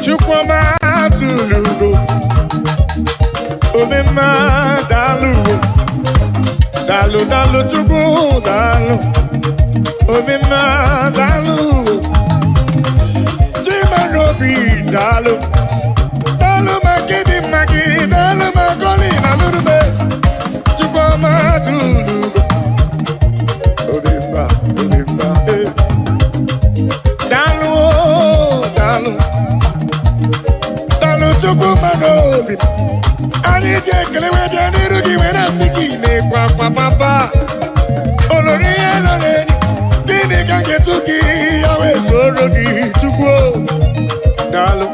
Chukwuma tulugo Omema dalu Dalu dalu chukwu dalu Omema dalu Chimarobi dalu Dalu makidi maki Dalu makoli na lurube Chukwuma tulugo Omema Dalu dalu Dalu chukwu marobi Ani je kelewe je niru ki wena siki ne kwa papa Olori eloreni Kini kange tuki yawe soro ki chukwu Dalu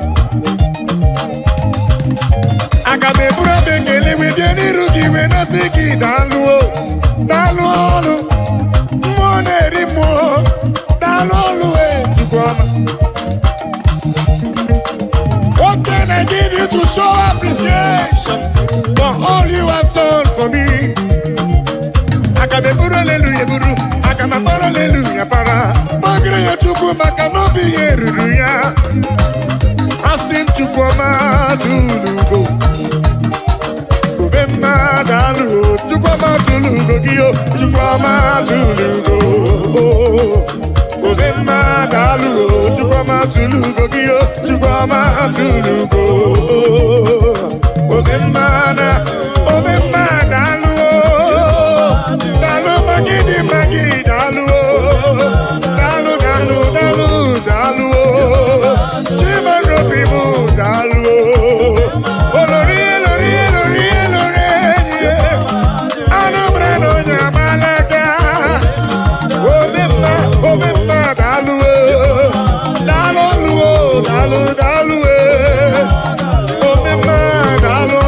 Akabe bura be kelewe je niru ki wena siki dalu Dalu olu Mwone rimo Dalu olu chukwu What can I give you to show appreciation for all you have done for me? Akabeburu hallelujah buru, akamapara hallelujah para. Magre ya chuku makanobi yeruya. Asim chukwuma tulugo. Ubema dalu, chukwuma tulugo giyo, chukwuma tulugo. Obema dalu, chukwuma tulugo giyo, chukwuma tulugo. Obema dalu, dalu magidi dalu, dalu dalu, chimarobi mu dalu. Olori anobrano nyamalaka. Obema dalu, dalu, Obema dalu,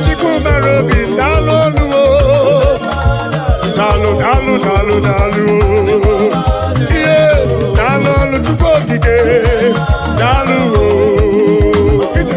Chikumarobi dalu, dalu, yeah, dalu, Chukokike, dalu, hit.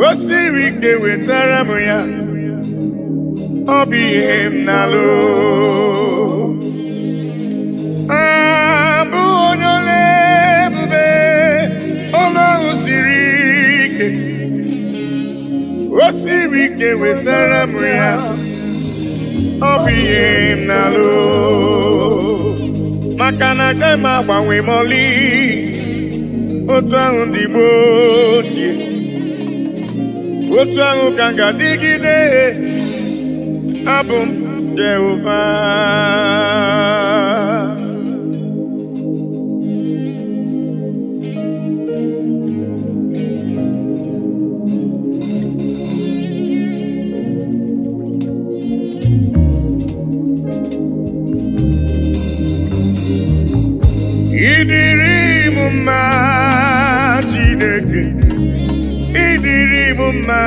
Osirike wetara m ya ọ bụ ihe m na-alụ abụ onye ole ebube ọlọ́run siri ike osirike wetara m ya ọ bụ ihe m na-alụ maka na agaghị m agbanwe m ọlị otu ahụ ndị gboo ochie otu ahụ ka m ga-adịgide abụ m Jehova ịdịrị m mma Chineke ịdịrị m mma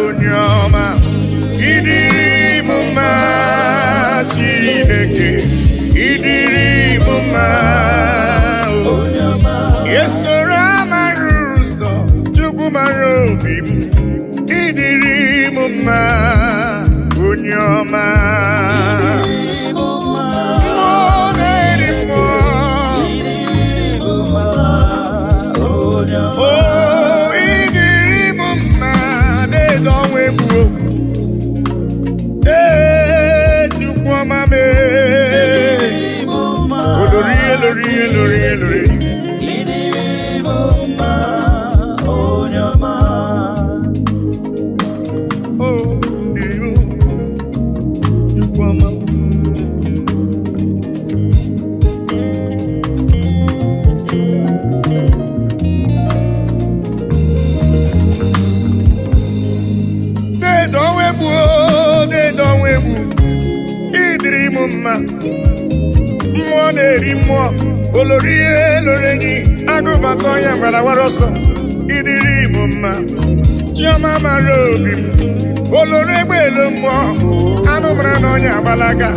onye ọma ịdịrị m mma Chineke ịdịrị m mma onye ọma esoro amara ụzọ Chukwu mara obi m ịdịrị m mma onye ọma mmụọ na-eri mmụọ olori elorenyi agụbata ọnya gbarawara ọsọ ịdịrị m mma chiọma mara obi m olori egbelu mmụọ anụ mara na onye agbalaga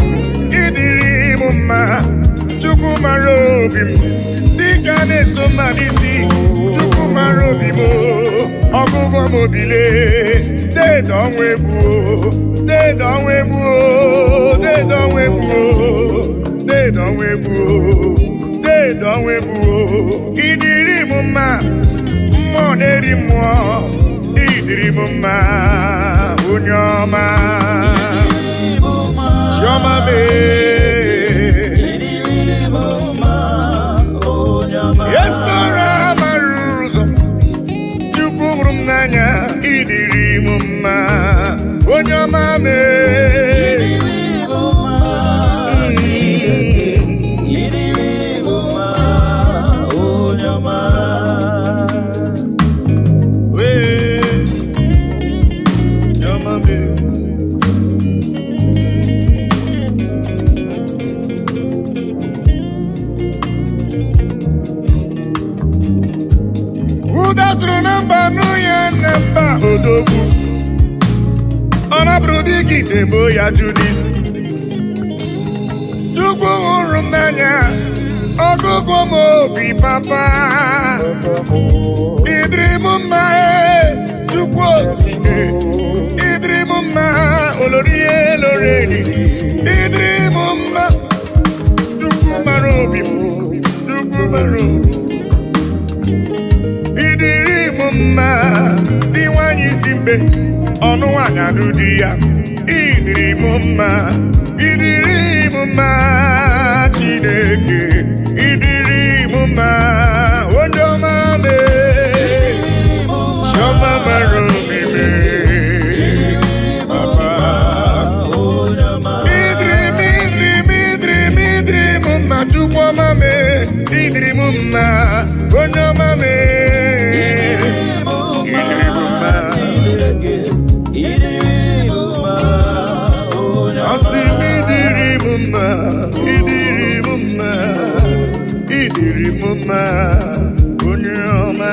ịdịrị m mma Chukwu mara obi m dịka na-eso mma n'isi Chukwu mara obi m ọgụgụ m obile dede ọnwa egbu dede ọnwa egbu dede ọnwa egbu dede ọnwa egbu dede ọnwa egbu ịdịrị m mma mmụọ na-eri mmụọ ịdịrị m mma onye ọma chiọma esora mara ụzọ Chukwu hụrụ m n'anya ịdịrị m mma onye ọma Udasuru namba nuya namba odogwu ọnabụrụ dịka itebo ya Judis Chukwu hụrụ m n'anya ọgụgụ m obi papa ịdịrị m mma Chukwu okike ịdịrị m mma olori eloreni ịdịrị m mma Chukwu mara obi m Chukwu mara obi ịdịrị m mma dị nwanyị isi mbe ọnụ nwanyị alụ di ya ịdịrị m mma ịdịrị m mma Chineke ịdịrị m mma onye ọma chiọma mara obi papa ịdịrị m mma Chukwu ọma ịdịrị m mma onye ọma ịdịrị m mma onye ọma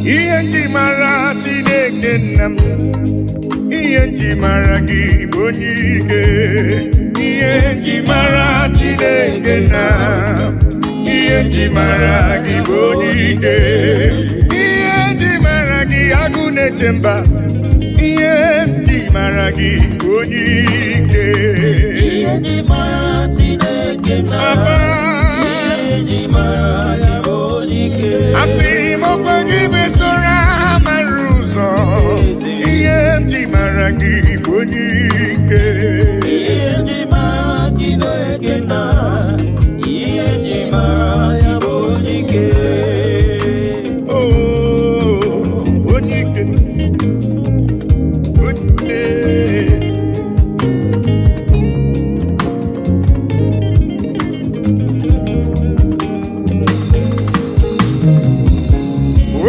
ihe nji mara Chineke nna m ihe nji mara gị bụ onye ike ihe nji mara Chineke nna ihe nji mara gị bụ onye ike ihe nji mara gị agụ na-eche mba ihe nji mara gị bụ onye ike ihe nji mara Chineke nna ihe nji mara ya bụ onye ike asị m ọkwa gị besora mara ụzọ ihe nji mara gị bụ onye ike ihe nji mara Chineke nna ihe nji mara ya bụ onye ike onye ike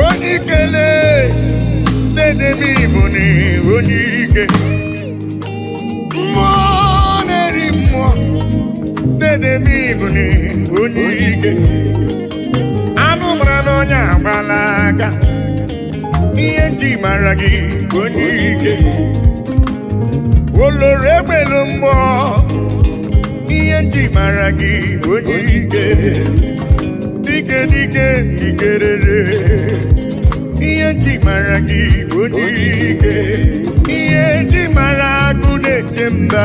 onye ikele dede m Igbo ni onye ike mmụọ na-eri mmụọ dede m Igbo ni onye ike anụ mara na onye agbalaga ihe nji mara gị onye ike oloro egbelu mmụọ ihe nji mara gị onye ike dike dike dikerere ihe nji mara gị bụ onye ike ihe nji mara agụ na-eche mba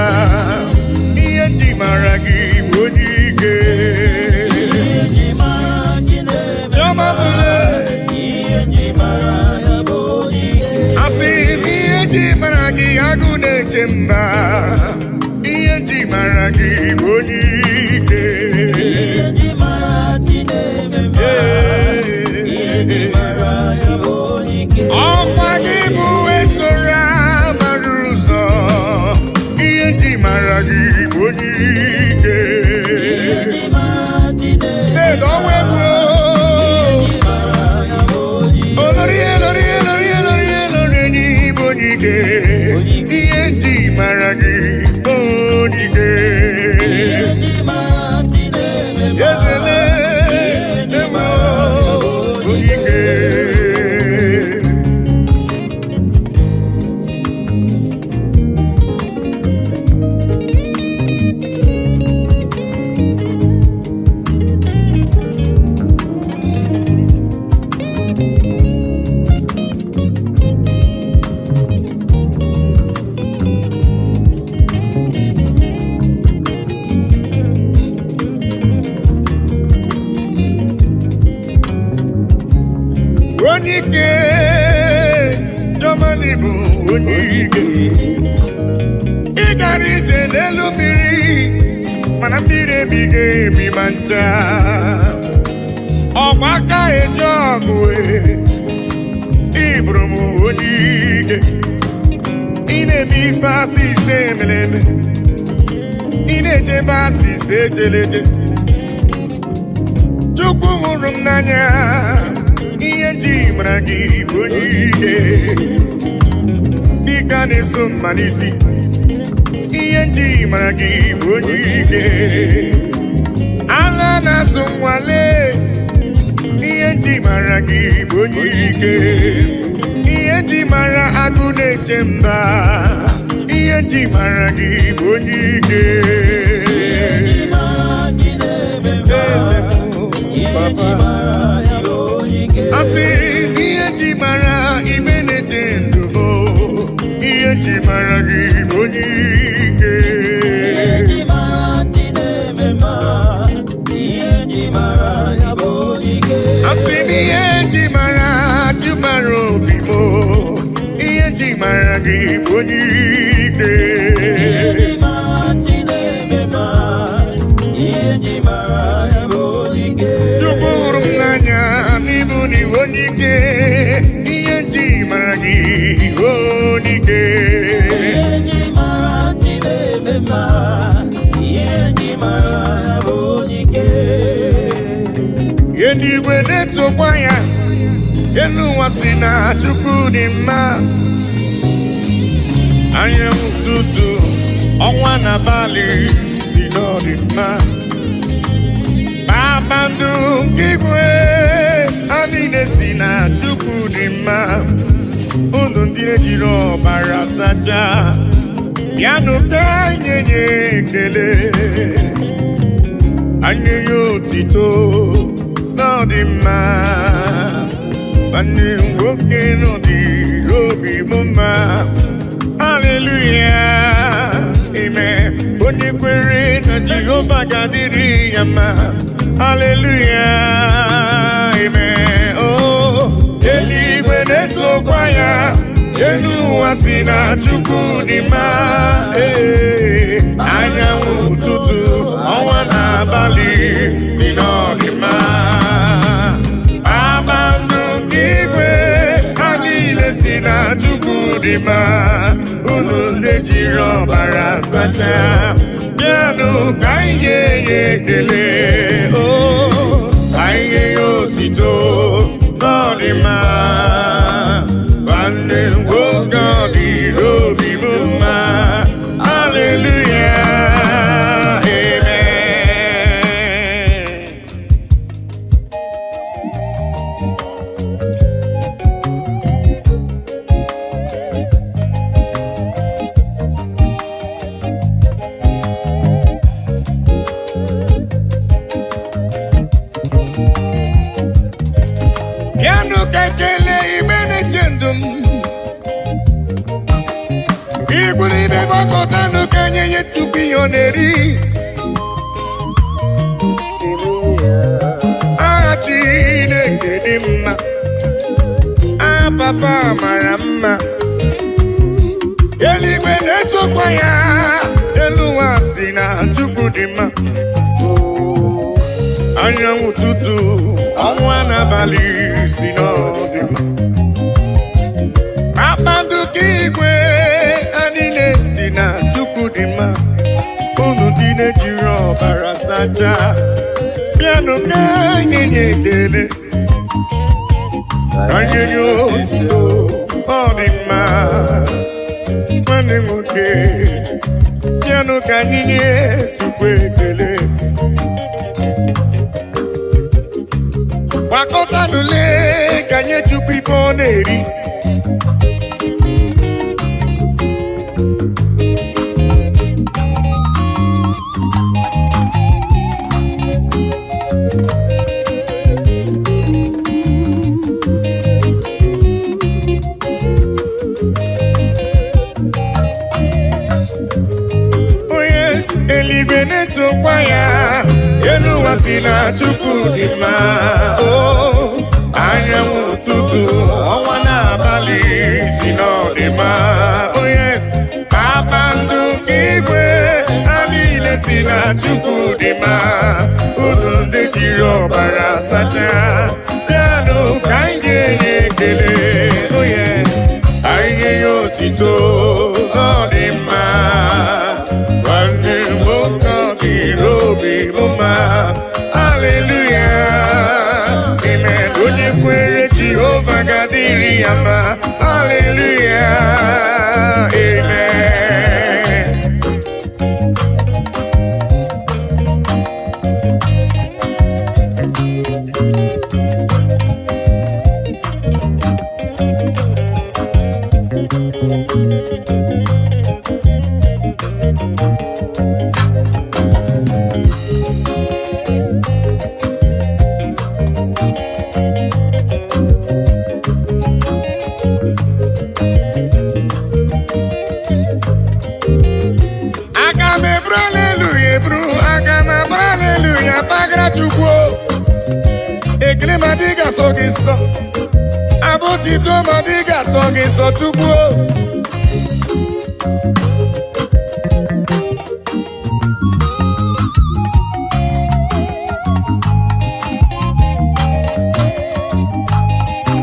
ihe nji mara gị bụ onye ike asị m ihe nji mara gị agụ na-eche mba ihe nji mara gị bụ onye ike onye ike Germany bụ onye ike ị gara ije n'elu mmiri mana mmiri emighị emi ma ncha ọgba aka eje ọgụ ịbụrụ m onye ike ị na-eme ife asị ise emeleme ị na-ejebe asị ise ejeleje Chukwu hụrụ m n'anya ihe nji mara gị bụ onye ike dịka na-eso mma n'isi ihe nji mara gị bụ onye ike agha na-asụ nwale ihe nji mara gị bụ onye ike ihe nji mara agụ na-eche mba ihe nji mara gị bụ onye ike Papa asị ihe nji mara ibe na-eche ndụ m ihe nji mara gị bụ onye ike asị m ihe nji mara jụmara obi m ihe nji mara gị bụ onye ike Chukwu hụrụ m n'anya n'ịbụ n'iwu onye ike ihe nji mara gị onye ike ihe n'igwe na-etokwa ya elu ụwa si na Chukwu dị mma anyanwụ ụtụtụ ọnwa na abalị si na ọ dị mma kpakpando nke igwe ha niile si na Chukwu dị mma unu ndị ejiri ọbara sacha bịanụ ka anyị nye ekele anyị nye otito na ọ dị mma nwanne nwoke nọ dị obi m mma haleluya amen onye kwere na Jehova ga-adịrị ya mma hallelujah amen oh eluigwe na-etokwa ya elu ụwa si na Chukwu dị mma anyanwụ ụtụtụ ọnwa na abalị si na ọ dị mma kpakpando nke igwe ha niile si na Chukwu dị mma unu ndị jiri ọbara sacha bịanụ ka anyị nye ya ekele anyị nye ya otito na ọ dị mma nwanne nwoke ọ dịrị obi m mma haleluya amen bịanụ ka ekele igbe na-eche ndụ m igburu ibe gbakọtanụ ka nye nye Chukwu ihe ọ na-eri aha Chineke dị mma aha Papa mara mma eluigwe na-etokwa ya elu ụwa si na Chukwu dị mma anyanwụ ụtụtụ ọnwa n'abalị si na ọ dị mma kpakpando nke igwe ha niile si na Chukwu dị mma unu ndị na-ejiri ọbara sacha bịanụ ka anyị nye ekele ka anyị nye otito ọ dị mma nwanne nwoke bịanụ ka anyị nye Chukwu ekele gbakọtanụle ka nye Chukwu ife ọ na-eri eluigwe na-etokwa ya elu ụwa si na Chukwu dị mma anyanwụ ụtụtụ Chukwu dị mma, unu ndị jiri ọbara sacha bịanụ ka anyị ga-enye ekele. Oh yes, anyị nye ya otito, ọ dị mma. Nwanne m nwoke ọ dịrị obi m mma. Hallelujah, amen. Onye kwere Jehova ga-adịrị ya mma. Hallelujah, amen. Ekele ma dị ga-asọ gị nsọ, abụtito ma dị ga-asọ gị nsọ Chukwu.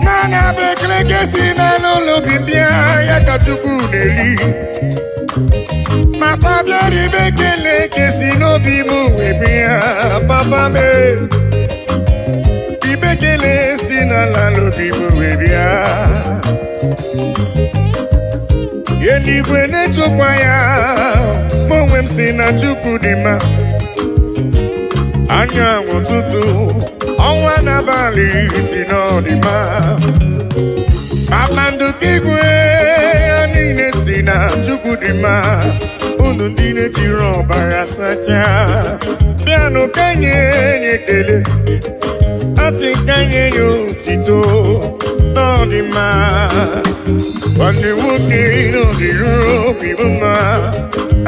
Naanị abụ ekele ka esi n'ụlọ obi mbịa ya ka Chukwu na-eri. Ma papa ribe ekele ka esi n'obi m wee bịa papa mee. Ibekele si n'ala n'obi m wee bịa. Eluigwe na-etokwa ya, ma onwe m si na Chukwu dị mma. Anyanwụ ụtụtụ, ọnwa n'abalị si na ọ dị mma. Kpakpando nke igwe ya niile si na Chukwu dị mma. Unu ndị na-ejiri ọbara sacha bịanụ ka nye ekele. Asị ka nye ya otito, ọ dị mma. Nwanne nwoke ọ dịrị obi m mma.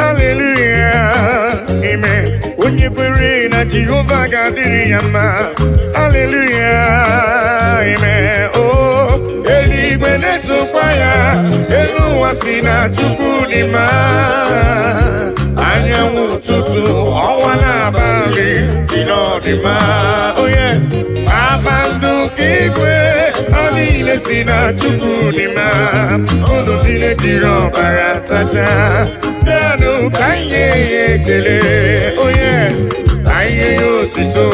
Hallelujah, amen. Onye kwere na Jehova ga-adịrị ya mma. Hallelujah, amen. Oh, eluigwe na-etokwa ya, elu ụwa si na Chukwu dị mma. Anyanwụ ụtụtụ, ọnwa n'abalị si na ọ dị mma. Oh yes, kpakpando nke igwe ọ niile si na Chukwu dị mma. Unu ndị na-ejiri ọbara sacha bịanụ ka anyị nye ya ekele. Oh yes, anyị nye ya otito,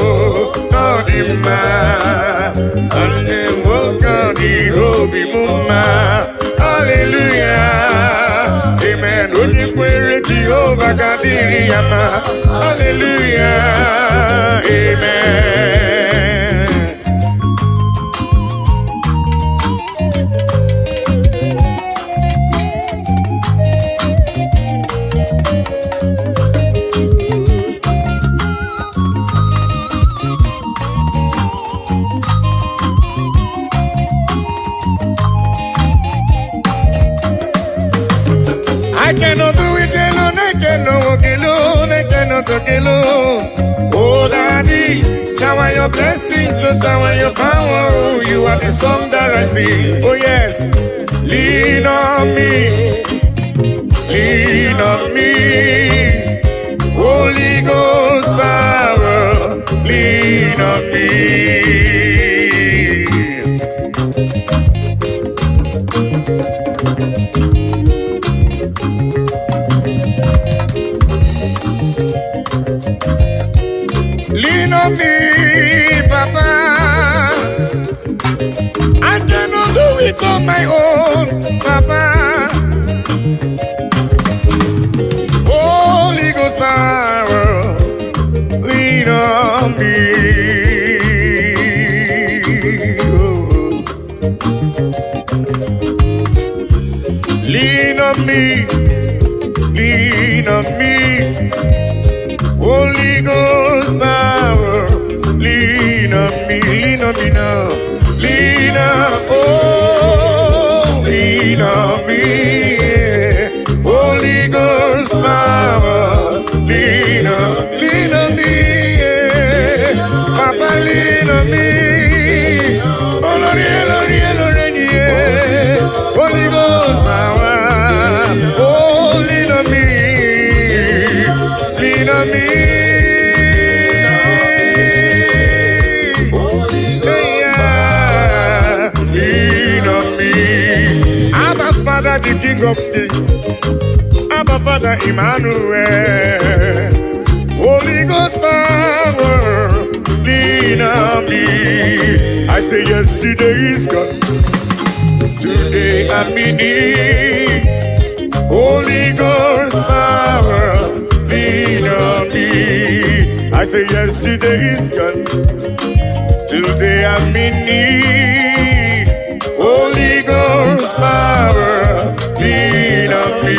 ọ dị mma. Nwanne m nwoke ọ dịrị obi m mma. Hallelujah, amen. Onye kwere Jehova ga-adịrị ya mma. Hallelujah, amen. I cannot do it alone, I cannot walk alone, I cannot talk alone. Oh Daddy, shower your blessings, Lord, shower your power. Oh, you are the song that I sing. Oh yes, lean on me, lean on me. Holy Ghost power, lean on me. Lean on me, Papa. I cannot do it on my own, Papa. Holy Ghost power, lean on me. Oh. Lean on me, lean on me. Holy Ghost power, lean on me now. Lean on, oh, lean on me. Yeah. Holy Ghost power, lean on me. Yeah. Papa, lean on me. Oh, Lord, yeah. Holy Ghost power, oh, lean on me. Lean on me. Father, the King of Kings. Abba Father, Emmanuel. Holy Ghost power, lean on me. I say yesterday is gone. Today I'm in need. Holy Ghost power, lean on me. I say yesterday is gone. Today I'm in need. Holy Ghost power, lean on me.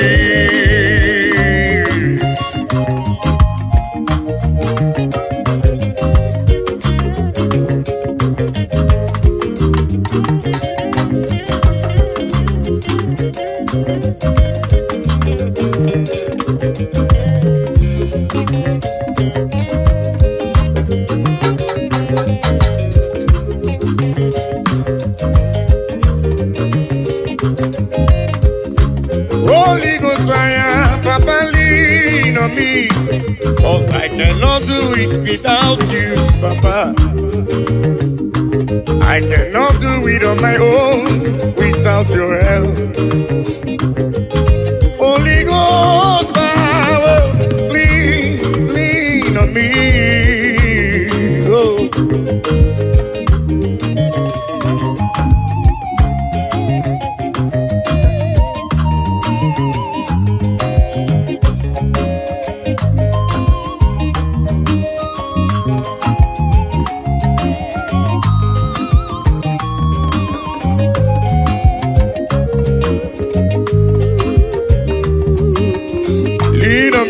Holy Ghost fire, Papa, lean on me. 'Cause I cannot do it without you, Papa. I cannot do it on my own without your help. Holy Ghost power, lean on me. Oh. Lean on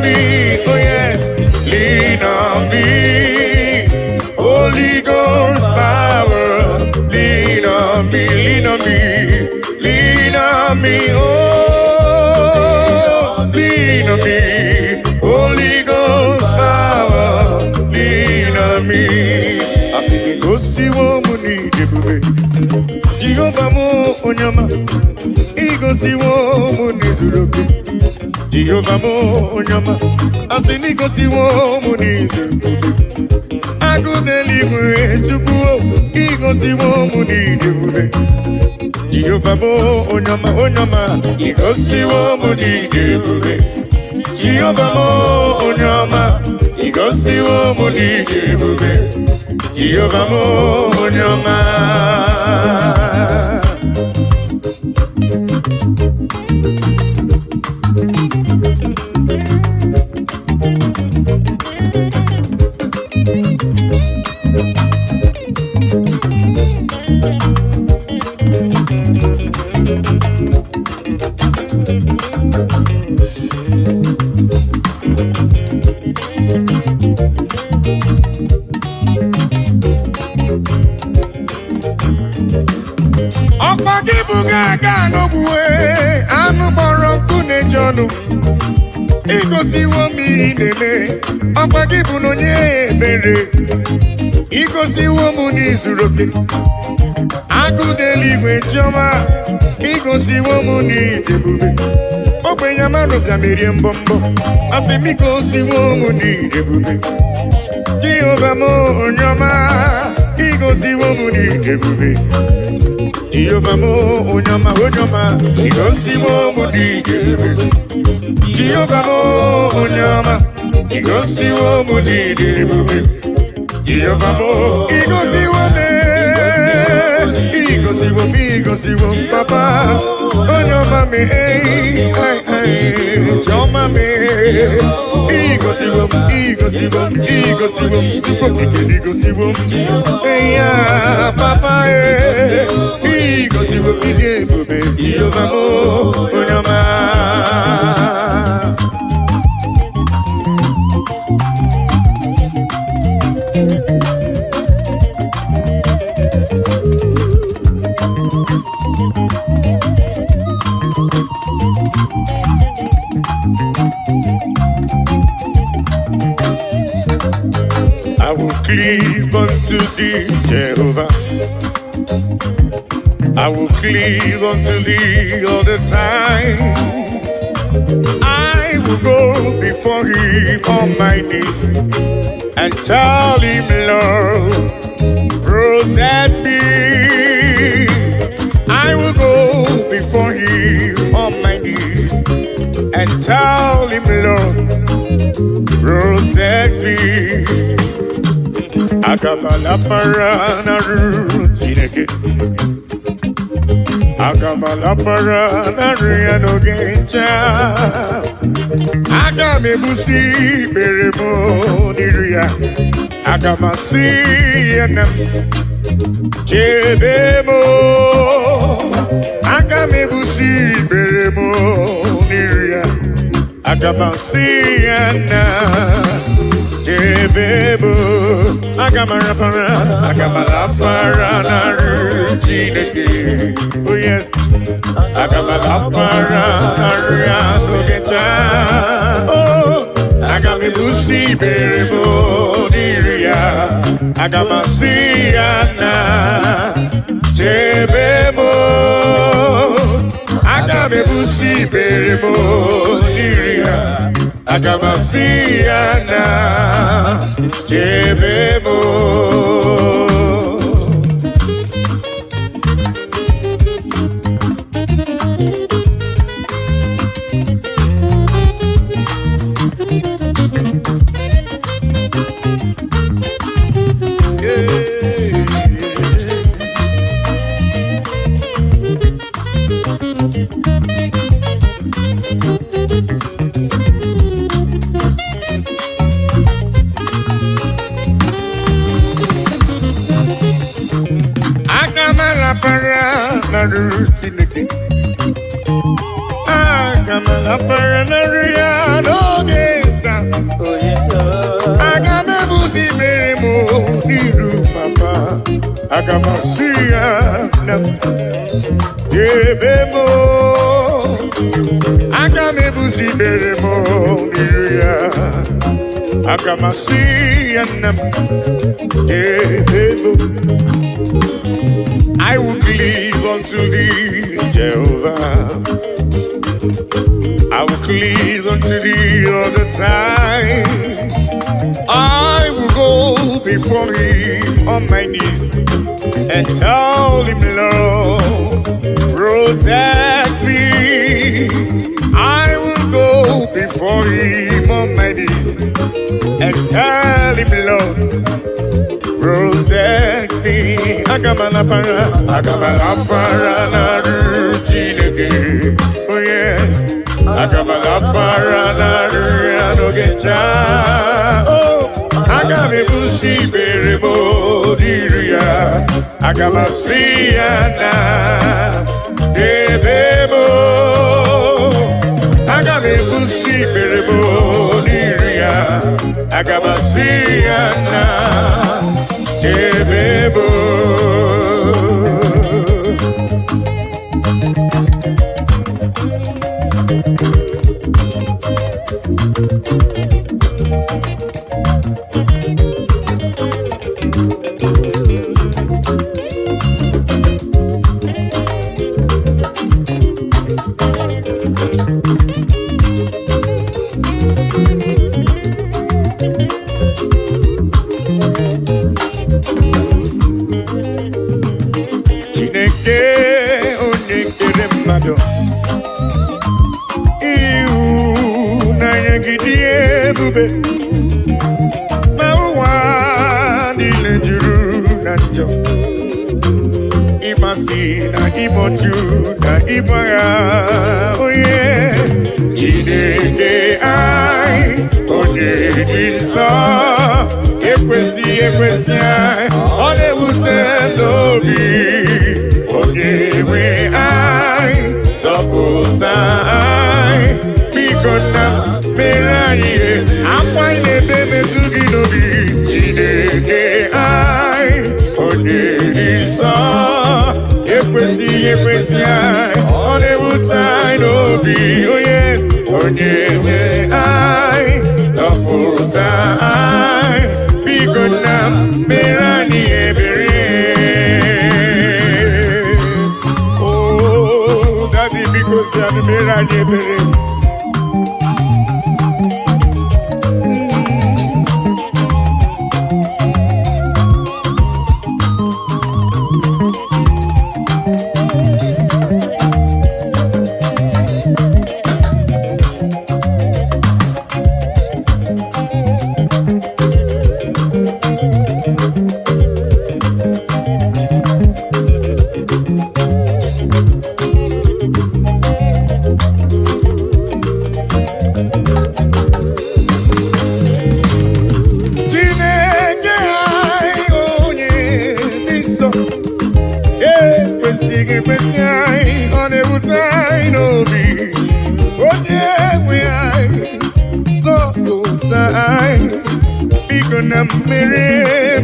me, oh yes, lean on me. Holy Ghost power, lean on me, lean on me, lean on me, oh, lean on me. Holy Ghost power, lean on me. I think it goes to woman, Jehovah mo onyama. Igosi wo munizuruke Jehovah mo onyama Asini gosi wo munizuruke Agudeli mwe chukuo Igosi wo munizuruke Jehovah mo onyama Igosi wo munizuruke Jehovah mo onyama Igosi wo munizuruke Jehovah mo onyama. Okpagibuga no buwe anu boro kune jonu Igosi wo mi neme Okpagibu no nye bere Igosi wo mu ni zuroke Agudeli we choma Igosi wo mu ni debube Ogbe yamano jamiri mbombo Asemi gosi wo mu ni debube Jehovah mo onyama Igosi wo mu ni debube Jehovah mo onyama, Igosi wo mu ni debube Jehovah mo onyama, Igosi wo mu ni debube Jehovah mo, Igosi wo me, Igosi wo papa, onyama me, choma me, Igosi wo, Igosi wo, papa Igosi wo debube, Jehovah mo onyama. I will cleave unto thee, Jehovah. I will cleave unto thee all the time. I will go before him on my knees and tell him, Lord, protect me. I will go and tell him, Lord, protect me. Akamala parana rutineke. Akamala parana riano gencha. Akame busi beremo niria. Akamasi enam chebemo. Akame busi beremo niria. Akamasi enam. Jebebo, agamala para na rutineke. Oh yes, agamala para na riano geta. Oh, agami busi berebo niria. Agamasi ana. Jebebo, agami busi berebo niria. Agamasiana Jebemo. Agamala para na rutineke. Agamala para na riano geta. Agame busi beremo niru papa. Agamasia nam yebemo. Agame busi beremo niruya. Agamasia nam yebemo. I will cleave unto thee, Jehovah. I will cleave unto thee all the time. I will go before him on my knees and tell him, Lord, protect me. I will go before him on my knees and tell him, Lord, protect me. Agamala para na rutineke. Oh yes, agamala para na riano gencha. Oh, agame busi beremo diria. Agamasiana debemo. Agame busi beremo diria. Agamasiana Jebebo. Iu na yangidie bube Mawa nile juru nanjo Imasi na imoju na imaya. Oh yes, Jideke ai Onye jinsa Ekwesi ai One utendo bi Onye we ai Toputa ai Bikona meraye Akwa inebe metugi nobi Jideke ai Onye jinsa Ekwesi ai One utai nobi. Oh yes, onye we ai Toputa ai Bikona merani ebere. Oh, daddy, because I'm merani ebere. mere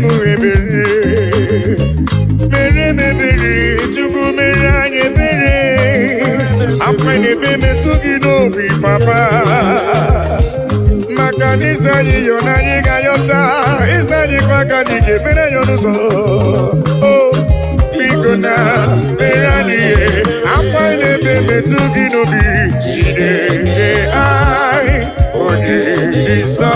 mụ ebere, mere m ebere, Chukwu mere anyị ebere. Akwa n'ebe metụ gị n'obi papa, maka na ịza anyị yọ na anyị ga-ayọta, ịza anyị kwa ka anyị ga-emere ya n'ụzọ. Biko na mere anyị ihe, akwa n'ebe metụ gị n'obi, Chineke anyị onye dị nsọ,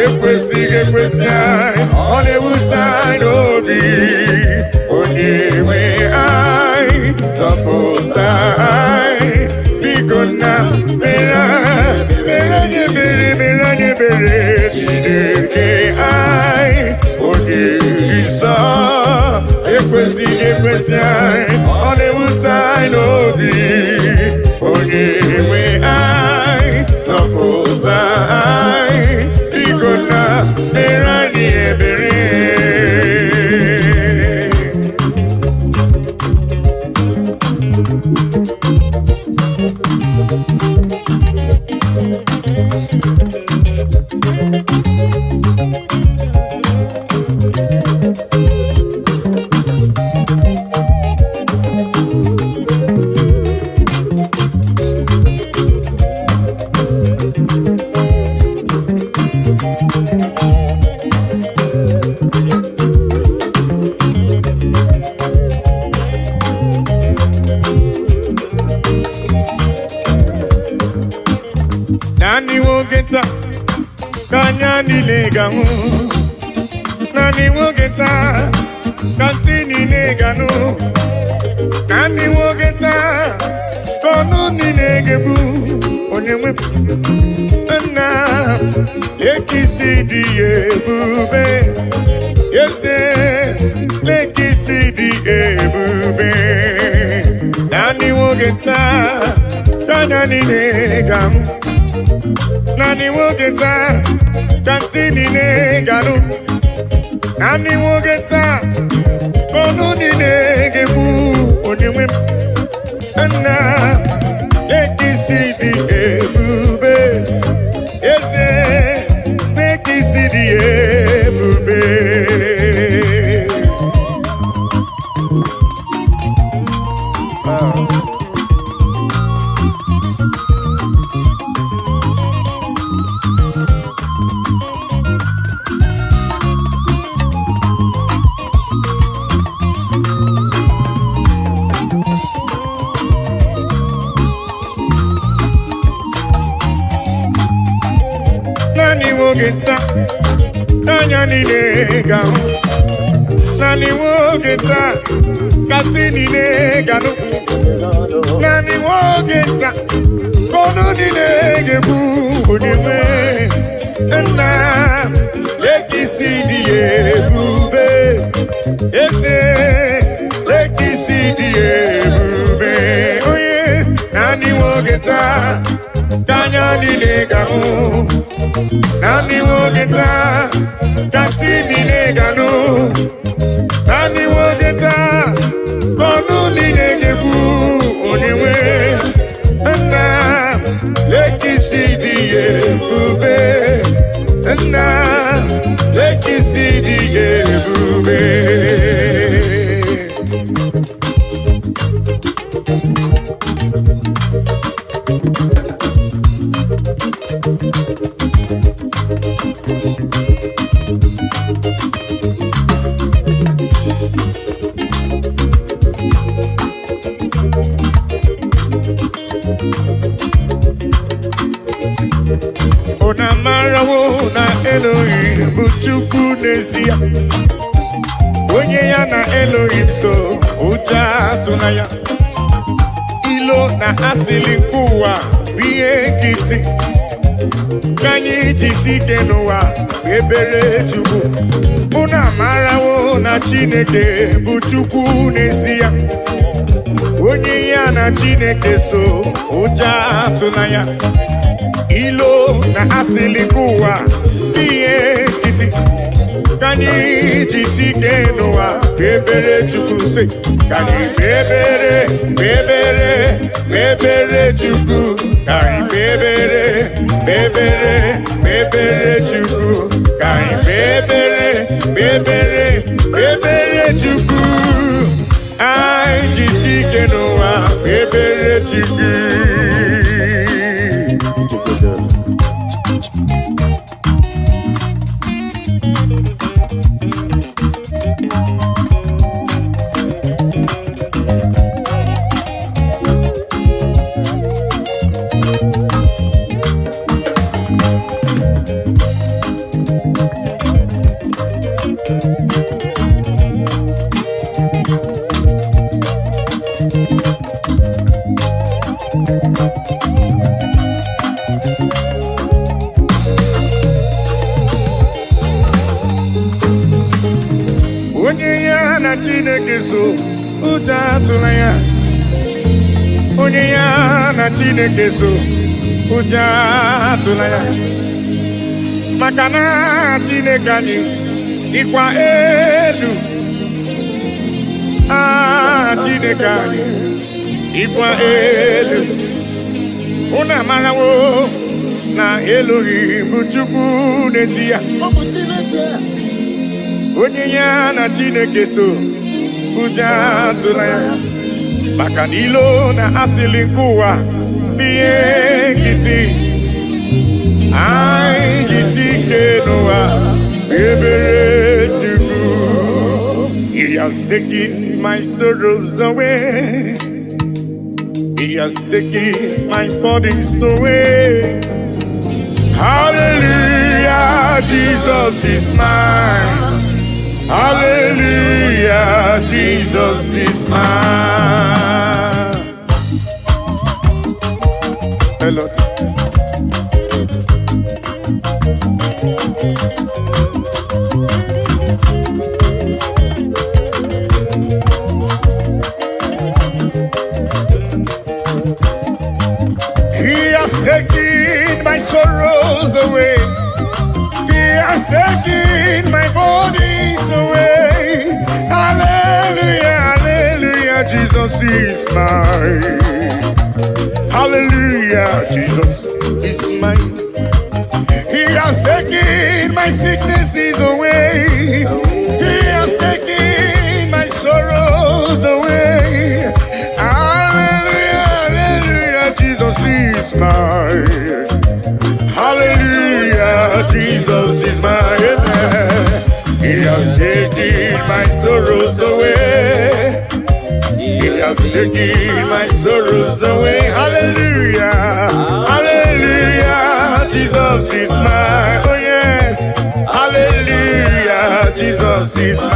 ekwesịghị ekwesị anyị, ọ na-ewute anyị n'obi, onye nwe anyị, zọpụta anyị. Biko na mere anyị ebere, mere anyị ebere, Chineke anyị onye dị nsọ, ekwesịghị ekwesị anyị, ọ na-ewute anyị n'obi, onye nwe anyị, zọpụta anyị. Biko na mere anyị ebere. Nani nwoke taa ka anya niile ga-ahụ, nani nwoke taa ka ntị niile ga-anụ, nani nwoke taa ka ọnụ niile ga-ebu. Onye nwe nna lekisi dị ebube, eze lekisi dị ebube. Nani nwoke taa ka anya niile ga-ahụ, nani nwoke taa ka ntị niile ga-anụ, nani nwoke taa ka ọnụ niile ga-ebu. Onye nwe nna lekisi dị ebube, eze lekisi dị ebube. Nani nwoke taa anya niile ga-ahụ, nani nwoke taa ka ntị niile ga-anụ, nani nwoke taa ka ọnụ niile ga-ebu. Onye nwe nna lekisi dị ebube, eze lekisi dị ebube. Onye nani nwoke taa ka anya niile ga-ahụ, nani nwoke taa ka ntị niile ga-anụ, nani nwoke taa ka ọnụ niile ga-ebu. Onye nwe nna lekisi dị ebube, nna lekisi dị ebube. Ona marawo na Elohim bụ Chukwu n'ezie, onye ya na Elohim so ụjọ atụla ya. Ilo na asịlị nke ụwa bụ ihe nkịtị, ka anyị jisi ike n'ụwa ebere Chukwu. Una marawo na Chineke bụ Chukwu n'ezie, onye ya na Chineke so ụjọ atụla ya. Ilo na asịlị nke ụwa ihe nkịtị, ka anyị jisi ike n'ụwa ebere Chukwu. Sị ka anyị kpee ekpere Chukwu. Kai bebere, bebere, bebere chuku. Kai bebere, bebere, bebere chuku. Ai jisike noa, bebere chuku. Onye ya na Chineke so, ụjọ atụla ya. Onye ya na Chineke so, ụjọ atụla ya. Maka na Chineke anyị dịkwa elu. Chineke anyị dịkwa elu. Unu amarawo na Elohim bụ Chukwu n'ezie. Onye ya na Chineke so, ụjọ atụla ya. Maka n'ilo na asịlị nke ụwa ihe nkịtị. Anyị jisi ike n'ụwa ebere Chukwu. He has taken my sorrows away. He has taken my burdens away. Hallelujah, Jesus is mine. Hallelujah, Jesus is mine. Hello. He has taken my sorrows away. He has taken my bodies away. Hallelujah, hallelujah, Jesus is mine. Hallelujah, Jesus is mine. He has taken my sicknesses away. He has taken my sorrows away. Hallelujah, hallelujah, Jesus is mine. Hallelujah, Jesus is mine. He has taken my sorrows away. He has taken my sorrows away. Hallelujah, hallelujah, Jesus is mine. Oh yes, hallelujah, Jesus is mine.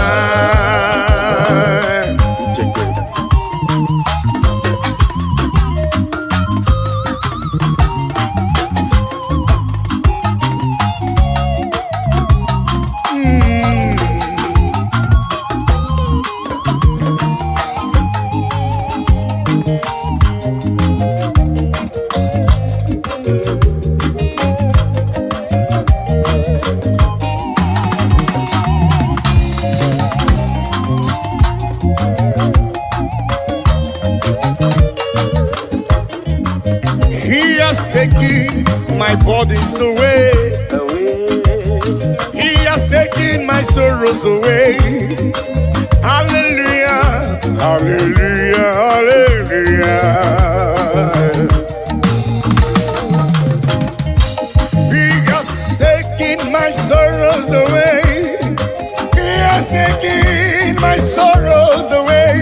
He has taken my burdens away. He has taken my sorrows away. Hallelujah, hallelujah, hallelujah. He has taken my sorrows away. He has taken my sorrows away.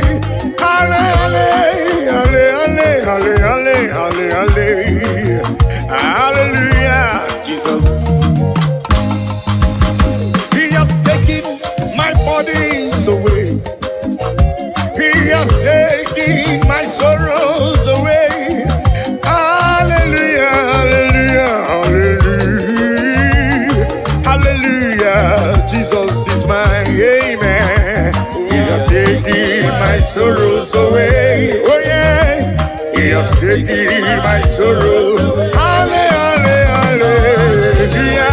Hallelujah, hallelujah, hallelujah, hallelujah, hallelujah, Jesus. He has taken my burdens away. He has taken my sorrows away. Hallelujah, hallelujah, hallelujah, hallelujah, Jesus is mine, amen. He has taken my sorrows away. Oh yes, He has taken my sorrow. Hallelujah, hallelujah,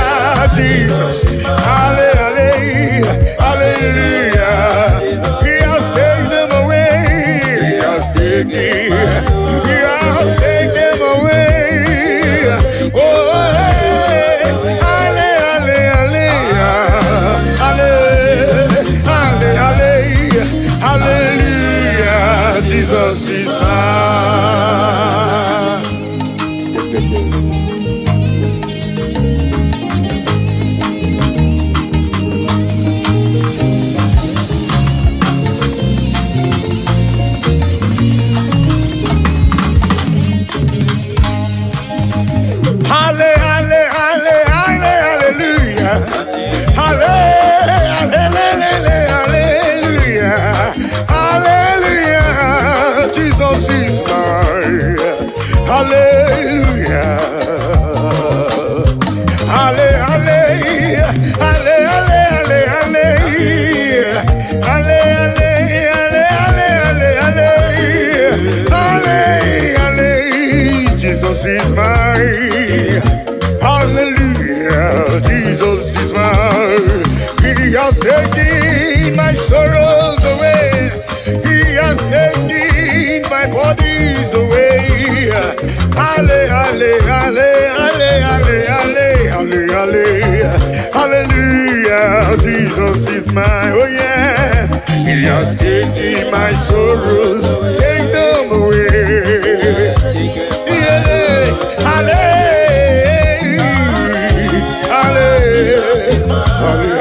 Jesus. Hallelujah, hallelujah. He has taken them away. He has taken them away. He has taken my sorrows, take them away. Yeah, hallelujah, hallelujah,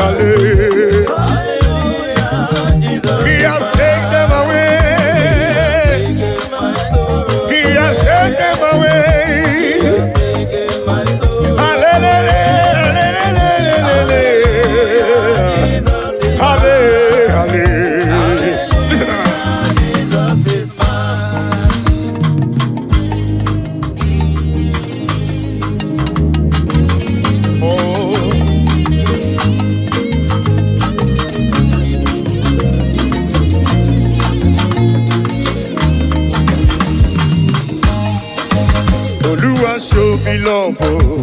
hallelujah. He has taken them away. He has taken them away. Show me love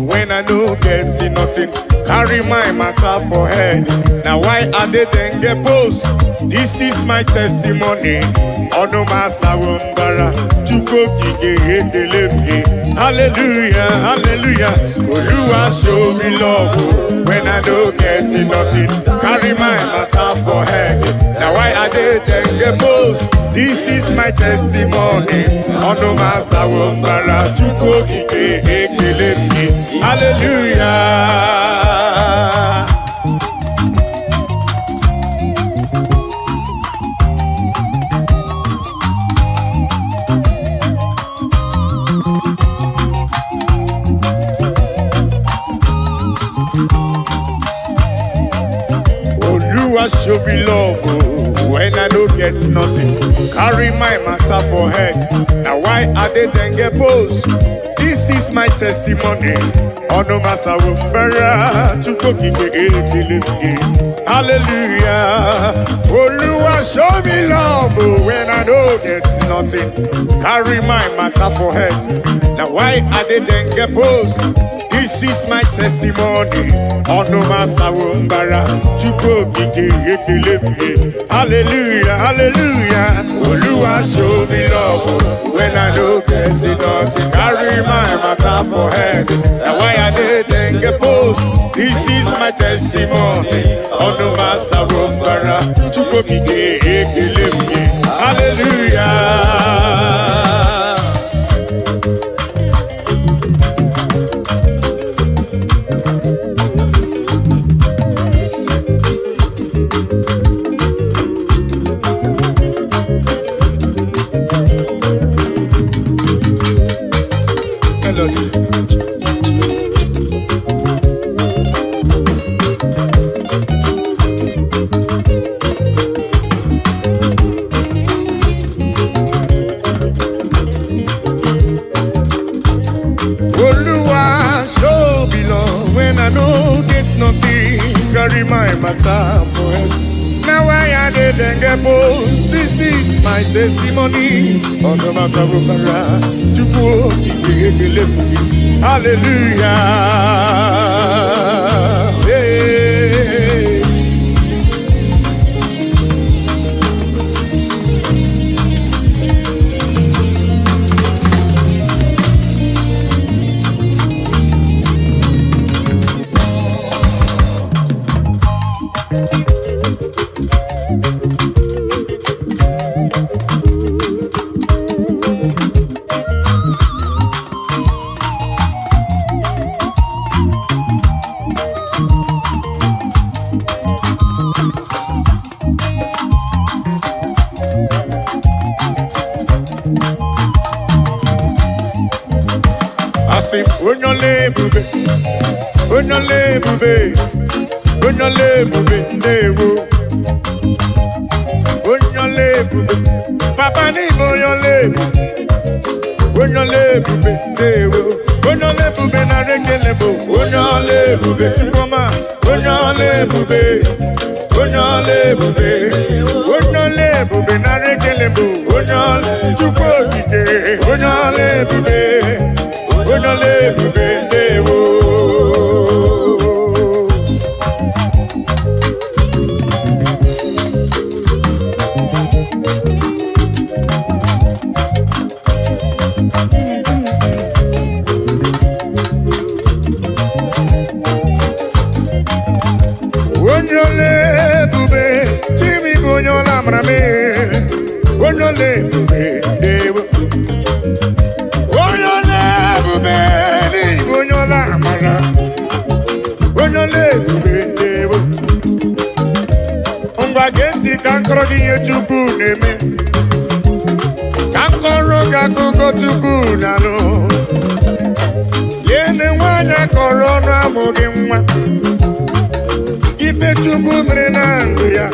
when I no get nothing. Carry my matter for head. Now why are they then get post? This is my testimony. Ono masawumbara chuko kike. Hallelujah, hallelujah. Oluwa show me love when I no get nothing. Carry my matter for head. Now why are they then get post? This is my testimony. Ono masawumbara chuko kike. Hallelujah. Oluwa show me love when I don't get nothing. Carry my matter for head. Now why are they then get post? This is my testimony. Ono masawumbara chuko kike. Hallelujah. Oluwa show me love when I don't get nothing. Carry my matter for head. Now why are they then get post? This is my testimony. Ono masawumbara chuko kike. Hallelujah, hallelujah. Oluwa show me love when I don't get nothing. Carry my matter for head. Now why I didn't get post? This is my testimony. Ono masawumbara chuko kike. Hallelujah. Carry my matter for it. Now why I didn't get post? This is my testimony. On the matter of hallelujah. Hey. Papa ni bube na rekele bo. Onyole bube tukoma. Onyole bube. Onyole bube. Onyole bube na rekele bo. Onyole tukokike. Onyole bube. Onyole bube ndewo. Onyole bube ewo. Onyole bube ni onyola amara. Onyole bube ewo. Ngwa genti kankoro giye chukwu neme. Kankoro gakuko chukwu nalo. Yene wanya korono amoge mwa. Ife chukwu mere na ndụ ya.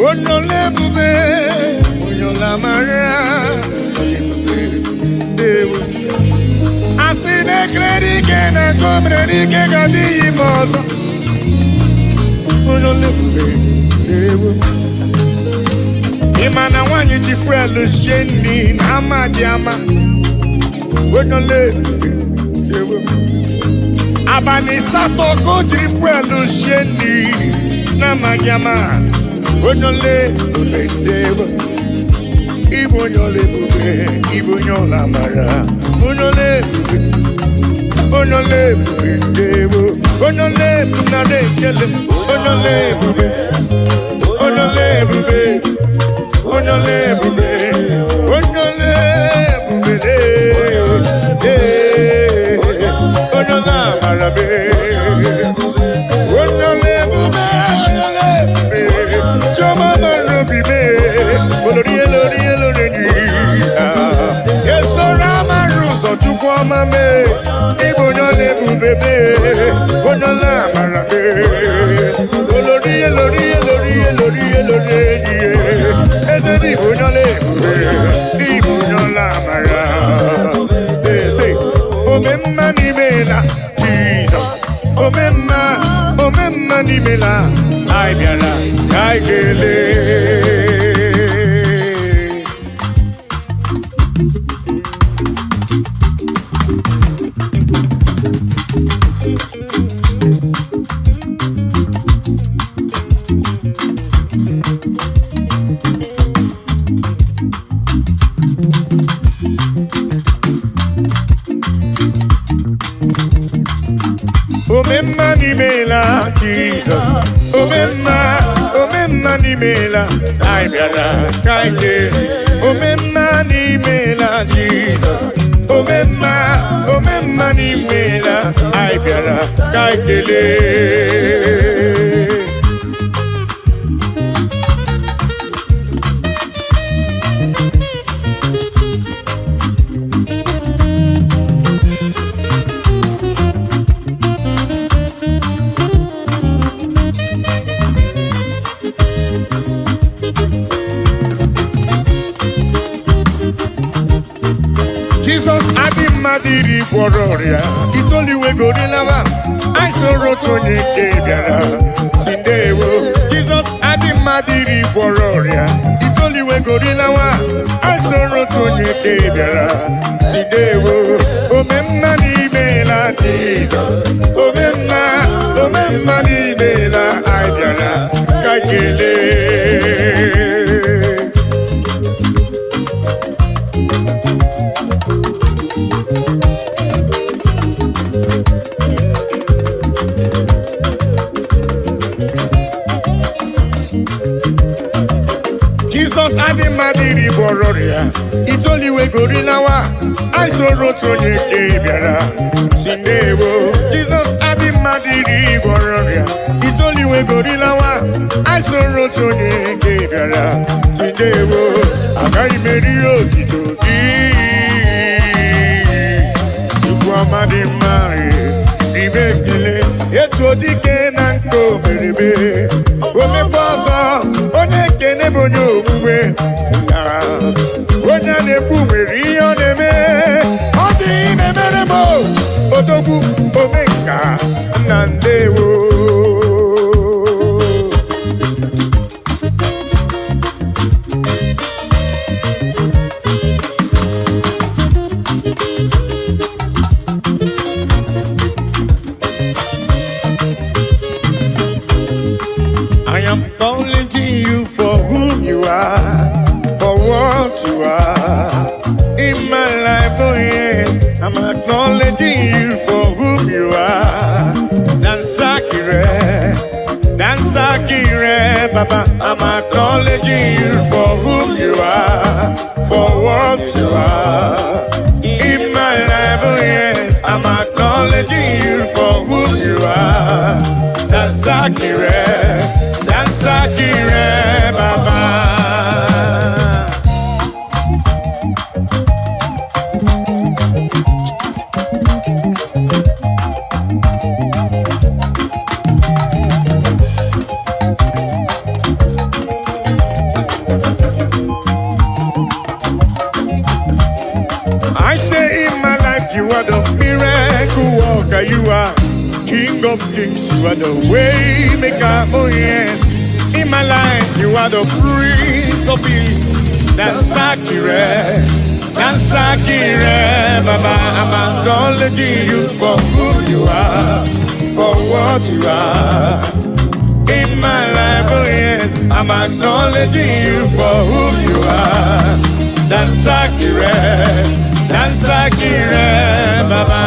Onyole bube, onyola mara, dewo. Asine kredi ke na komredi ke gadi imozo. Onyole bube, dewo. Imana wanyi tifwelu shendi na amadiama. Onyole bube, dewo. Abani sato ko tifwelu shendi na amadiama. Onyole bube dewo. Ibo onyole bube, ibo onyola mara. Onyole bube, onyole bube dewo. Onyole bube na dekele. Onyole bube, onyole bube, onyole bube, onyole bube dewo. Onyola mara be. Onyole bube, onyole bube. Choma mara bibe. Olori elori elori ni. Yeso rama ruso chukwu mame. Ibo onyole bube me. Onyola mara be. Olori elori elori elori elori ni. Eze ni ibo onyole bube. Ibo onyola mara. Say, omemma ni mela, Jesus. Omemma ni mela. Ai biara, ai gele. Omemma ni mela, Jesus. Omemma ni mela. Ai biara, ai gele. Omemma ni mela, Jesus. Omemma ni mela. Ai biara, ai gele. Jesus adi madiri kwororia. Itoli we go dilawa. I sorrow to nyeke biara. Sindewo. Jesus adi madiri kwororia. Itoli we go dilawa. I sorrow to nyeke biara. Sindewo. Omemma ni mela Jesus. Omemma ni mela ai biara. Kakele. Jesus adi madiri bororia. Itoli we gorilawa. I sorrow to nyeke biara. Sindewo. Jesus adi madiri bororia. Itoli we gorilawa. I sorrow to nyeke biara. Sindewo. Agai merio titogi. Yukwa madi mari. Ibekele. Eto dike nanko merebe. Ome bozo. Onye kene bonyo omume. Onye na-ekwu nwere ihe ọ na-eme. Ọ dị na-emere m odogwu omenka na ndewo. I'm acknowledging you for whom you are. Dansakire, Dansakire, Baba. I'm acknowledging you for whom you are, for what you are. In my life, oh yes, I'm acknowledging you for whom you are. Dansakire, Dansakire, Baba. You are the miracle worker, you are King of Kings, you are the way maker, oh yes. In my life, you are the Prince of Peace. Dansakire, Dansakire, Baba. I'm acknowledging you for who you are, for what you are. In my life, oh yes, I'm acknowledging you for who you are. Dansakire, Dansakire, Baba.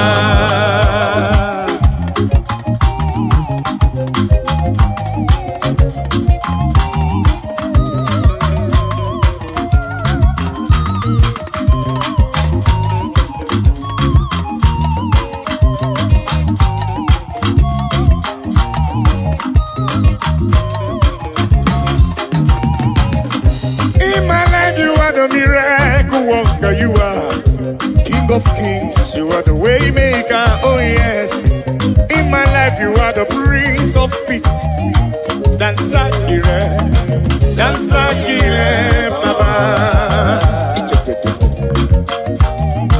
In my life, you are the miracle worker, you are King of Kings, you are the way maker, oh yes. In my life, you are the Prince of Peace. Dansakire, Dansakire, Baba.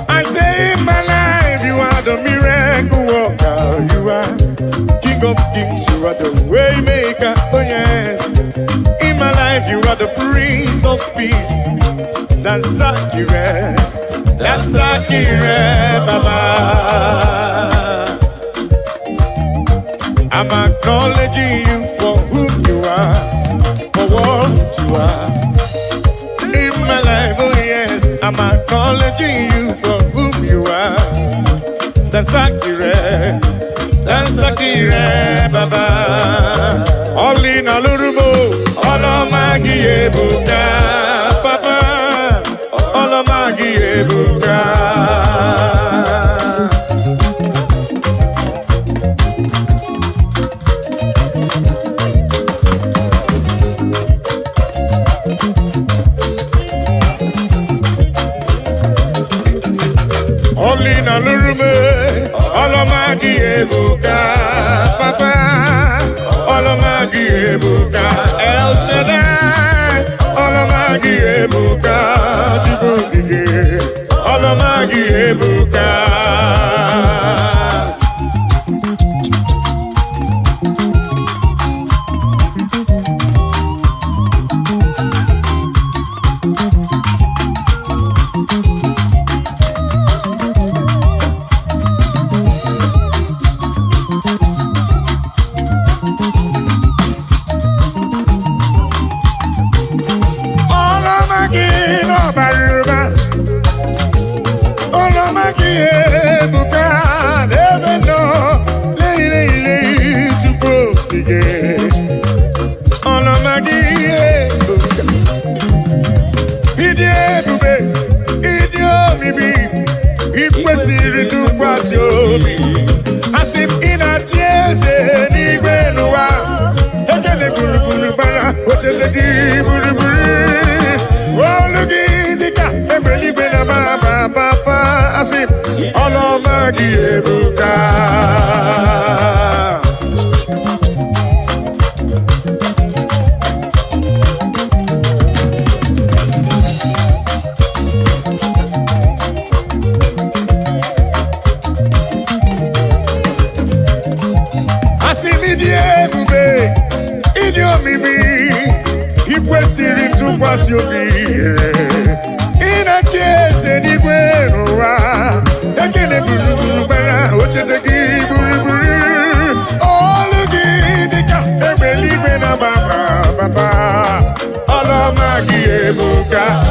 I say in my life, you are the miracle worker, you are King of Kings, you are the way maker, oh yes. In my life, you are the Prince of Peace. Dansakire, Dansakire, Baba. I'm acknowledging you for whom you are, for what you are. In my life, oh yes, I'm acknowledging you for whom you are. Dansakire, Dansakire, Baba. All in a lurubo, all of my buka, Papa. All of my buka. All in a lurume, all of my buka, Papa. All of my buka, El Shaddai. All of my buka, Jibuki. All of my buka.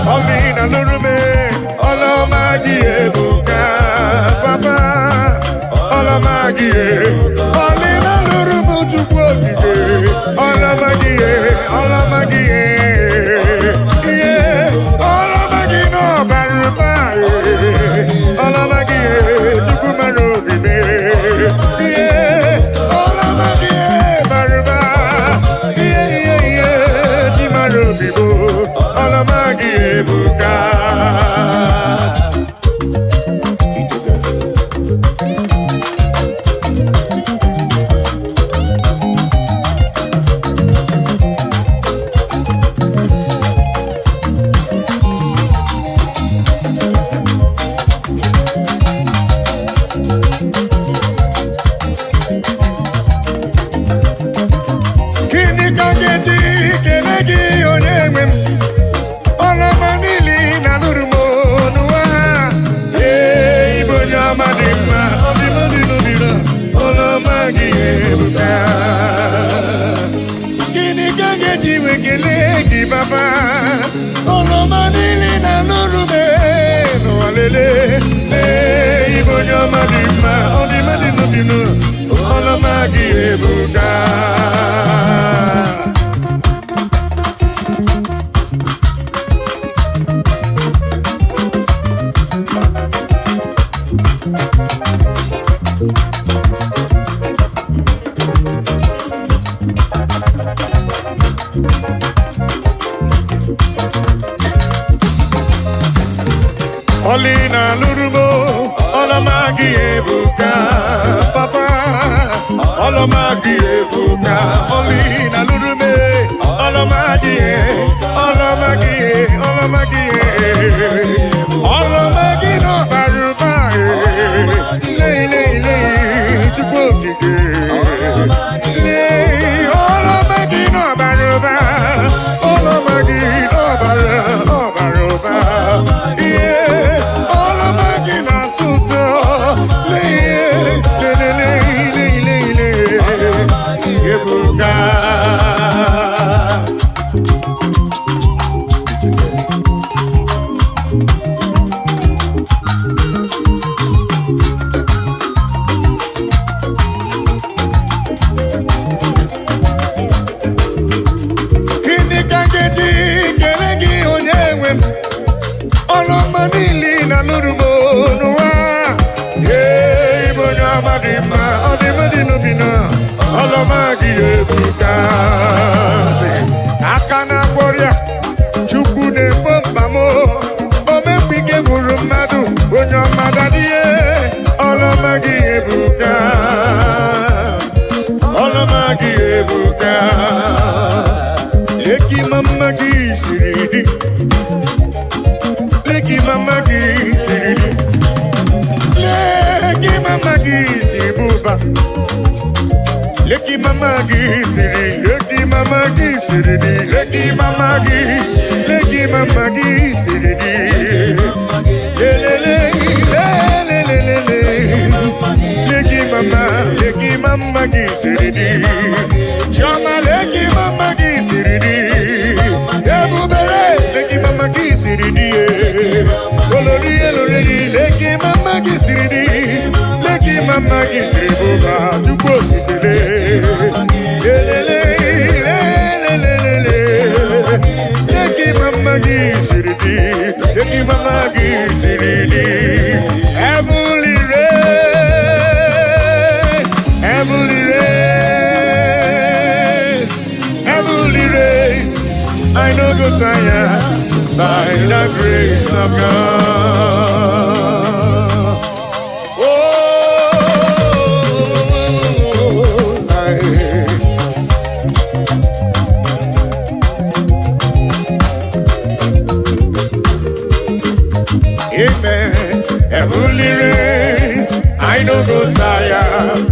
All in a lurume, all of my buka, Olamagie, Olina Lurumu Chukwokike, Olamagie, Olamagie, yeah, Olamagi no Baruba, Olamagie, Chukumarubime, yeah, Olamagie Baruba, yeah, Chimarubibo, Olamagie Buka. Baba, Olomanili na Lurume, no alele, Ibonyo Madima, Odimadino Dino, Olomagi Ebuka. Olina Lurumo, Olomagi Ebuka, Papa, Olomagi Ebuka, Olina Lurume, Olomagi, Olomagi, Olomagi, Olomagi no Baruba, Lele, Chukokike, Olomagi no Baruba, Olomagi no Baruba, yeah. Olomanili na Lurumo Noa, yeah, Ibonyo Madima, Odimadino Bina, Olomagi Ebuka, Akana Warrior, Chukune Bombamo, Omepike Burumadu, Bonyo Madadie, Olomagi Ebuka, Olomagi Ebuka, Eki Mamagi Siridi. Leki mamagi siridi, leki mamagi sibuba, leki mamagi siridi, leki mamagi siridi, leki mamagi siridi, lelele, leki mamagi siridi, chama leki mamagi siridi, ebubere leki mamagi siridi. Leki mama gisiridi, leki mama gisiribuba, chukwu kitele, lelele, leki mama gisiridi, leki mama gisiridi, heavenly race, heavenly race, heavenly race. I know go tire by the grace of God. Oh, amen. Heavenly race, I know go tire.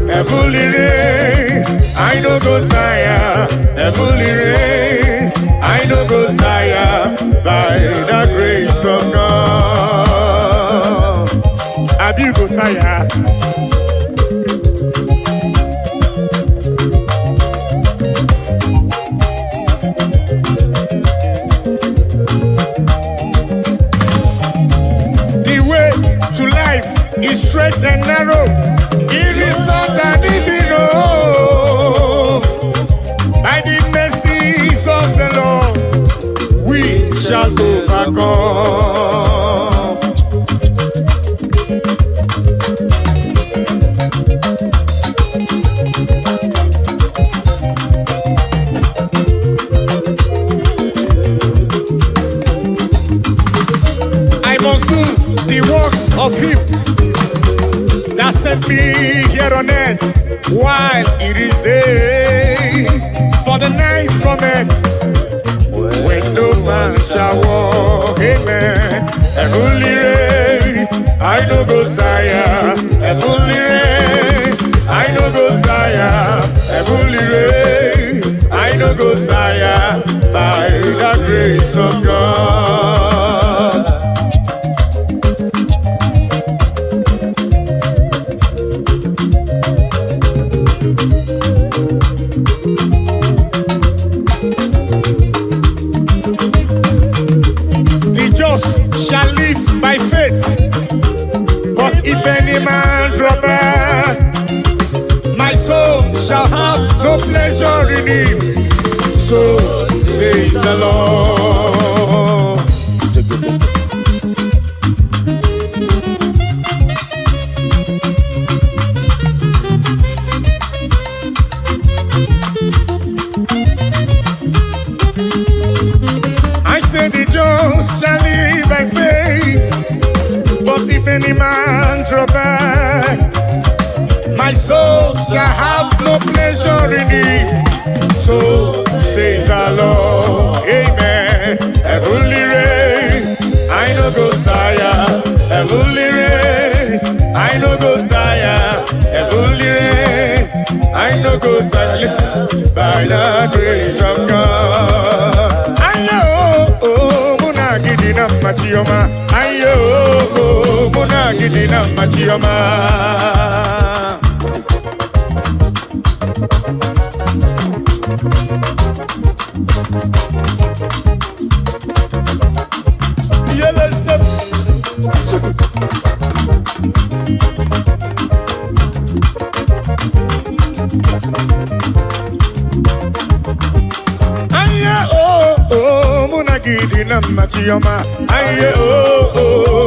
Heavenly race, I know go tire. Heavenly race, I know go tire by the grace of God. Have you go tire? The way to life is straight and narrow. It is not shall overcome. I must do the works of him that sent me here on earth while it is day. For the night cometh when no man shall walk. Amen. Heavenly race, I no go tire. Heavenly race, I no go tire. Heavenly race, I no go tire. By the grace of God. Shall live by faith, but if any man drop back, my soul shall have no pleasure in him. So says the Lord. I said the just shall live by faith, but if any man draw back, my soul shall have no pleasure in him. So says the Lord. Amen. Heavenly race, I no go tire. Heavenly race, I no go tire. Heavenly race, I no go tire. Listen, by the grace of God. Gidina machioma, ayo, muna gidina machioma. Gidina machioma, aye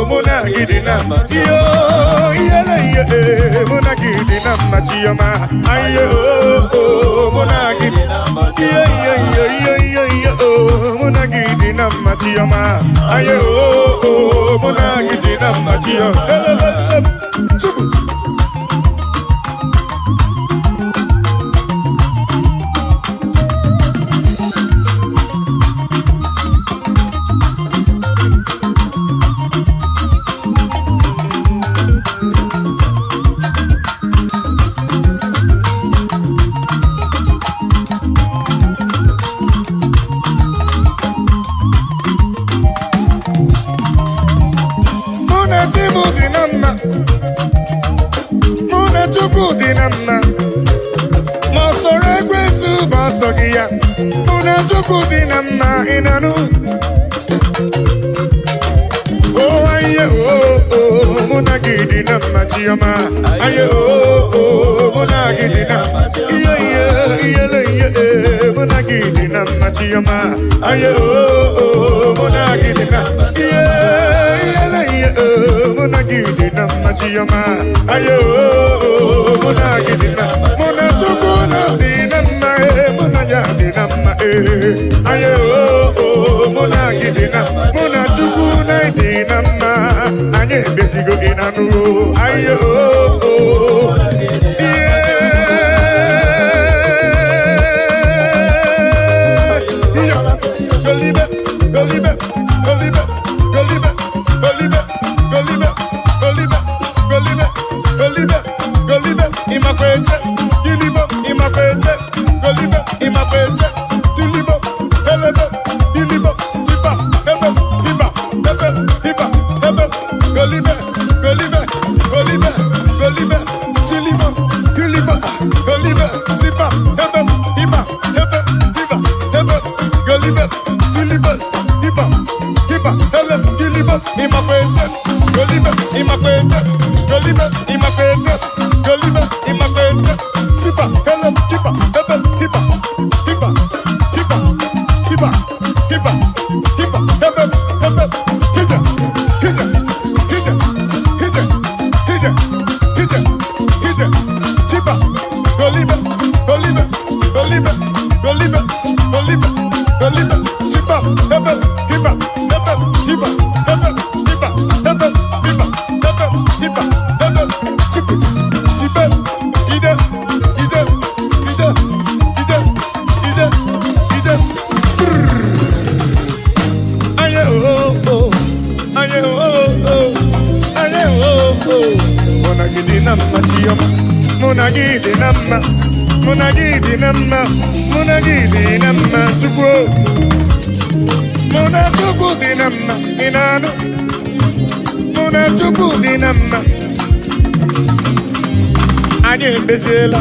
muna gidina yo yele muna gidina machioma, aye muna gidina yo muna gidina machioma, aye muna gidina machioma. Muna chuku dinamma, mosore kwesu basogia. Muna chuku dinamma inanu. Oh aye muna gidinamma chioma. Aye muna gidinamma. Iye muna gidinamma chioma. Aye muna gidinamma. Muna gidina machioma, ayo muna gidina, muna chukuna dina ma, muna ya dina ma, ayo muna gidina, muna chukuna dina ma, anye besigo inanu, ayo Golibe, golibe, golibe, golibe, golibe. Golibe, imakwete, gilibo, imakwete, golibe, imakwete, gilibo, helebe, gilibo, sipa, hebe, hiba, hebe, hiba, hebe, golibe, golibe, golibe, golibe, gilibo, gilibo, golibe, sipa, hebe, hiba, hebe, hiba, hebe, golibe, gilibos, hiba, hiba, hele, gilibo, imakwete, golibe, imakwete, golibe, imakwete, golibe, imakwete, sipa, hele, hiba, hebe, hiba, hiba, hiba, hiba, hiba, hiba, hebe, Monagidi namma chioma, monagidi namma, monagidi namma, monagidi namma chukwu, mona chukwu di namma inano, mona chukwu di namma. Anyị ebeziela,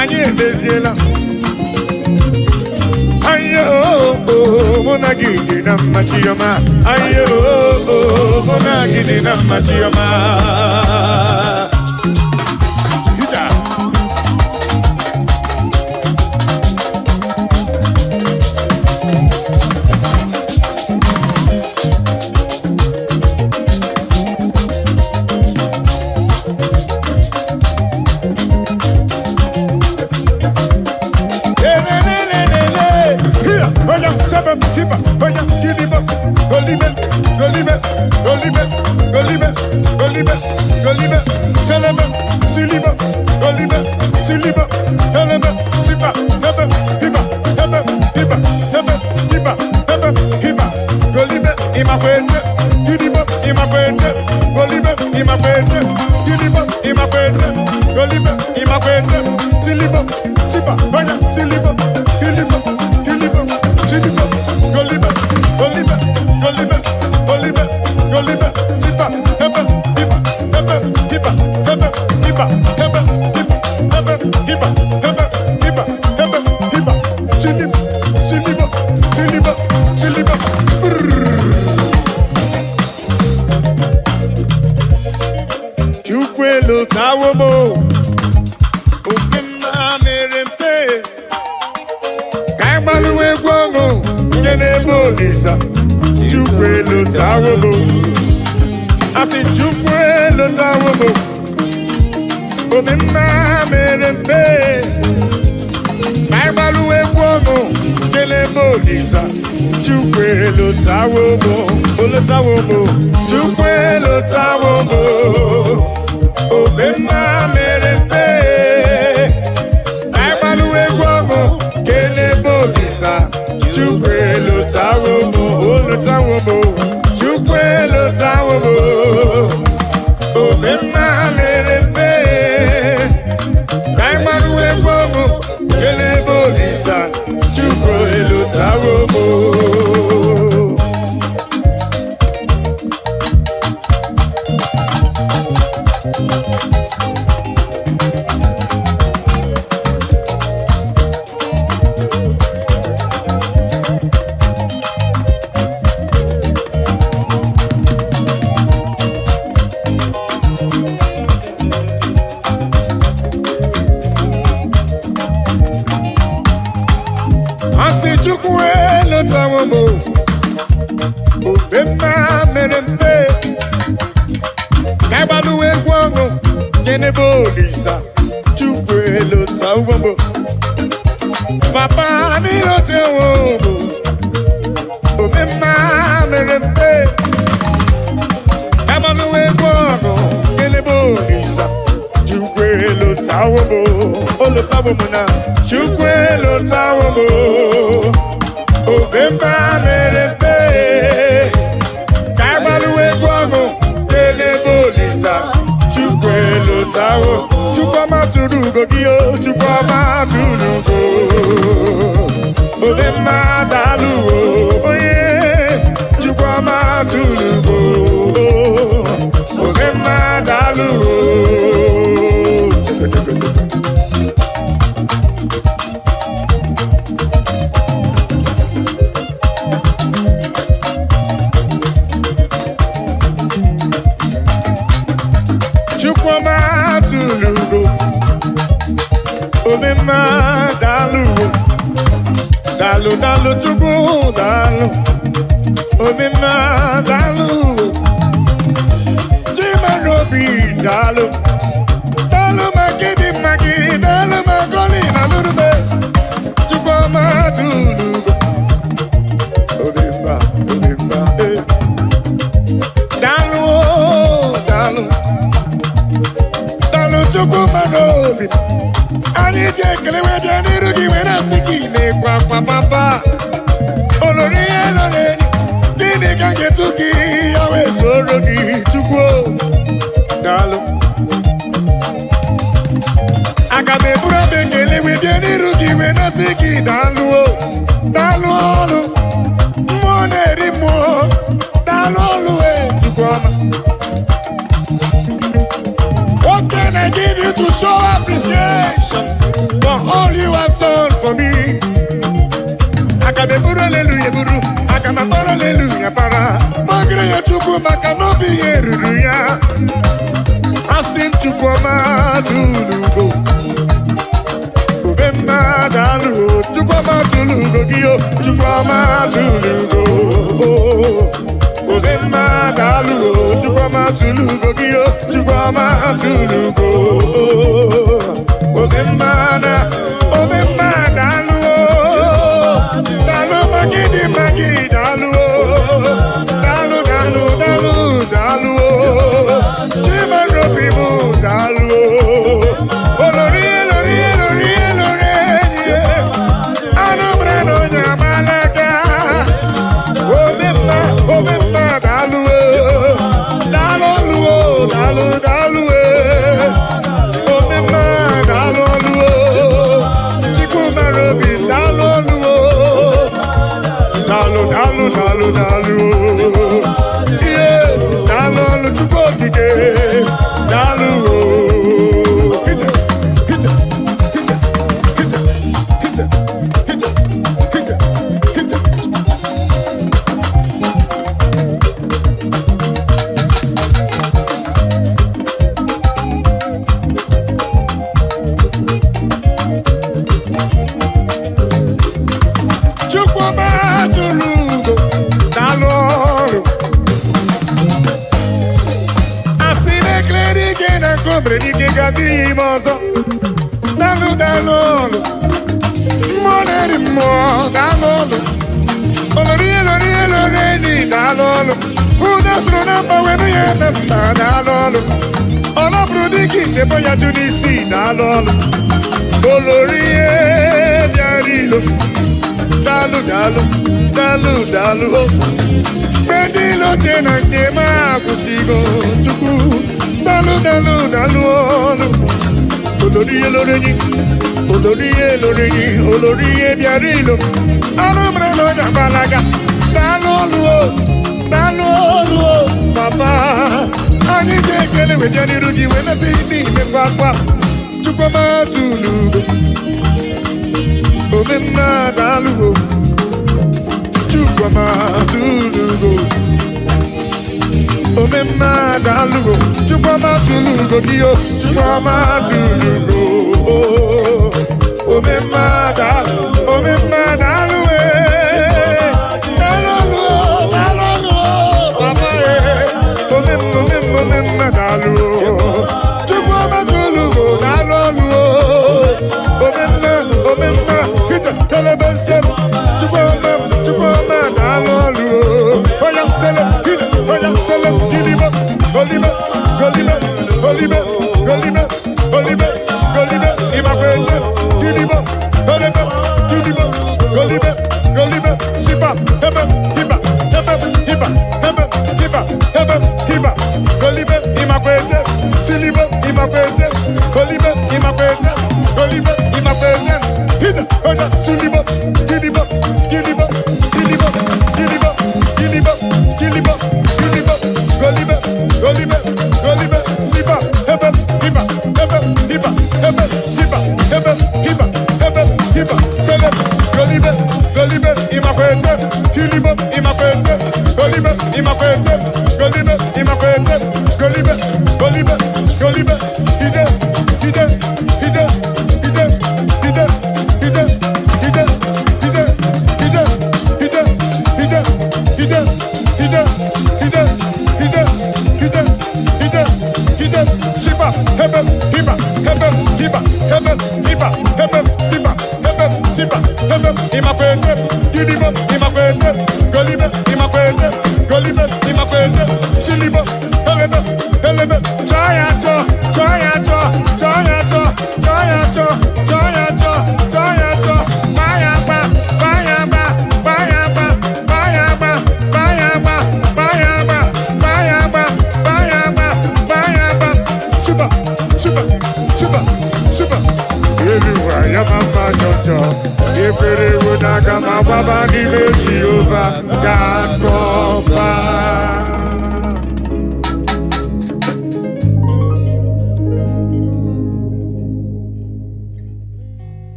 anyị ebeziela. Ayo, monagidi namma chioma, ayo, monagidi namma chioma. Anyị ji ekele wee bịa n'iru gị wee na-asị gị na-ekwa papa olori ihe lọrọ enyi gịnị ka ga-etu gị ya wee soro gị Chukwu daalụ. Aga m eburu abụ ekele wee bịa n'iru gị wee na-asị gị daalụ o, daalụ ọlụ. Mmụọ na-eri mmụọ, daalụ ọlụ wee Chukwu ọma. What can I give you to show appreciation for all you have done for me? Aga m eburu aleluya eburu, aga m akpara aleluya para. Magịrị ya Chukwu maka na obi ya eruru ya. Asị m Chukwu ọma tụlugo. Obe mma daalụ o, Chukwu ọma tụlugo gị o, Chukwu ọma tụlugo. Obe mma daalụ o, Chukwu ọma tụlugo gị o, Chukwu ọma tụlugo. Obe mma daalụ o, daalụ magidi magi daalụ o, daalụ daalụ daalụ daalụ o, chimarobi mụ daalụ o, olori elori elori elori enyi anụ mre na onye amalaga. Obe mma daalụ o, daalụ ọlụ o, daalụ daalụ o, obe mma daalụ ọlụ o, chimarobi daalụ ọlụ o, daalụ daalụ daalụ daalụ o, ihe daalụ ọlụ Chukwu okike daalụ o. Hite, hite, hite, hite, hite, hite, hite, hite. Chukwu ọma tụrụ ugo daalụ ọrụ. Asị na-ekele dike na nkomere dike ga-adịghị ime ọzọ. Daalụ daalụ ọrụ. Mmụọ na-eri mmụọ daalụ ọrụ. Olori elori elori enyi daalụ ọrụ. Udo soro na mba wenu ya na mba daalụ ọrụ. Ọ nọbụrụ dike idebo ya jụ n'isi daalụ ọrụ. Olori ihe bịara ilo daalụ daalụ daalụ daalụ o. Mgbe ndị ilo chee na nke m akwụsịgo Chukwu daalụ daalụ daalụ ọlụ. Olori elori enyi, olori elori enyi, olori ihe bịara ilo anụ mere na onye agbalaga. Daalụ ọlụ o, daalụ ọlụ o papa. Anyị ga-ekele wee bịa n'iru gị wee na-asị n'ime kwakwa Chukwu ọma tụlugo. Obe mma daalụ o, Chukwu ọma tụlugo. Obe mma daalụ o, Chukwu ọma tụlugo gị o, Chukwu ọma tụlugo. Obe mma daalụ, obe mma daalụ e. Daalụ ọlụ o, daalụ ọlụ o papa e. Obe mma daalụ o, Chukwu ọma tụlugo daalụ ọlụ o. Obe mma hite telebe nsem Chukwu ọma daalụ ọlụ o. Oya sele hite, oya sele gilibe golibe golibe golibe golibe golibe golibe imakwete gilibe golibe gilibe golibe golibe siba hebe hiba hebe hiba hebe hiba hebe hiba golibe imakwete silibe imakwete golibe imakwete golibe imakwete hite oya sulibe gilibe gilibe gilibe gilibe gilibe gilibe gilibe golibe golibe golibe siba hebe hiba hebe hiba hebe hiba hebe hiba hebe hiba sele golibe golibe imakwete gilibe imakwete golibe imakwete golibe imakwete golibe golibe golibe hide hide hide hide hide hide hide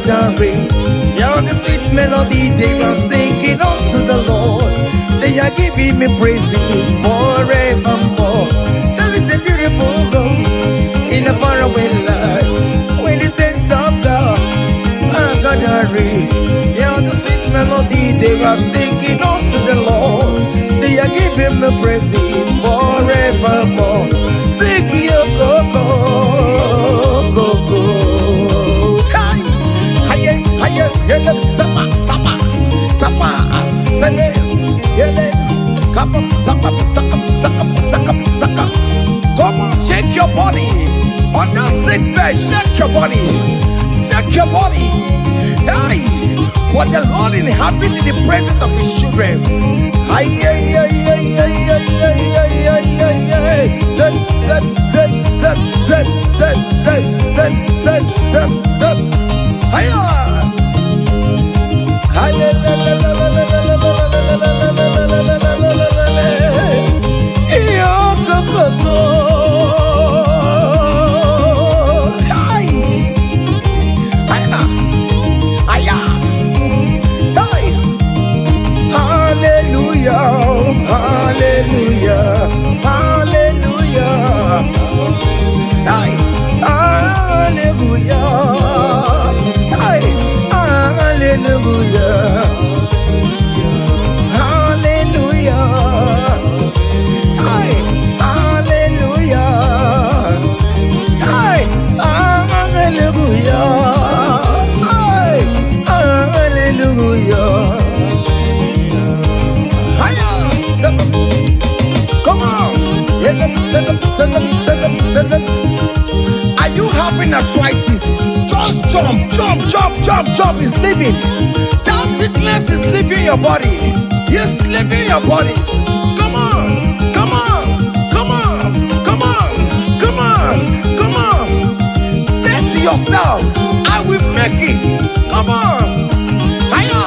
gathering. Yeah, the sweet melody they are singing unto the Lord. They are giving me praises forevermore. There is a beautiful home in a faraway land when the saints of God are gathering. Yeah, the sweet melody they are singing unto the Lord. They are giving me praises forevermore. Sing your go-go, go-go. Hiya, yele, sapa, sapa, sapa, sene, yele, kapa, sapa, saka, saka, saka, saka. Come on, shake your body. On that sick bed, shake your body. Shake your body. Hey, what the Lord inhabits in the presence of His children. Hiya, hiya, hiya, hiya, hiya, hiya, hiya, hiya, hiya. Zed, zed, zed, zed, zed, zed, zed, zed, zed, zed, zed. Hiya. Are you having arthritis? Just jump, jump, jump, jump, jump. It's leaving. That sickness is leaving your body. It's leaving your body. Come on, come on, come on, come on, come on, come on. Say to yourself, I will make it. Come on. Hiya.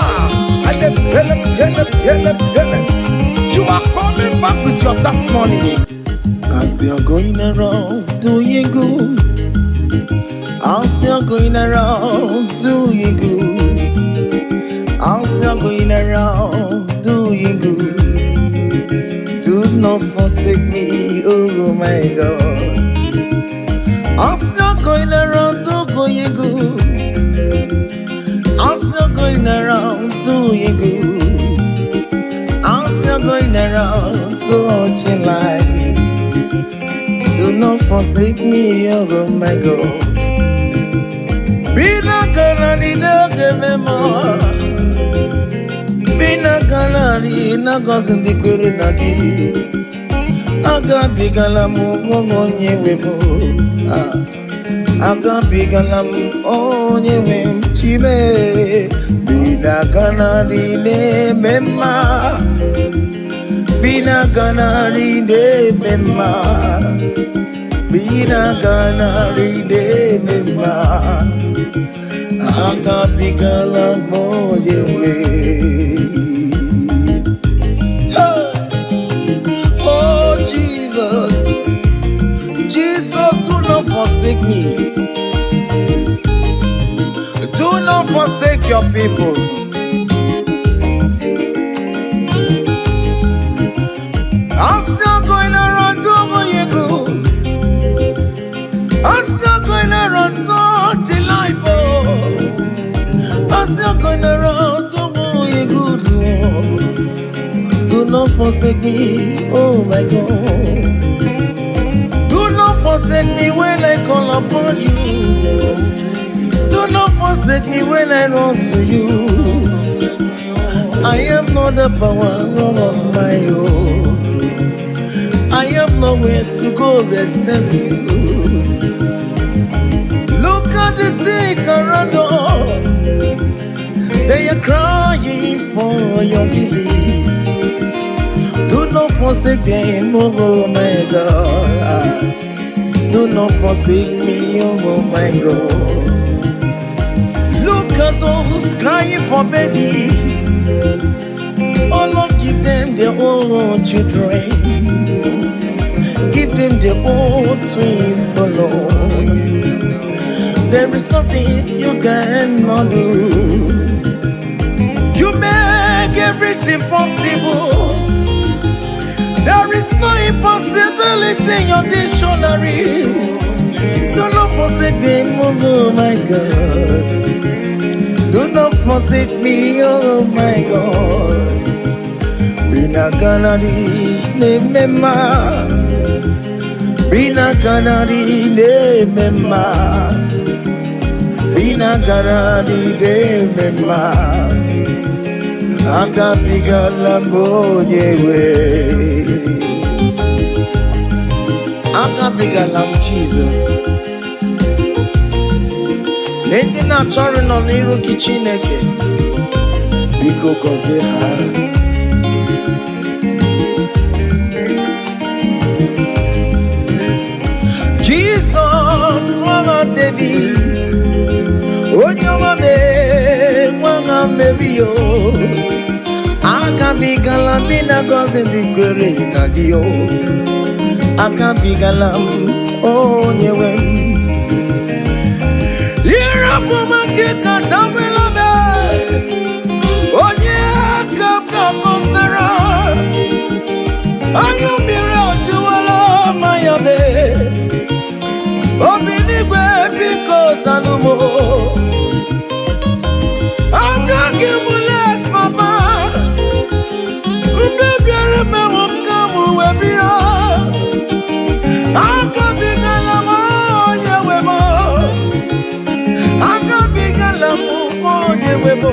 You are coming back with your testimony. As you're going around doing good, as you're going around doing good, as you're going around doing good, do not forsake me, oh my God. As you're going around doing good, as you're going around doing good, as you're going around touching life, do not forsake me, oh my God. Be not gonna need no more. Be not gonna need no cousin the Kurunagi. I got big alamu on ye wemo. I got big alamu on ye wem chibe. Be not gonna need memma. Be not gonna need memma. Bina gana ride mema, aga bigala moje we. Oh Jesus, Jesus, do not forsake me. Do not forsake your people. I'm still going around doing you good. I'm still going around touching life, oh. I'm still going around doing good, Lord. Do not forsake me, oh my God. Do not forsake me when I call upon you. Do not forsake me when I run to you. I am not the power of my own. I have nowhere to go except you. Look at the sick around us. They are crying for your healing. Do not forsake them, oh my God. Do not forsake me, oh my God. Look at those crying for babies. Oh Lord, give them their own children. Give them their own twins, oh Lord. there is nothing you cannot do. You make everything possible. There is no impossibility in your dictionaries. Do not forsake them, oh my God. Do not forsake me, oh my God. Bina kanadi ne mema, bina kanadi ne mema, bina kanadi ne mema. Akapigala mwenyewe, akapigala Jesus. Nende na chọrọ nọ n'iru gị Chineke, biko gọzie ha. Jesus, nwa David, onye ọma mee, nwa Mary o. Akabigala m na gọzie ndị kwere na gị o. Akabigala m onye nwe m. Irapumake katabelame, onye akapka kosera, ayumire ojuwala mayabe, obinigwe biko salumo, akaki mulet papa, mbebiare mewakamu webia, akabigala onye webo.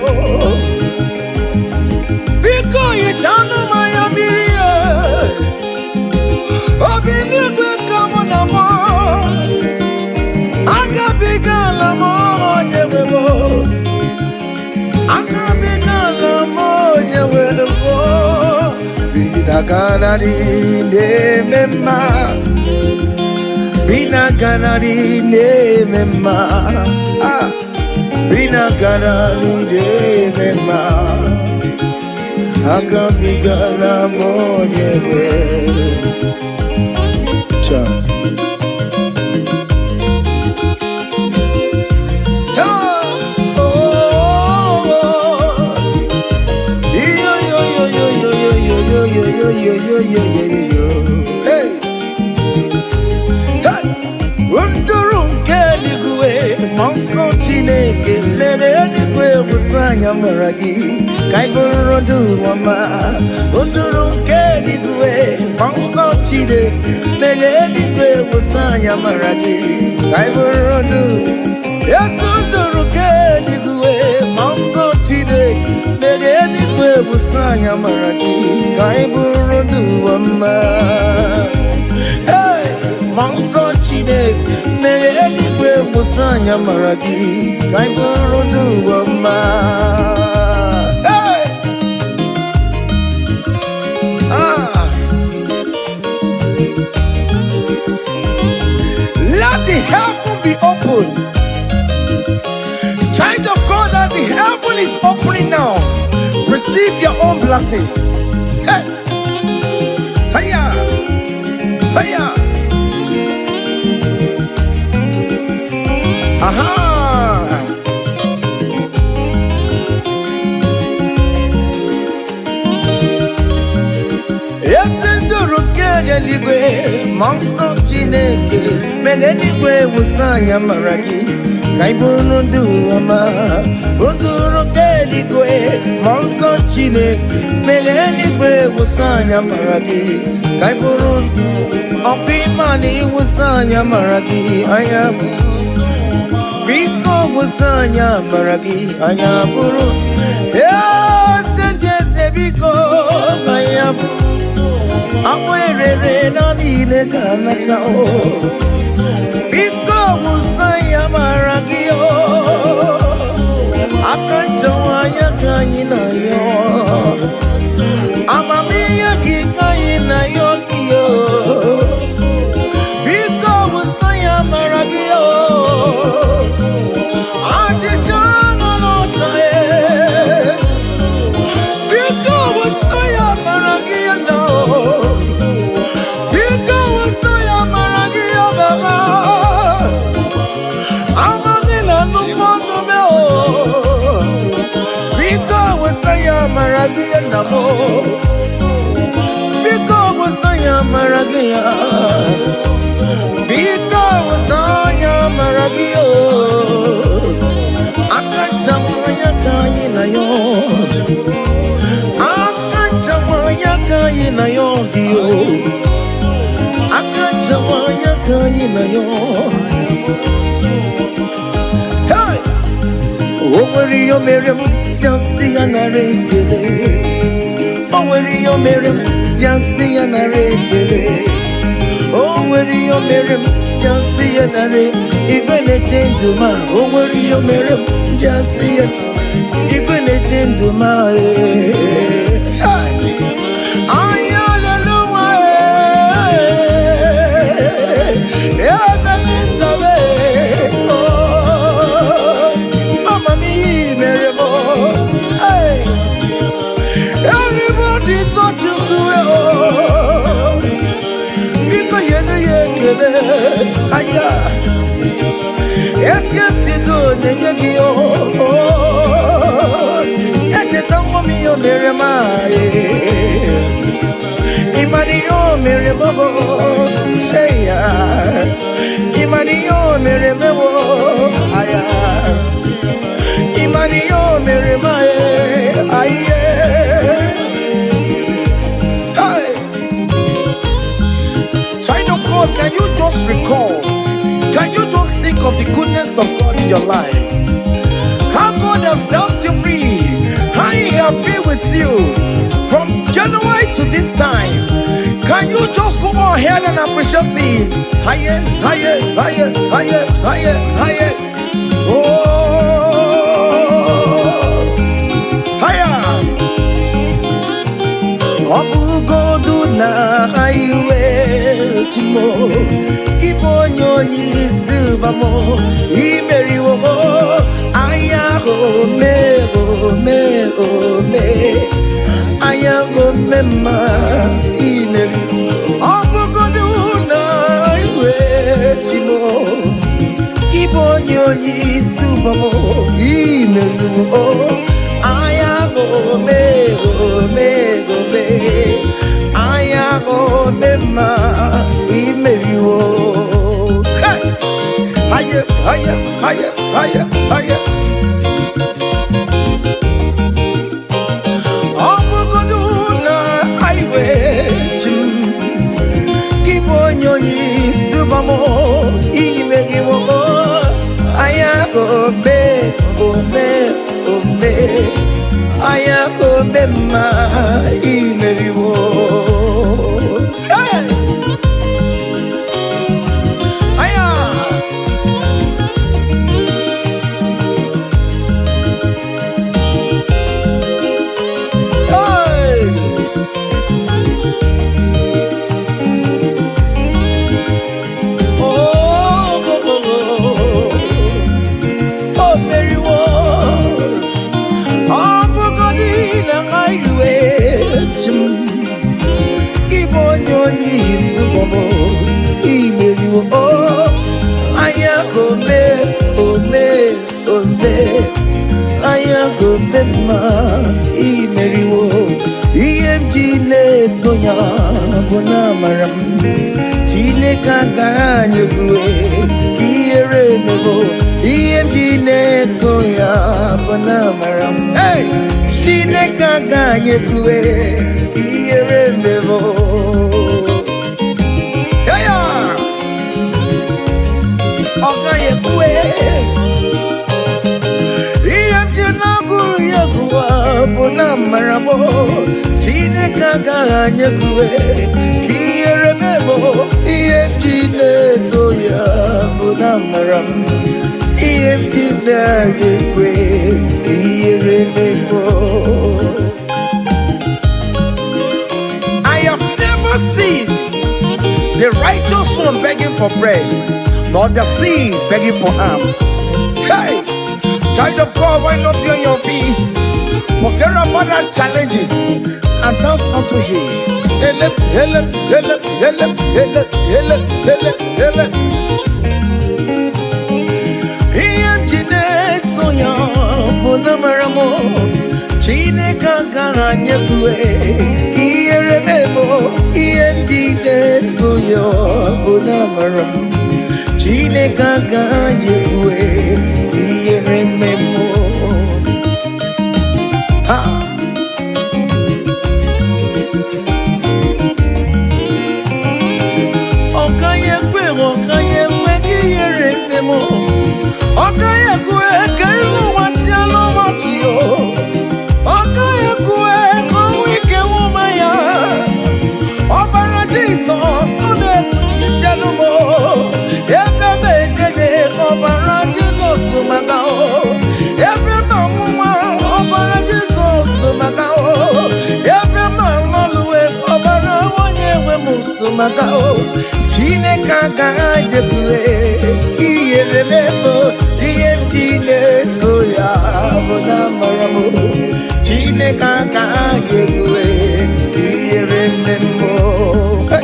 Biko yichana maya mirie, obinigwe kamo na mo, akabigala mo nyewebo, akabigala mo nyewebo. Bina kanadi ne mema, bina kanadi ne mema. Bina kanadi ne mema, akapigala mwenyewe. Cha Monso Chineke, Lerenique Musanya Maragi, Kaiborodu Wama, Undurum Kedigue, Monso Chide, Lerenique Musanya Maragi, Kaiborodu, Yes, Unduru Kedigue, Monso Chide, Lerenique Musanya Maragi, Kaiborodu Wama. Hey, Monso Chide, Meyeligwe musanya maragi, kaiborodu wama. Hey! Let the heaven be open. Child of God, that the heaven is opening now. Receive your own blessing. Hey! Hiya! Hiya! Aha! Yesenduru kegeligwe, Monso Chineke, Megeligwe Musanya Maragi, Kaiborodu Wama, Unduru kegeligwe, Monso Chineke, Megeligwe Musanya Maragi, Kaiborodu, Okimani Musanya Maragi, Ayabu. Biko musanya maragi anyaburu, yes, and yes, biko ayabu. Akwere na nile kanaksa o. Biko musanya maragi o. Akachawanya kanyina yo. Amamiya kikanyina yo kiyo. Biko musanya maragi o. namo. Because wasanya maragia. Because wasanya maragio. Akachamaya kaina yo. Akachamaya kaina yo hiyo. Akachamaya kaina yo. Hey! Oh, where you Miriam, just see an array. Oh, where you Miriam, just see an array. Oh, where you Miriam, just see an array. You're gonna change to my. Oh, where you Miriam, just see it. You're gonna change to my. Everybody touch you because you know you can. Aya, est-ce que c'est tout n'est-ce que tu me yo merema, Imario merema, aya, Imario merema, aya, Imario merema, aya. Can you just recall? Can you just think of the goodness of God in your life? How God has set you free? How He has been with you from January to this time? Can you just go ahead and appreciate Him? Higher, higher, higher, higher, higher, higher. Oh, higher. Abu Godu na highway timo Ibonyo ni subamo Imeri wo aya ho me aya ho mema imeri Abu Godu na highway timo Ibonyo ni subamo Imeri wo aya ho me aya go mema imeriwo. Hey, higher, higher, higher, higher, higher. Obuguduna highway chim kibonyoni subamo imeriwo. Aya go me. Aya go mema imeriwo. Hey! Aya! Hey! Oh, meriwo. Ibonyoni subomo imeriwo aya gome aya gome ma imeriwo iyemjile tonya bona maram jile kakanye kuwe kiere mebo iyemjile tonya bona maram hey jile kakanye kuwe remember. Yeah, okay, kwe. Iyamjinagu yaguwa bona marabo. Chine kaka nyekwe. Kiye remember. Iyamjine toya bona maram. Iyamjina yekwe. Kiye remember. Seen the righteous one begging for bread, nor the seed begging for alms. Hey, child of God, why not be on your feet? Forget about our challenges and dance unto Him. Chineke gara nyekwe ihere memo ihe ndị na-eto ya bụ na amara m. Chineke gara nyekwe ihere memo. Ọkanyekwe gị ihere memo. Ọkanyekwe ka ihu nwati alụmọtụ yo. Jesus, no Jesus to Macao. Every man, Jesus to Macao. Every man, Macao. Chineke ga-ejekwe ihe remember ihe ndị na-eto ya bụ na amara m. Chineke ga-ejekwe ihe remember.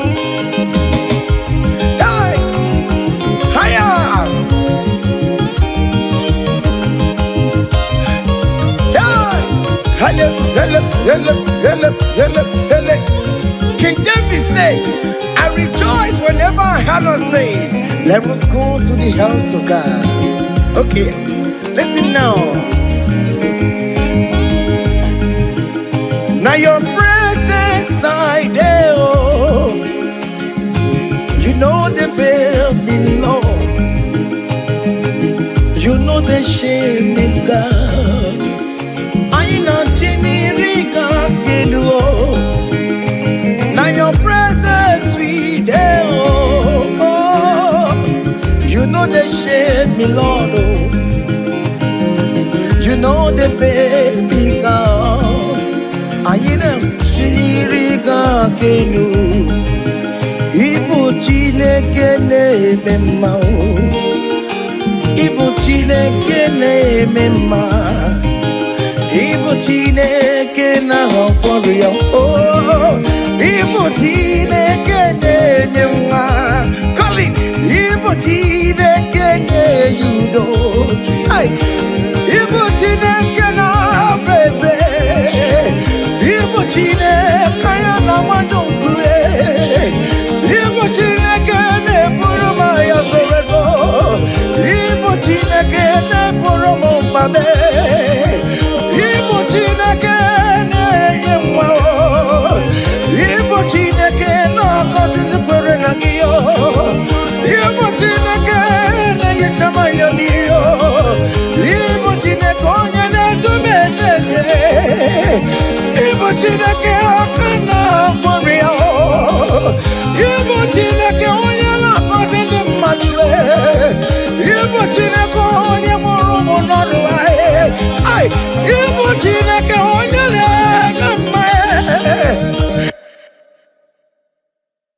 King David said, I rejoice whenever I hear us say, let us go to the house of God. Okay, listen now. Now your presence I there, oh. You know the fear below. You know the shame is God. I know Jenny-Rika Gelu. Now your presence we there, oh. You know the shame, me Lord, oh. You know the fear be God. I know Jenny-Rika Gelu. Ibu Chineke na-eme mma, Ibu Chineke na-eme mma, Ibu Chineke na-akwọrọ ya, Ibu Chineke na-enye nwa, Kọli, Ibu Chineke na-enye udo, Ibu Chineke na-abụ eze, Ibu Chineke ya na-agbado nkue, Ibu Chineke na-eburu m ya zorezo, Ibu Chineke na-eburu m mbabe, Ibu Chineke na-enye nwa, Ibu Chineke na-agọzi ndị kwere na gị, Ibu Chineke na-enyecha m anya mmiri, Ibu Chineke onye na-edu m ejeje, Ibu Chineke aka na-agbọrọ ya, Ibu Chineke onye na-akọzi ndị mmadụ, Ibu Chineke onye mụrụ ụmụ n'ọrụ anyị, Ibu Chineke onye na-ege mma,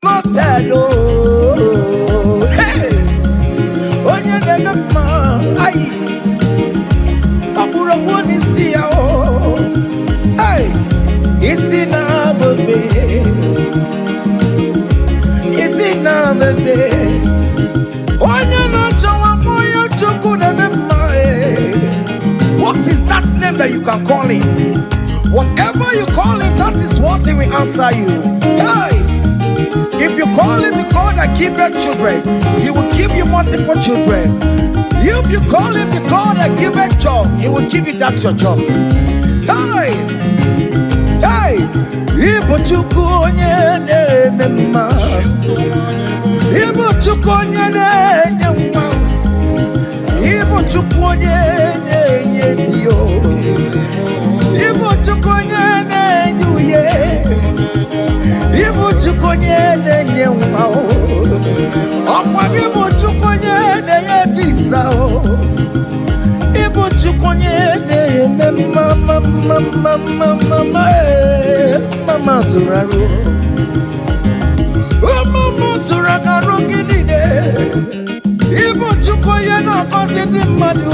n'ọtelu onye na-ege mma, ọkpụrụkpụ n'isi ya, isi na-abụbe, isi na-abụbe, onye na-achọwa onye Chukwu na-eme mma. What is that name that you can call him? Whatever you call him, that is what he will answer you. If you call him the God that giveth children, he will give you multiple children. If you call him the God that giveth job, he will give you that your job. Ibu Chukwu onye na-eme mma, Ibu Chukwu onye na-enye nwa, Ibu Chukwu onye na-enye di, Ibu Chukwu onye na-enye uye, Ibu Chukwu onye na-enye nwa, ọkwa Ibu Chukwu onye na-enye visa, Ibu Chukwu onye na-eme mama zụrụ arụ, mama zụrụ arụ gị niile, Ibu Chukwu onye na-akọzi ndị mmadụ,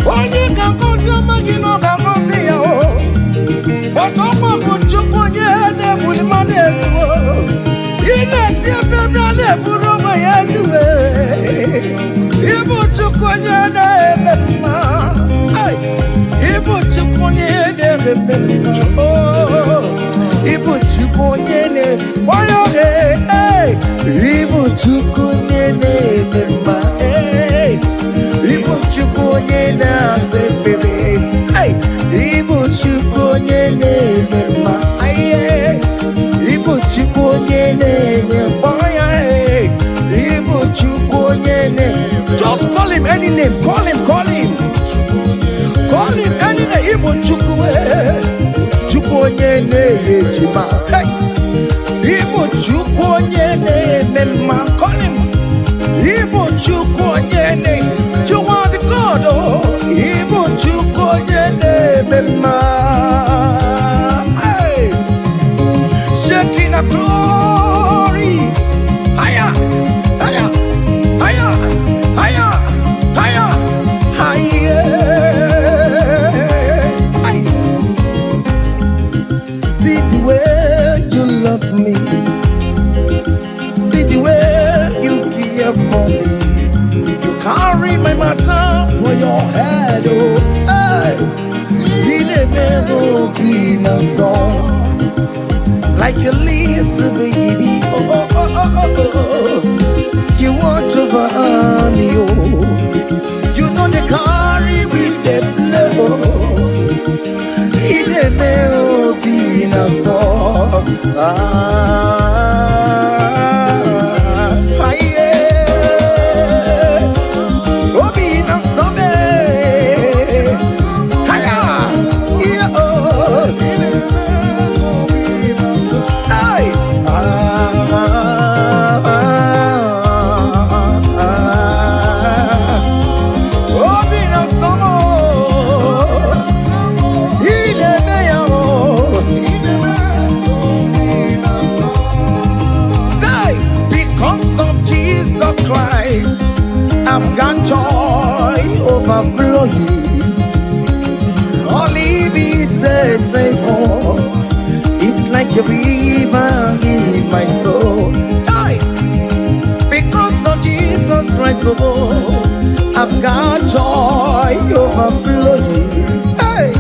onye ga-akọzi ọma gị na ọ ga-akọzi ya, maka ọkwa bụ Chukwu onye na-ebuli mmadụ elu, ị na-esi ebe bịa na-eburu onwe ya elu, Ibu Chukwu onye na-eme mma, Ibu Chukwu onye Oh, Ibu chukunye wayo hey, Ibu chukunye merma hey, Ibu chukunye na sepere hey, Ibu chukunye merma hey, Ibu chukunye boya hey, Ibu chukunye. Just call him any name, call him. Call him any name, Ibu chukwe. Chukwonyene yejima hey, Ibu chukwonyene mema. Call him Ibu chukwonyene. You are the God, oh Ibu chukwonyene mema. Hey, shaking a glory. Higher, higher, higher, higher, higher, higher. See the way you love me, see the way you care for me. You carry my matter for your head, oh hey. In a melody, no song, like a little baby, oh. You want over me, oh. You know they carry with the blow. In a melody, no song, yeah. Oh, be no summer. Hiya, yeah, oh. Hey, oh, be no summer. Say, because of Jesus Christ, I've got joy overflowing. All he needs is favor. It's like a river in my soul. Hey, because of Jesus Christ, oh, I've got joy overflowing. Hey,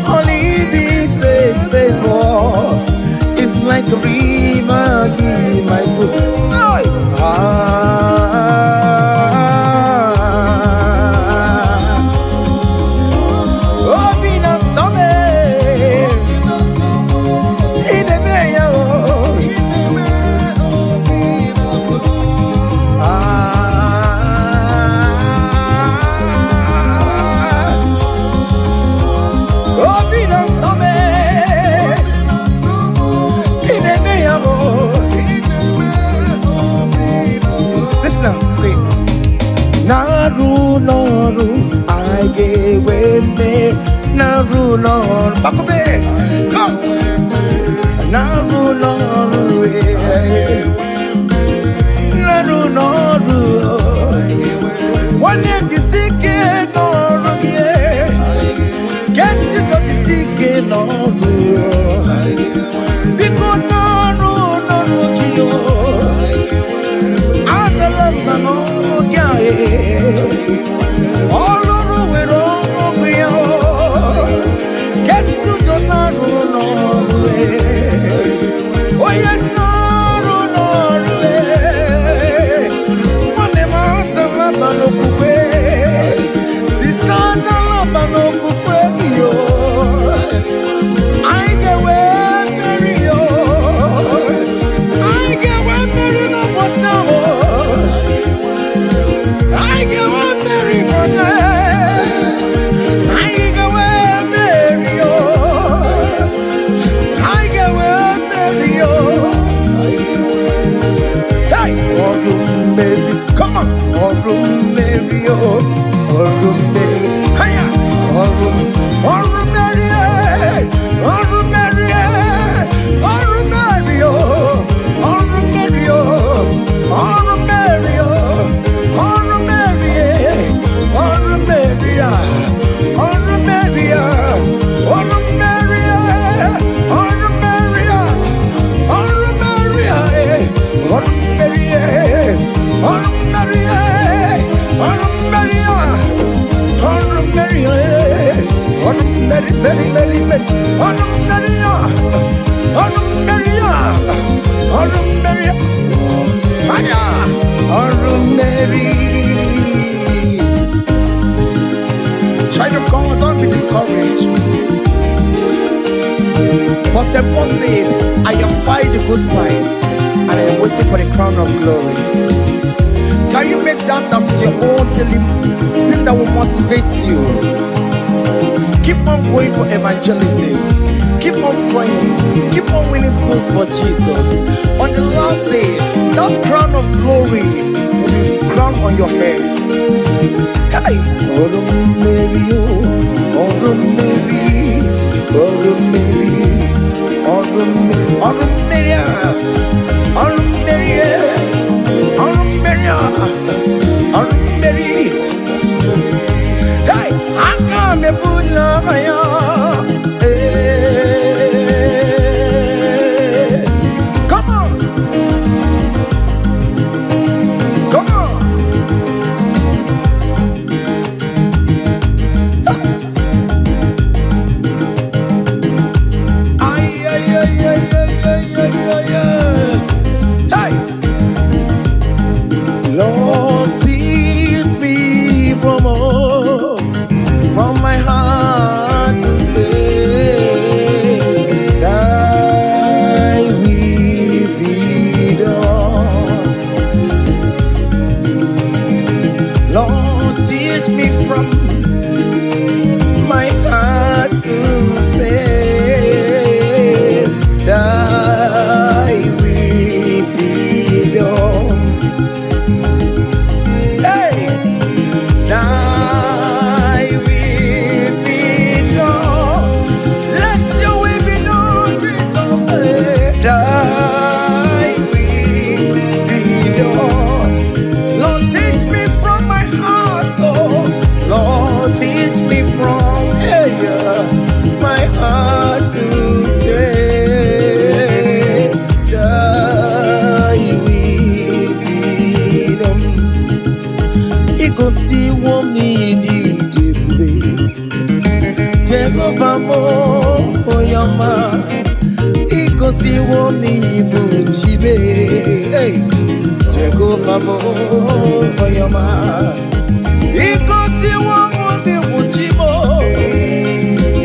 all he needs is favor. It's like a river in my soul. Say, oh, be not something in the mayo. Oh, be not something in the mayo. Listen now, wait. Naru, I gave me. Naru, Bakobe, come. Naru, one day the sick Naru, guess you got the sick Naru. Because Naru, Adalama, all over we're all we are. Guess you don't know. Oh yes, no. One mountain no kupe, sister no kupe yo. For St. Paul says, I have fight the good fight, and I am waiting for the crown of glory. Can you make that as your own daily thing that will motivate you? Keep on going for evangelism. Keep on praying. Keep on winning souls for Jesus. On the last day, that crown of glory will be crowned on your head. Hey! Oro Mary, Oro Mary, Oro Mary, Oro Mary, Oro Mary, Oro Mary, Oro Mary, Oro Mary. Hey! I come and put love on you. Ikosi womi buchibe, Jehovah mo yama. Ikosi womi buchibo,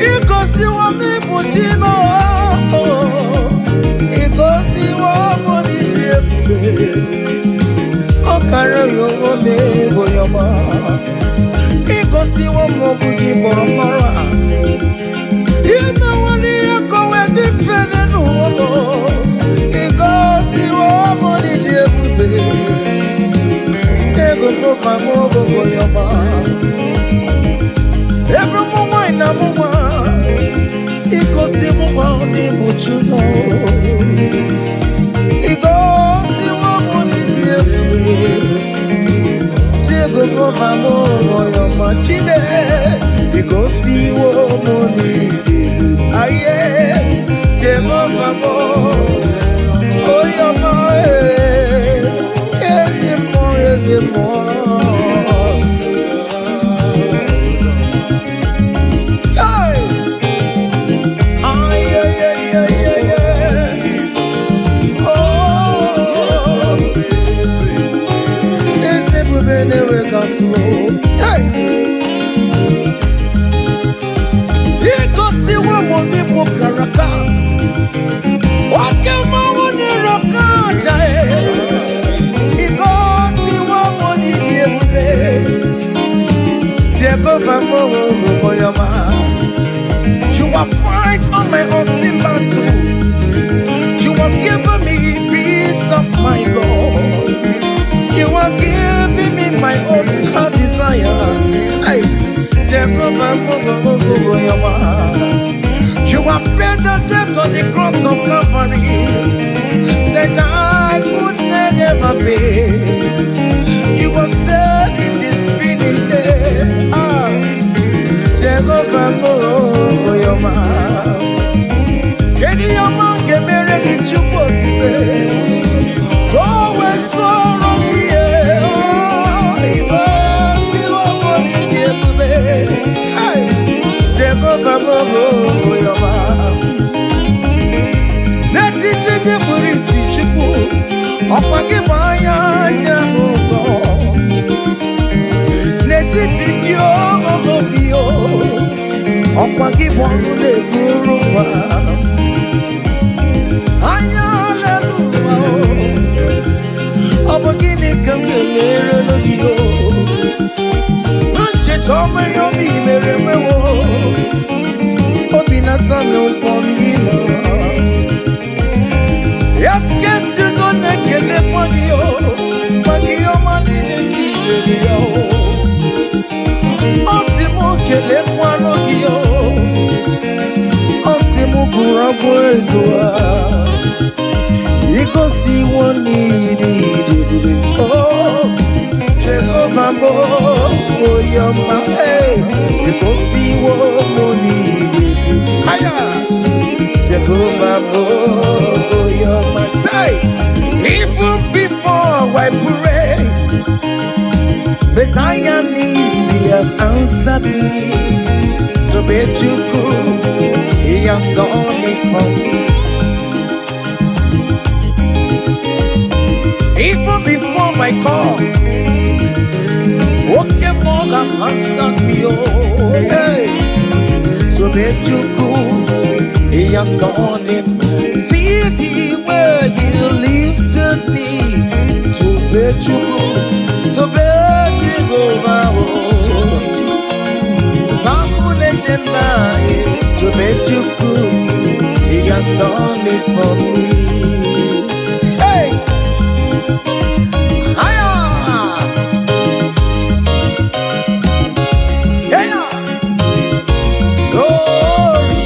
Ikosi womi buchibo, Ikosi womi diebube. Okara yo womi yama. Ikosi womi buchibo mara. Every moment in a moment, it goes the one but you know. It goes the one in the everywhere. Jego mamo your machibe. It goes the one in the aye. Jego mamo oh your ma. Yes more. You have fight on my unseen battle. You have given me peace of my Lord. You have given me my own heart desire. Hey, you have paid the debt on the cross of Calvary that I could never pay. You have said it is finished. Jehovah mo your man. Can your man get married in Chukwokite? Go and sorrow here. Because you are only dear to me. Jehovah mo your man. Let it in the police Chukwu. Opaki baya jamuso. Let it in your Opaki wonu de kuruwa. Gurabwedua, Ikosi Wani, oh, Jehovah Bo, oh, you're my hey, Ikosi Wani, Aya, Jehovah Bo, oh, you're my side. Even before I pray, Messiah needs to have answered me. So bet you could, He has done it for me. Even before my call, okay, more have answered me. Oh, hey. So bet you could, He has done it. See the way He lifted me. So bet you could, so bet you go. To bet you could, He has done it for me. Hey! Hiya! Hiya! Glory!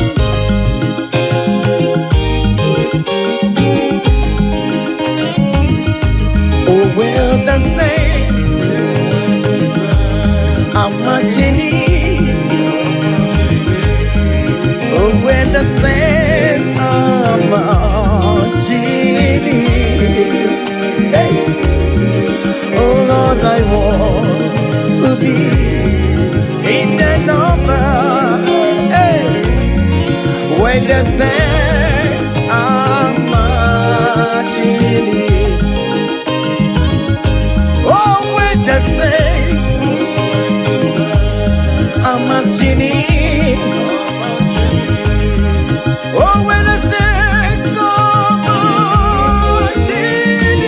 Oh, well, the saints are marching in. When the saints are marching in, hey. Oh Lord, I want to be in the number, hey. When the saints are marching in, oh, when the saints are marching in. Oh, when the saints are marching in,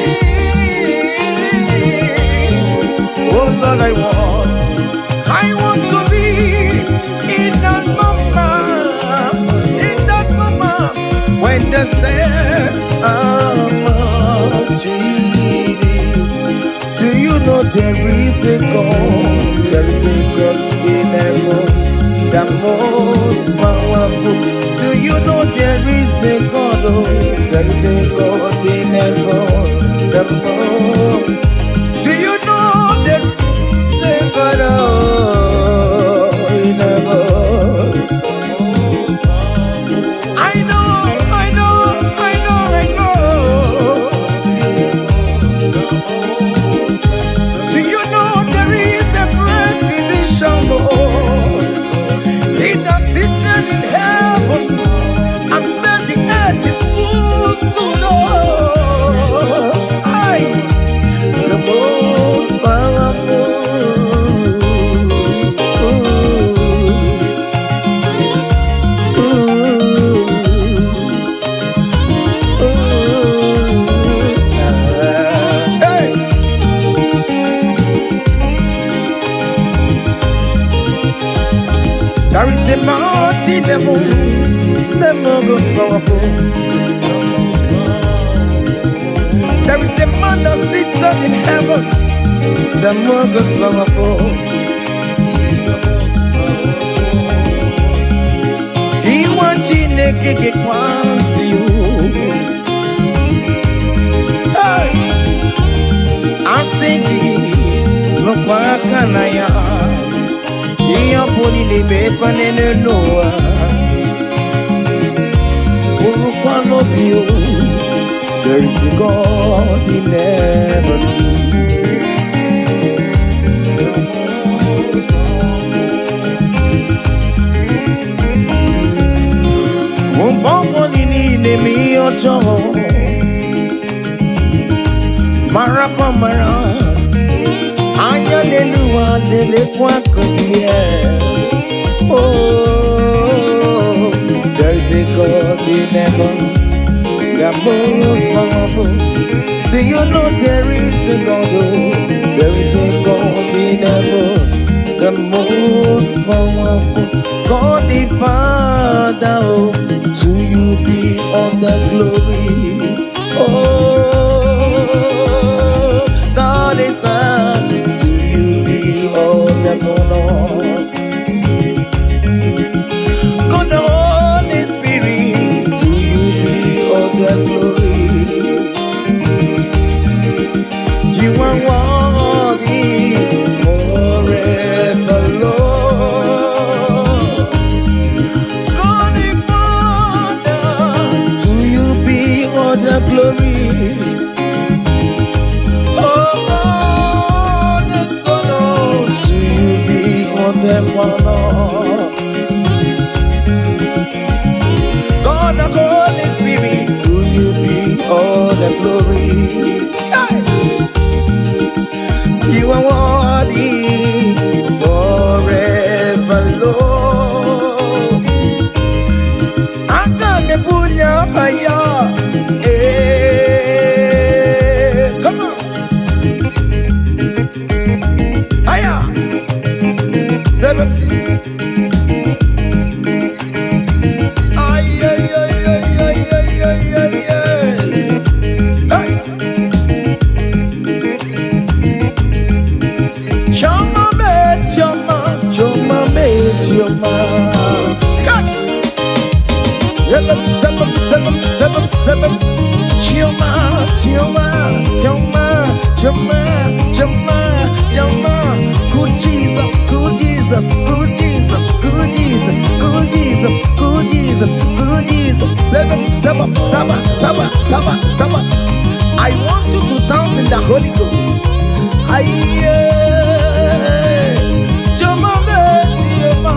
oh Lord, I want to be in that moment, when the saints are marching in. Do you know there is a God? There is a God in heaven, the most powerful. Do you know there is a God? Oh, there is a God in heaven, the more. Do you know there is a God in heaven? I know. Do you know there is a great physician, Lord? He that sits in heaven. It's full to know I the most powerful. Hey. There is a mighty devil, the most powerful. There is a man that sits up in heaven, the most powerful. He wants you to get to you. Hey, I'm singing, no pakanaya. He a pony the bacon in the Noah. There is a God in heaven. Nemi ojo Marapa mara Anya leluwa lele kwa kodie. Oh, there is a God in heaven, the most powerful. Do you know there is a God? Oh, there is a God in heaven, the most powerful. God the Father, oh, to you be all the glory. Oh, God the Son, to you be all the honor. God the Holy Spirit, the glory. Oh God, the Son, to you be all the honor. God, the Holy Spirit, to you be all the glory. You are worthy forever, Lord. I can't pull your fire. Come on. Higher. 7. Ay, ay, ay, ay, ay, ay, ay, ay, ay. Hey. Choma, choma, choma, choma. Hey. Yellow, 7, 7, 7, 7. Choma, choma, choma, choma, choma, choma. Good Jesus, good Jesus, good Jesus, good Jesus, good Jesus, good Jesus, good Jesus. 7, 7, 7, 7, 7, 7. I want you to dance in the Holy Ghost. Aye, choma, choma,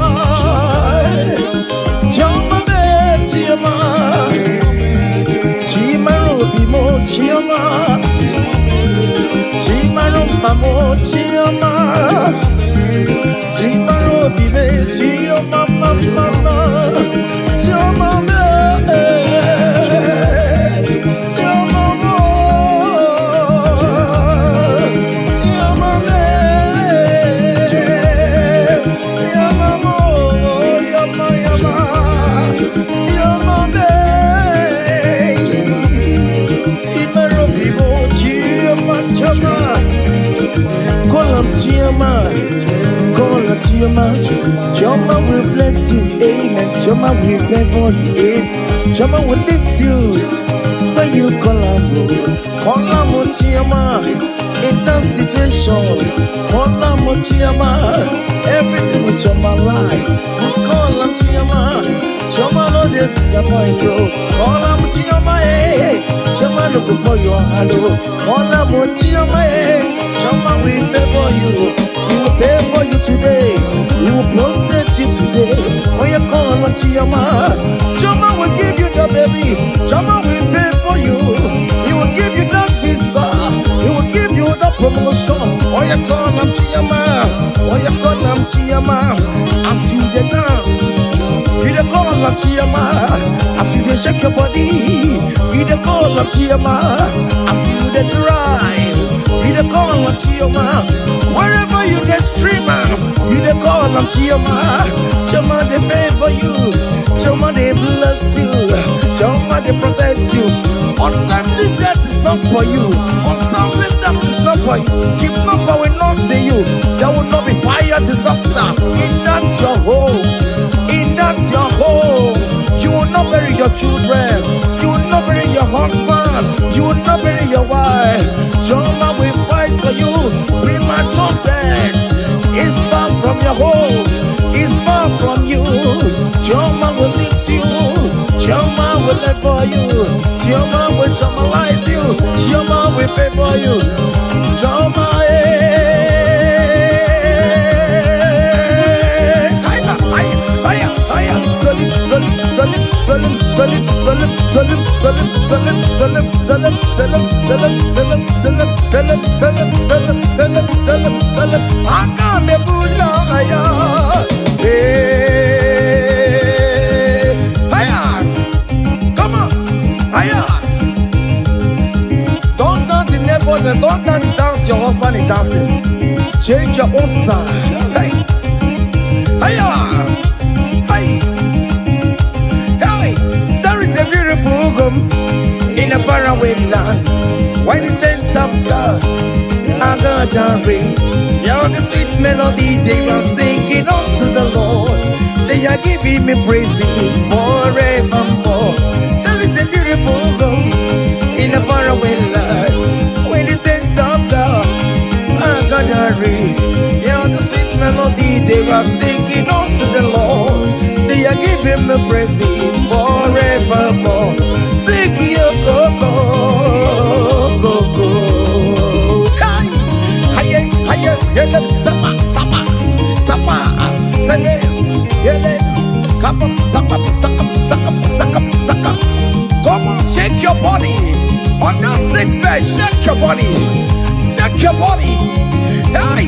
choma, choma. Chioma, Chimaro Mamo, Chioma, Chimaro Bibe, Chioma, Mama, Chioma, Chioma, Chioma, Yama, Yama, Chioma, Choma will bless you, amen. Choma will favor you, amen. Choma will lift you when you call him. Choma in that situation. Call him, Choma. Everything with Choma life. Call him, Choma. Choma no disappoint you. Call him, Choma, hey. Choma look for your hand. Call him, Choma, hey. Choma will favor you. He will favor you today. He will protect you today. When you call on Choma, Choma will give you the baby. Choma will favor you. He will give you that visa. He will give you the promotion. When you call on Choma, when you call on Choma, as you dey dance, you dey call on Choma. As you dey shake your body, you dey call on Choma. As you dey drive, you dey call on Choma. Wherever you dey stream, you dey call on Choma. Choma dey favor you. Choma dey bless you. Choma dey protect you. On something that is not for you. On something that is not for you. Kidnapper will not see you. There will not be fire disaster in that your home. In that your home. You will not bury your children. You will not bury your husband. You will not bury your wife. Choma will fight for you. Premature death is far from your home. Is far from you. Choma will lift you. Choma will live for you. Choma will chomalize you. Choma will pay for you. Choma, come on, don't dance in neighborhood, don't dance your husband is dancing. Change your own style. Hey, hey, hey, there is a beautiful home in a faraway land. Why the sense of God, I got a ring. Yeah, the sweet melody they are singing unto the Lord. They are giving me praises forevermore. There is a beautiful home in a faraway land. When the sense of God, I got a ring. Yeah, the sweet melody they are singing unto the Lord. They are giving me praises forevermore. Sing your go-go. On that sick bed, shake your body. Shake your body. Hey,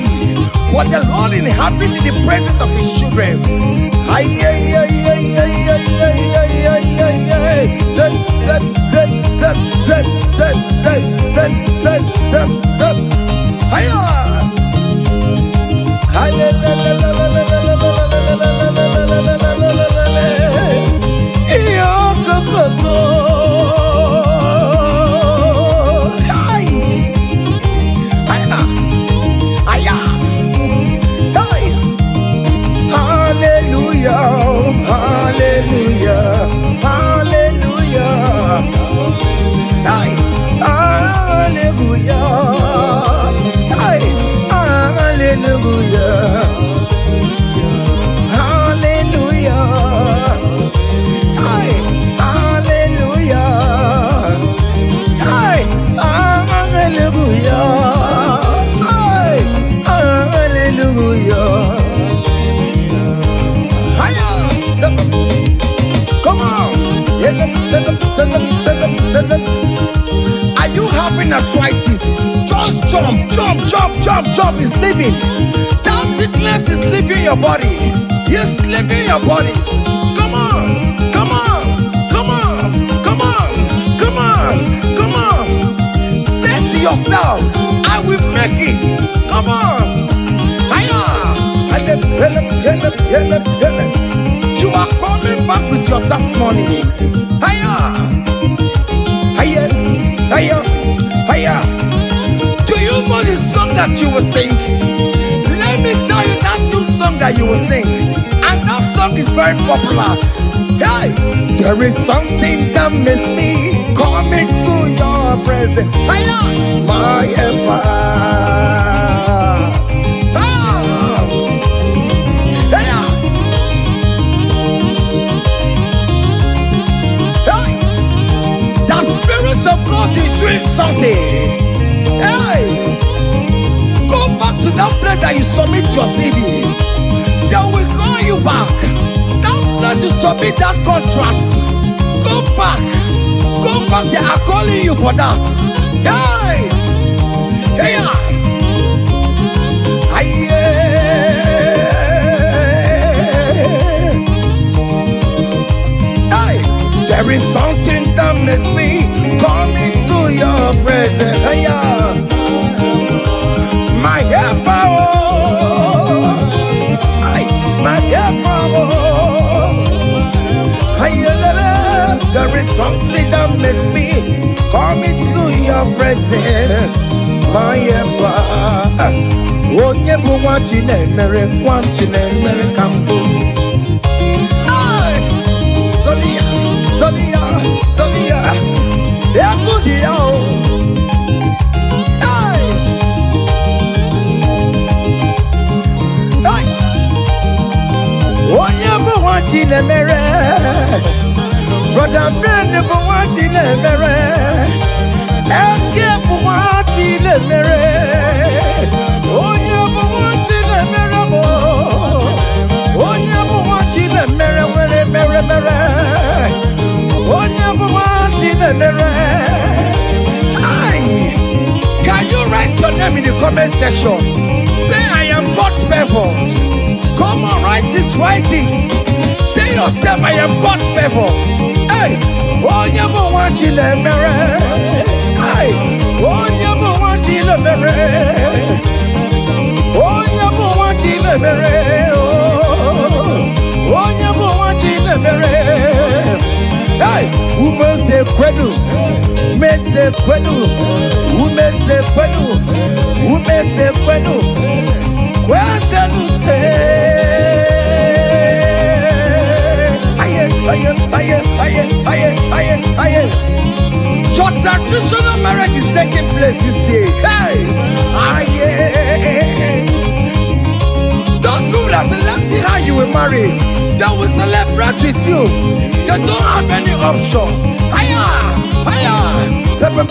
what the Lord inhabits in the presence of his children. Hey, hey, hey, hey, hey, hey, hey, hey, hey, hey. Zep, zep, zep, zep, zep, zep, zep, zep, zep, zep, zep. Hiya. Are you having arthritis? Just jump, jump, jump, jump, jump. It's leaving. That sickness is leaving your body. It's leaving your body. Come on, come on, come on, come on, come on, come on. Say to yourself, I will make it. Come on. Hiya. You are coming back with your testimony. Hiya. Hiya. Hiya. Hiya. Do you know the song that you will sing? Let me tell you that new song that you will sing. And that song is very popular. Hey, there is something that makes me coming to your presence. Hiya. My empire. Of God is doing something. Hey, go back to that place that you submit your CV. They will call you back. That place you submit that contract. Go back. Go back. They are calling you for that. Hey, hey, hey, there is something that makes me coming to your presence. Hiya. My helper, my helper. Hiya, there is something that makes me coming to your presence. My helper. Onye bu wajine mere kambu. Sonia. Yeah, good, yo. Hey. Hey. Onye bu wajine mere. Brother Ben bu wajine mere. Escape bu wajine mere. Onye bu wajine mere mo. Onye bu wajine mere mere. Onye bu wajine mere. Can you write your name in the comment section? Say I am God's favored. Come on, write it, write it. Tell yourself I am God's favored. Hey, onye bu wajine mere. Hey, onye bu wajine mere. Onye bu wajine mere. Onye bu wajine mere. Hey, umeze kwenu. Umeze kwenu. Umeze kwenu. Umeze kwenu. Kweselute. Aye. Your traditional marriage is taking place this year. Hey, aye. Those people that say, let's see how you will marry. They will celebrate with you. They don't have any option. Hiya. Seven.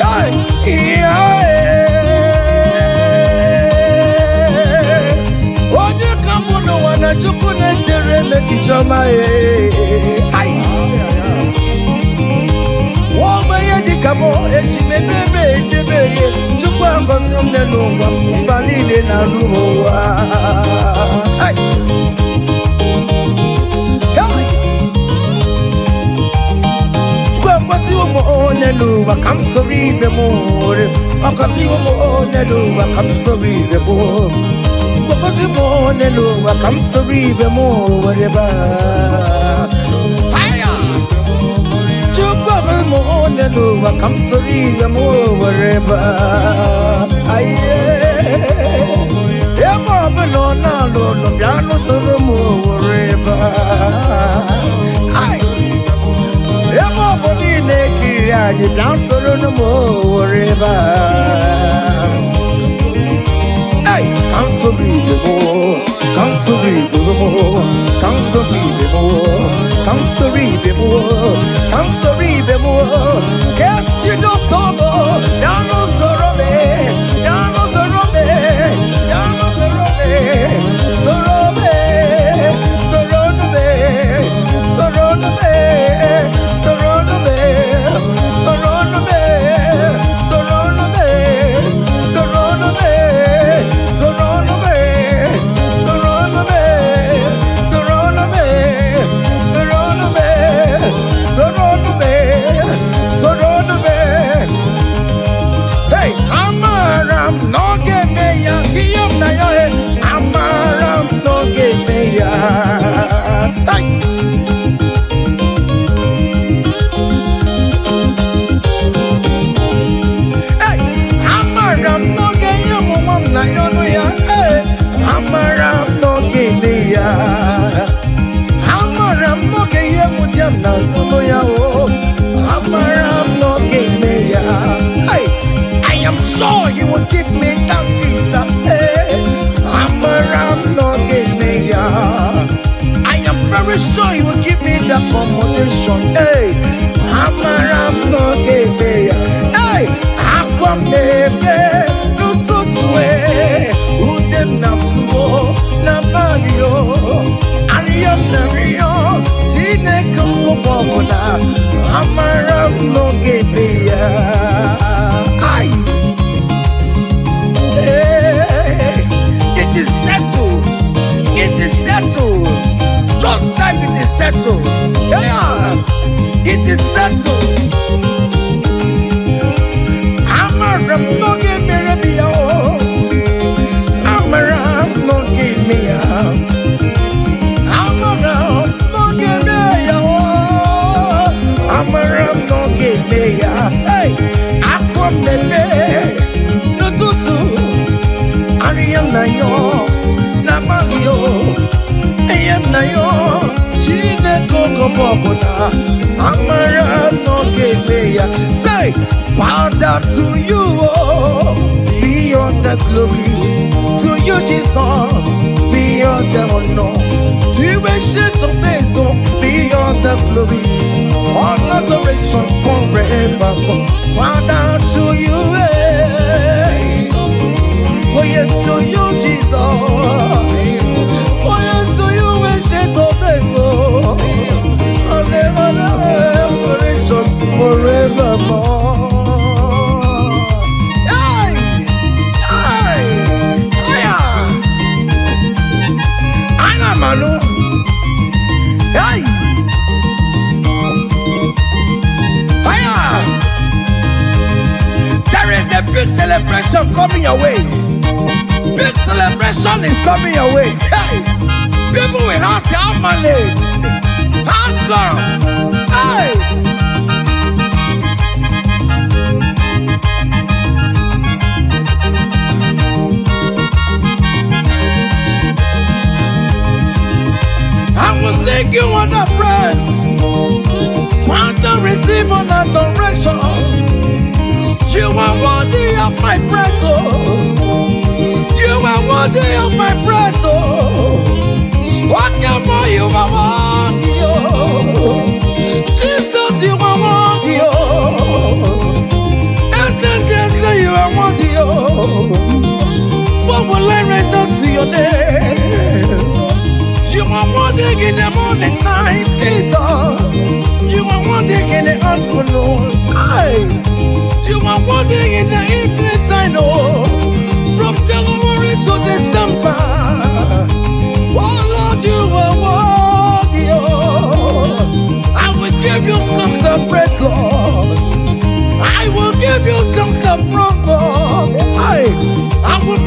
Hey, yeah. n'ụwa mba niile na-alụ ụwa. Neluwa kam sorry be more akasi mo neluwa kam sorry be more akasi mo neluwa kam sorry be more whatever haya chuko mo neluwa kam sorry be more whatever aye e mo no na lo lo piano solo mo whatever ai e mo boni neki you dance for no more river. Hey, come so breathe more, come so breathe more, come so breathe more, come so breathe more, come so breathe more. Yes, you know so more. Down no sorrow me, down no sorrow me, down no sorrow me, sorrow me, sorrow me, sorrow me, sorrow me. I am sure you will give me that visa. I'm around, no give me I am very sure you will give me the accommodation. I'm around, no give me Hey, aqua maybe no to who them na suo na badio. Ariam na rio, Tine Kumbo Bobona. I'm around, no give me It is settled. It is settled. Just like it is settled. Yeah, it is settled. I'm around, no give me a I'm around, no give me a I'm around, no give me a I'm around, no give me a Hey, I come the day. No tutu. Ariam na yo, na bagio. Ayam na yo, chine koko popona. Amara no kebeya. Say, Father, to you, beyond the glory. To you, Jesus, beyond the honor. To you, ancient of days, beyond the glory. All adoration forevermore. Father, to you, oh yes, to you, Jesus. Oh yes, to you, ancient of days, Lord. Adoration forevermore. Hey, hey, yeah. Ana Manu. Hey. There is a big celebration coming your way. Big celebration is coming your way. Hey, people will ask how money, how girls. Hey, I will sing you on the praise. Want to receive an adoration. You are worthy of my praise, oh. You are worthy of my praise, oh. What more you are worthy, oh. Jesus, you are worthy, oh. Yes, you are worthy, oh. What will I render to your name? You are worthy in the morning time, Jesus. You are worthy in the afternoon. You are worthy in the evening time, oh.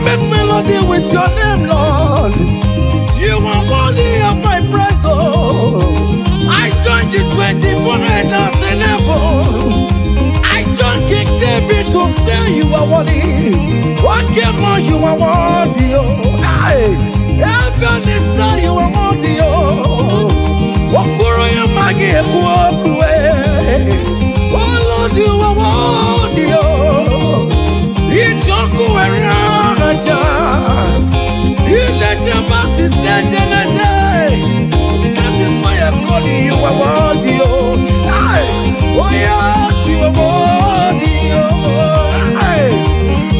make melody with your name, Lord. You are worthy of my praise, oh. I join the 24 elders in heaven. I join King David to say you are worthy. What more you are worthy, oh. Hey, heaven is say you are worthy, oh. Okuro ya magi ekuokwe. Oh Lord, you are worthy, oh. Ijoku eraja. That is why I'm calling you a worthy, oh. Oh yes, you are worthy, oh.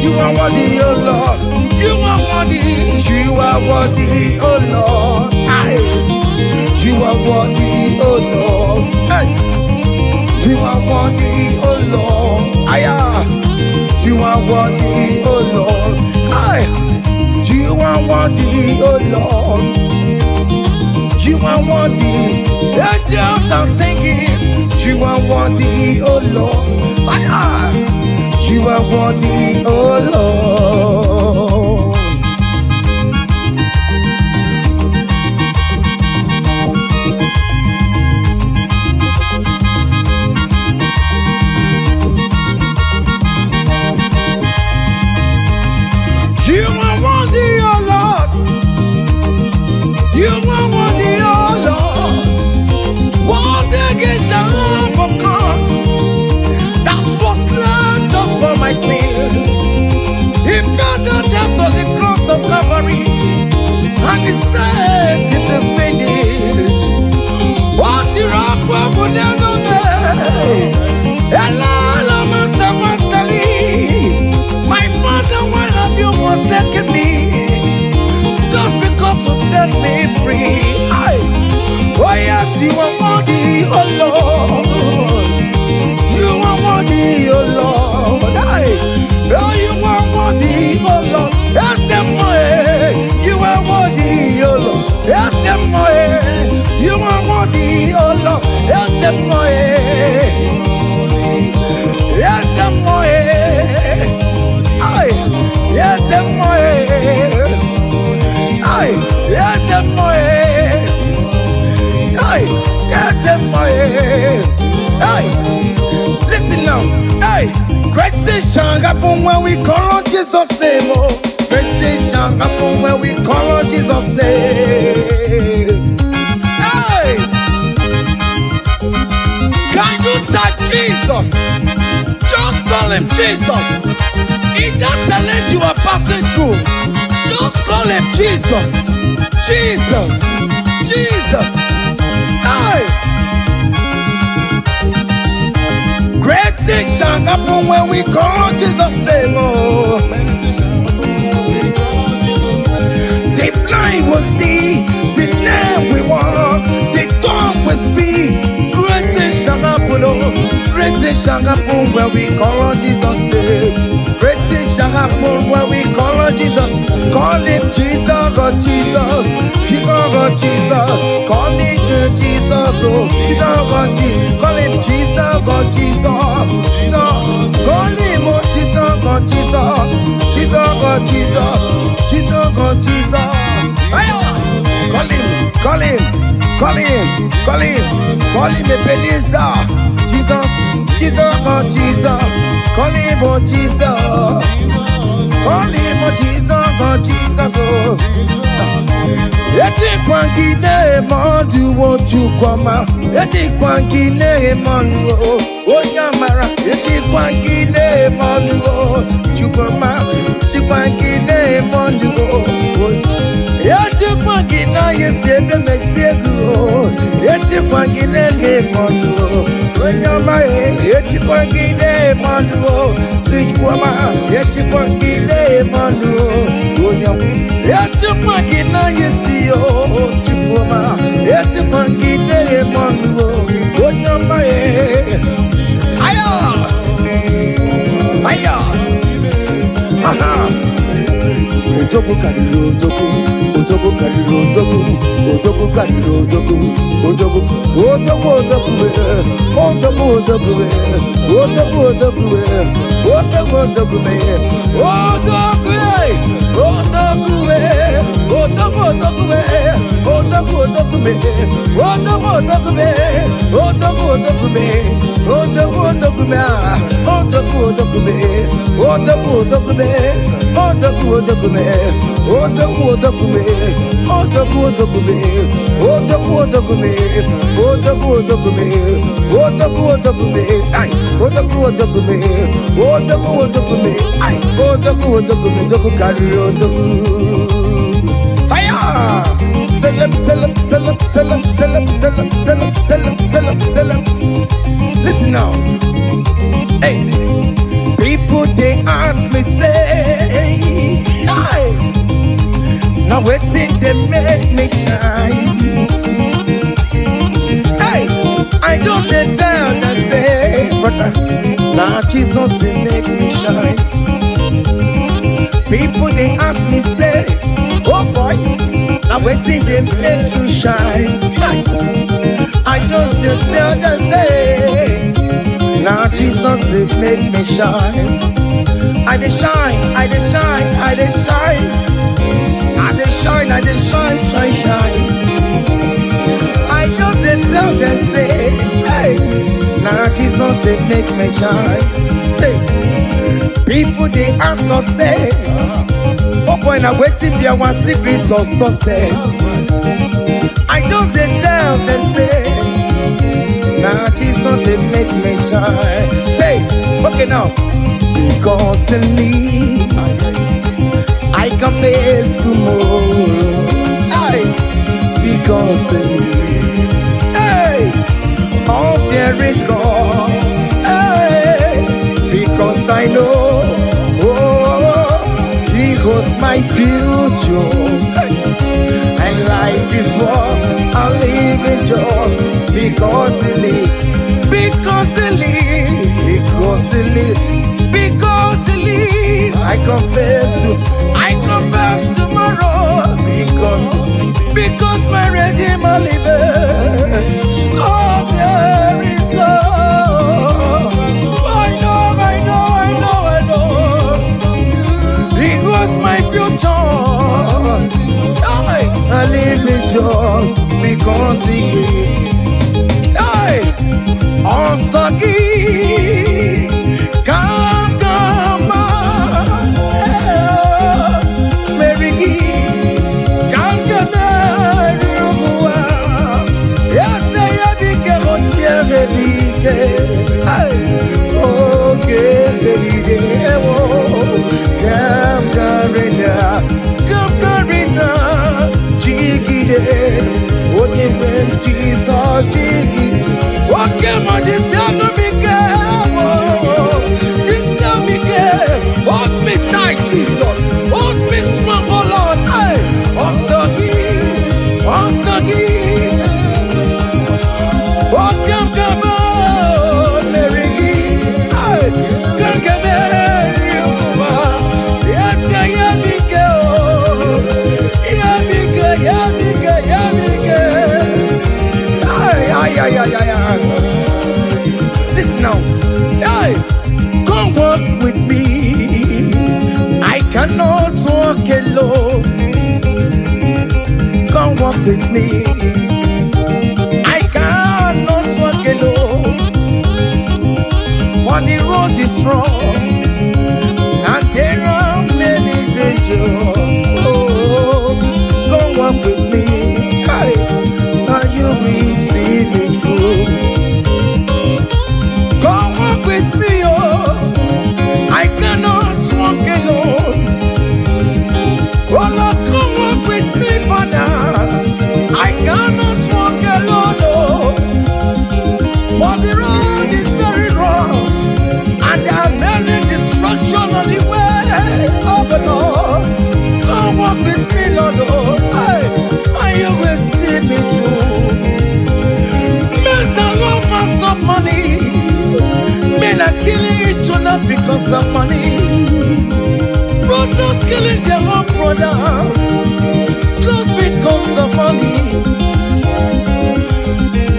You are worthy, oh Lord. You are worthy. You are worthy, oh Lord. You are worthy, oh Lord. You are worthy, oh Lord. You are worthy, oh Lord. You are worthy, oh Lord. You are worthy. The angels are singing. You are worthy, oh Lord. You are worthy, oh Lord. You are worthy, oh Lord. You are worthy, oh Lord. What against the love of God that was slain just for my sin? He paid the debt on the cross of Calvary, and he said it is finished. What you rock for the other hello, master, master Lee. My father, why have you forsaken me? Just because to set me free. Oh yes, you are worthy, oh Lord. You are worthy, oh Lord. Oh, you are worthy, oh Lord. Yes, you are worthy, oh Lord. Yes, you are worthy, oh Lord. Yes, yes, yes, yes, listen now. Hey, great things shall happen when we call on Jesus' name. Oh, great things shall happen when we call on Jesus' name. Hey, can you type Jesus? Just call him Jesus. In that challenge you are passing through, just call him Jesus. Jesus. Jesus. Hey. Great things shall happen when we call Jesus' name. Oh. The blind will see, the lame will walk, the dumb will speak. Great things shall happen, oh. Great things shall happen when we call on Jesus' name. Great things shall happen when we call on Jesus. Call him Jesus, God Jesus. Jesus, God Jesus. Call him Jesus, oh. Jesus, God Jesus. Call him Jesus, God Jesus. No. Call him, oh, Jesus, God Jesus. Jesus, God Jesus. Jesus, God Jesus. Call him, call him, call him, call him. Call him Ebenezer. Jesus, Jesus, God Jesus. Call him, oh, Jesus. Call him, oh, Jesus, God Jesus, oh. Eti kwangine mandu wotu kwama. Eti kwangine mandu onyamara. Eti kwangine mandu chukwama. Eti kwangine mandu eti kwangina yesebe mexiego. Eti kwangine mandu onyamara. Eti kwangine mandu chukwama. Eti kwangine mandu onyamara. Eti kwangina yesio chukwama. Eti kwangine mandu onyamara. Aya! Aya! Aha! Odogo kariro odogo, odogo kariro odogo, odogo kariro odogo, odogo, odogo odogo we, odogo odogo we, odogo odogo we, odogo odogo we, odogo we, Listen now. Hey, people they ask me say, hey, now what's it they make me shine? Hey, I don't tell them say, brother, now Jesus they make me shine. People they ask me say, oh boy, now what's it they make you shine? Hey, I just tell them say, now Jesus they make me shine. I dey shine, I dey shine, I dey shine, I dey shine, I dey shine, shine, shine. I just tell them say, hey, now Jesus they make me shine. Say, people they ask us say, oh boy, now waiting be our secret of success. I just tell them say, now Jesus they make me shine. Say, okay now, because in me I can face tomorrow. Hey, because in me, hey, all there is gone. Hey, because I know, oh, He holds my future. Hey, and life is what I live in just because He lives. Because He lives. Because He lives. Because He lives. I confess tomorrow. Because my Redeemer liveth. Oh, there is God. I know. He was my future. I live in joy because He gave. Hey, also give. Come, Mary give. Come, yes, I became on Yerike. Okay, come, Garida, Jigide, okay, when Jesus Jiggy. Okay, my disciple, hold me tight, Jesus. Hold me strong, oh Lord. Hey, also give. Oh, come on, Mary give. Hey, come yes, yeah, Listen now. Hey, come walk with me. I cannot walk alone. Come walk with me. I cannot walk alone. For the road is strong and there are many dangers. Oh, come walk with me. Hey, and you will see me through. Come walk with me, oh. I cannot walk alone. Oh Lord, come walk with me, Father. I cannot walk alone, oh. For the road is very rough, and there are many destructions on the way. Oh Lord, come walk with me, Lord, oh. Hey, and you will see me through. Men are lovers of money. Men are killing each other because of money. Brothers killing their own brothers just because of money.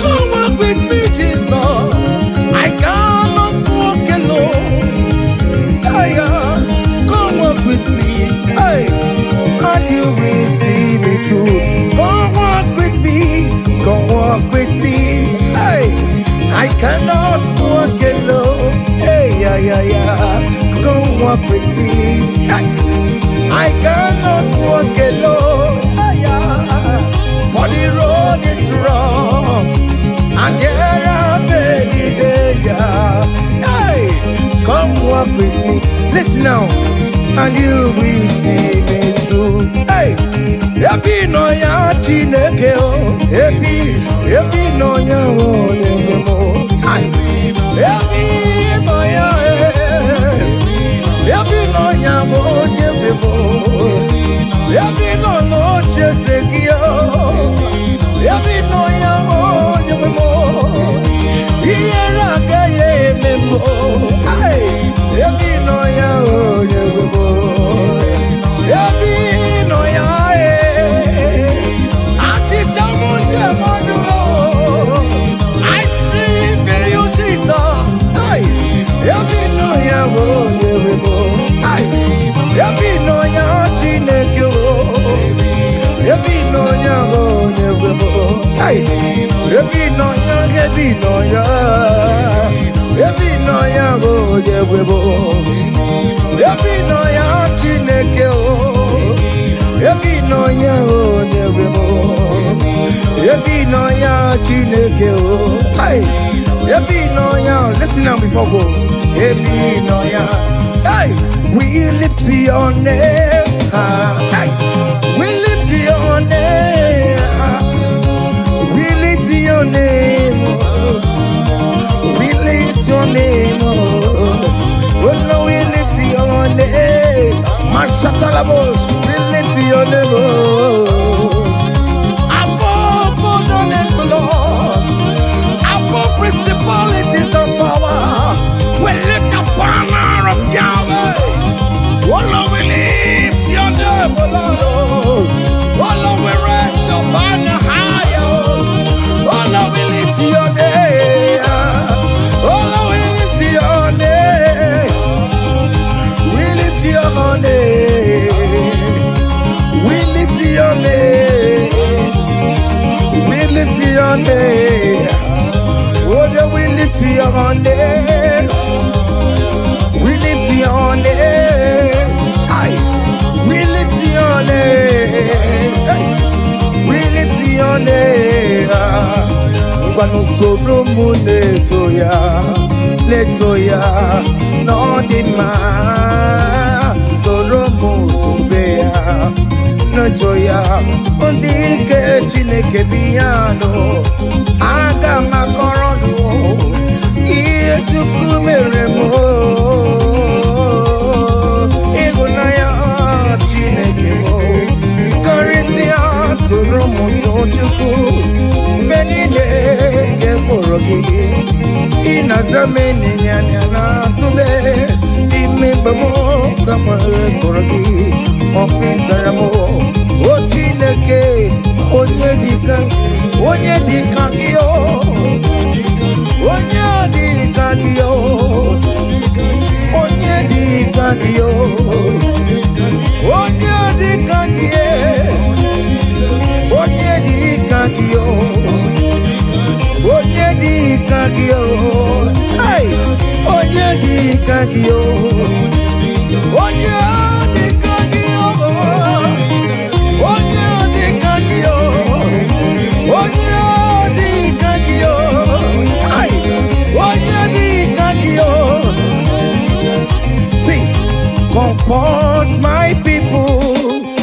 Come walk with me, Jesus. I cannot walk alone. Hey, come walk with me. Hey, and you will see me through. walk with me. I cannot walk alone, for the road is rough, and there are many dangers. Hey, come walk with me. Listen now, and you will see me through. Hey, ebi no ya Chineke o, ebi no ya onye mo. Ebi no ya onye mo. Ebi no chesegi o, ebi no ya onye mo. Iyera ke ye memo. Ebi no ya onye mo. Ebi no ya I believe in you, Jesus. Ebi no ya onye mo. Ebi no ya Chineke o. Ebi no ya onye mo. Ebi no ya onye mo. Ebi no ya Chineke o. Ebi no ya onye mo. Ebi no ya Chineke o. Ebi no ya. Listen now before go. Ebi no ya. Hey, we lift your name. We lift your name. We lift your name. We lift your name. Oh no, we lift your name. Mashatalabos, we lift your name. Above goodness, Lord. Above principalities of power. We lift the banner of Yahweh. Oh Lord, we lift your name, oh Lord. Oh Lord, we raise your banner higher. Oh Lord, we lift your name. Oh Lord, we lift your name. We lift your name. We lift your name. We lift your name. Oh Lord, we lift your name. We lift your name. We lift your name. We lift your name. Ngwanu soro mu letoya, no dima. Soro mu tubeya, no joya. Ondike Chineke biyano, aga makorodo. Iye chukwu mere mo. Soro moto tuku benile ke porogi ina zameni nyanya na sube ime bamo kamare porogi ofisaramo otineke onye dikan yo onye dikan yo onye dikan yo onye dikan yo Onye di kagio, hey, onye di kagio, onye di kagio, onye di kagio, onye di kagio, hey, onye di kagio. See, comfort my people,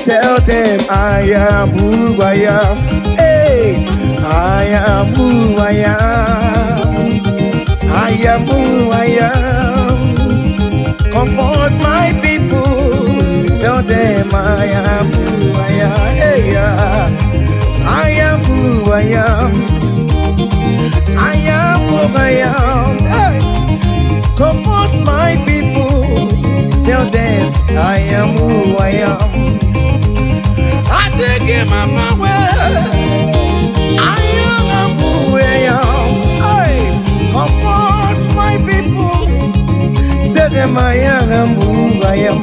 tell them I am who I am. I am who I am. I am who I am. Comfort my people. Tell them I am who I am. Hey, I am who I am. I am who I am. Hey. Comfort my people. Tell them I am who I am. I take him my way. I am who I am. Hey, comfort my people. Tell them I am who I am.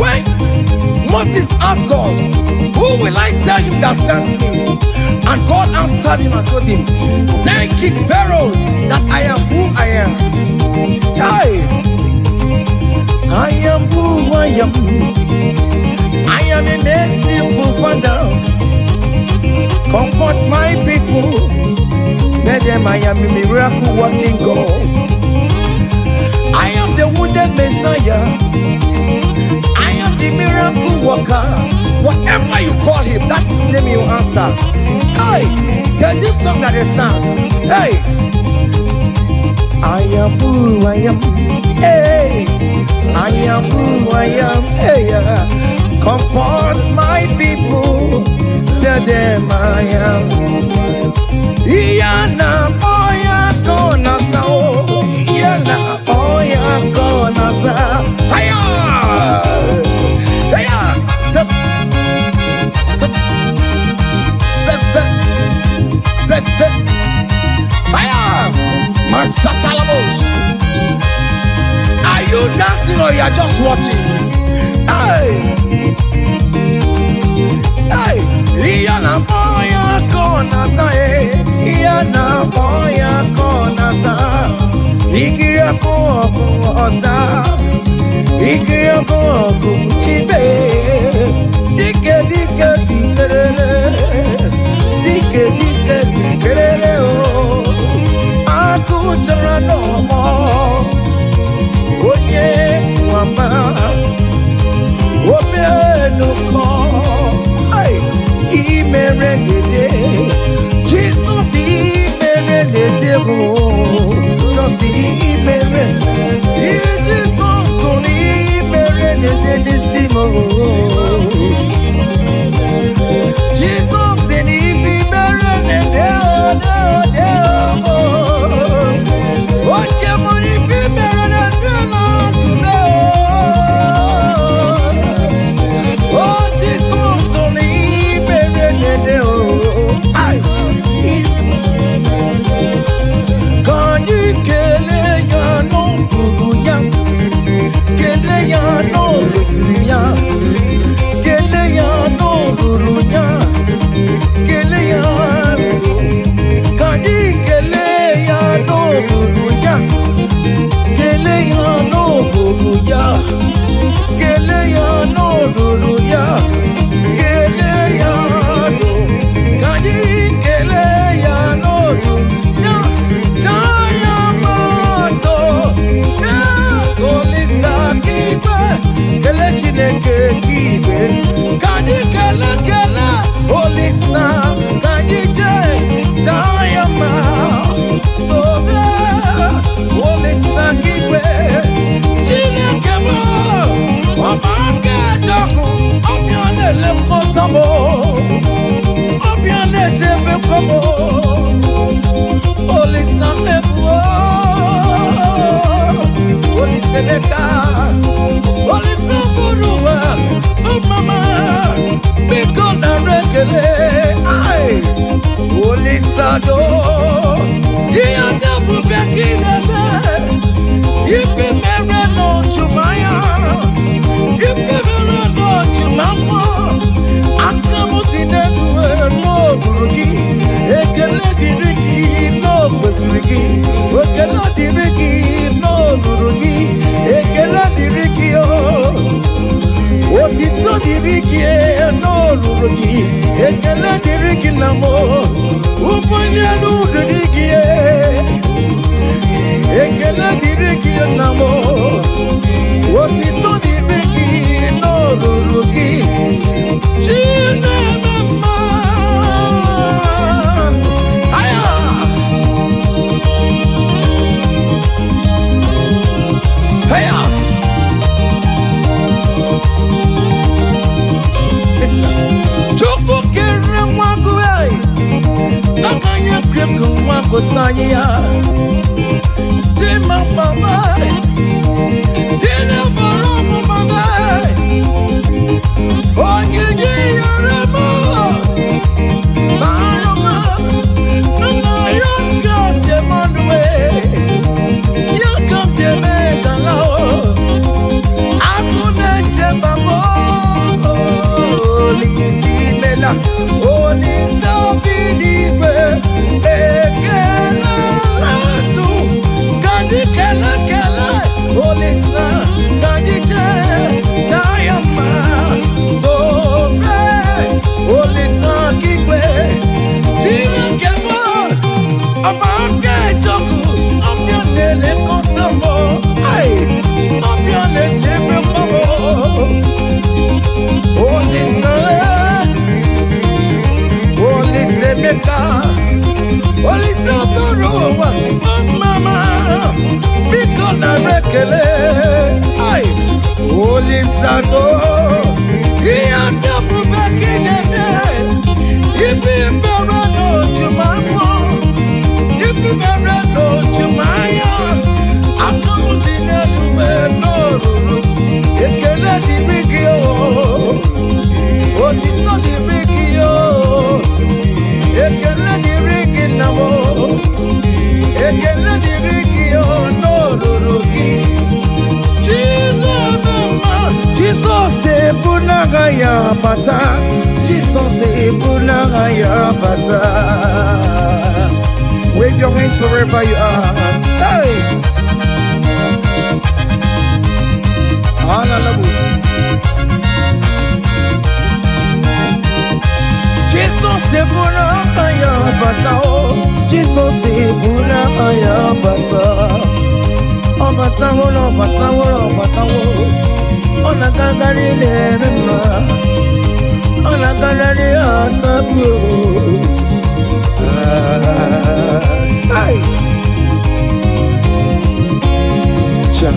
When Moses asked God, who will I tell him that sent me? And God answered him and told him, tell King Pharaoh that I am who I am. Hey, I am who I am. I am a merciful Father. Comfort my people. Tell them I am a miracle working God. I am the wounded Messiah. I am the miracle worker. Whatever you call him, that is the name you answer. Hey, there's this song that is sung. Hey, I am who I am. Hey, I am who I am. Hey, comfort my people. Tell them I am. Iyana oya kona sao. Iyana oya kona sao. Hiya, hiya. Zip, zip, zip, zip, zip. Hiya, Masatalamos. Are you dancing or you are just watching? Hey, hey. Iyana oya kona sao. Iyana oya kona sao. Ikiya koko osa. Ikiya koko chibe. Dike dike dikerere. Dike dike dikerere o. Aku jara no mo. Onye wama. Obe no ko. Ay, imerelede. Jesus imerelede o. Jesus imerelede. Jesus imerelede disimo. Jesus imerelede o. Oke mo imerelede na tume o. Oh Jesus imerelede o. Ay. Kanyi kele ya no buruya, kele ya no lusuya, kele ya no buruya, kele ya no. Kanyi kele ya no buruya, kele ya no buruya, kele ya no buruya, kele ya no. Kanyi kele ya no buruya. Kele Chineke kibe, kanyi kele kele olisa, kanyi je jayama, sobe olisa kibe, Chineke mo, obake joku, obiane le kotamo, obiane tebe komo, olisa mebuo, olisa neka. Olisa buruwa, oh mama, biko na rekele, ay. Olisa do, iya tabu beki lebe, ipi mere no chumaya, ipi mere no chumama, akamu tinedu no burugi, ekele dirigi no besurigi, ekele dirigi no burugi, ekele dirigi o. Otitso dirigi no lurugi, ekele dirigi namo, upanya no dirigi, ekele dirigi namo, otitso dirigi no lurugi, chine mama, aya, aya. Choko kere mwaku ay, akanya keko mwaku tanya. Jima mama, jina baro mama. Onye yaremo, baroma, nana yakam de manwe, yakam de megalao, akune jebamo. Olisa bidigwe, ekele ladu, kanji kele kele, olisa, kanji Bunagaya Bata, Jesus Bunagaya Bata. Wave your hands wherever you are. Hey! Hallelujah. Jesus Bunagaya Bata, Jesus Bunagaya Bata. Oh, Bata, oh, Bata, oh, Bata, oh. On a gagari lema, on a gagari atabu. Ay, cha.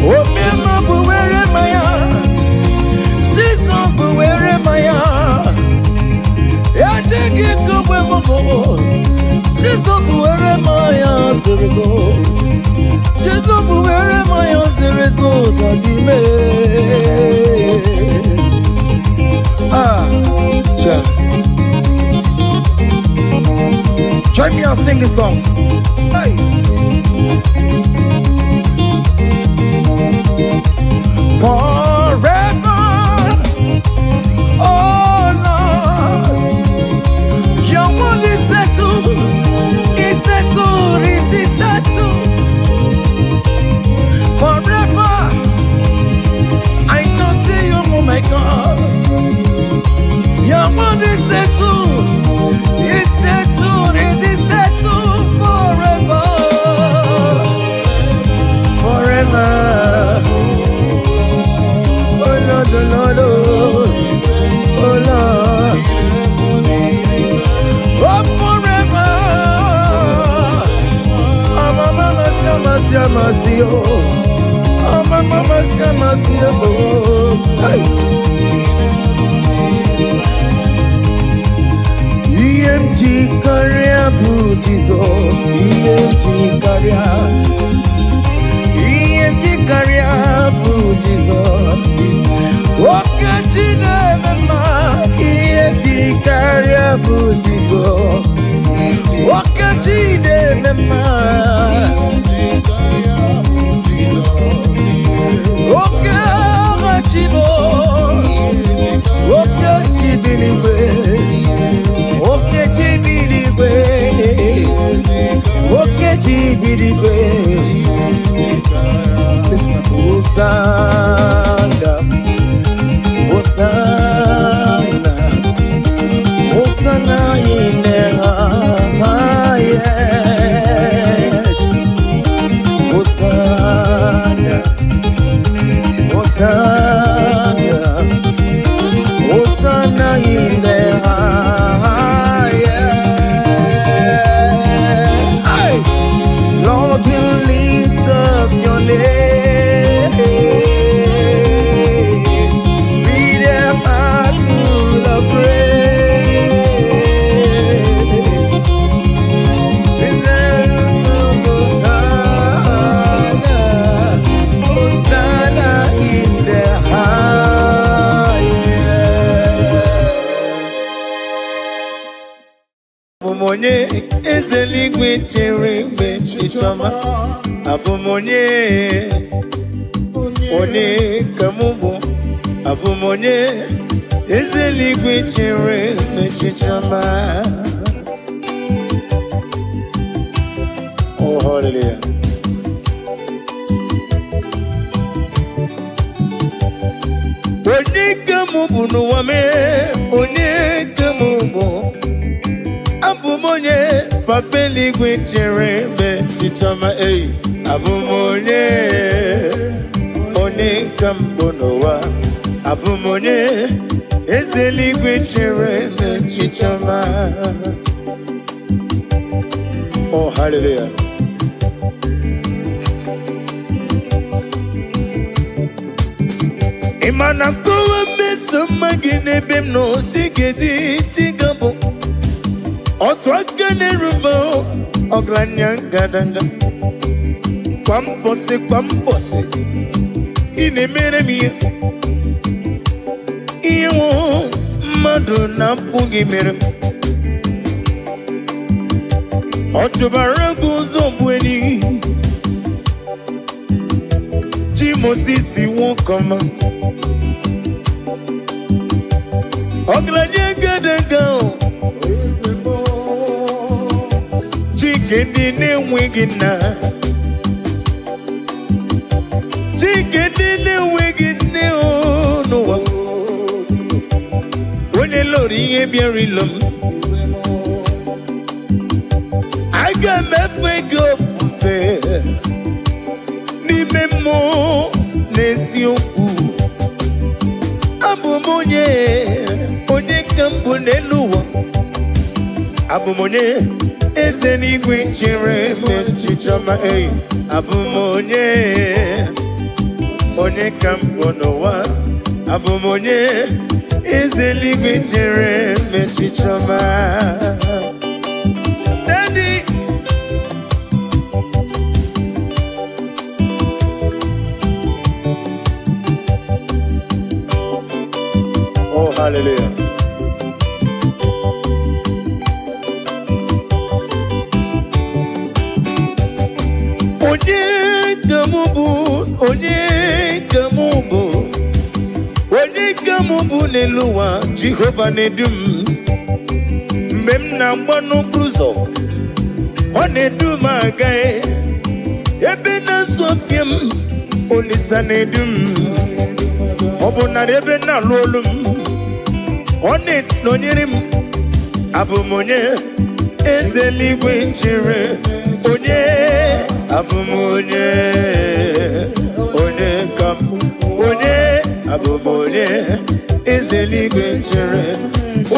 Oh, mema buwere maya, Jesus buwere maya. Ya tegi kubwe mogo, Jesus buwere maya serizo. Jesus buwere maya serizo tadime. Ah, cha. Join me and sing a song. Hey. Forever, oh Lord, your word is settled, it is settled. Forever, I shall see you, oh my God. Your word is settled, it's settled, it is settled forever, forever. Oh Lord, oh Lord, oh Lord, oh forever. Oh mama, mercy, oh. Oh mama, mercy, oh. Hey. EMG career, Jesus. EMG career. EMG career, Jesus. Okay, EMG career, Jesus. Okay, Hosanna in the highest. Hosanna, Hosanna, Hosanna in the highest. Hey! Lord, we lift up your name. With a heart full of praise. Hosanna in the highest. Abumonye ezeligwe chere chichoma. Abumonye one kamubu. Abumonye ezeligwe chere chichoma. Oh hallelujah. One kamubu no wame, one kamubu. Abumonye papeli gwichere me chichoma ei. Abumonye one kambonowa. Abumonye ezeli gwichere me chichoma. Oh hallelujah. Imana kuwa meso magine bimno tigedi tigabo. Otwagane rubo ogranyangadanga. Kwambose inemere miye. Iyo madu na pugi mere. Otubara guzo bweni. Moses won't come. Oglanya gada go. Chicken in a wigina. Chicken in a wigina. No one. When a lorry a very long. I got my fake up fair. Ni memo nesioku. Abumonye onye kambo neluwa. Abumonye ezeni gwinchere mechichoma eh. Abumonye onye kambo nowa. Abumonye ezeni gwinchere mechichoma. Daddy. Oh, hallelujah. Onye kamubu neluwa Jehovah nedum. Mem na mbano bruzo. Onedum agae. Ebe na sofiem. Olisa nedum. Obo na ebe na lolum. One nonyerim abumonye ezeligwe nchere onye abumonye onye kam onye abumonye ezeligwe nchere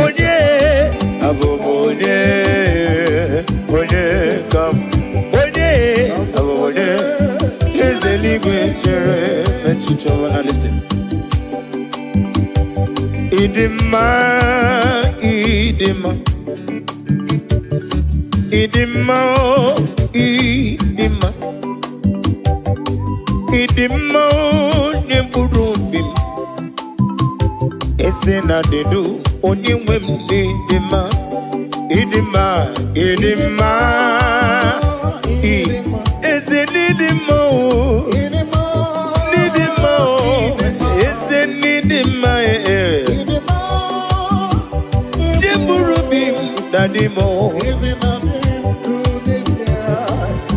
onye abumonye onye kam onye abumonye ezeligwe nchere mechicho na listen. Idima, idima, idima, idima, idima, nyemburubim. Ese na dedu, onyewem idima, idima, idima, ese nidima, nidima, ese nidima, Daddy mo,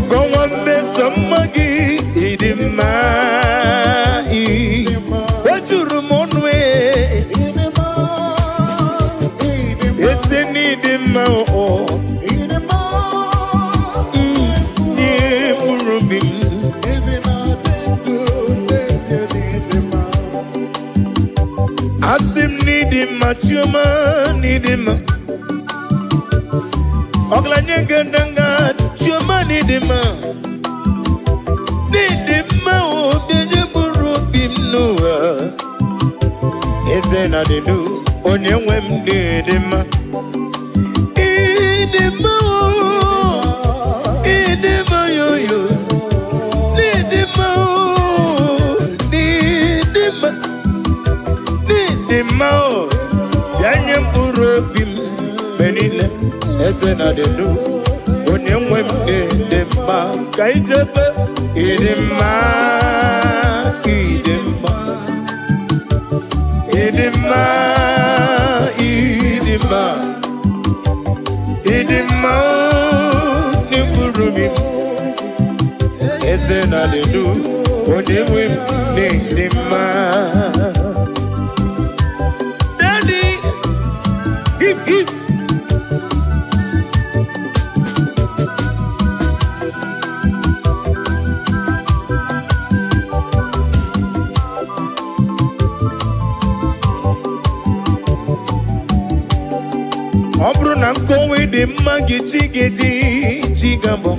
go on me some magi, idima, what you rumon way, yes, they need him oh, Asim need him, Machuma need him. Oglanya gandanga, chuma nidima, o bidiburu bimnua. Ese na dedu, onyewem nidima. Idima yo, nidima o, yanyemburu bim, benile. Ese na dedu, onyewem nidima. Kaijebe, idima, idima, idima, idima, idima, nimburubi. Ese na dedu, onyewem nidima. Daddy, hip hip. Obru na mkowe de magi chigabo.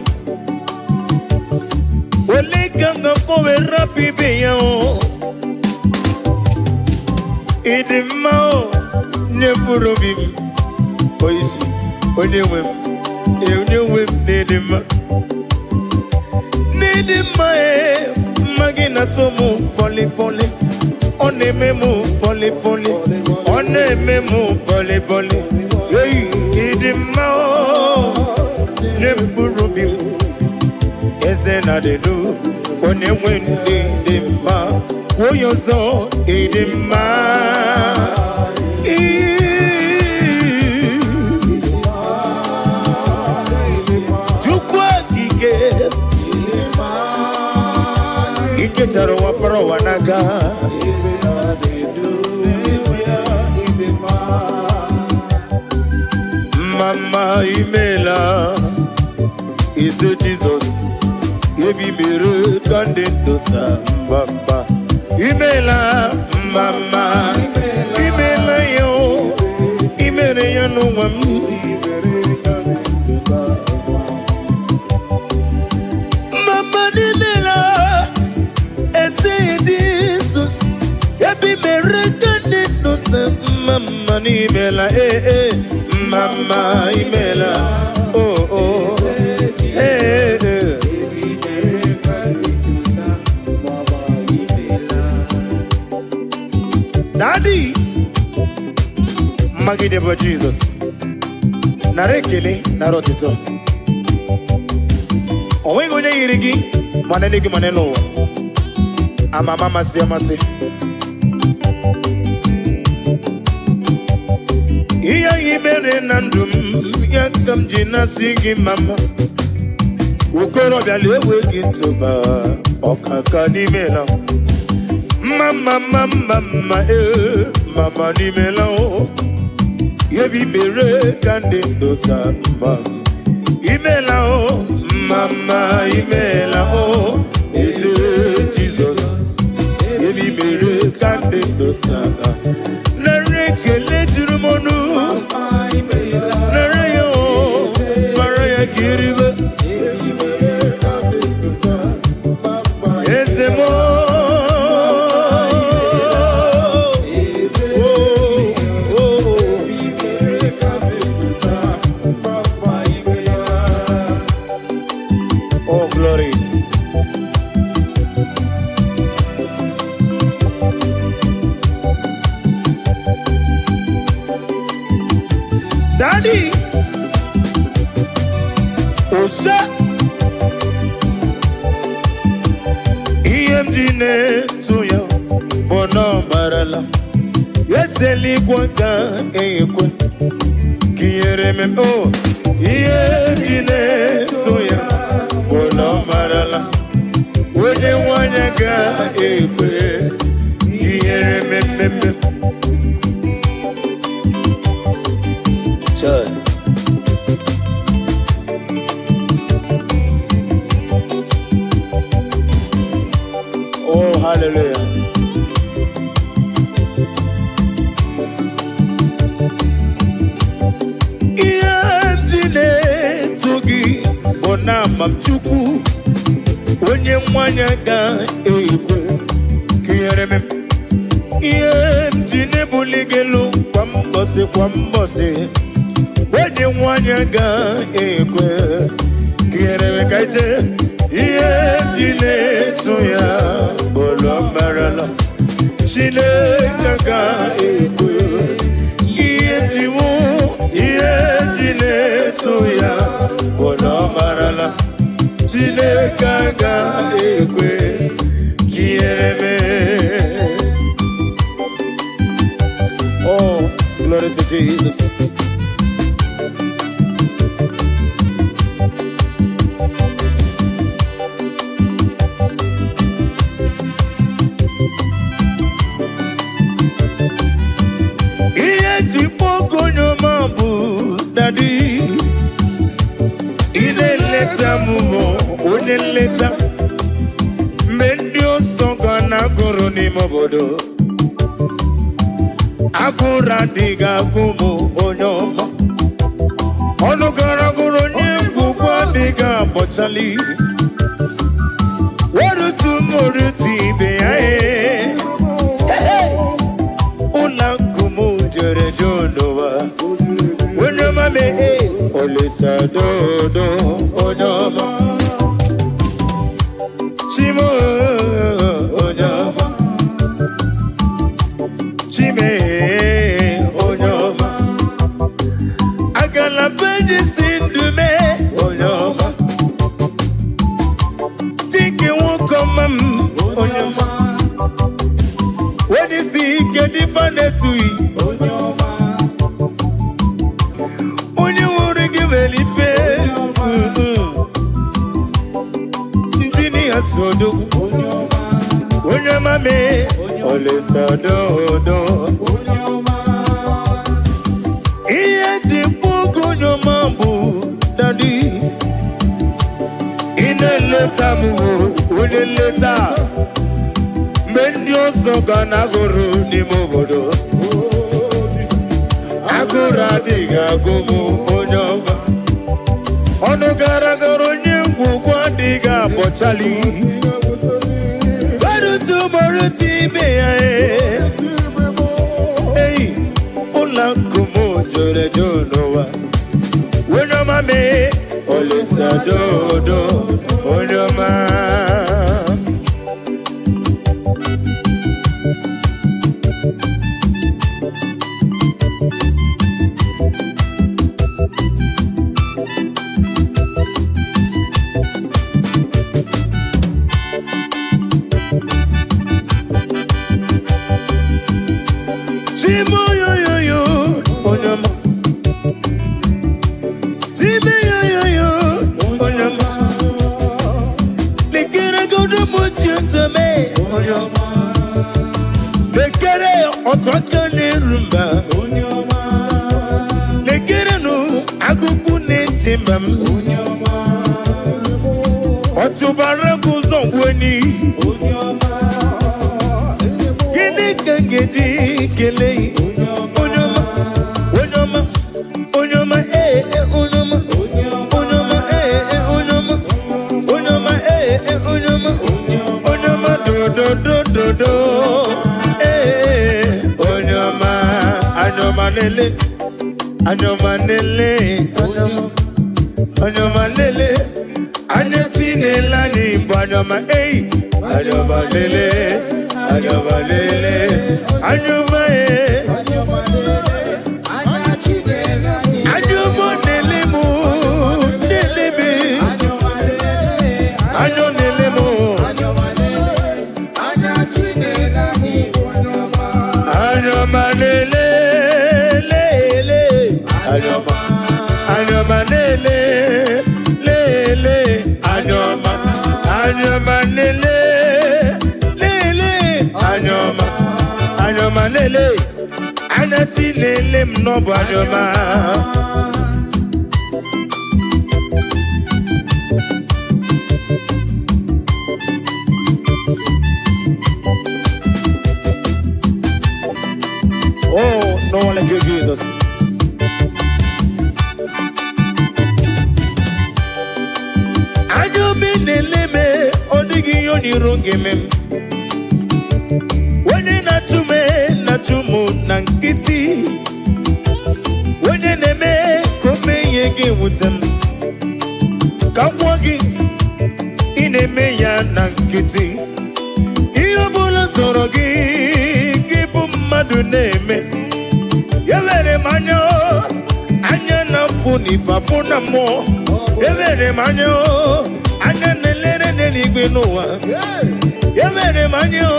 Ole kanga kowe rapi beya o. Idima o nyepurobim. Oisi onyewem nedima. Nedima magi na tomu poli poli. Onememu poli poli. Onememu poli poli. Idima o nyepurobim. Ese na denu onye nwe ndị dị mma onye ọzọ ịdị mma Chukwu okike ike tara ụwa para ụwa n'aka mama imela Ise Jesus ebi mere ka ndị ndụ taa mbamba imela mama imela yo imere ya n'ụwa m mama imela ese Jesus ebi mere ka ndị ndụ taa mama imela mama imela oh oh Daddy Magide bo Jesus Nare kele naro tito Owengo nye yirigi Mwane nigi mwane no Ama mama si amasi Iya imere nandum Yakam jina sigi mama Ukoro bialewe gintoba Okaka ni mela Mama mama mama ni mela o Yebi mere kande dota mama Imela o mama imela o Jesus Yebi mere kande dota Nare kele jurumonu Nare yo Maraya kiribe Daddy Osa EMGine tuya Bono marala Yeseli kwanga ekwe Kiyere me oh EMGine tuya Bono marala Wene wanyaga ekwe Kiyere me Church. Oh, hallelujah. Iyajine togi ona mamchuku onye mwanya ga ekwe kiyereme iyajine buligelu kwa mbose Wenye mwanya ga ekwe Kiyere kaite Iye jine tuya Bolo marala Shine kaga ekwe Iye jiwu Iye jine tuya Bolo marala Shine kaga ekwe Kiyere me Oh, glory to Jesus. Daddy, ile leta mumo, one leta Mendio songa na goro ni mobodo Akura diga kumu onyoma Ono gara goro ni kukwa diga bochali Warutu moruti beyae Una kumu jere jonowa Mame olisa dodo onyama Chimo onyama Chime onyama Agala benji sindume onyama di fanetui onye nwere gị welife injinia sodo onye mame ole sodo ihe ji kpọgo onye mambu dadi ine leta m onye leta ndị ọzọ ga na-agụrụ n'ime obodo agụrụ adịghị agụ m onye ọma ọnụ gara gara onye ngwugwu adịghị abọchali gbarụtụ mọrụtụ ibe ya eyi ụlọ nkụ m jere ejo n'ụwa onye ọma mee Olisadodo onye ọma Otubara kuzo weni Gini kangeji kele Onyoma Onyoma Onyoma Onyoma Onyoma Onyoma Onyoma Onyoma Onyoma do Onyoma Anyoma lele Anyoma lele Anyoma lele Anyatine lani Anyoma Anyoma lele Anyoma lele Anyoma Anyoma lele mu lele be Anyoma lele mu Anyoma lele lele Anyoma lele lele Anyoma lele lele Anyoma lele Anati lele mnobo Anyoma Oh, no one like you, Jesus. Neleme odigi yoni rongeme Wenye natumu nankiti Wenye neme kome yege wutem Kamwagi ineme ya nankiti Iyo bula sorogi Gibu madu neme Yewere manyo Anya na funi fafuna mo Yewere manyo Anya nelere neligwe noa Yemere manyo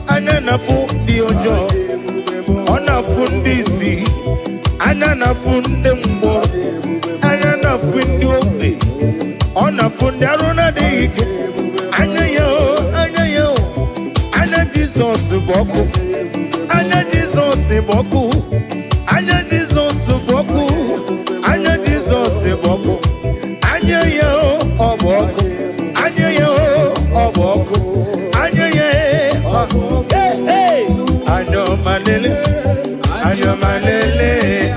Anya nafu di ojo Ona fundisi Anya nafunde mbo Anya nafundi obe Ona fundi aruna dike Anya yo Anya Jesus boku Anya Jesus boku Anya Jesus boku Anya Jesus boku Anya yo oboko Anya yo oboko Anya ye hey Anyoma lele Anyoma lele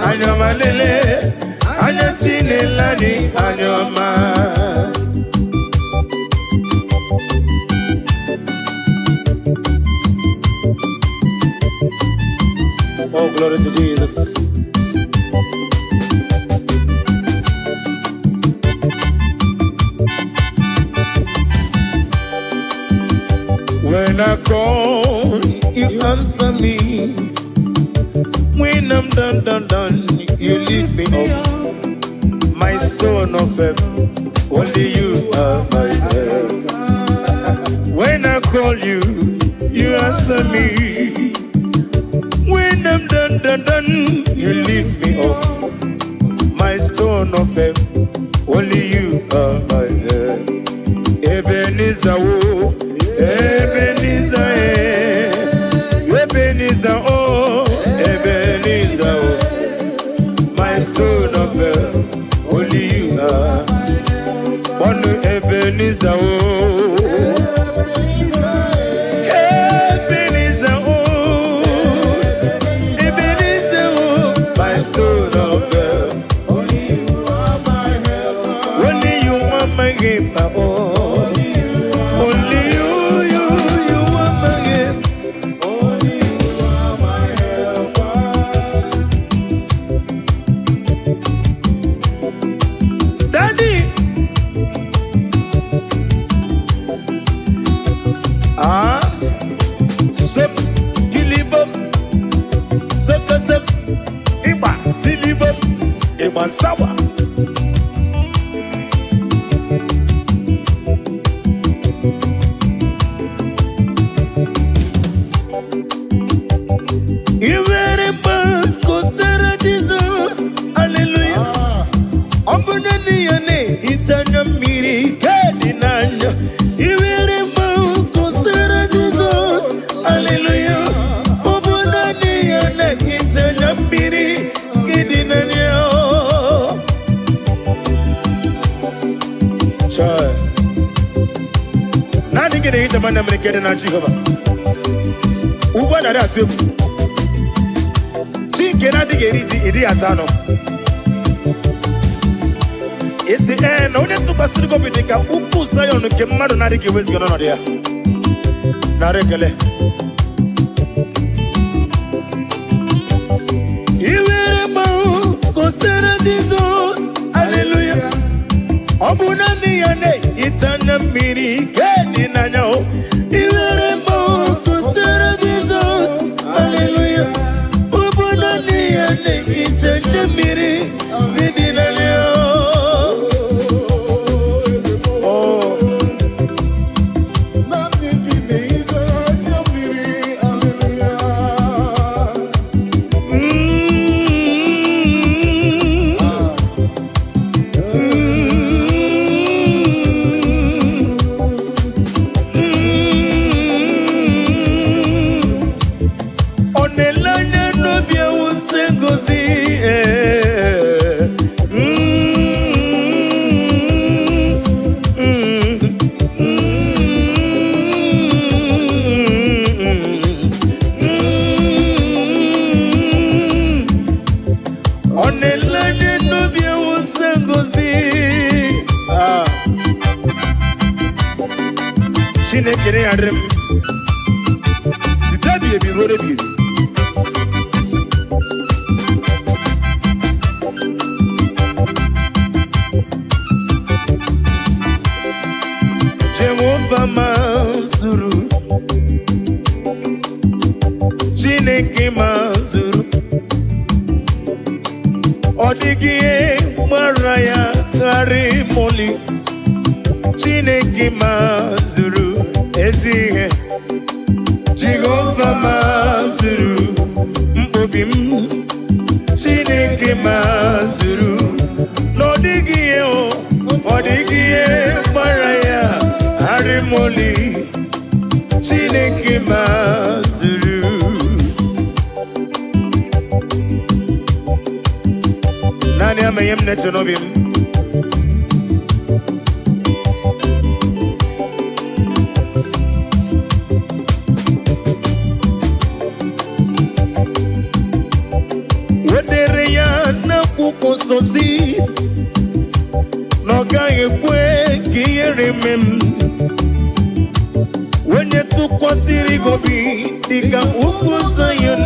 Anyoma lele Anyatine lani Anyoma Oh, glory to Jesus. When I call, you answer me. When I'm done, you lift me up. My stone of faith, only you are my help. When I call you, you you answer me. When I'm done, you lift me up. My stone of faith, only you are my help. Ebenezer, oh, Ebenezer, Ebenezer, oh, Ebenezer, oh. My stone of faith, only you are. One Ebenezer, oh. Sawa. Jesus, hallelujah. Ombunani yane itanya miri kadinanya. Ivere kusera Jesus, hallelujah. Ombunani yane itanya miri kadinanya. Nani gede hita mana mrekede na Jehovah. Uba na ratu. Chikena digeriti idi atano. Isi na onye tụkwasịrị gobi dịka ukwu Zion nke mmadụ na-adịghị eweziga n'ọnọdụ ya. Nara ekele. Iwere mmanwụ kosere Jizọs, hallelujah. Ọ bụ naanị ya na-etanya mmiri ke dị n'anya o. Iwere mmanwụ kosere Jizọs, hallelujah. Ọ bụ naanị ya na-etanya mmiri ke dị n'anya o. Chinekere adrem sitabi ebiro rebi Jehovah mazuru Chineke mazuru Odigie maraya kari moli Chineke mazuru ezihe Jehovah mazuru mbobim Chineke mazuru n'odigie o odigie maraya harimoli Chineke mazuru nani ameyem netonobim Sosi n'ọga ekwe ka ihere mem onye tụkwasịrị gobi dịka ugwu Zion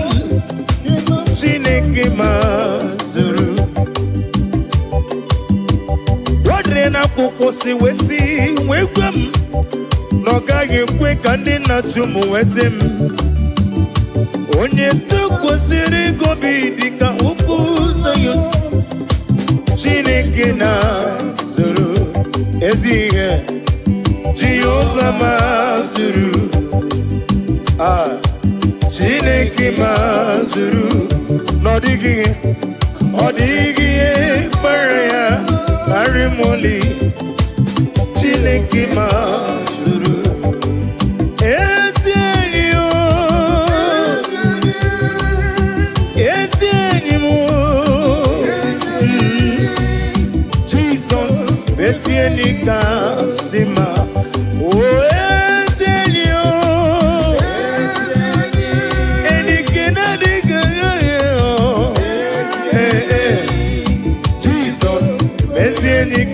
Chineke mazuru wadere n'akwụkwọ si wesi wee gwa m n'ọga ekwe ka ndị na-achụ m wete m onye tụkwasịrị gobi dịka ugwu Zion Chineke mazuru ezihe Jehovah mazuru Chineke mazuru n'ọdịghị gbara ya arimoli Chineke mazuru ezi enyi m Jesus ezi enyi kasị mma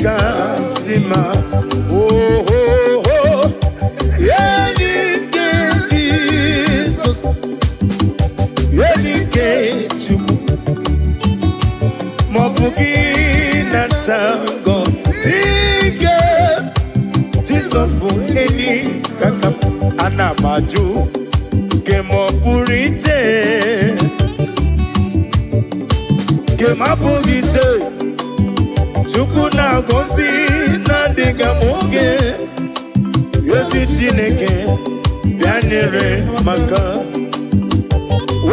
Kasima, oh, oh, oh, Yenike Jesus, Yenike Chuku, Mobugi Natango, Sige, Jesus for any kakam, Anamaju, Kemopurite, Kemapurite. Chukwu na-agọzi na-adịga nwoke ezi Chineke bịa nyere maka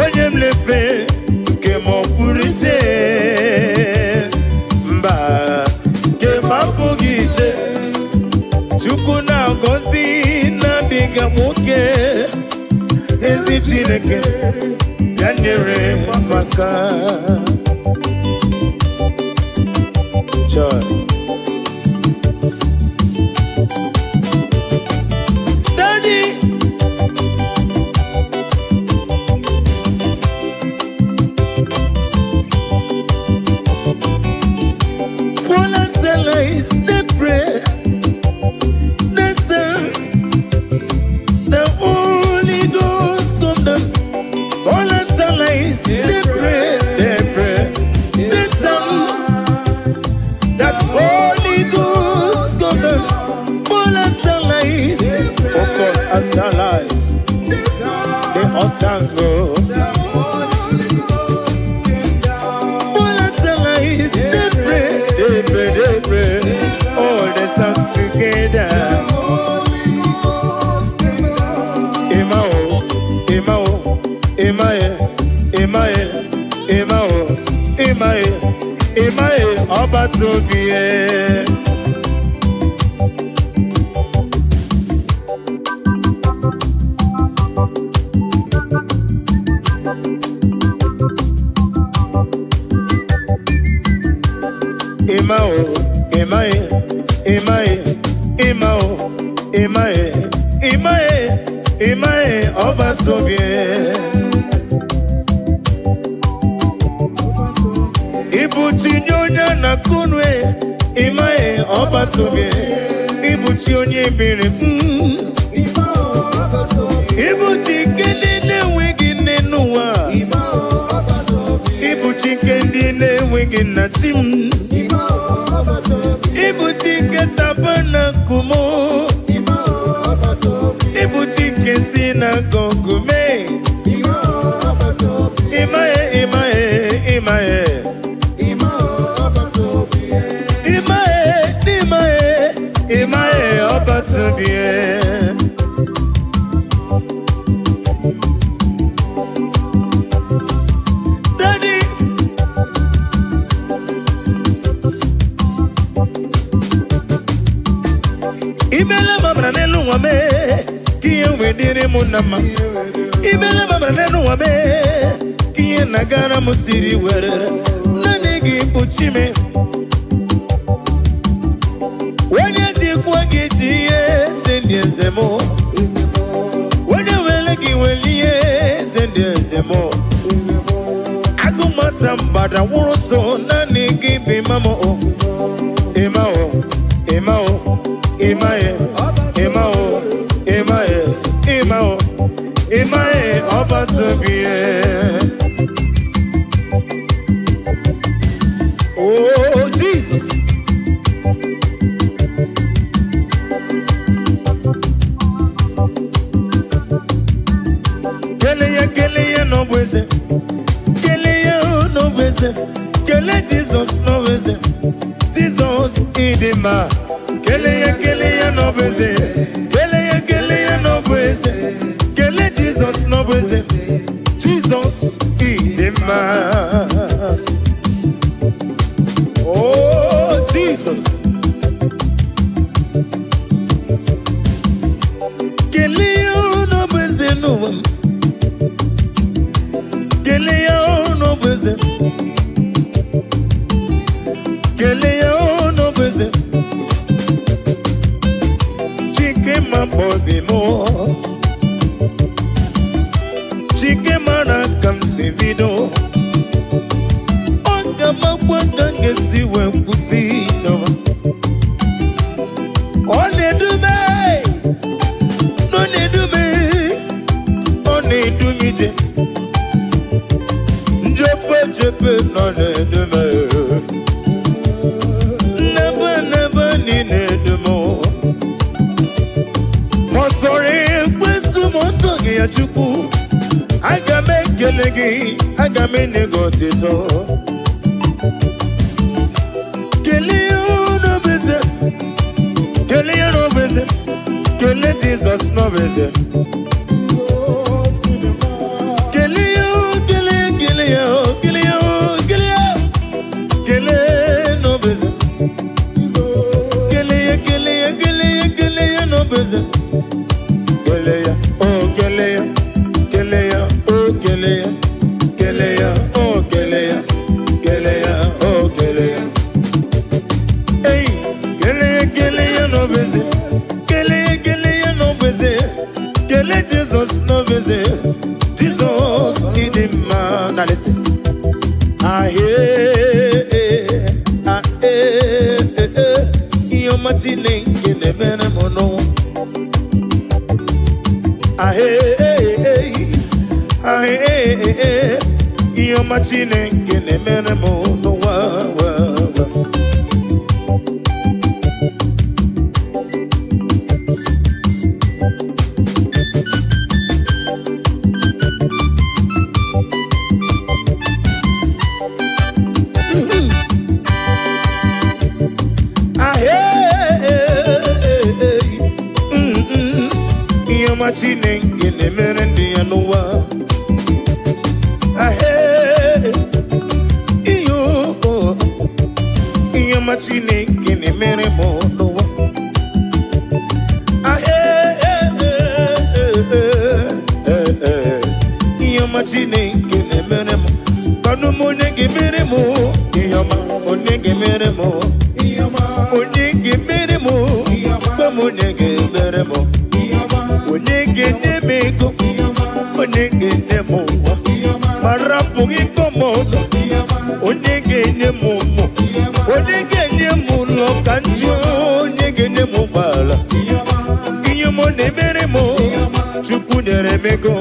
onye mlefe nke ma ọ pụrụ iche mba nke ma apụghị iche Chukwu na-agọzi na-adịga nwoke ezi Chineke bịa nyere maka Daddy, all I sell is the bread, the sun, the Holy Ghost come down. All I sell is the bread, the sun. That Holy Ghost come down, all us allies, all us allies, the Osango. All us allies, they pray, all the song together. Emao, Emae, ọba tóbi ẹ. Emae ọba tóbi ẹ. Ibuchi nyonya na kunwe Imae ọba tobe Ibuchi onye bere Ibuchi kendi na-enweghị nne n'ụwa Ibuchi kendi na-enweghị nna chi m Ibuchi ketaba na kumo Ibuchi kesi na gongume Imae ọba tóbi ẹ. Daddy, imele mabra n'elu nwa me ka ihe wedịrị m na mma. Imele mabra n'elu nwa me ka ihe na-agara m siri were naanị gị bụ Chime. Onye wele gị weli ihe eze ndị eze mụ agụmata mgbada wụrụ so naanị gị bụ ịmaghị ọba tobi oh Jesus. Kele Jesus no weze Jesus idima kele ya no weze kele ya no weze kele Jesus no weze Jesus Davido. Oga mabwanga ngesi wenkusi no. One do me, no ne do me, one do me je. Jepe no ne do me. Never ni ne do mo. Mosore kwesu mosoge ya chuku. Aga me kelegi, aga me negotito. Kelio no beze, kelio no beze, kele Jesus no beze. Kelio, kelio, kele no beze. Kelio no beze. Kelea, oh kelea, kelea, oh kelea, kelea, oh kelea, kelea, oh kelea. Hey, kelea no beze, kelea no beze, kele Jesus no beze, Jesus in the man. Now listen. Ah you're machine in the man mono. You're machine in the man mono. Machine in the merendi anoa. Iyo machine in the meremo noa. Iyo machine in the meremo. Kanu monege meremo. Iyo ma monege meremo. Iyo ma monege meremo. Ba monege meremo. Onege nemeko, onege nemowa, marapugi komono, onege nemomo, onege nemulo kanjo, onege nemubala, iyomo nemeremo, chuku neremeko,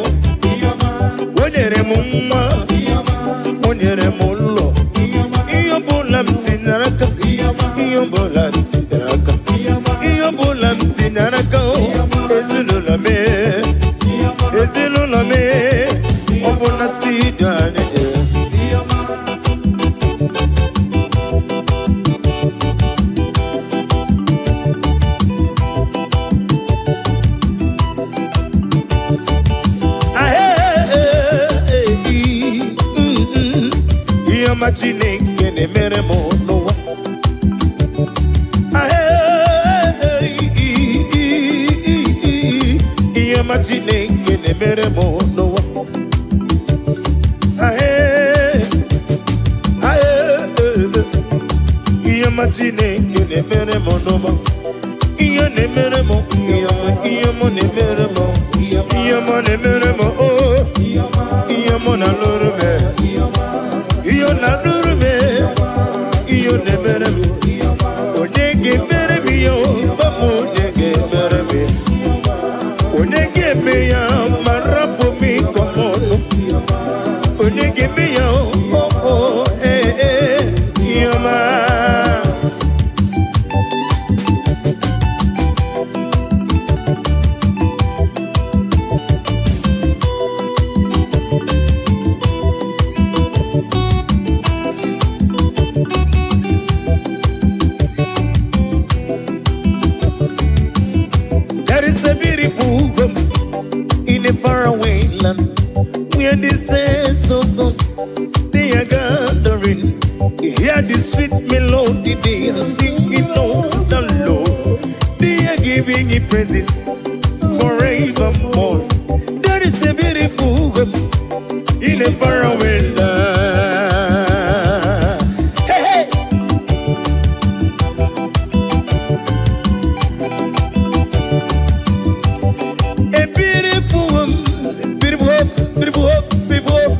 oneremuma, oneremulo, iyobolam tinaraka, iyobolam tinaraka, iyobolam tinaraka. Ezelulame, opona stidane. Iyo machine kene mere mono. Machine que ne mere mono. Iyo machine que ne mere mono. Iyo ne mere mo. Iyo mo ne mere mo. Iyo mo ne mere mo. Iyo mo na lurme. Iyo na lurme. Iyo ne mere mo. Onege mere mi yo. Bamu onege mere mi. Onege me ya marapo mi komono. Onege me ya yama. There is a beautiful home in a faraway land where the saints of God they are gathering. You hear the sweet melody they are singing out to the Lord. They are giving Him praises forevermore. There is a beautiful home in a faraway land. Hey, hey. A beautiful home, beautiful home, beautiful home, beautiful home.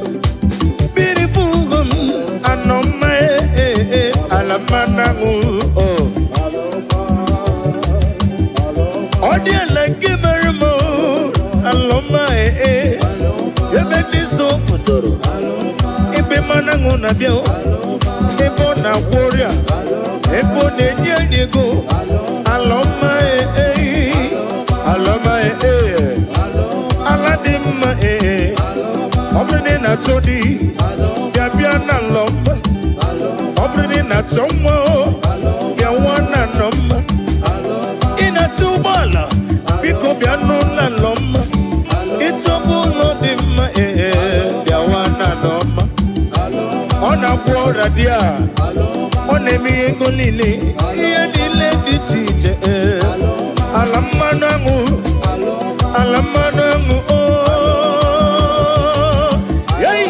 nabio ebo na warrior ebo nenye nyego aloma aloma aladimma obrene na chodi bia na loma obrene na chomo ya wana noma ina tubala biko bia no la loma itobulo dimma bia wana noma ona kwora dia ona mi ngolile ye nile ditije alamanangu yay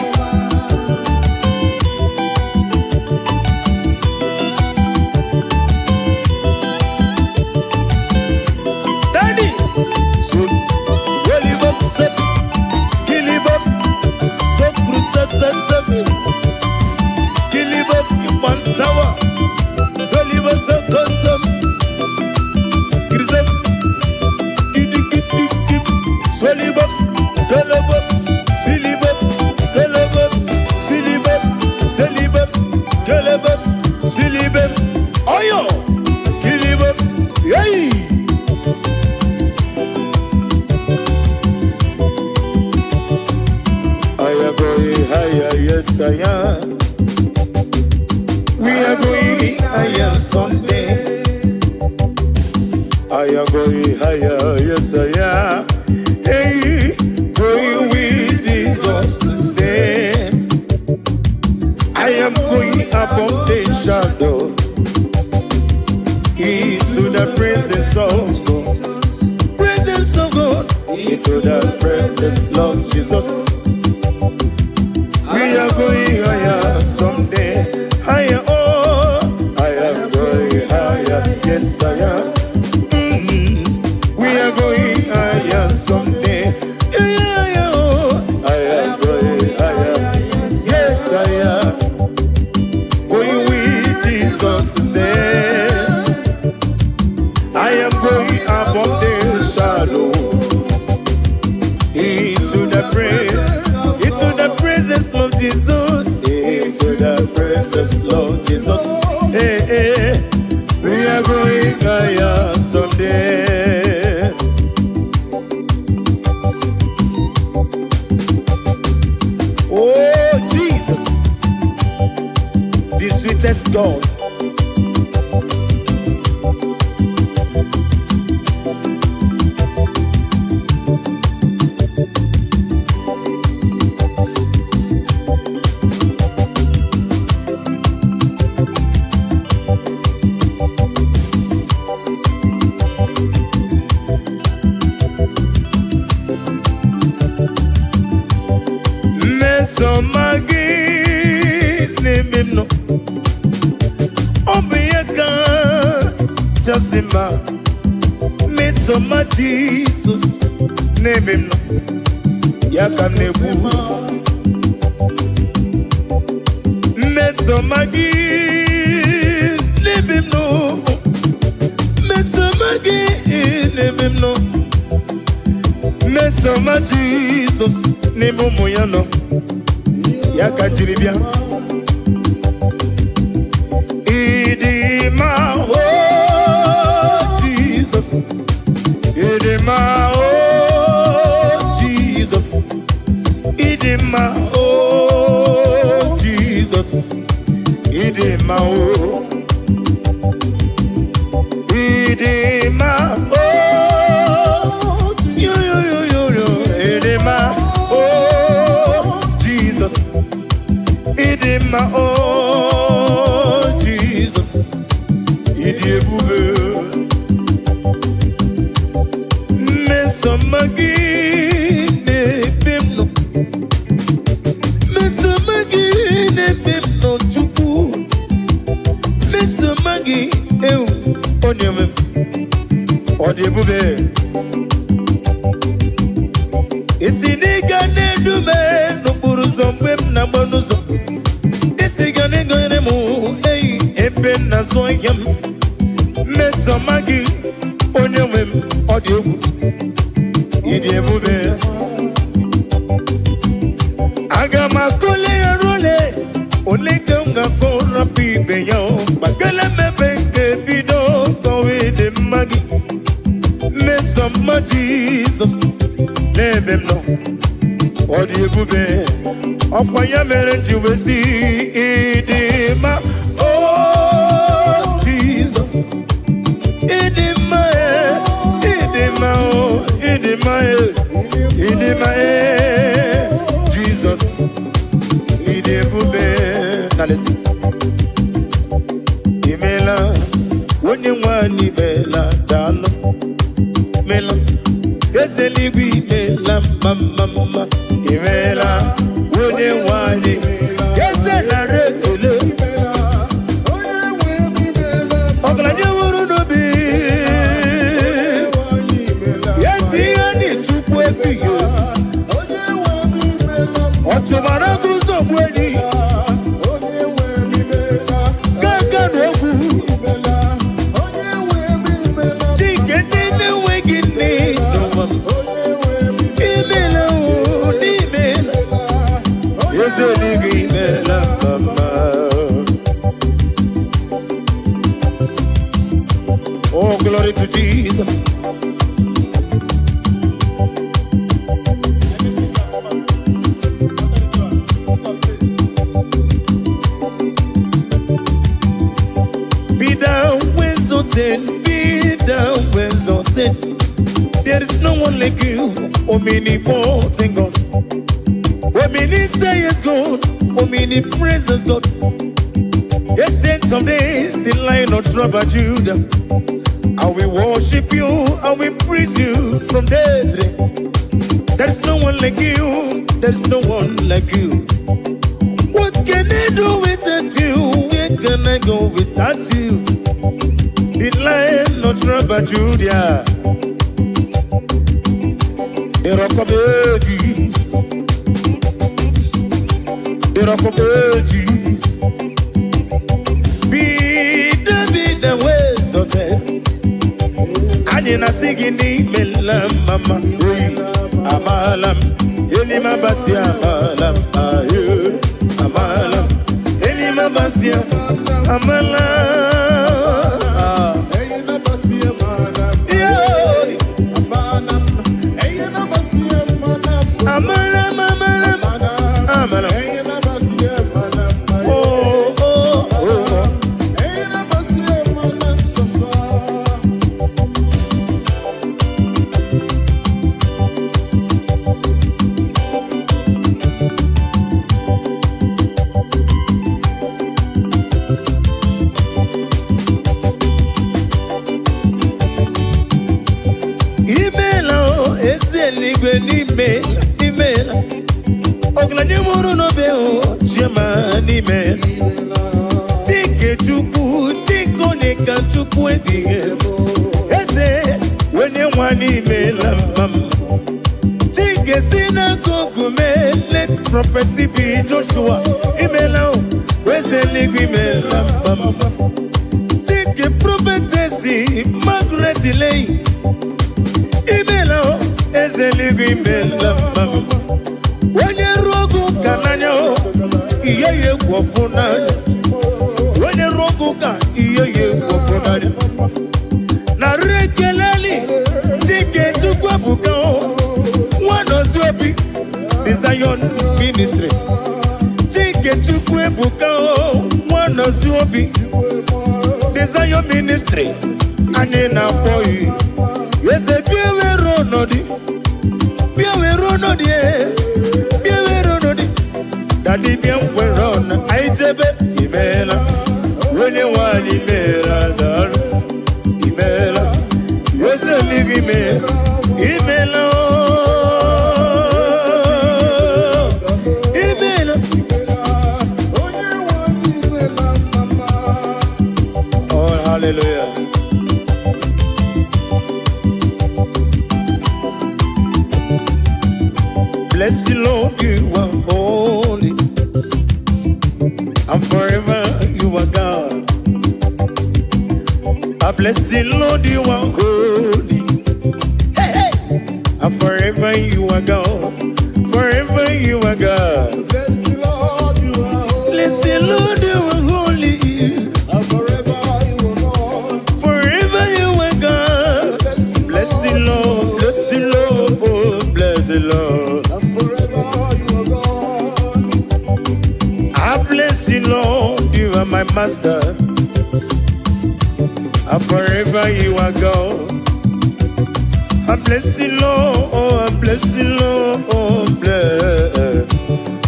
Daddy so welibop sep kilibop so cruza sasabe kilibop ipan sawa soliba so kosam grizam idikipikip solibop galabop silibop galabop silibop selibop galabop silibop oyo kilibop yay yes I am. We are going higher someday. I am going higher, yes I am. Hey, going with Jesus to stay. I am going above the shadow into the presence of God. Presence of God into the presence of Jesus. We are going higher someday, higher, oh, I am going higher, yes I am. We are going higher someday, yeah, oh, I am going higher, yes I am. Going with Jesus to stay. I am going above the shadow, into the presence of Jesus, into the presence of Jesus. Hey, hey, we are going higher someday. Oh, Jesus, the sweetest God. Jasima, Mesoma Jesus, name him no, Yakanebu, Mesomagi, name him no, Mesomagi, name him no, Mesoma Jesus, name Moyano, Yakajiribia, Idima. Idima, oh Jesus, Idima, oh Jesus, Idima, oh Idima, oh yo, Idima, oh Jesus, Idima, oh Jesus, Idibube. Isiniga nedume nukuru zombe na bonuzo. Isiga negone mu ebe na zoyam. Mesomagi onyomem odiogu. Idebube. Agama kole role Jesus. Name him no. Odi ebube. Okwanya mere njiwesi idima. Oh Jesus. Idima Jesus. Idi ebube. Now listen. Imela. Wonye wani mela dalo. Mela. Ezeligwi mela mama. Imela. Wonye wani. Ezela rekele. Oglanye wuru nobi. Yesi yani chukwu ebiyo. Otubara kuzo mweni. Kaka nogu. Oh, glory to Jesus. Be down when so then, be down when so then. There is no one like you, omnipotent God. Omni say is God, omni praises God. Ancient of days, the Lion of tribe of Judah. And we worship you, and we praise you from day to day. There's no one like you, there's no one like you. What can I do without you? Where can I go without you? The Lion of tribe of Judah. The Rock of Ages. The Rock of Ages. Be the ways of them. Anina sigini mela mama. Amalam. Elima basia amalam. Amalam. Elima basia amalam. Email. Oglanye muru no beo, German email. Tike chuku, tiko neka chuku edige. Ese, when you want email, Tike synagogue me, let prophecy be Joshua. Email, where's the league email? Tike prophecy, Margaret Elaine. Email, Ezeligu imela mama. Wenye rogu kananyo, iye kwafunanya. Wenye rogu ka iye kwafunanya. Na rekeleli, tike tukwa fukao. Wano zwebi, the Zion Ministry. Tike tukwe fukao. Wano zwebi, the Zion Ministry. Anena boy. Yese biwe ronodi. Biwe ronodi. Daddy bien weron. Aijebe imela. Wenye wani imela dar. Imela. Yese ligi imela. Imela. Imela. Oh, hallelujah. Bless the Lord, you are holy, and forever you are God. I bless the Lord, you are holy, hey, and forever you are God. Forever you are God. Bless the Lord, you are holy. Bless the Lord, you are holy, and forever you are God. Forever you are God. Bless the Lord, bless the are my master, and forever you are God. I bless you, Lord, oh, I bless you, Lord, oh, bless.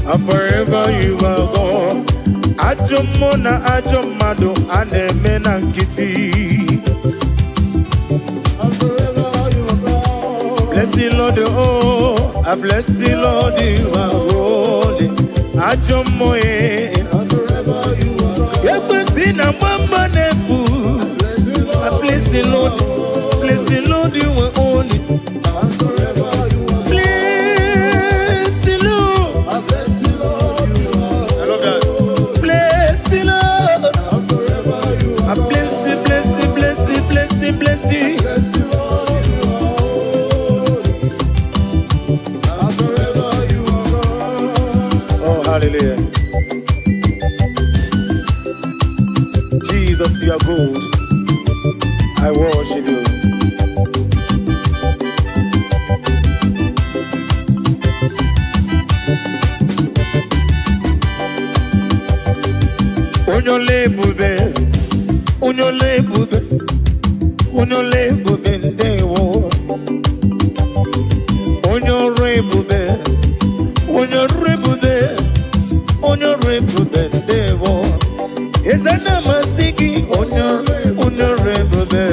And forever you are God. Ajomona, Ajomado, Anemena Kitty. And forever you are God. Bless you, Lord, oh, I bless you, Lord, you are holy. Ajomoe, and forever you are God. Yakusina Mamba Nefu. I bless you, Lord, bless you, Lord, you are holy. And forever you are God. Bless you, Lord. I bless you, Lord, you are. I love that. Bless you, Lord. And forever you are. I bless you, bless you, bless you, bless you, bless you. Bless you, Lord, you are holy. And forever you are God. Oh, hallelujah. Jesus, you are good. I worship you. Unyole bube, unyole bube, unyole bube ndewo. Unyore bube, unyore bube, unyore bube ndewo. Ezana masiki, unyore bube,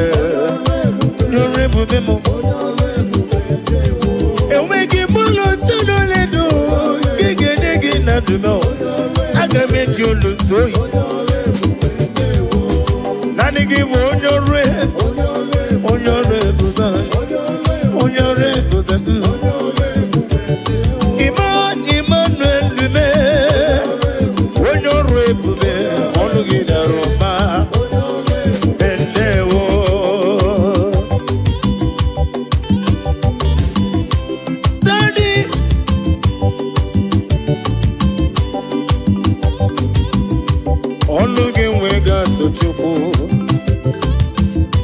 unyore bube mo. Ewegi mulo tunole do, gege na dumo. Aga make you look so. Nani give on your red, on your red, on your red. Emmanuel Lume, on your red, on the Roma, Bendewo. Daddy. Olugi wega to chuku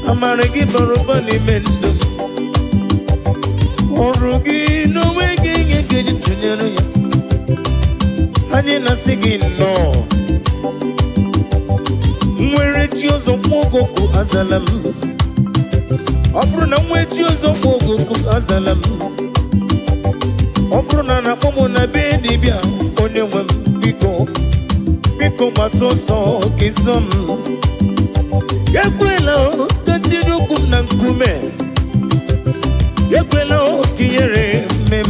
Amaregi barubani mendum Orugi no wegi ngegi tunyano ya Hani nasigi no Mwere chiozo mwogoku azalam Obruna mwe chiozo mwogoku azalam Obruna na momo na bedi bia Onye mwembiko Biko matoso kizom Yakwela katidu kumna nkume Yakwela kiyere mem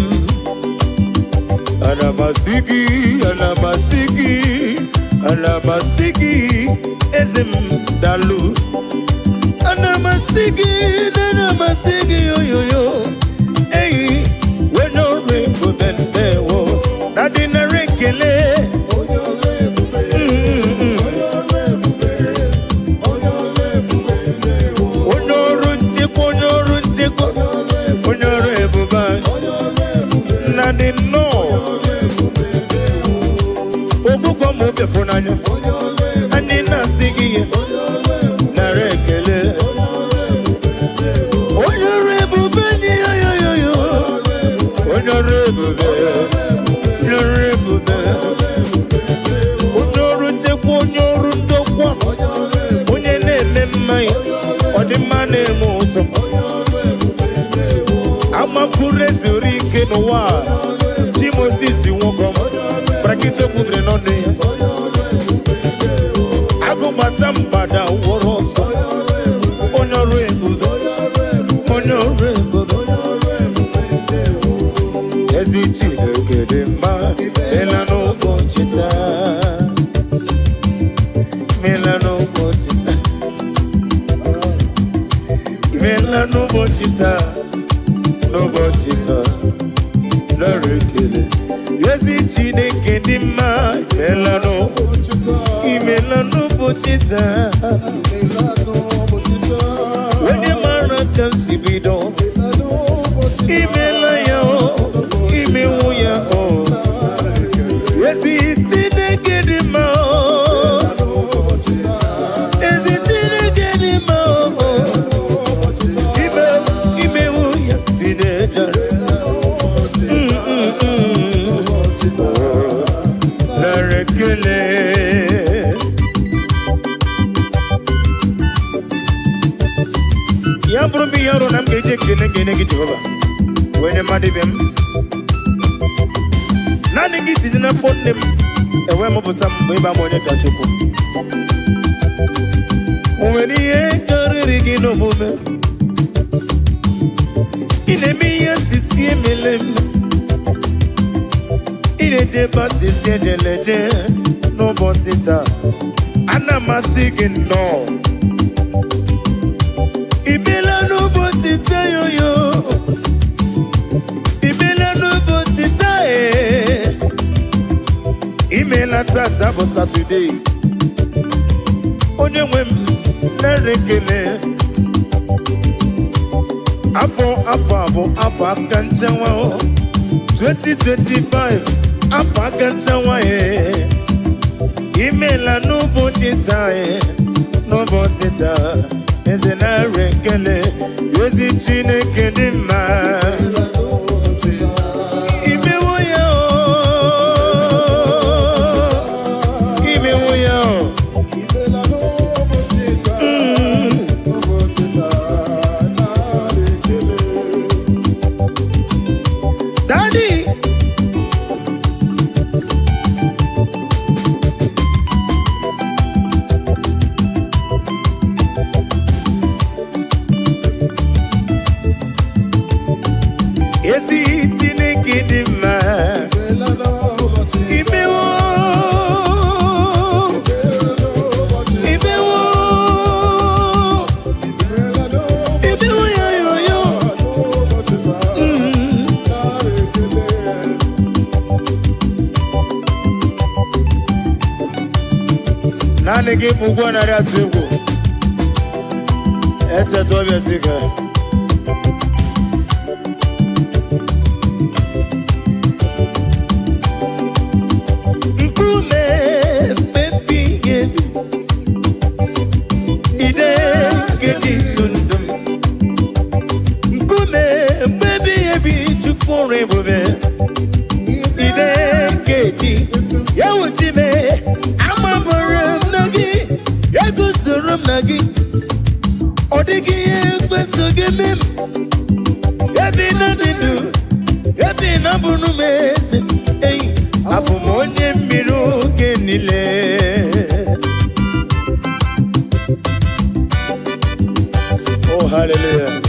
Alamasigi, alamasigi, alamasigi Ezem dalu Alamasigi, alamasigi yo yo yo Hey, weno repo bendewo Nadina rekele Nadi no Oguko mobe funanya Ani nasigi Narekele Onyorebe beni yo yo yo yo Onyorebe Onyorebe Onyorute kwa onyorundo kwa Onye nene mmai Odimane moto Amakure zurike no wa Jimosisi wokom Brakito kudre nonde Ago matambada woroso Onore budo Onore budo Ezi chide kedema Melano bochita Melano bochita Melano bochita No bochita, no rekele. Yezi chineke dima, melano, imelano bochita. When your man comes to be done, imelaya o, imewuya o. Yezi chineke dima, yezi chineke dima o. Imewuya teenager. ekene gị Jehova wee mmadụ ibe m naanị gị tinye n'afọ nne m enwe mụpụta m mgbe ịba m onye ka Chukwu o nwere ihe karịrị gị n'omume ị na-eme ihe sisi emele m ị na-eje ebe sisi ejeleje n'ụbọchị taa ana amasị gị nnọọ imela n'ụbọchị taa yoyo imela n'ụbọchị taa imela tata bụ Satọde onye nwe m nare ekele afọ abụ afọ aka nchanwa 2025 afọ aka nchanwa imela n'ụbọchị taa n'ụbọchị taa eze nare ekele ezi Chineke dị mma imewo ya imewo ya Daddy ezi Chineke dị mma imewo imewo imewo ya yoyo naanị gị bụ ụgwọ narị atụ egwu echeta ọbịa si ga Oh, hallelujah.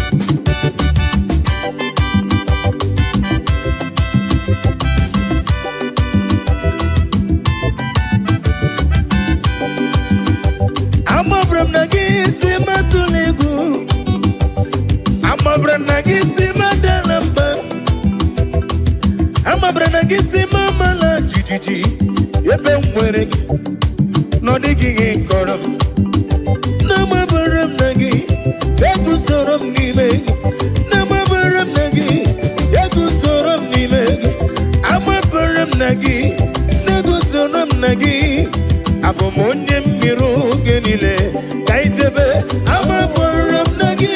Amabram nagi simatulegu Amabram nagi simadaramba Amabram nagi simamala jijiji Yebe mwere no digi koram Namabaram nagi Yaku soram nimegi Namabaram nagi Yaku soram nimegi Amabaram nagi Nagu soram nagi Abomonye miru genile Kaitebe Amabaram nagi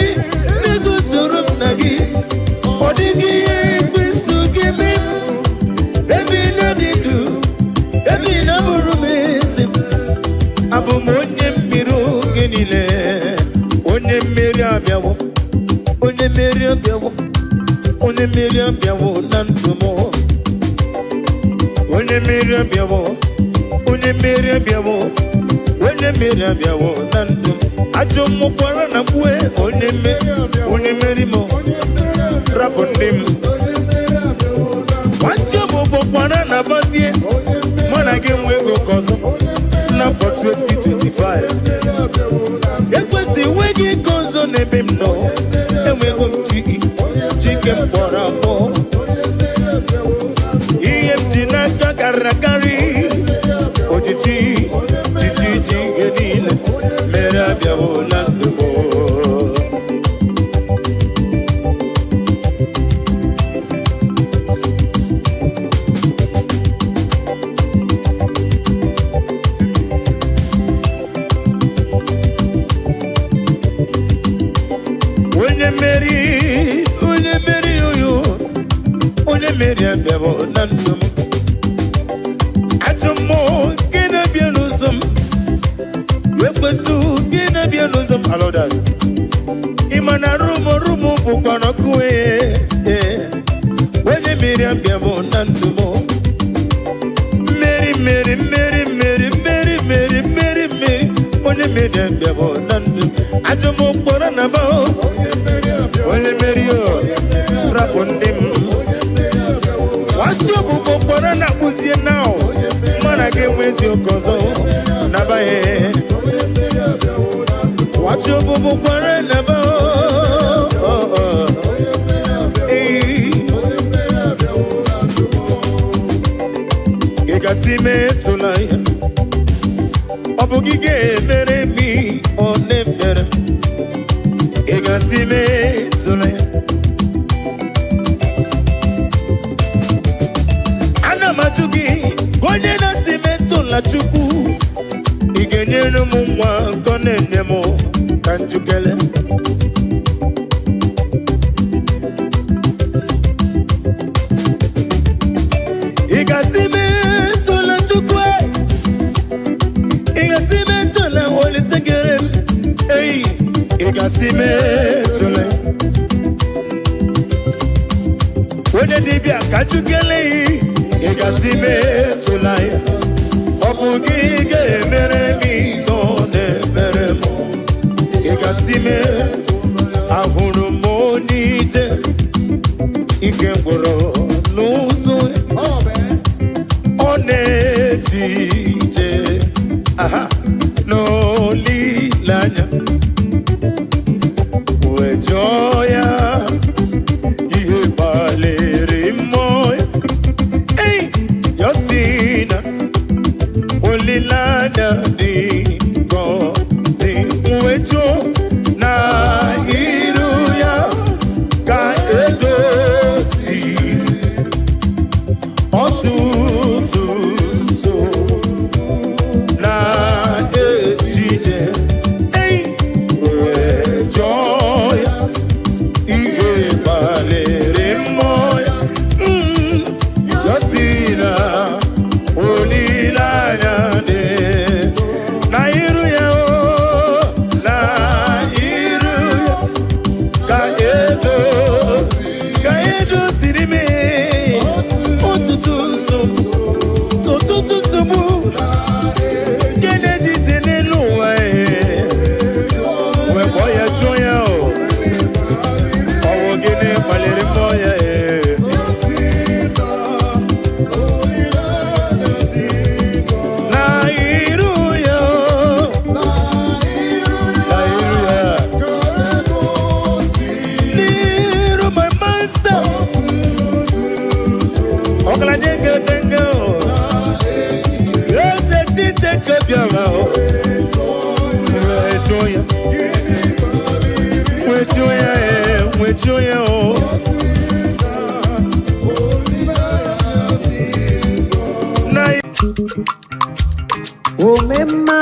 Nagu soram nagi Odigi ekwesu gimi Ebi nadidu Ebi naburumesim Abomonye miru genile Onye mmeri abịawo Onye mmeri abịawo Onye mmeri abịawo na ndụ m Onye mmeri abịawo Onye mmeri abịawo Onye mmeri abịawo na ndụ m Ajọ mmụkwara na mgbe onye mmeri m Rapụ ndị m Nwanchi m bụkwara na bazie Mụ na gị nwe ego kọzọ N'afọ 2025 Ekwesị nwe gị kọzọ n'ebe m nọ Enwego m chike m kpọrọ abụọ Ihe m ji n'aka karịrị akarị Ojiji ihe niile mere abịawo na ndụ m Onye mmeri abịawo na ndụ m Ajọ mmụọ gị na-abịa n'ụzọ m Ekwesu gị na-abịa n'ụzọ m Alodas Ị ma na rumo bụkwana kue onye mmiri abịa bụ na ndụ m mmeri mmeri mmeri mmeri mmeri mmeri mmeri mmeri onye mmiri abịa bụ na ndụ ajọ m kpọrọ na ba onye mmeri rapụ ndị m wasị ọbụbụ kpọrọ na kpụzie na mana ga-enwezi oke ọzọ nabaghị wasị ọbụbụ kpọrọ na ba ị gasị metụla ya ọ bụ gị ga-emere m ọ na-emere ị gasị metụla ya ana m ajụ gị onye na-asị metụla Chukwu ị ga-enyere m nwa nke ọ na-enye m ka njikere ị gasị metụla Chukwu ị gasị metụla Olise kere m ị gasị metụla onye dibịa ka njikere ị gasị metụla ya ọ bụ gị ga-emere m ọ na-emere m ị gasị ahụrụ m onye ije ike gwụrụ n'ụzọ ọ na-eji ije n'olileanya wee jụọ ya ihe gbalịrị mmụọ ya si na olileanya dị ngọzi wee jụọ na iru ya ka edoziri ọtụtụ so na ejije wee jụọ ya ihe gbalịrị mmụọ ya si na olileanya dị na iru ya na iru ya ka edoziri m ụtụtụ nsogbu nke na-ejije n'elu ụwa wee kpọọ ya jụọ ya ọwụ gịnị kpaliri mmụọ ya na iru ya n'iru my master ọgaranya ga-edenge eze Chiteke bịara wee jụọ ya Omemma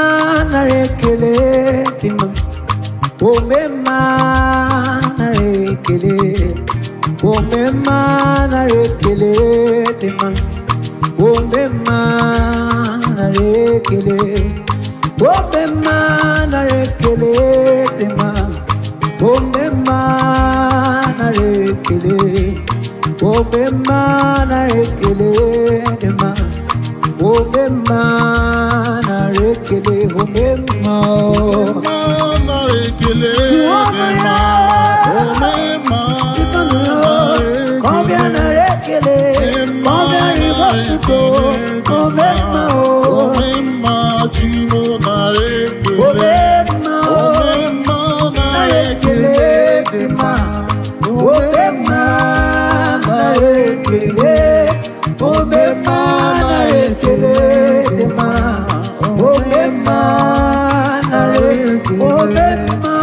nara ekele dị mma Omemma nara ekele Omemma nara ekele dị mma Omemma nara ekele Omemma nara ekele dị mma Omemma nara ekele Omemma nara ekele dị mma Omemma nara ekele Omemma Sitanu ya Kọbịa nara ekele Kọbịa ribotuko Omemma Omemma nara ekele dị mma Omemma nara ekele Omemma nara ekele dị mma Omemma nara Omemma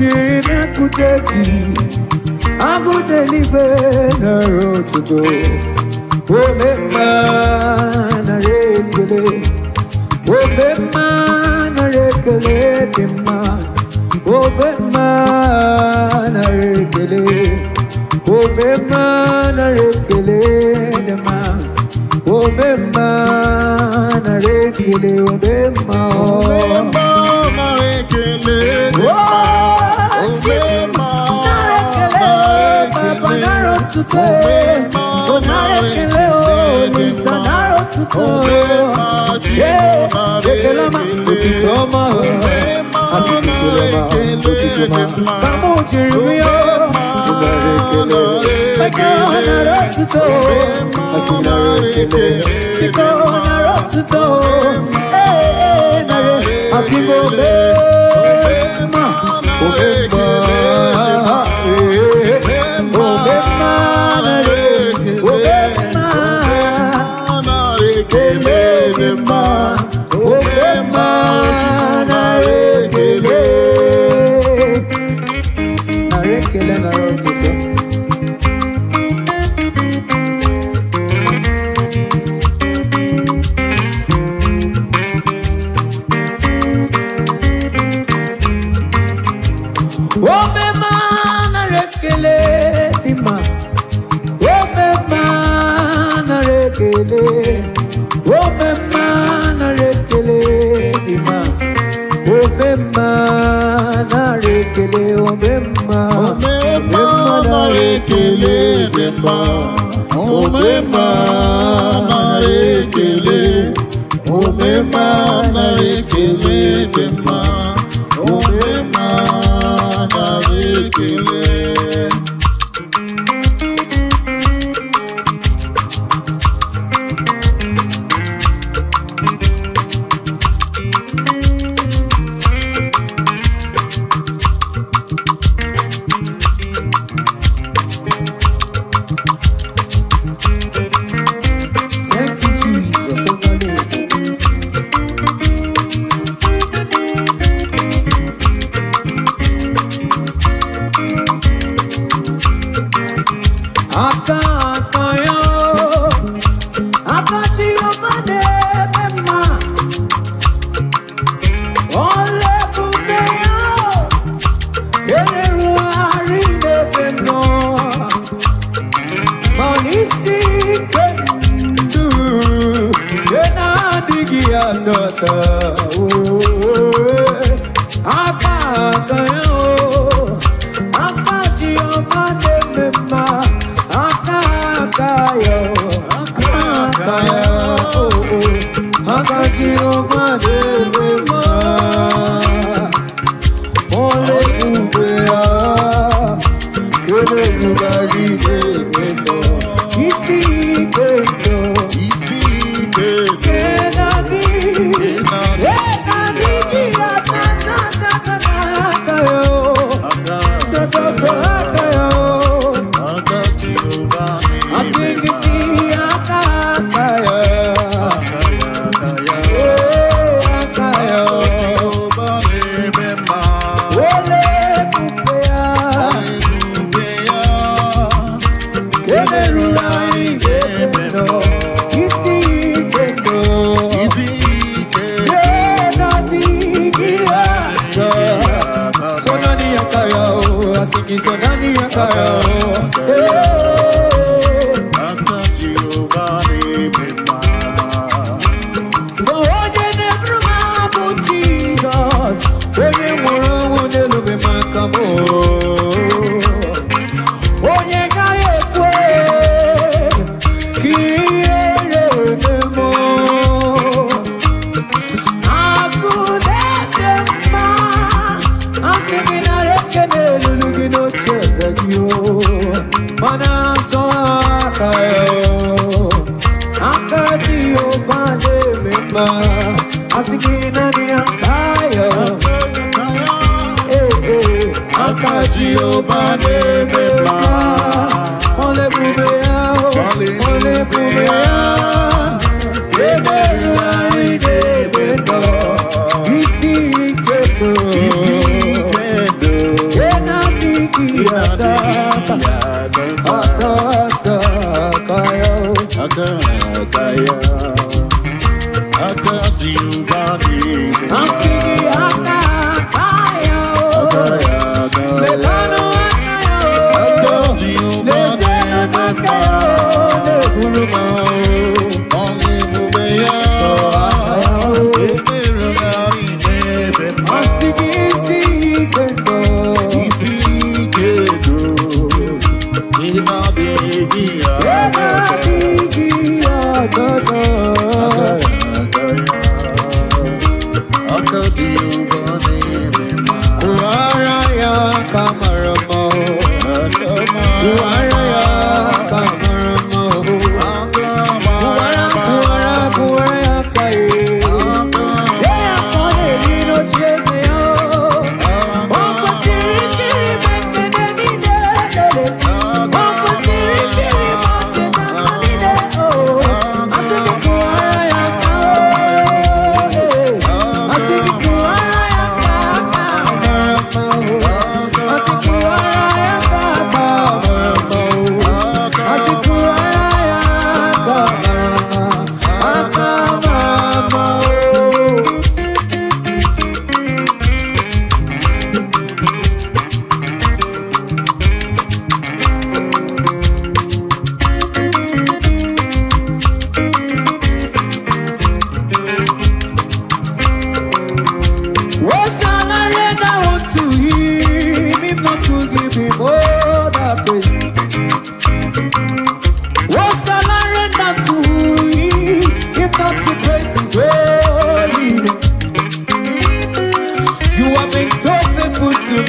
chiri kuteki agudelibe na rotuto obema na rekele obema na rekele dema obema na rekele obema na rekele dema obema na rekele obema na rekele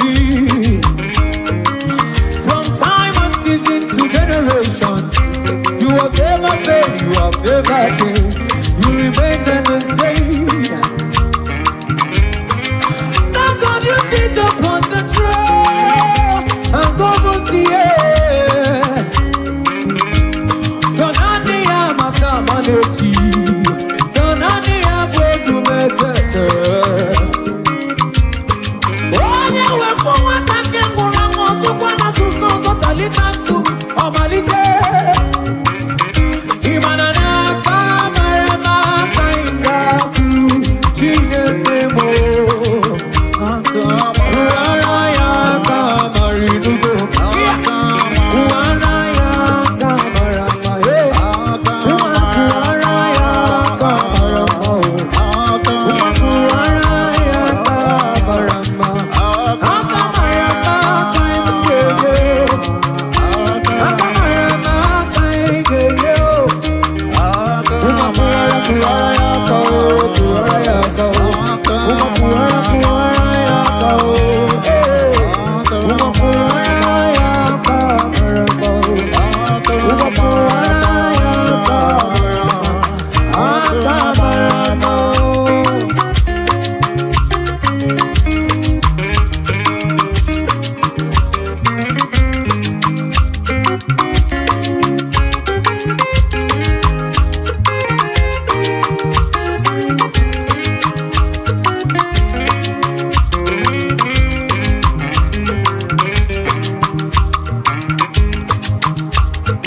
me. From time and season to generation, you have never failed, you have never changed. You remain the same. Now God, you sit upon the throne and governs the earth. So now the Amatamanachi, so now the Abodumetete. Oh, you were for what I can go on, so what I so talitan to me, or malite. Imanana Kamarama Kainga to Chinetemo. Uaraya Kamarinugo. Uaraya Kamarama. Uaraya Kamarama. Uaraya Kamarama. Akamarama Kainga. Akamarama Kainga.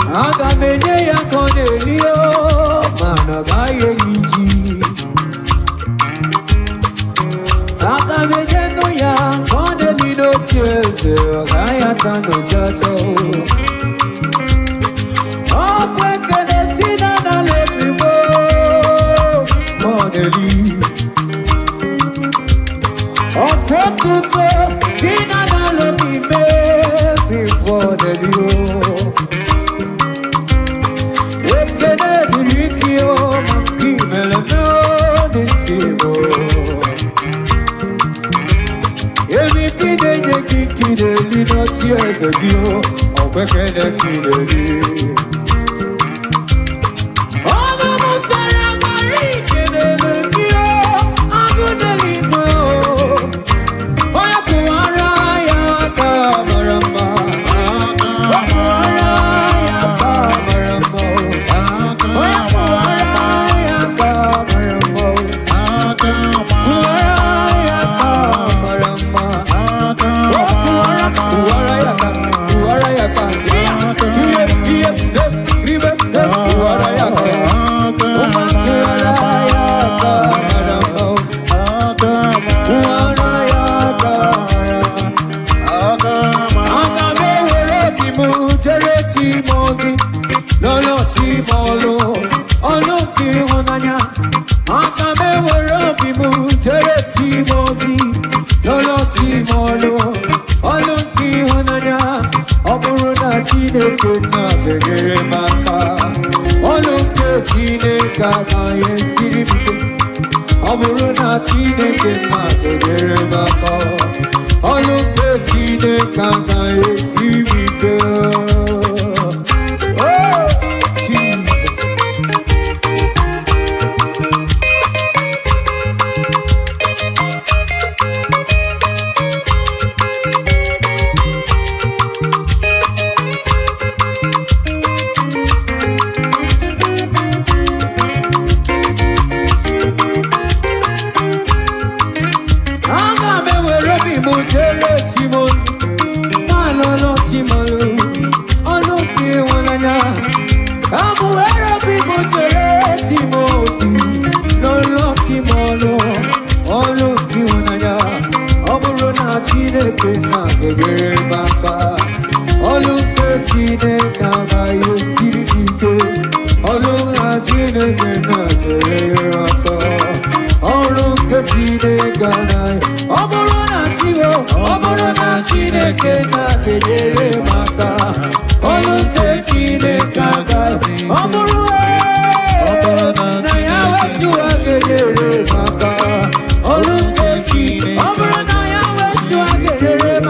Agamenye ya Cornelio, managaye yiji. Agamenye no ya Cornelio chese, agaya tano chacho. Okwekele sina na lepimo, Cornelio. Okwokuto sina na lepime, before the Leo. Kideli no tears of you, or Bekene Kideli. Oh, the Mustara Marie Kideli, I'm good to leave. Oh, Yakuara Yakamarama. Oh, Yakuara Yakamarama. Oh, Yakuara Yakamarama.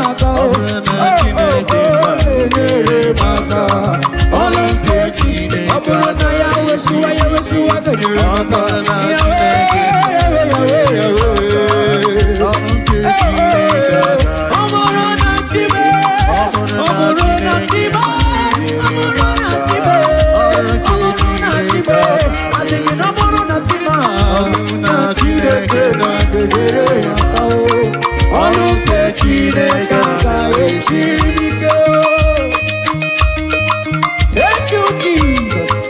maka na-enyere maka ọrụ nke Chineke ọ bụrụ na ya wesuwa ga-enyere maka Thank you, Jesus.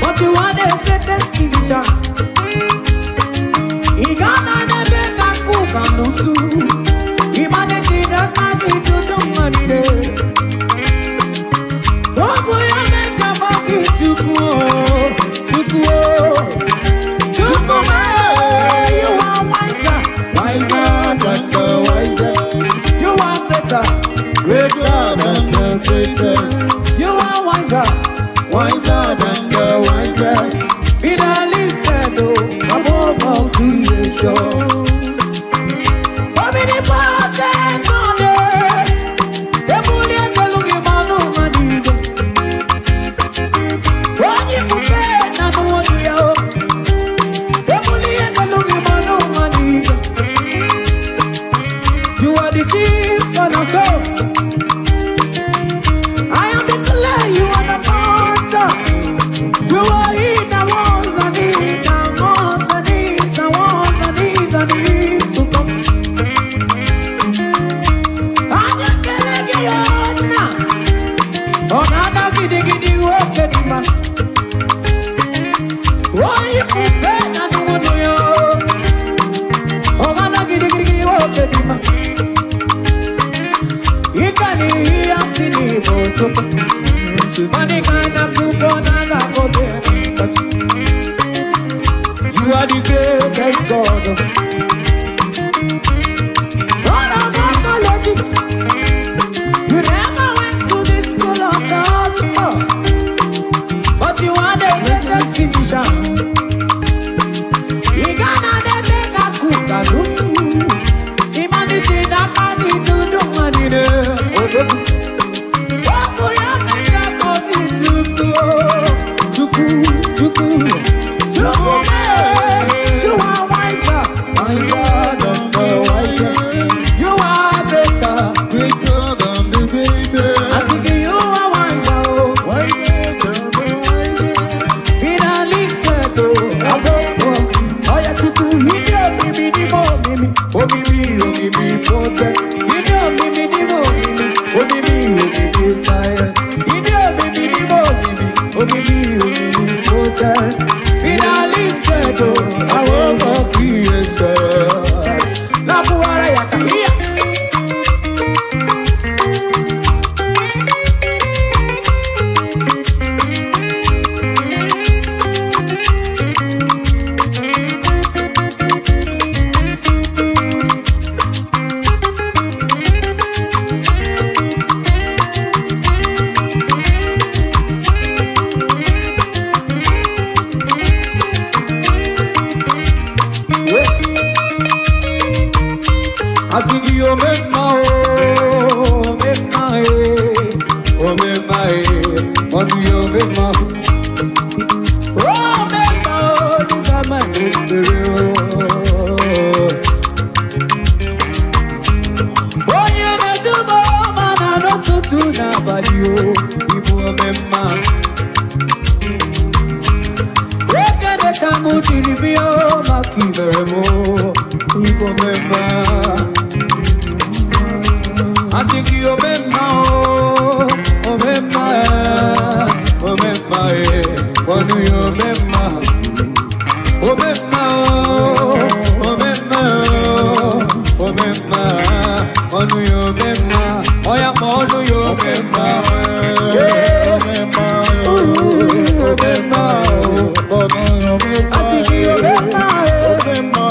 but you are the greatest physician. Igana nebe kaku kanusu. Imaneti dakagi tudu manide. Robo ya menja baki tuku. You are wiser, wiser than the wisest. You are greater, greater than the greatest. You are wiser, wiser than the wisest. Be the lifted above all creation. Omnipotent God, Ebuli ekelugi manu manigo. Onye kupe na nuwadu yao. You are the chief cornerstone. I am the clay, you are the potter. You are he that was and is and was and is and was and is and is to come. I just can't get you now. Oh, Nana giddy giddy walk at the man. Why you prefer not to want to you? Oh, Nana giddy giddy walk at the man. Ikani asini botoka, manikana kupona kote. You are the greatest God. All of our colleges, you never went to the school of doctor, but you are the greatest physician. Igana de meka kuka lusu, imaniti dakagi tudu manide. You are wiser, wiser than the wisest. You are greater, greater than the greatest. I think you are wiser, Wiser than the wisest. in a lifted above. Oh yeah, to do he did me the more mimi, oh mimi protect. He did me the more mimi, oh mimi science. He did me the more mimi, oh mimi protect. In a lifted above creation. La kuara ya kakia. I think you make my what do you make my these are my victory. Oh, you need to more man, I don't do nobody. You make my come to the bio, my kiveremo, you make my. I think you remember, what do you remember? What do you remember? Oh yeah, what do you remember? I think you remember.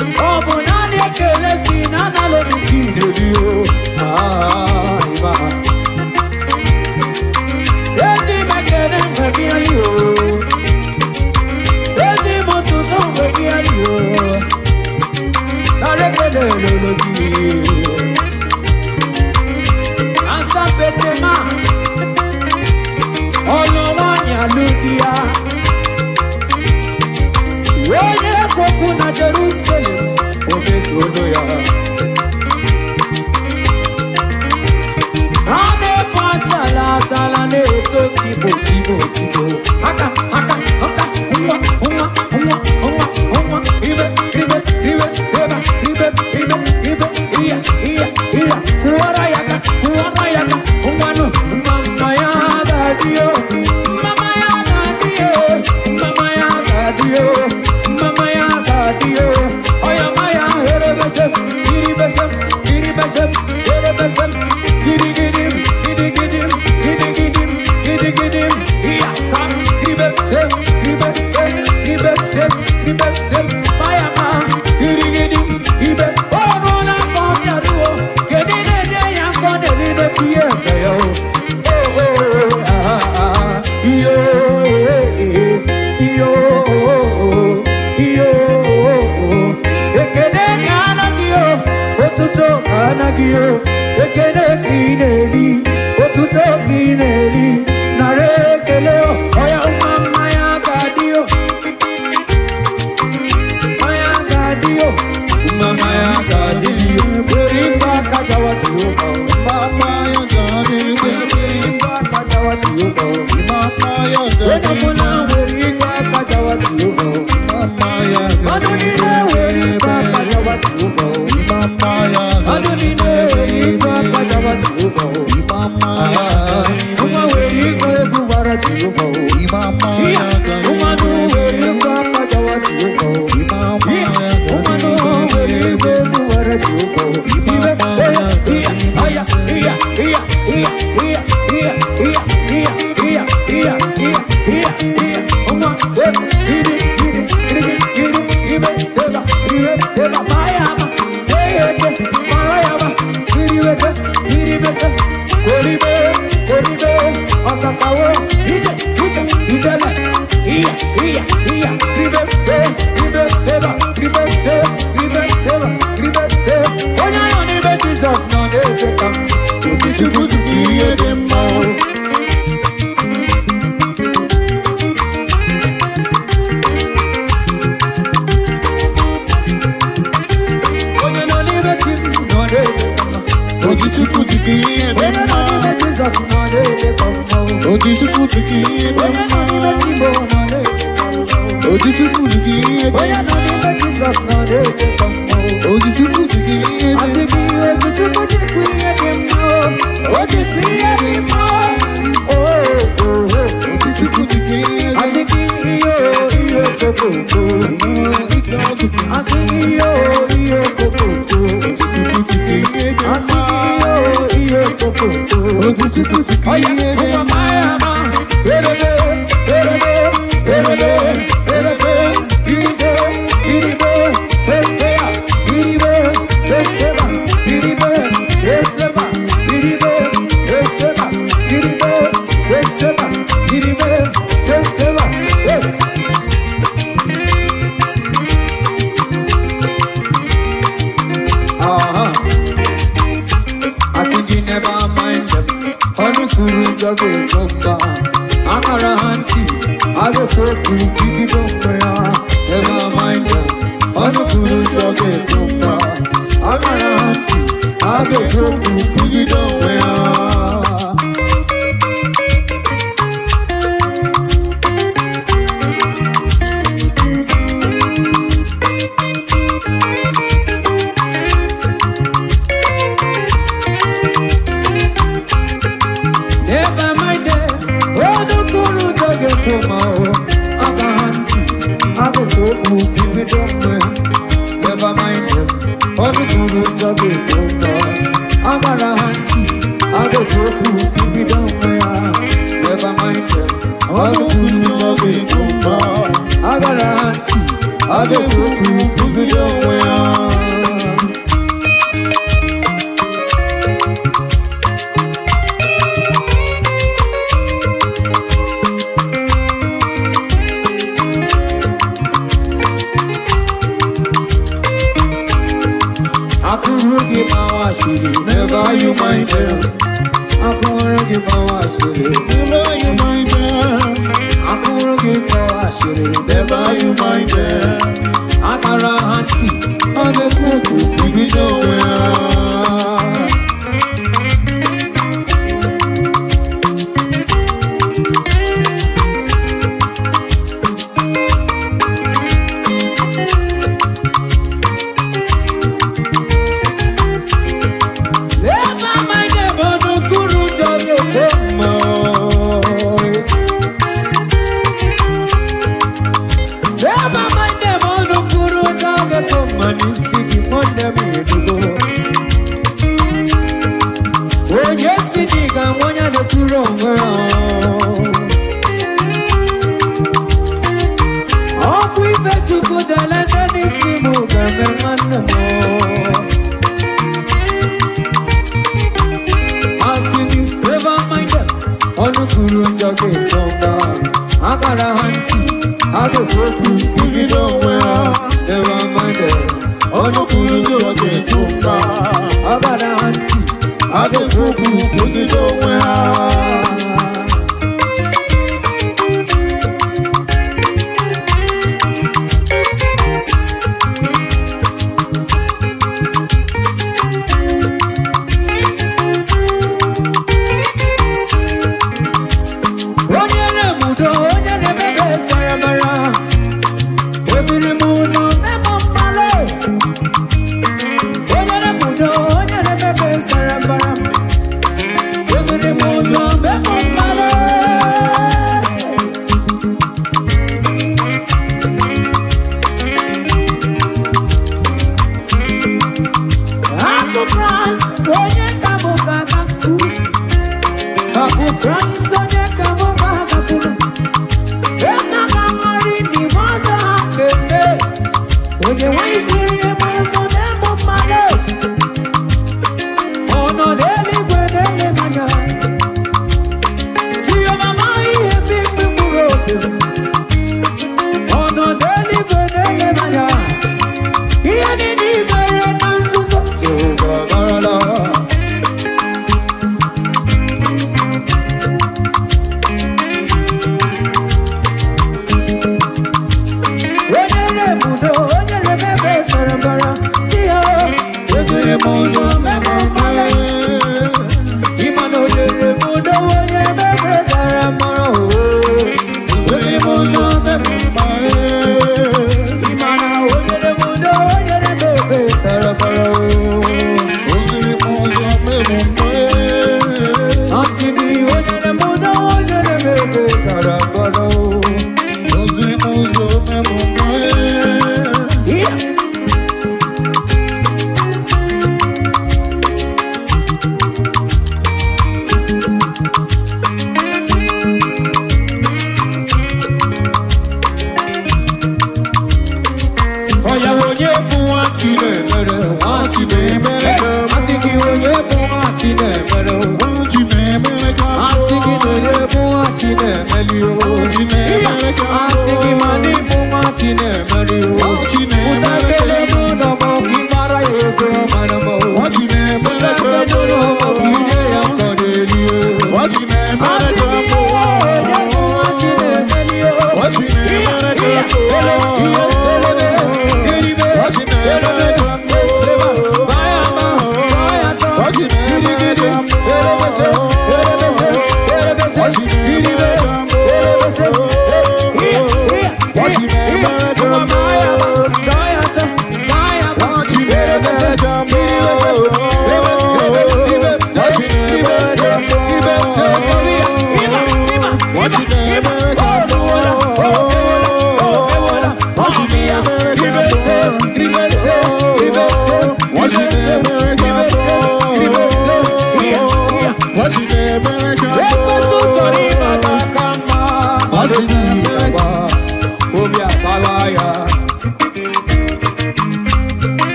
Obunani kelesi na na lo bikinelio. Iba. Eti makene mbebialio. Eti motuto mbebialio. Narekele lologi. Ansa petema. Olowanya lukia. Oye koku na Jerusalem. Obesonoya. Ane patala tala ne to kibo kibo. Haka humwa ibe seba ibe iya kuwara yaka humwanu mama ya gadio mama ya gadio oya maya herebesem giribesem herebesem gidigidim iya sam giribesem maya ma gidigidim ibe orona konyaruo kedine de yankode lido tiyesayo iyo ekene kanagio otuto kanagio ekene kineli otuto kineli narekeleo oya mama ya gadio mama ya gadio berikwa kajawati yoko Mama ya gadio, berikwa kajawati yoko mama ya gadio, muna berikwa kajawati yoko mama ya Adunine berikwa kajawati yoko mama ya Adunine berikwa kajawati yoko mama Uma berikwa kubarati yoko mama Umanu berikwa kajawati yoko Umanu berikwa kubarati yoko Ibe seba mayama teyete marayama giribese kolibe asakawo ije iya gribese onya no ni be Jesus no dey take am Kuti iye dem ma. onya no ni be Jesus no dey take am Kuti iye dem onya no ni be Jesus no dey take am Kuti iye dem onya no ni be Timbo no dey take am Kuti iye dem onya no ni be Jesus no dey take am Kuti iye dem Asiki kuye demo, ojiki kuye demo. Asiki iyo kokoko. Asiki iyo kokoko. Asiki iyo kokoko. Oya, kuma mayama, erebe, iribe, sesea, seseba, iribe, seseba, yes. I think you never mind them. Honukuru jogo komba, akara hanti, age poku kiki domya. Never mind them. Honukuru jogo komba, akara hanti, age poku kiki domya. Never mind them. Honukuru jogo komba, akara hanti, age poku kiki domya. Never mind them. Honukuru jogo komba, akara hanti, age poku kiki domya. Never mind them. Honukuru jogo komba, akara hanti, age poku kiki domya. city, never you mind them. I can't give my city, never you mind them. I can't give my city, never you mind them. I can't auntie, I just want to give it nowhere.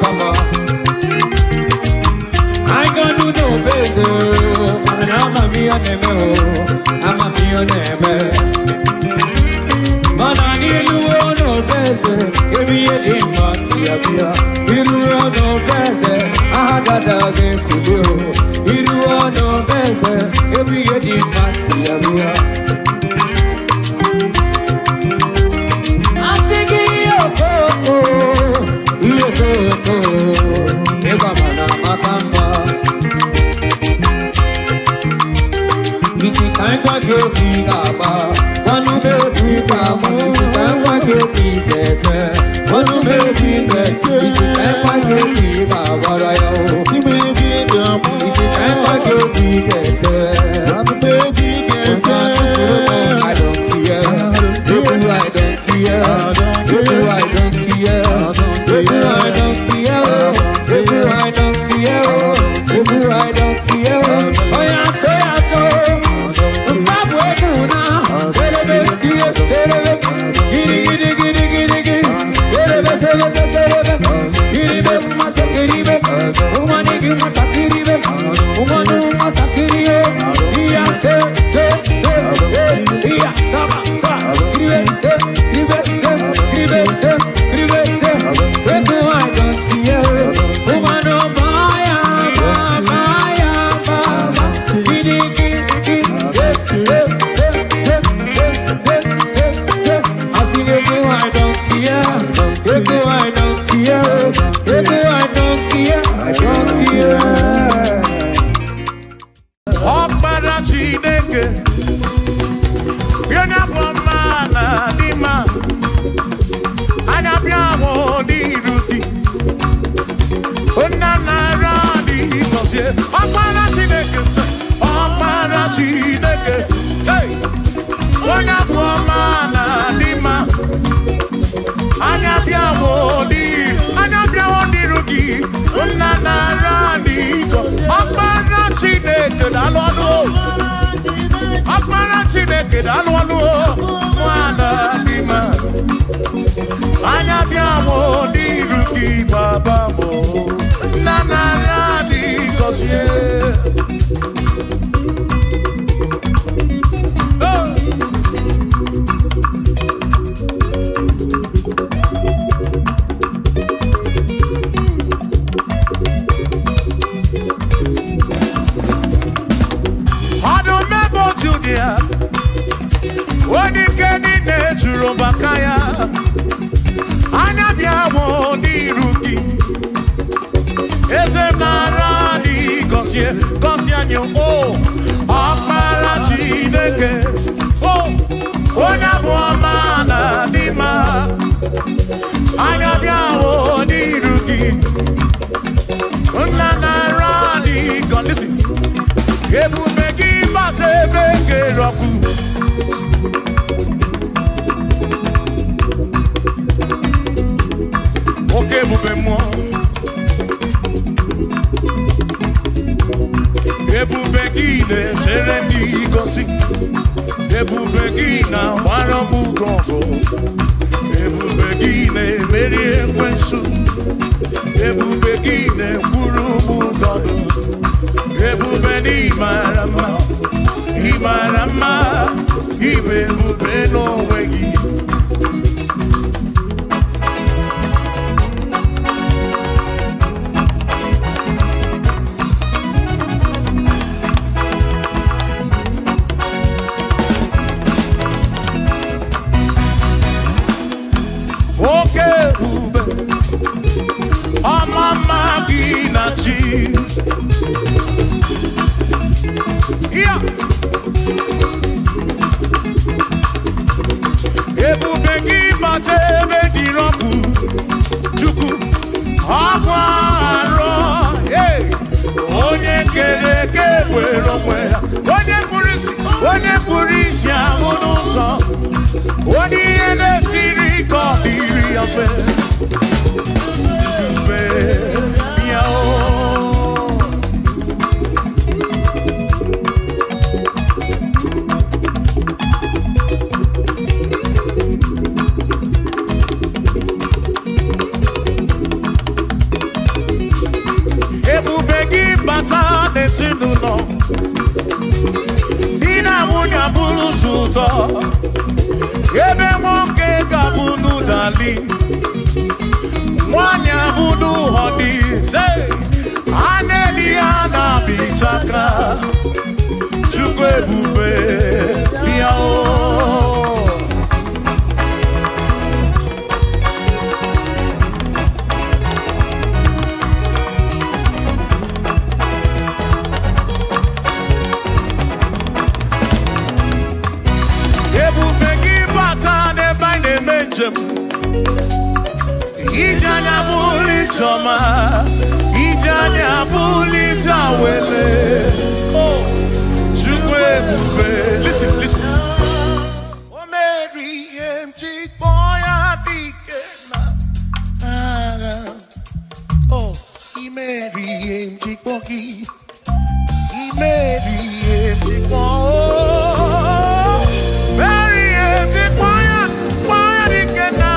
Come on. suto ebe nwoke ga-abụnụ dali nwanyị abụnụ họdị aneli ya na-abịchaka Chukwu ebube bịa o Ijanya buli choma, ijanya buli jawele. Oh, Chukwu ebube. Listen, listen. O Mary empty boy adikena. Oh, I Mary empty bogi. I Mary empty boy. Mary empty boy adikena.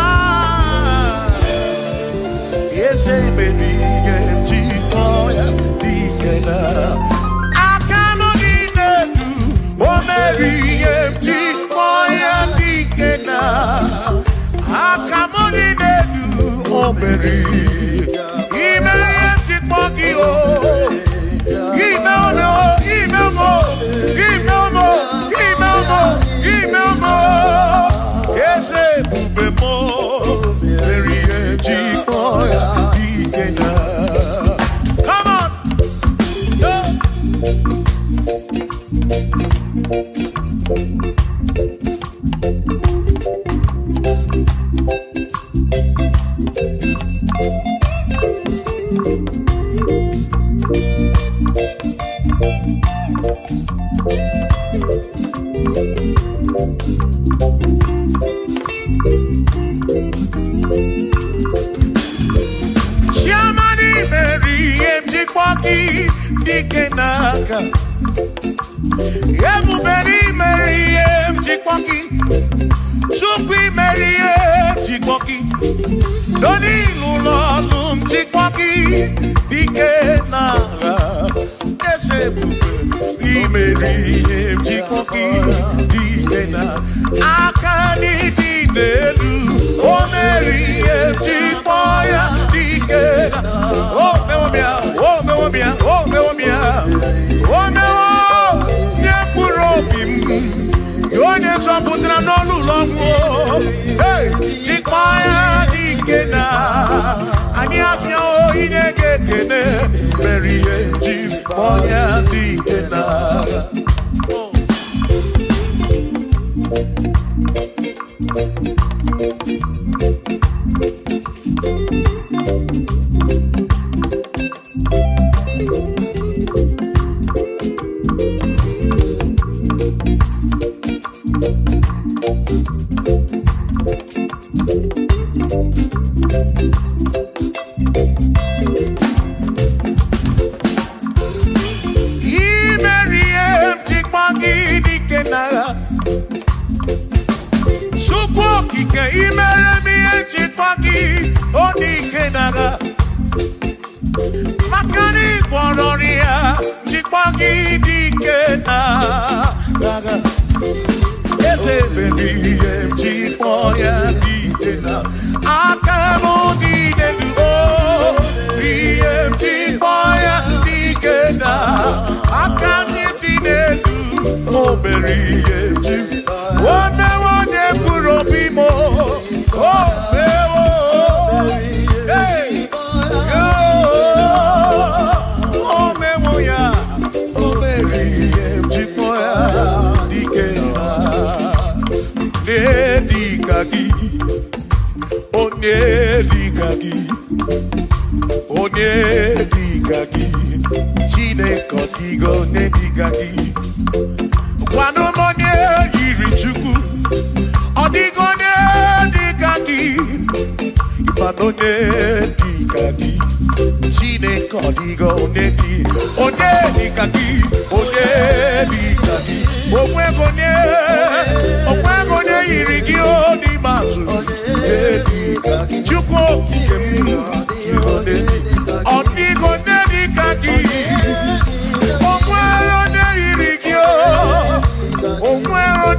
Say baby, get boy, dikena. Akamoni nedu, o Mary, empty boy, dikena. Akamoni nedu, o Mary, Mary, empty boy, oh. Yes, bube mo, Mary, empty boy. Come on. Dikenaka Yemu beri meri jikwoki Chukwi meri jikwoki Doni lulolum jikwoki Dikenaka Ese bube Imeri jikwoki Dikenaka Akani dinelu O meri jikwoya Dikenaka Oh mewomia Oh mewomia Oh mewomia Oh mewo Nyepurobim Yonye soputra nolu longo Hey Chikmaya dikena Ani apya o inege kene Meriye Chikmaya dikena Makani Kwanoria, Chipagi Dikena, Ese baby, Chipoya Dikena, Akamo Dinedu, BM Chipoya Dikena, Akami Dinedu, Oberi, Chip, one Purobimo, oh, Onedikaki, Chineke digo nedikaki. Wano monye yiri chuku, odigo nedikaki. Ibano nedikaki, Chineke digo nedi. Onedikaki, onedikaki. Omwegone yiri gio di mazu. Nedikaki, chuku kikem. Odigo nedikaki. Omwero ne irikio. Omwero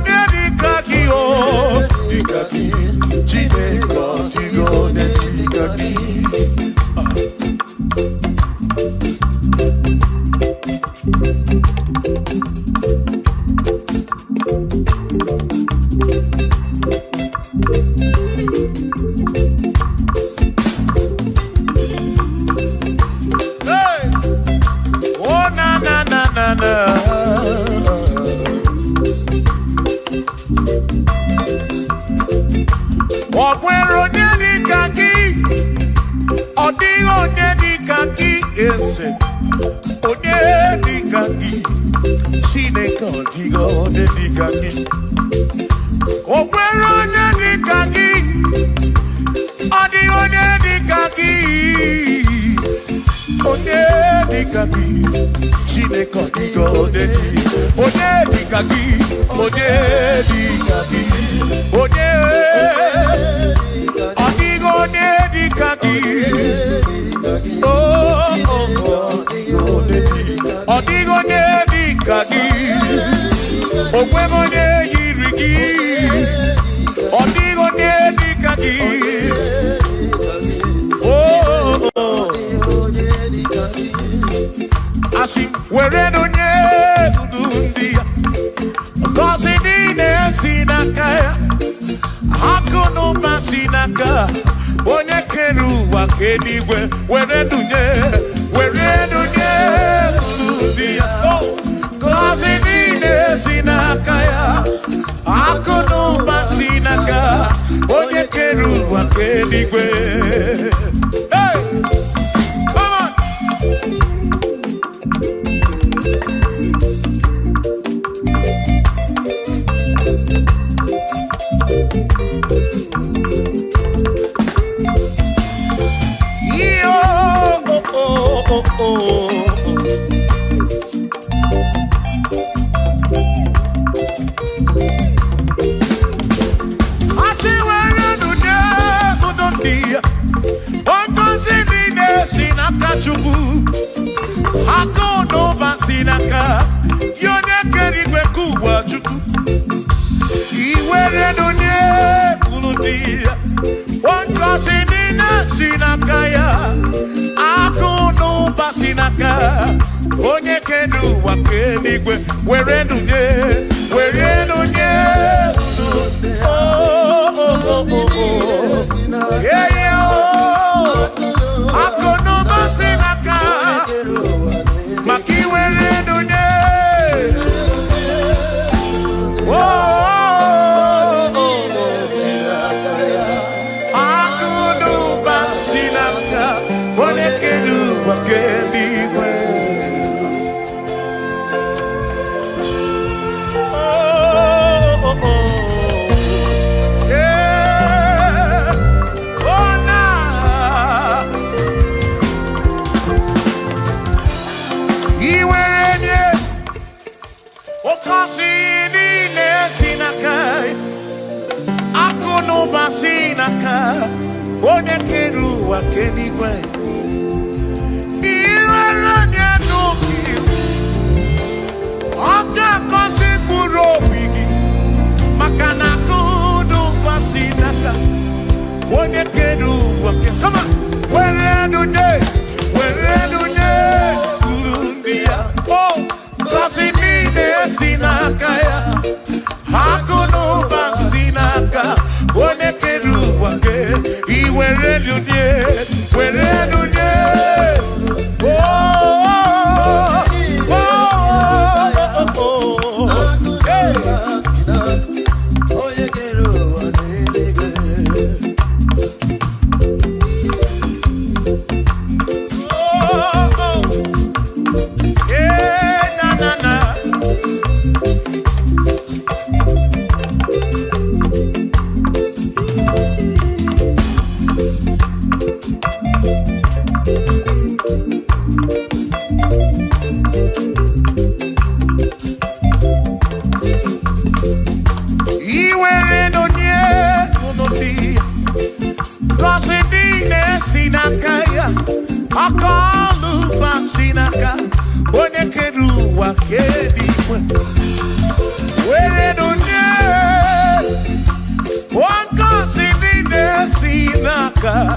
Sinaka,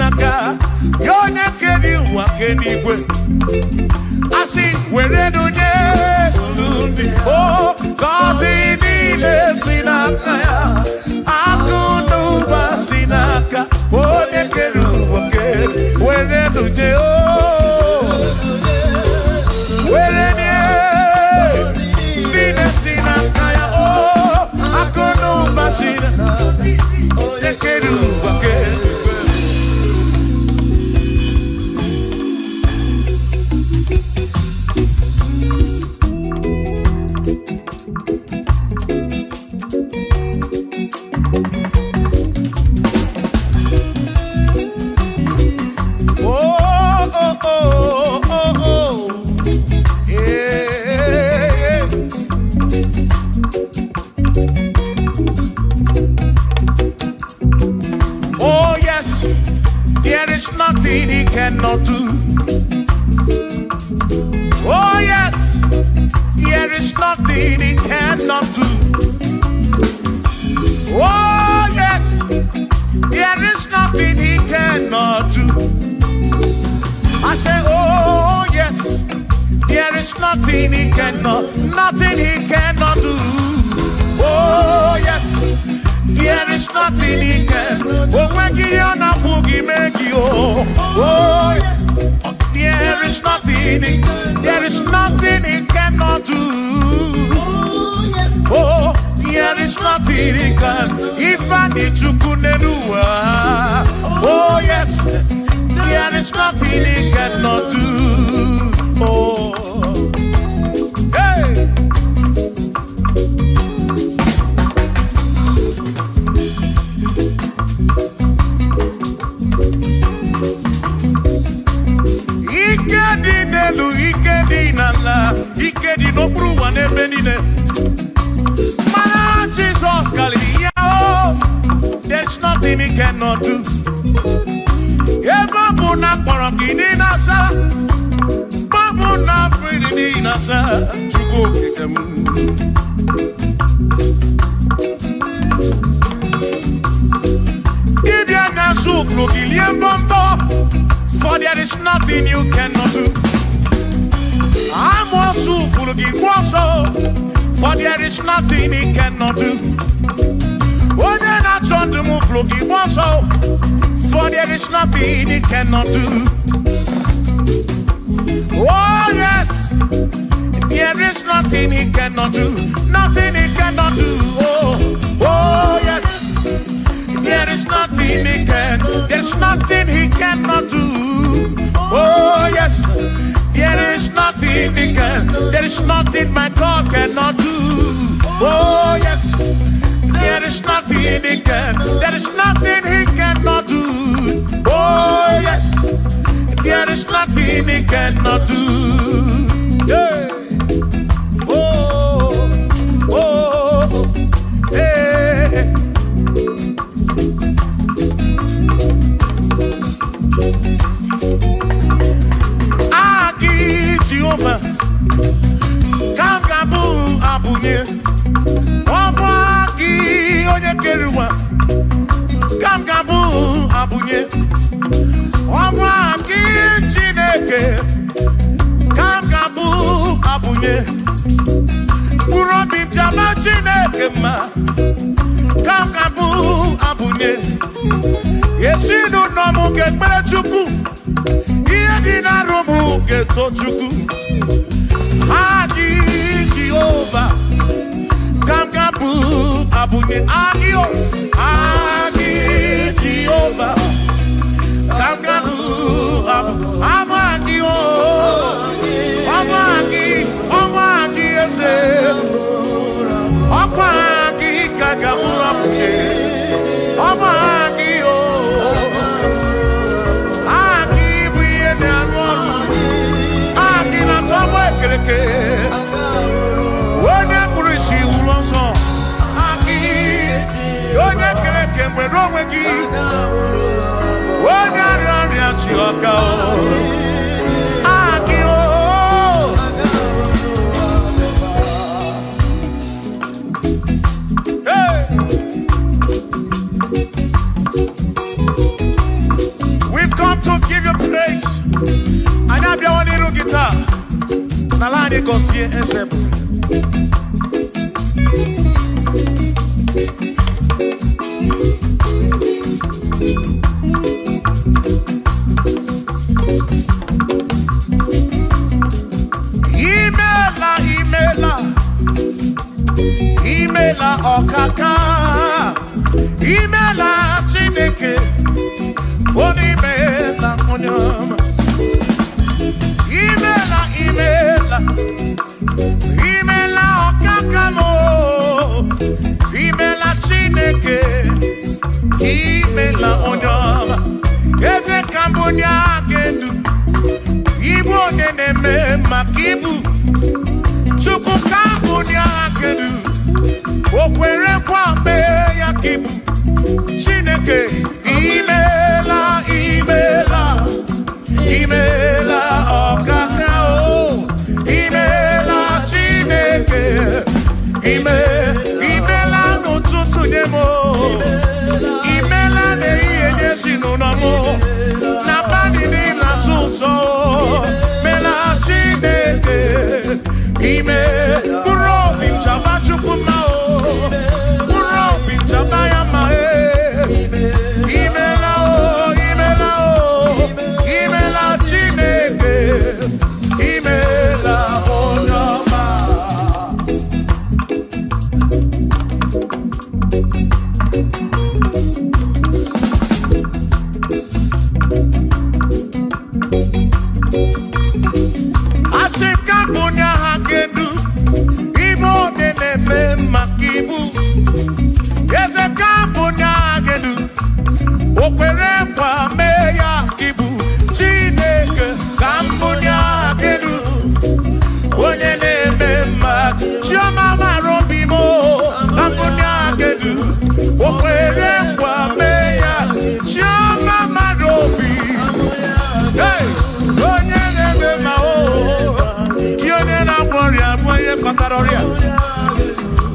sinaka, yone keni wakeni kwe. Asi weredo ne ulundi, oh, kazi nile sinaka ya. Akunu ba sinaka, one kenu wakeni, weredo ne oh. Werenie, nile sinaka ya oh, akunu ba sinaka, one kenu wakeni. Nothing he cannot do. Oh yes, there is nothing he cannot do. Oh yes, there is nothing he cannot do. I say, oh yes, there is nothing he cannot do. Oh yes. There is nothing he can. Oh, when you are not boogie, make you. Oh, there is nothing. There is nothing he cannot do. Oh, there is nothing he can. If I need to kunenua. Oh yes, there is nothing he cannot do. Oh, hey. Ikedi no bruwa ne benine. Mana Jesus Galilee, oh, there's nothing he cannot do. Eba na korokini nasa, babu na pretty nasa, chuko kikemu. Ibia na suflu giliem bombo, for there is nothing you cannot do. I'm also full of also, for there is nothing he cannot do. Oh, then I turn to move looking also, for there is nothing he cannot do. Oh, yes, there is nothing he cannot do. Nothing he cannot do. Oh, yes, there is nothing he can. There's nothing he cannot do. Oh, yes. There is nothing he can. There is nothing my God cannot do. Oh yes. There is nothing he can. There is nothing he cannot do. Oh yes. There is nothing he cannot do. Yeah. Oh, oh, hey. Jehovah, Kangabu Abunye, Obaki Onyekeruwa, Kangabu Abunye, Obaki Chineke, Kangabu Abunye, Urobi Jama Chineke ma, Kangabu Abunye, Yesinu Nomu Gekpere Chukwu. Dina romu geto chuku Agi Jehovah Kangabu Abunye Agio Agi Jehovah Kangabu Amagio Amagi ese Amagi Kangabu Abunye Amagio Wone kurishi ulonso Aki Yone kereke mwerowe gi Wone arari achioka Aki o Hey We malani gosie ensebu. Imela okaka, imela chineke, onimela onyama. Imela okaka mo, imela chineke, imela onyama. Eze kambunya gendu, ibu neneme makibu, chuku kambunya gendu. Okwere kwame ya kibu Chineke imela okaka o imela Chineke imela n'ụtụtụ nye mo imela n'ihe sinuna mo na bani na suso mela Chineke buro binchaba chukuma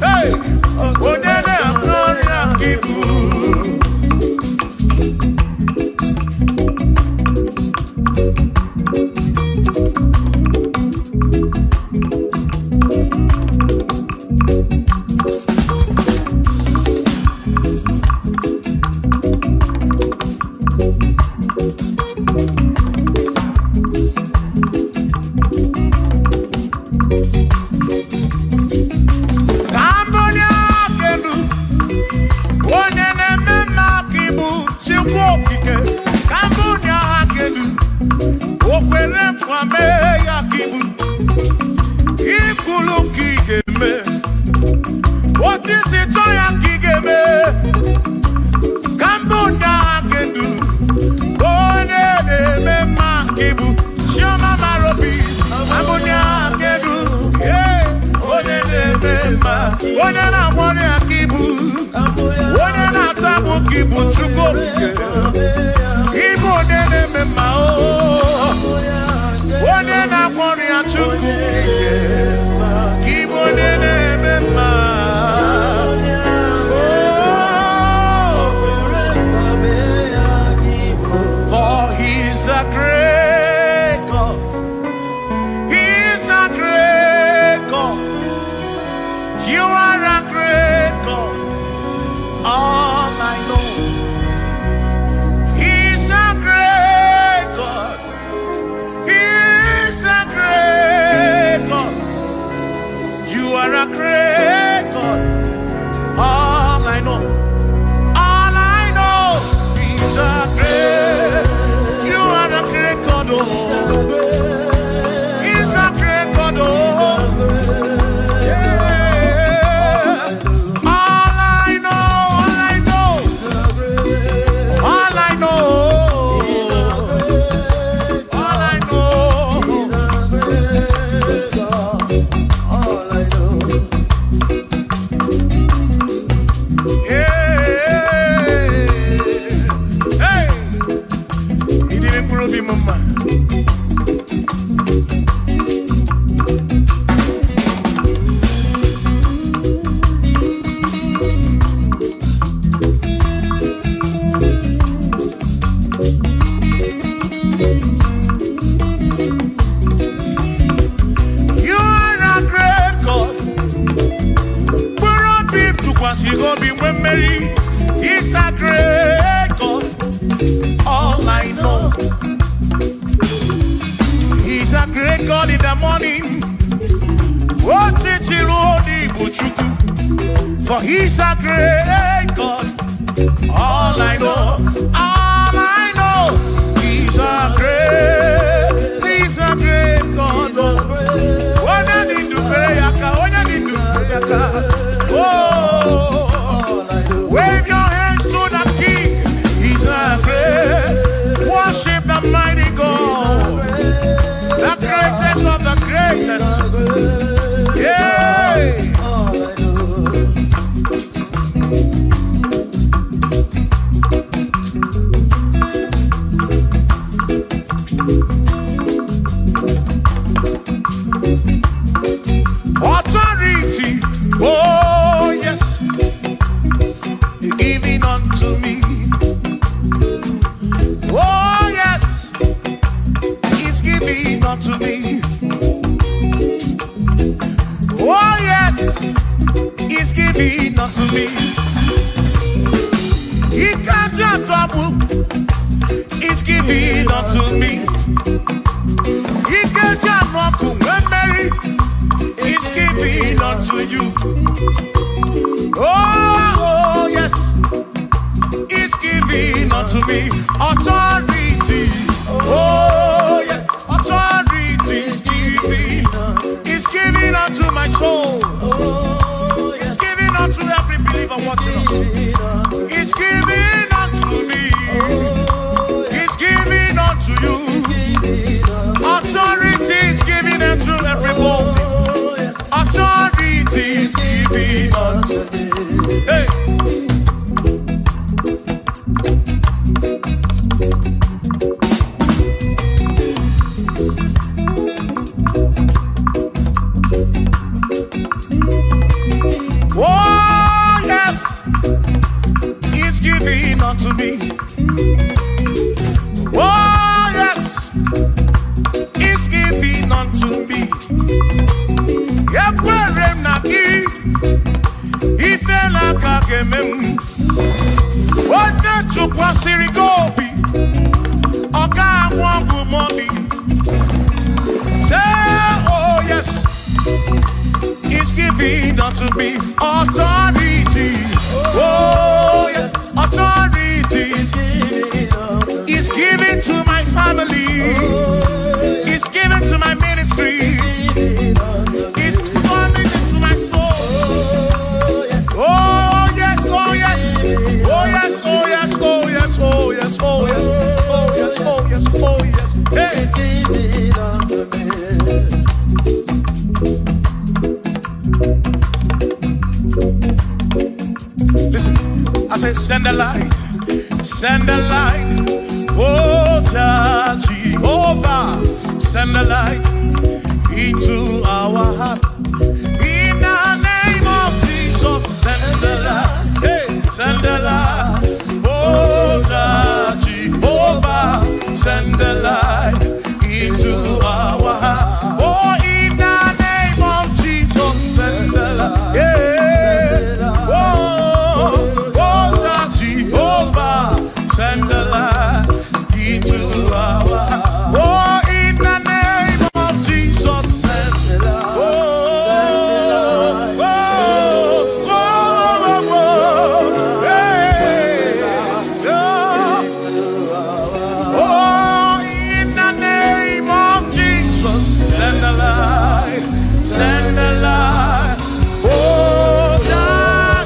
Hey, onene akọrịa kibu. the morning. For he's a great God. All I know, he's a great God. When I need to pray, oh, wave your hands to the King. He's a great. Worship the mighty God, the greatest of the greatest. Yeah. Authority, oh yes, you're giving unto me. Oh yes, He's giving unto me. Oh yes, He's giving unto me. He can't just double. He's giving unto me. He can't just walk when Mary. He's giving unto you. Oh yes, He's giving unto me. Authority. Oh yes, authority is giving. He's giving unto my soul. He's giving unto every believer watching us. He's giving unto me. He's giving unto you. Authority is giving unto everybody. Authority is giving unto me. Hey. Oh yes, He's giving unto me. Oh yes, He's giving unto me. Yakwere naki, ifela kagemem. Wanda chukwa sirigobi, oka wangu money. Say oh yes, He's giving unto me authority. Oh yes, authority. He's giving to my family. He's giving to my ministry. He's coming into my soul. Oh yes, oh yes, oh yes, oh yes, oh yes, oh yes, oh yes, oh yes, oh yes, oh yes. Hey. Listen, I say send a light, oh Jehovah, send a light into our heart. In the name of Jesus, send a light, hey, send a light, oh Jehovah, send a light into our heart. Oh, in the name of Jesus, send a light, yeah. Send the light into our heart. Oh, in the name of Jesus, send the light. Oh, in the name of Jesus, send the light. Send the light. Oh,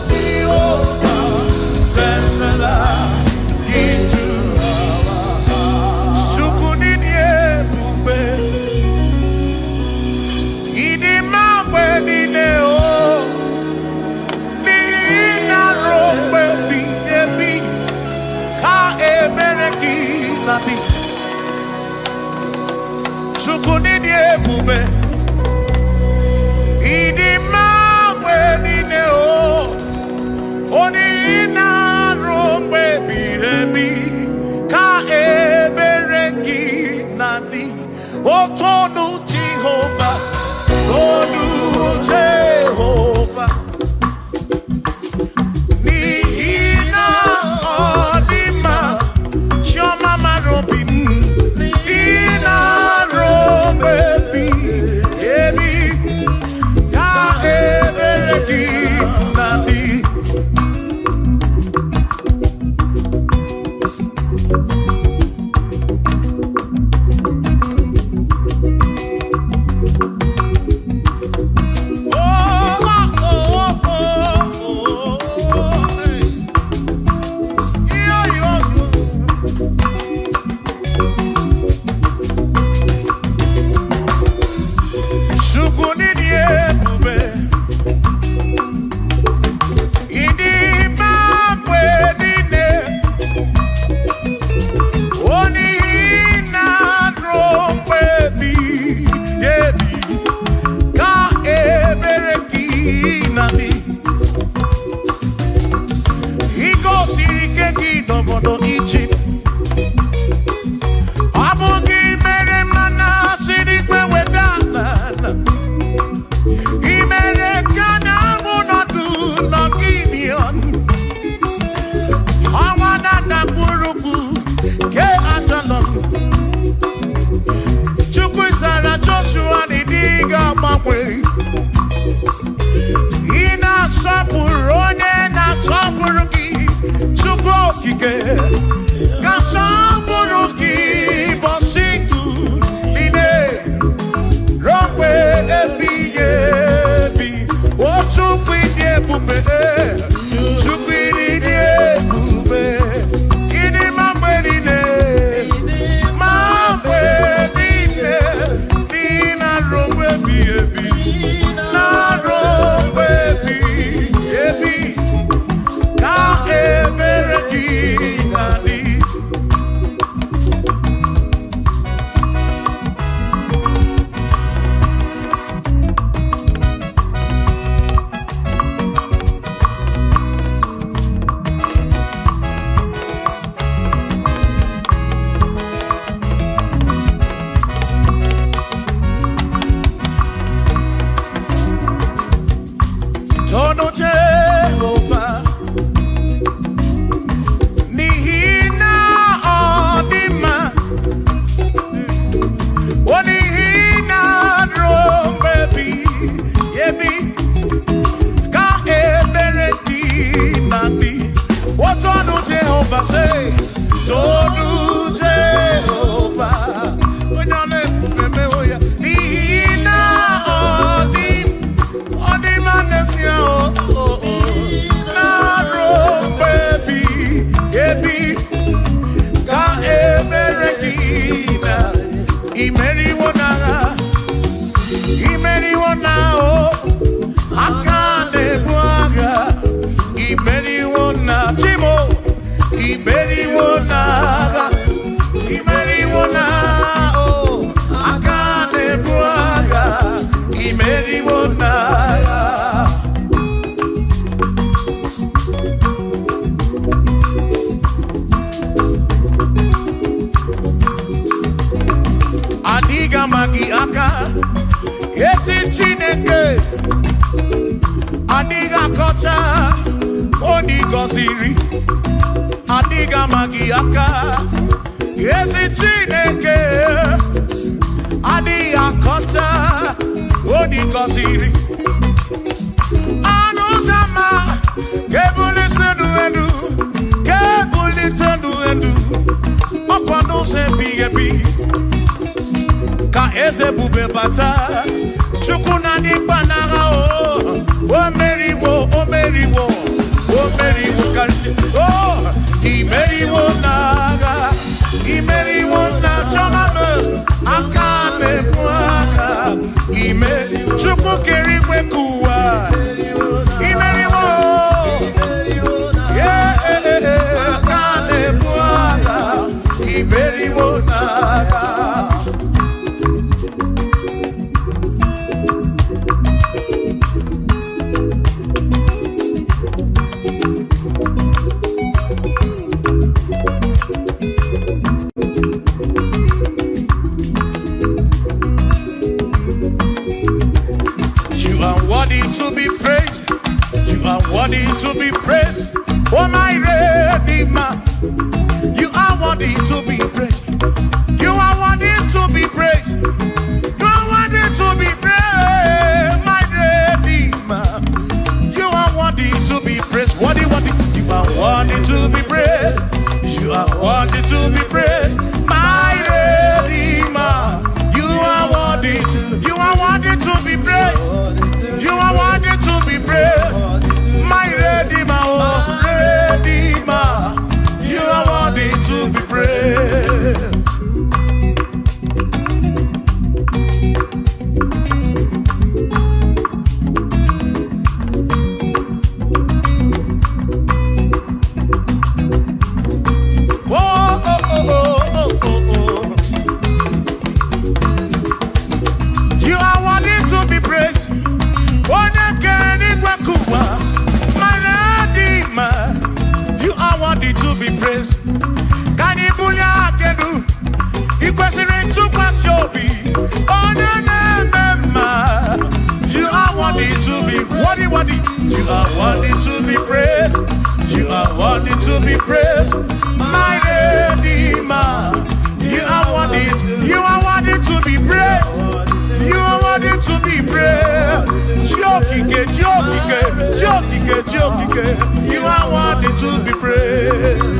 Jehovah, send the light. Chukunini ebube, idimamwe nineo, oni ina rombe bihebi, ka ebereki nadi, otonu Jehovah, tonu Jehovah. Baby, Chineke adiga kocha oni goziri adiga magiaka ezi Chineke adiga kocha oni goziri anuzama kebuli sedu edu okwano se bi ka eze bube bata chukuna di banara o meriwo kanti imeriwo na chomame akane mwaka chuku kerikwe kuwa imeriwo akane mwaka imeriwo naga. To be praised, you are worthy to be praised. Oh my Redeemer, you are worthy to be praised. You are worthy to be praised. You are worthy to be praised, my Redeemer. You are worthy to be praised. Worthy. You are worthy to be praised. You are worthy to be praised, my Redeemer. You are worthy to be praised. You are worthy to be praised, my Redeemer, oh Redeemer. You are worthy to be praised. You are worthy to be praised. My Redeemer, you are worthy to be praised. Can you believe I can do? You question to Kwasiobi. Oh, no. You are worthy to be worthy. You are worthy to be praised. You are worthy to be praised. My Redeemer, you are worthy to be praised. You are worthy to be praised. Jokike. You are worthy to be praised.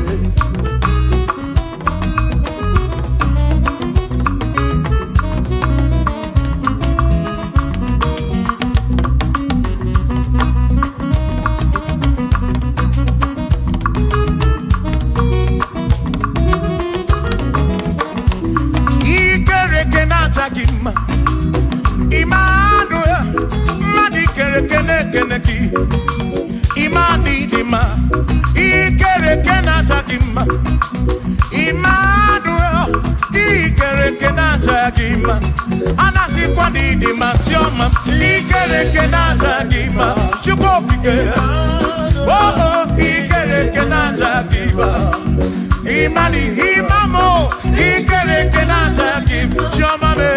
Emmanuel, madi kere keneki. Imani dima, ikere kenachakima. Emmanuel, ikere kenachakima. Anasi kwani dima tioma, ikere kenachakima. Chukopike, oh, ikere kenachakima. Imani imamo, ikere kenachakima. Tioma me.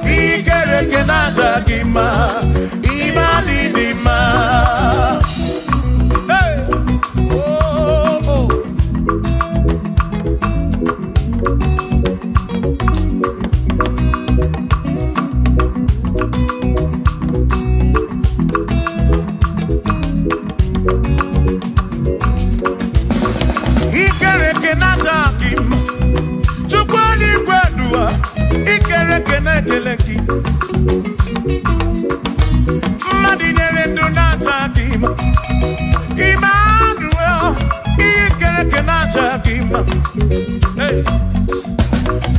Ikere kenaja gima, imani dima. Hey, oh. Ikere kenaja gima, chukwani kwendua. Ikere kenekeleki Madinere Dunatakima Emmanuel Ikere kenatakima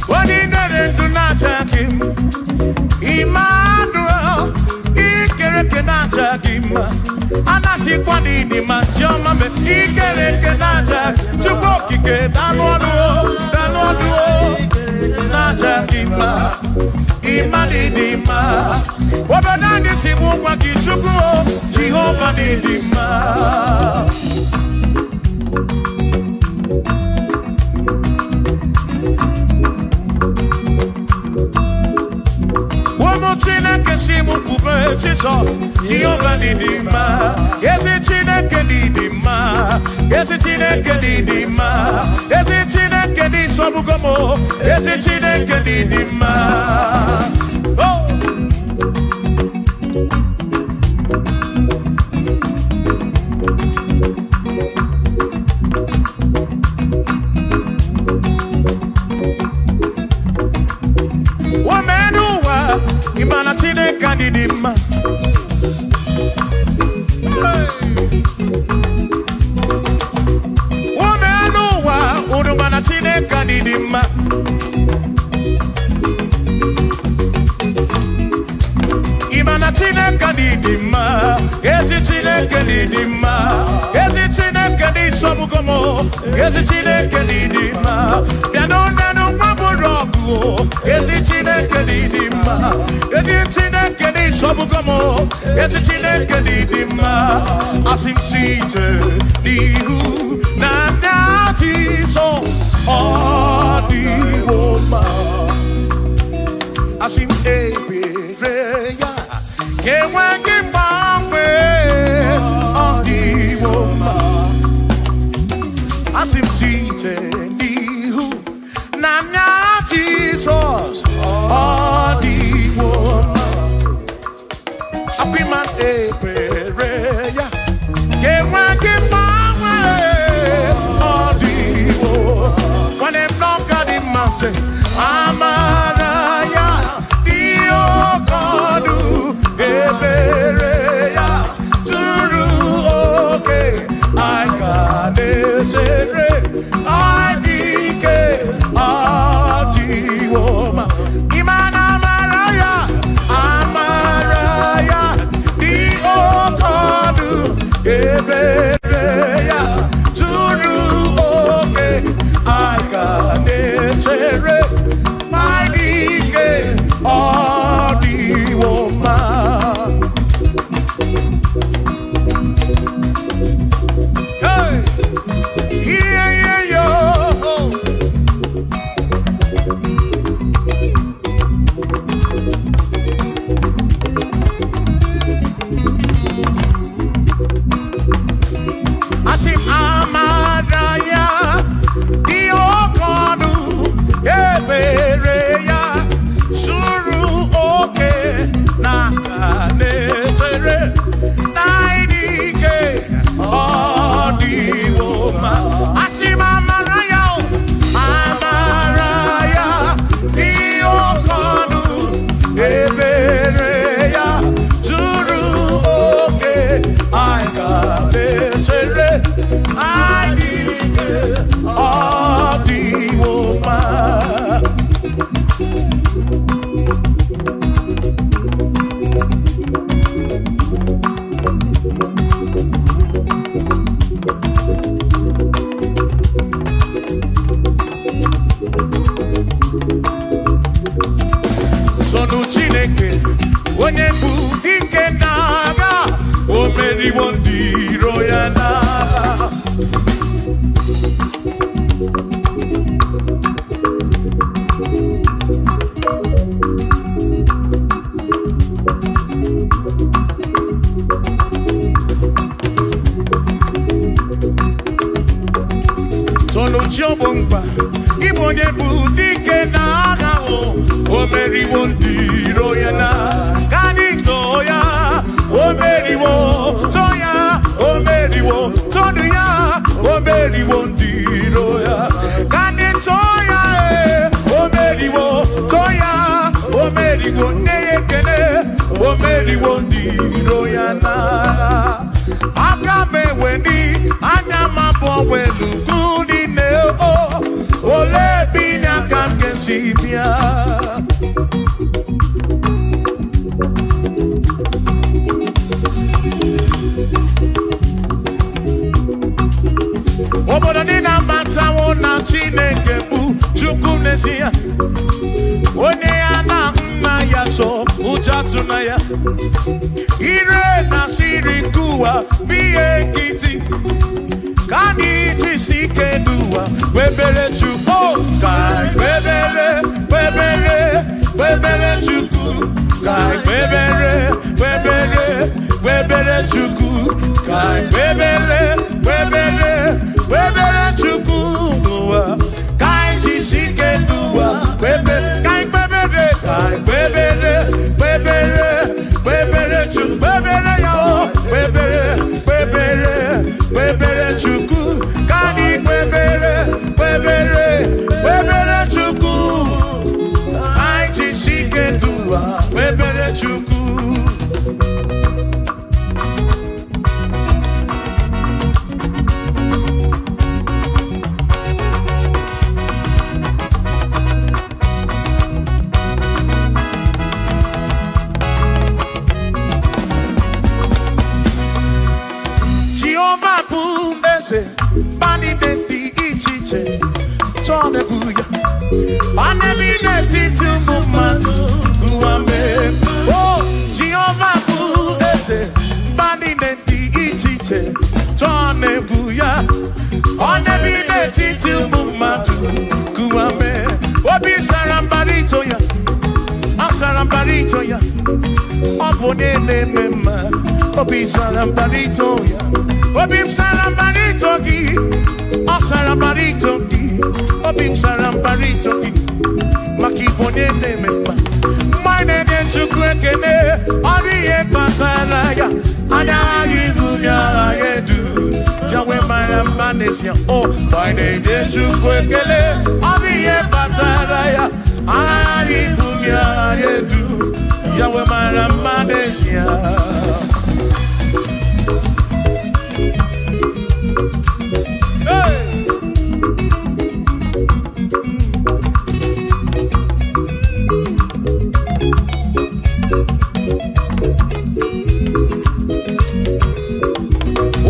Madinere Dunatakima Emmanuel Ikere kenatakima Anasi kwani di manjoma me Ikere kenatak Chukokike Danwaduo Najakima, Imanidima, Wabadani Simuwa Kichuku, Jehovah Nidima. One more thing. Jesus, Jehovah Didima. Yes, it's Chineke Didima. Yes, it's Chineke Didima. Yes, it's Chineke Di Sobugomo. Yes, it's Chineke Didima. Oh. Imana Chineke Didima. Womenuwa Udumana Chineke Didima. Imana Chineke Didima. Ezi Chineke Didima. Ezi Chineke Di Sobugomo. Ezi Chineke Didima. Bianonanu Maburogu. Ezi Chineke Didima. Ezi Chineke Di Sobugomo. Ezi Chineke Didima. Asim Site Nihu Nanda Tiso Odiwoma. Asim Ebereya Kewagi Bangwe Odiwoma. Asim Site Nihu Nanda Jesus Odiwoma. Apiman Ebereya Kewagi Bangwe Odiwoma. When them knock at him and say Amaraya Diokodu Ebereya Turu Oke I can I dike Adiwoma. Imana Amaraya Amaraya Diokodu Ebereya Turu Oke I can my dike Adiwoma. Hey, yeah, yo. Asim Amaraya Diokodu Ebereya Suru Oke Nakanetere Naidike Odiwoma. Asim Amaraya Amaraya Diokodu Ebereya Suru Oke Nakanetere Naidike Odiwoma. Sonu Chineke onye bụ dike n'agha o meriwo ndị iro ya n'agha. Sonu Chiobongba ịbụ onye bụ dike n'agha o meriwo ndị iro ya n'agha. Kanito ya o meriwo toya o meriwo todu ya o meriwo ndị iro ya. Kanito ya o meriwo toya o meriwo nne ya ekele o meriwo ndị iro ya n'agha. Aka m eweni anya m abụọ welugu n'ine ole bi n'aka m ga-esi bịa. Obodo dị na matawo na Chineke bụ Chukwu n'ezie. Onye ya na nna ya so ụjọ atụna ya. Ire na siri nke ụwa bụ ihe nkịtị. Ka anyị jisi ike n'ụwa webere Chukwu ka webere Chukwu ka webere Hallelujah. Anebine titu mumanu kuame. Oh, Jehovah ku eze. Bani neti ichiche. Hallelujah. Anebine titu mumanu kuame. Obi sarambarito ya. Asarambarito ya. Opone ne mema. Obi sarambarito ya. Obi sarambarito gi. Asarambarito gi. Obim sarambarito gi. Makibone ne mema. Mine de chukwekene. Ariye pasaraya. Ana yibunya yedu. Jawe maramanesia. Oh, mine de chukwekene. Ariye pasaraya. Ana yibunya yedu. Jawe maramanesia.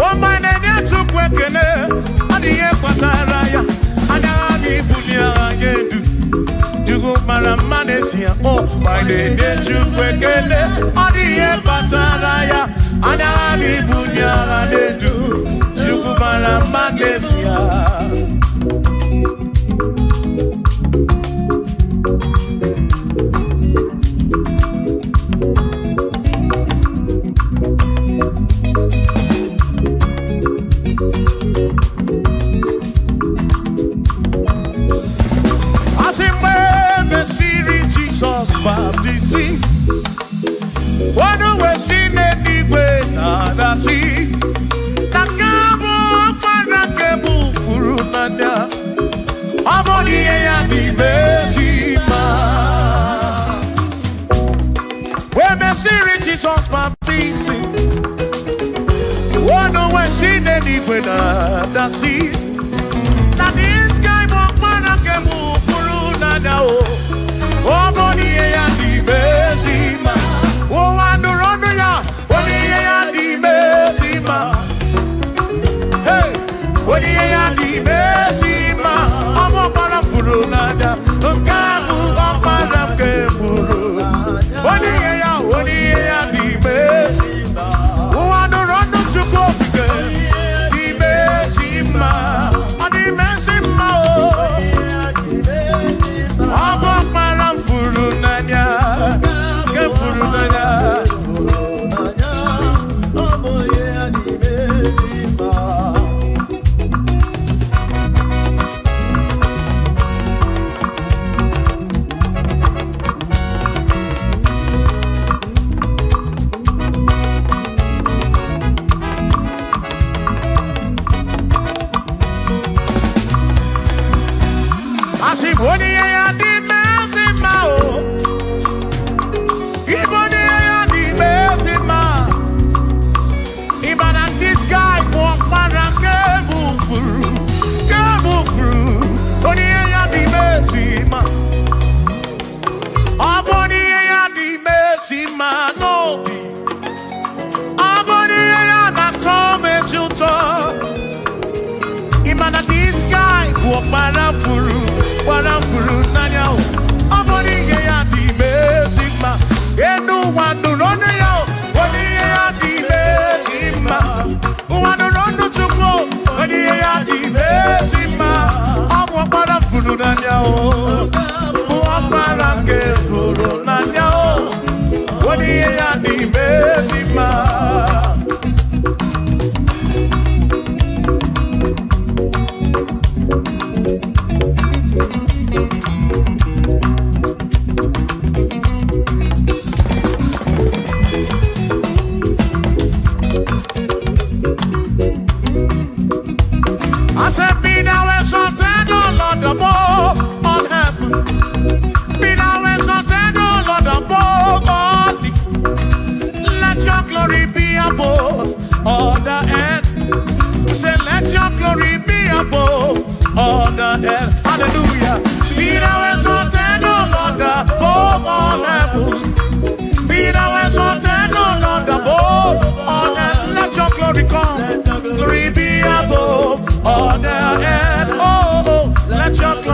Oh, my name is Chukwekele, Odiye Pataraya, Anali Bunya Anedu, Chukumara Magnesia. Baptisi, wano wesine niwe na dasi, nakabo parakebu furunanya, amoni ya nimezima. We mesiri Jesus baptisi, wano wesine niwe na dasi, na this guy mo parakebu furunanya o. Oh, boni ya di bezima. Oh, andorono ya. Boni ya di bezima. Hey, boni ya di bezima. Amo para furunada. Kamu para kemuru. Boni ya di bezima. Oh, andorono chukopike. Di bezima. Adi bezima. Amo para furunanya. Ke furunanya. Amo ya di bezima. Asiboni ya di bezima o. Iboni ya di bezima. Ibana this guy walk para kebufuru. Kebufuru. Boni ya di bezima. Aboni ya di bezima no bi. Aboni ya na tome juto. Ibana this guy walk para furu. Para furu nanya o. Aboni ya di bezima. Enu wanu rone yo. Boni ya di bezima. Wanu rondo chukwo. Boni ya di bezima. Amo para furu nanya o. Para ke furu nanya o. Boni ya di bezima. I said, be thou exalted, O Lord, above all heaven. Be thou exalted, O Lord, above all the. Let your glory be above all the earth. We say, let your glory be above all the earth. Hallelujah. Be thou exalted, O Lord, above all heaven. Be thou exalted, O Lord, above all earth. Let your glory come. Glory be above all the earth. Oh, oh, let your glory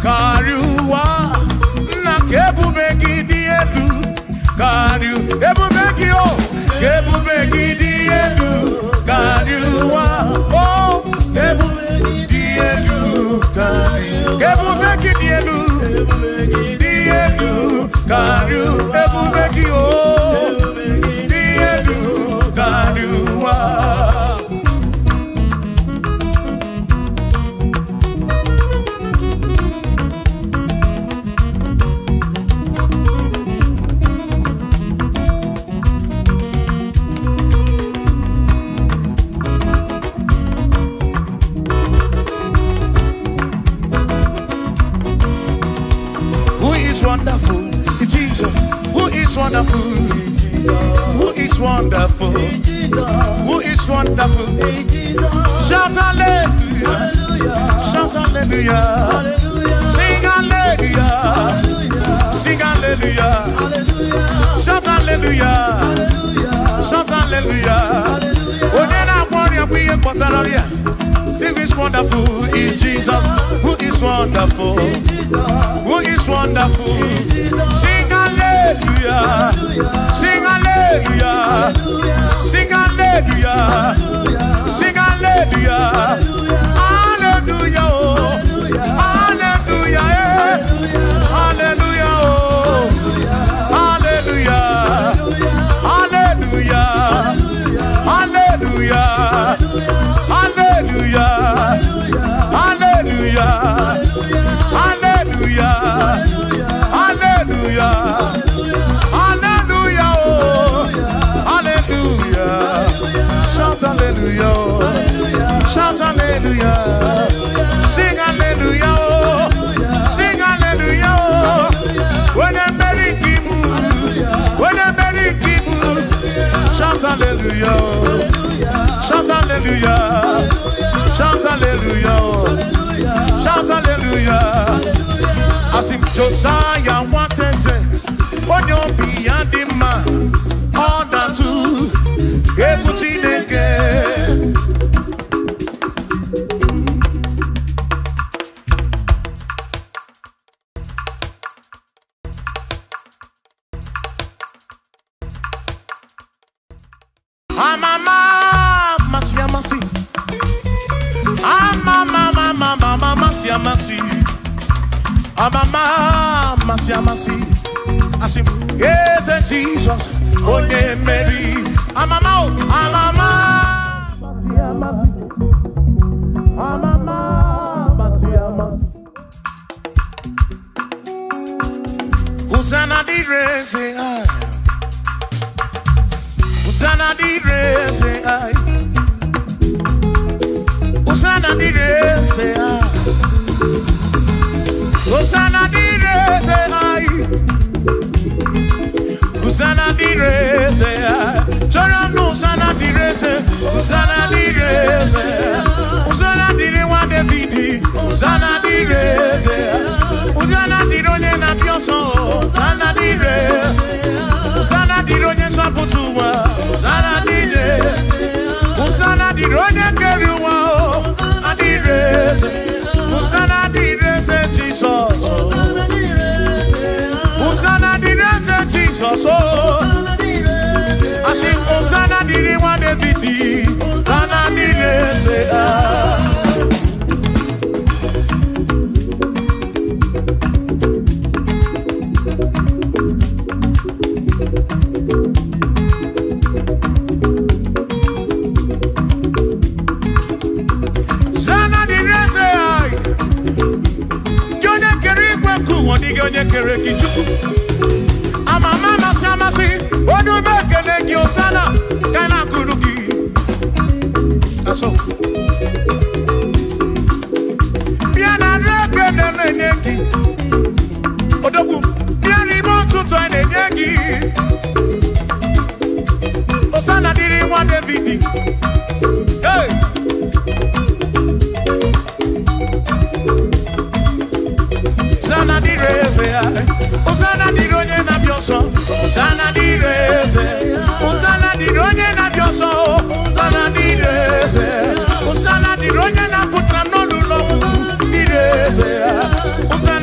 Kariwa na kebubegi di elu. Kariu ebubegi o kebubegi di elu. Kariwa oh kebubegi di elu. Kariu kebubegi di elu. Di elu kariu ebubegi o di elu kariwa. Wonderful, Jesus. Who is wonderful? Who is wonderful? Who is wonderful? Shout hallelujah! Shout hallelujah! Sing hallelujah! Sing hallelujah! Shout hallelujah! Shout hallelujah! Who is wonderful is Jesus. Who is wonderful? Who is wonderful? Sing hallelujah! Sing hallelujah! Sing hallelujah! Sing hallelujah! Hallelujah! Hallelujah! Hallelujah! Hallelujah! Hallelujah! Hallelujah! Hallelujah! Hallelujah! Hallelujah! Hallelujah! Hallelujah! Oh, hallelujah! Shout hallelujah! Shout hallelujah! Sing hallelujah! Sing hallelujah! When I'm very kibu, when I'm very kibu, shout hallelujah! Shout hallelujah! Shout hallelujah! Shout hallelujah! As if Josiah wanted to say, on your beyond the man, all that too, everything again. Asim, yes, Jesus, oh yeah, Mary. Amama, Hosanna di rese ai, Hosanna di rese ai, Hosanna di rese ai, Hosanna di rese ai, Hosanna di rese ai, Choram no Hosanna di rese, Hosanna di rese, Hosanna di rewa Davidi, Hosanna di rese, Hosanna di ronye na bioso, Hosanna di rese, Hosanna di ronye saputuwa, Hosanna di rese, Hosanna di ronye keruwa, Hosanna di rese, Hosanna di rese Jesus, Hosanna di rese Jesus, I sing Hosanna di rewa Davidi, Hosanna di rese. Amama masamasi, odu bekele ki Hosanna, kana kuruki. That's all. Biana reke neneki, odogu. Biani montu to neneki. Hosanna diri wa Davidi. Hey. Hosanna di rese, Hosanna di ronye na bioso, Hosanna di rese, Hosanna di ronye na bioso, Hosanna di rese, Hosanna di ronye na putra no lulo di rese, Hosanna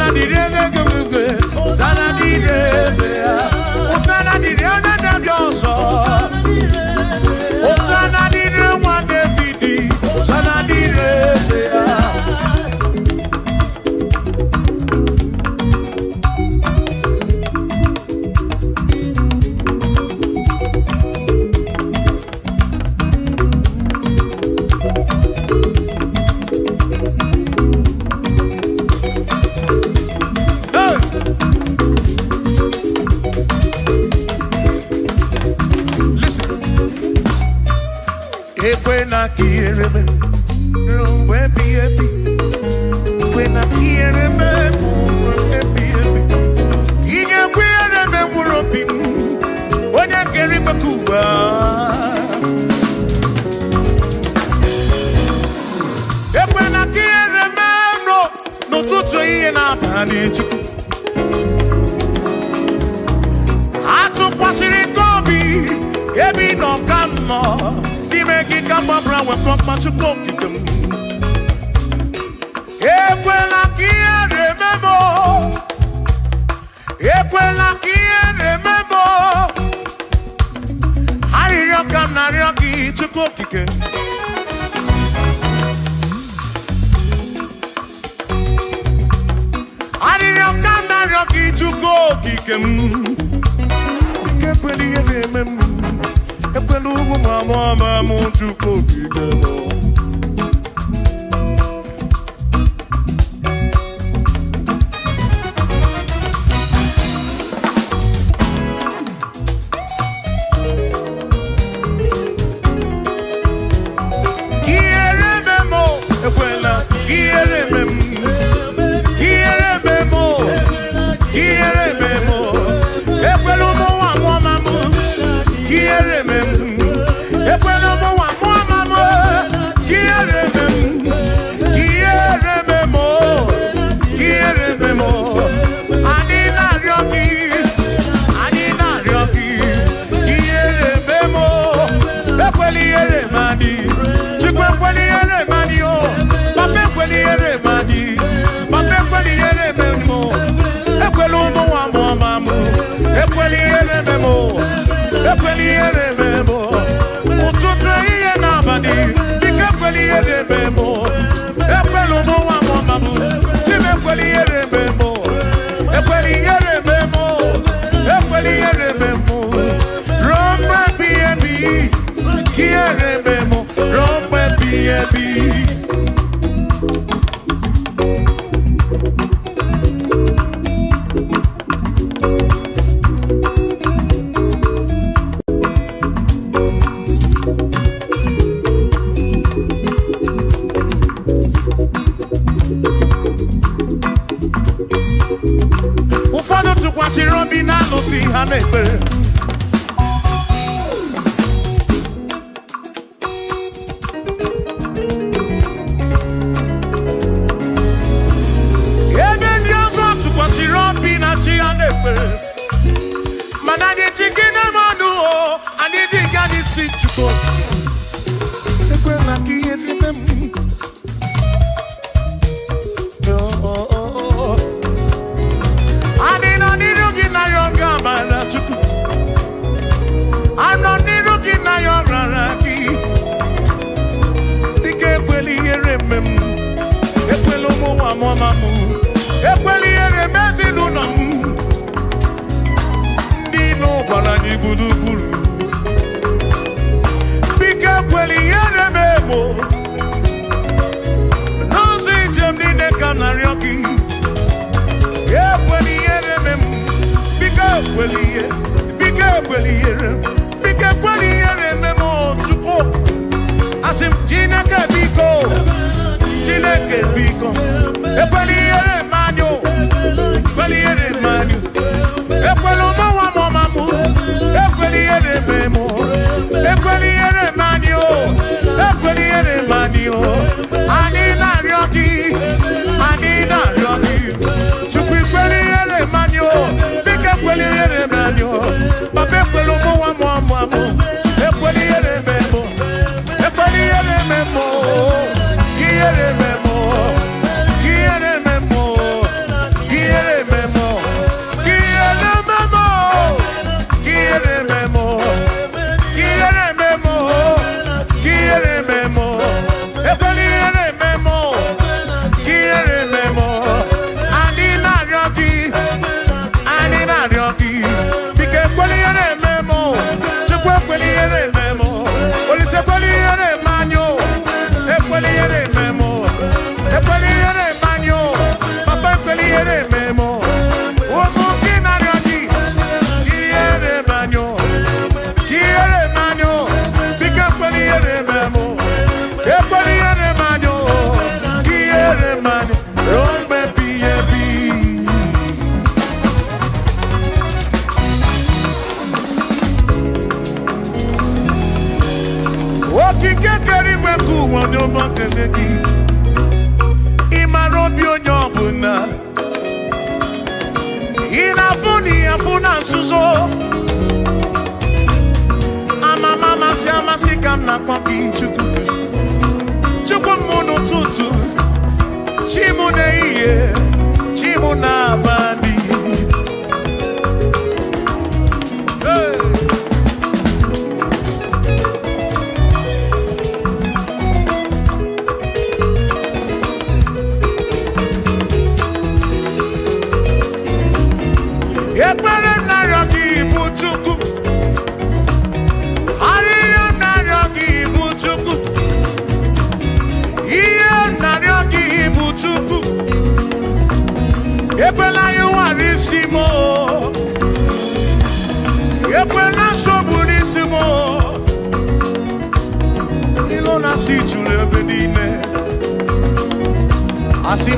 Memo, one no makanegi. Imarobio nyobuna. Inafuni afuna suso. Ama mama siama sikam na kwaki chuku. Chuku mono tutu. Chimu ne iye. Chimu na bandi.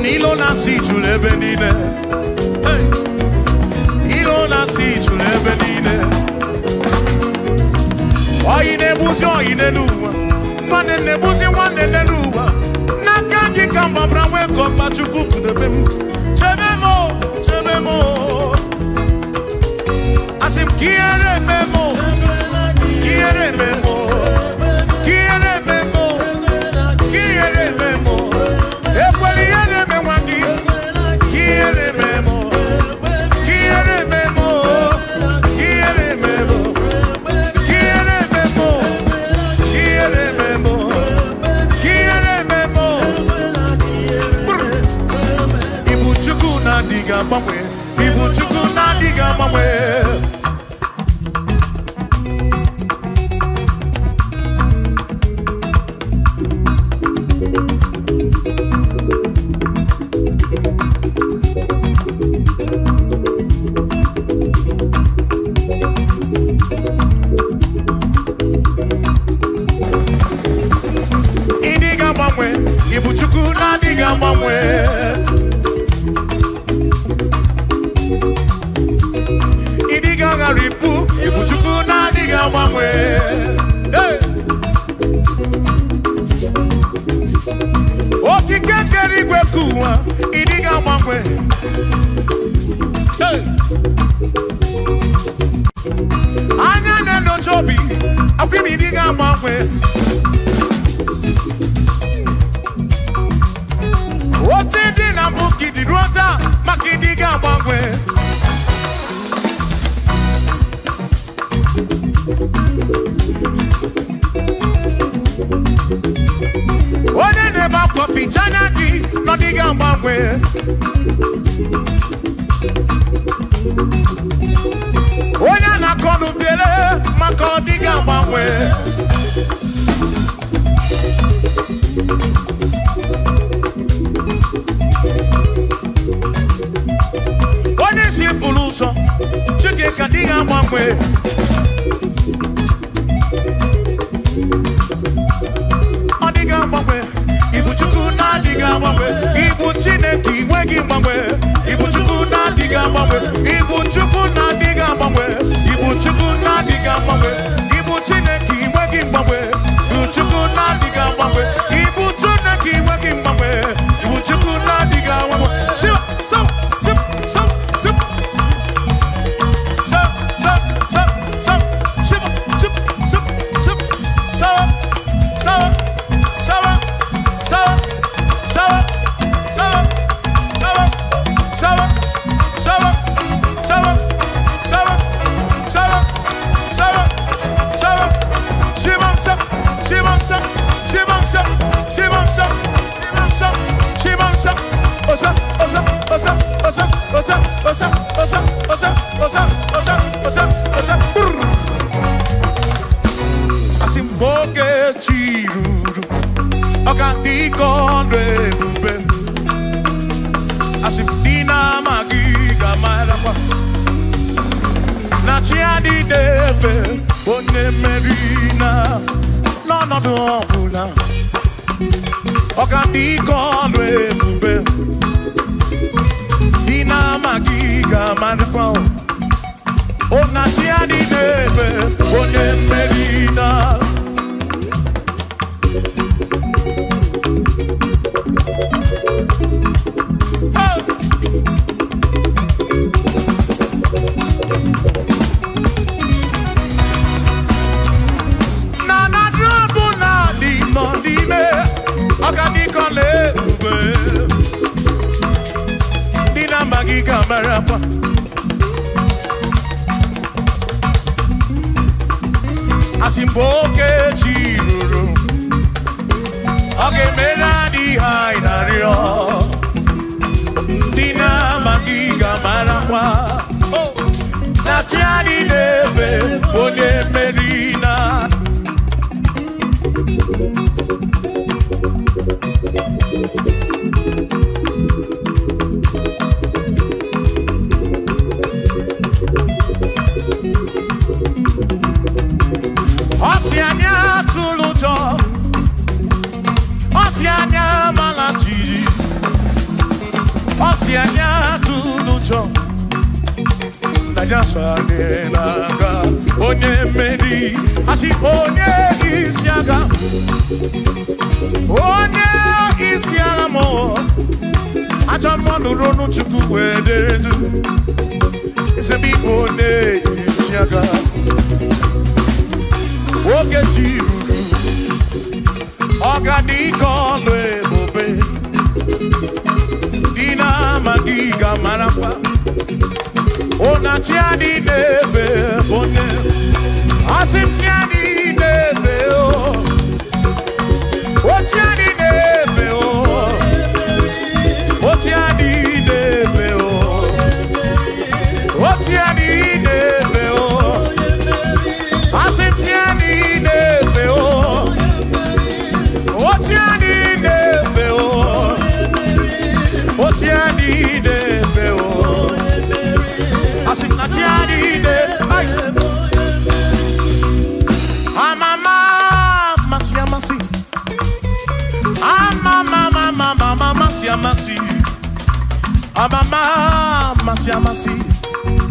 Ilo nasi chule benine, ilo nasi chule benine. Oine buzi oine luwa, mane ne buzi wane ne luwa. Nakaki kamba brawe kopa chukupu de bem. Chebemo. Asim kiere memo. Ibu chuku na diga mamwe. Idiga mamwe, ibu chuku na diga mamwe. Ripu, ibuchuku na diga mamwe. Okike kerigwe kuwa, idiga mamwe. Anya neno chobi, akwimi idiga mamwe. Otidi na mbuki dirota, makidiga mamwe. One ba coffee chanaki no diga mamwe. One na kodu bele mako diga mamwe. One si fuluso chuke kadiga mamwe. Ibu chuku na diga mamwe. Ibu chineki wegi mamwe. Ibu chuku na diga mamwe. Ibu chuku na diga mamwe. Ibu chuku na diga mamwe. Ibu chineki wegi mamwe. Ibu chuku na diga mamwe. Ibu chineki wegi mamwe. Ibu chuku na diga mamwe. Shiva, so, sip, so, sip. So, so, so, so, shiva, sip, sip, sip, so, so, so. Asimboke chiruru, okandi konre bube. Asimdina magiga marakwa. Na chiadi defe, one merina, no duopula. Okandi konre bube. Dina magiga marakwa. Ona chiadi defe, one merina. oke chiruru oge mere adịghị anyị narịọ ndị na-amaghị ga-amarakwa na chi anyị na-efe onye mmeri na Osianya tulujo Osianya malachiri Osianya tulujo Naija naga onye mmeri asi onye isiaga mo acha mmadụ ronu chukwu wederedu isebi onye isiaga oge chiruru ọgadike ọlụ ebube dị na-amaghị ga-amarakwa Onachi adị na-efe onye asịmsi adị na-efe ochi adị na-efe ochi adị na-efe ochi adị na-efe asịmsi adị na-efe ochi adị na-efe ochi adị na-efe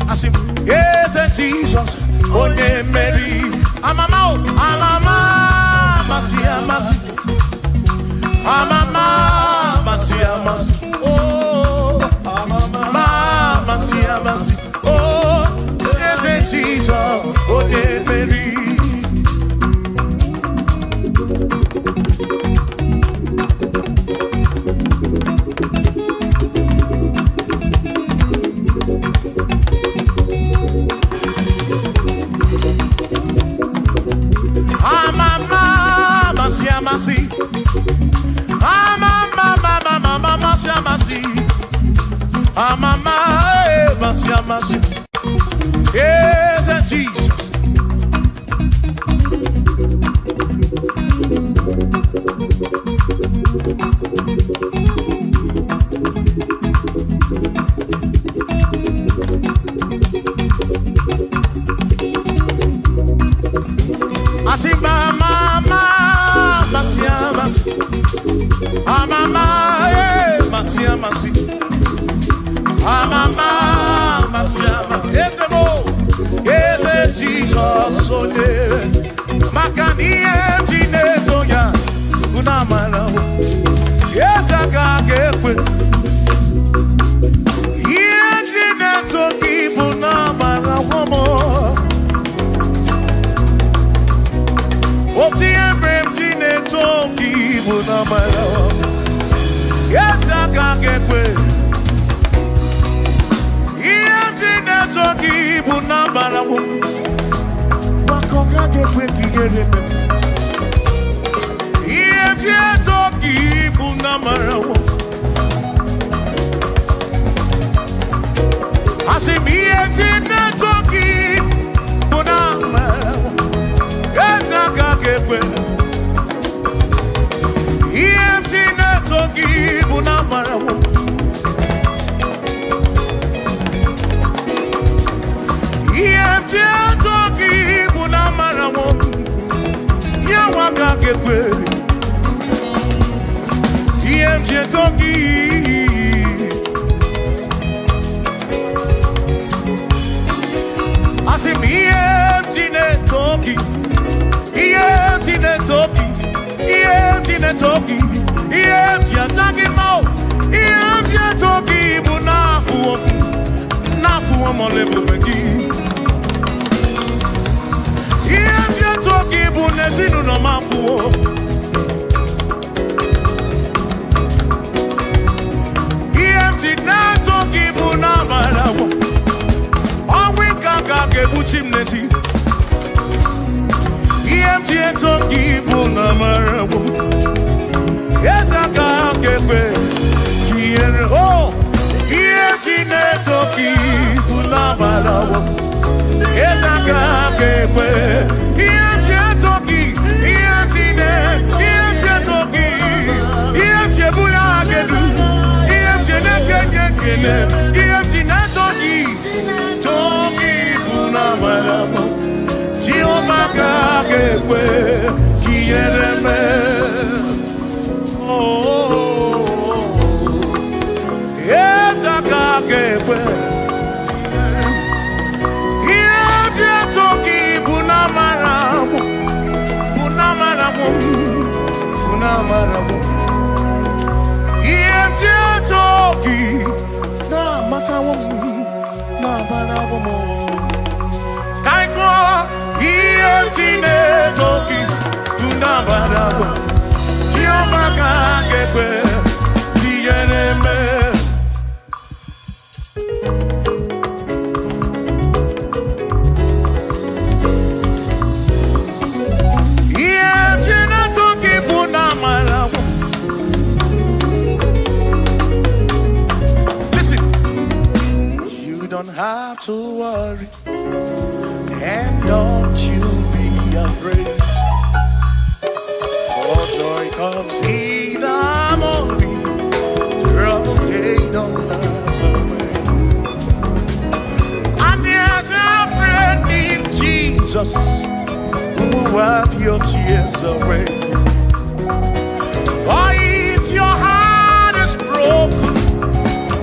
Asim, yes, Jesus, onye mmeri. Amama, masi, oh, masi, oh, yes, Jesus, onye mmeri. Masi, yes, Jesus. Asimba mama, masi, mama, masi. Mama, ese mo, ese Jesus ole, makani ejine toya, unamana wo, ese kakekwe, ejine toki unamana wo mo, oti embrem jine toki unamana wo, ese kakekwe. Toki bunambara wo wakoga gekwe kigere iye toki bunambara wo asimiye toki bunambara wo ezaka gekwe iye toki bunambara wo toki bunamara wo ya waka gekwe toki asimi toki toki ataki mo toki bunafu molebu begi toki bunezinu no mafu toki bunamara wo onwe kaka gebuchi mnesi Have to worry, and don't you be afraid. For joy comes in the morning, trouble they don't last away. And there's a friend in Jesus who will wipe your tears away. For if your heart is broken,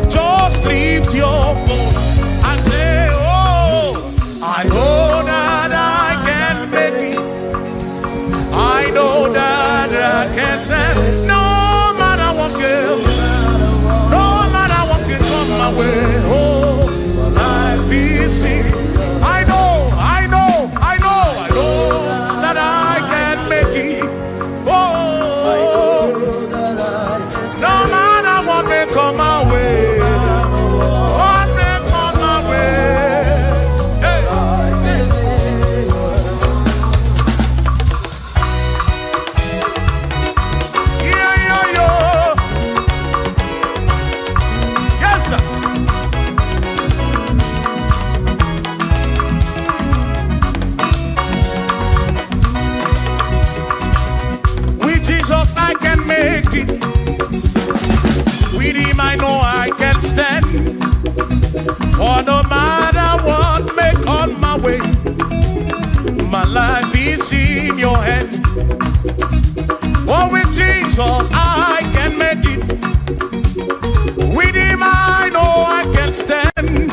just lift your voice. I know that I can make it. I know that I can stand. No matter what comes, no matter what can come my way. Oh, life is seen. I know that I can make it. Oh, no matter what may come my way. With him I know I can stand. For no matter what may come my way, my life is in your hands. For with Jesus I can make it. With him I know I can stand.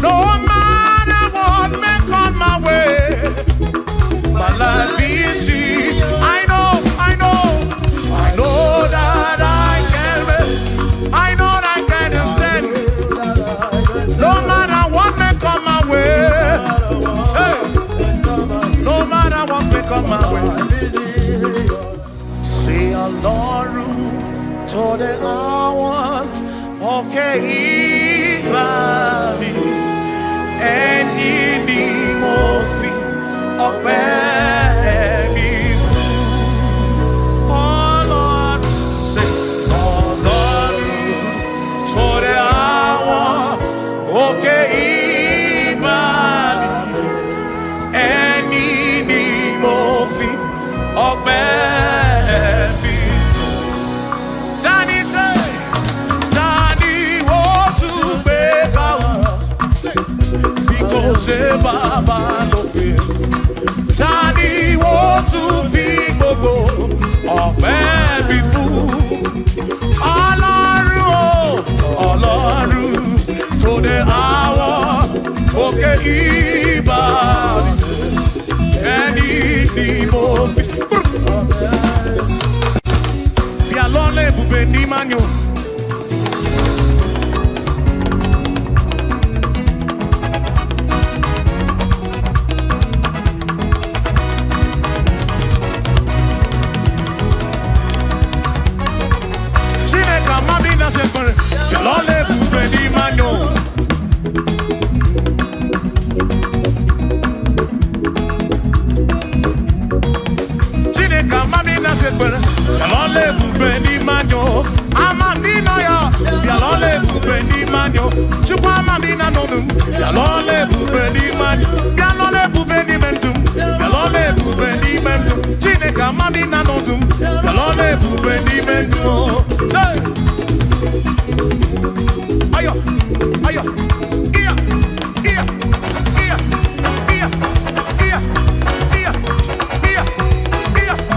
No matter what may come my way, my life is in. I know that I know that I can stand. No matter what may come my way. Hey. No matter what may come my way. Say Ọlọ́run tó dé àwọn òkè ìgbà mi. Ẹni ni mo fi ọpẹ́ mi. Baba lókè, tani wo tún fi gbogbo ọpẹ́ mi fún? Ọlọ́run o, Ọlọ́run tó dé àwọn òkè ìbàdí, ẹni ni mo fi. Bí alọ́lẹ̀ ibùgbé ní Mánio. manyo chukwa mamina nodum yalole bube ni manyo yalole bube ni mendum yalole bube ni mendum chineka mamina nodum yalole bube ni mendum ayo ayo iya iya iya iya iya iya iya iya iya iya iya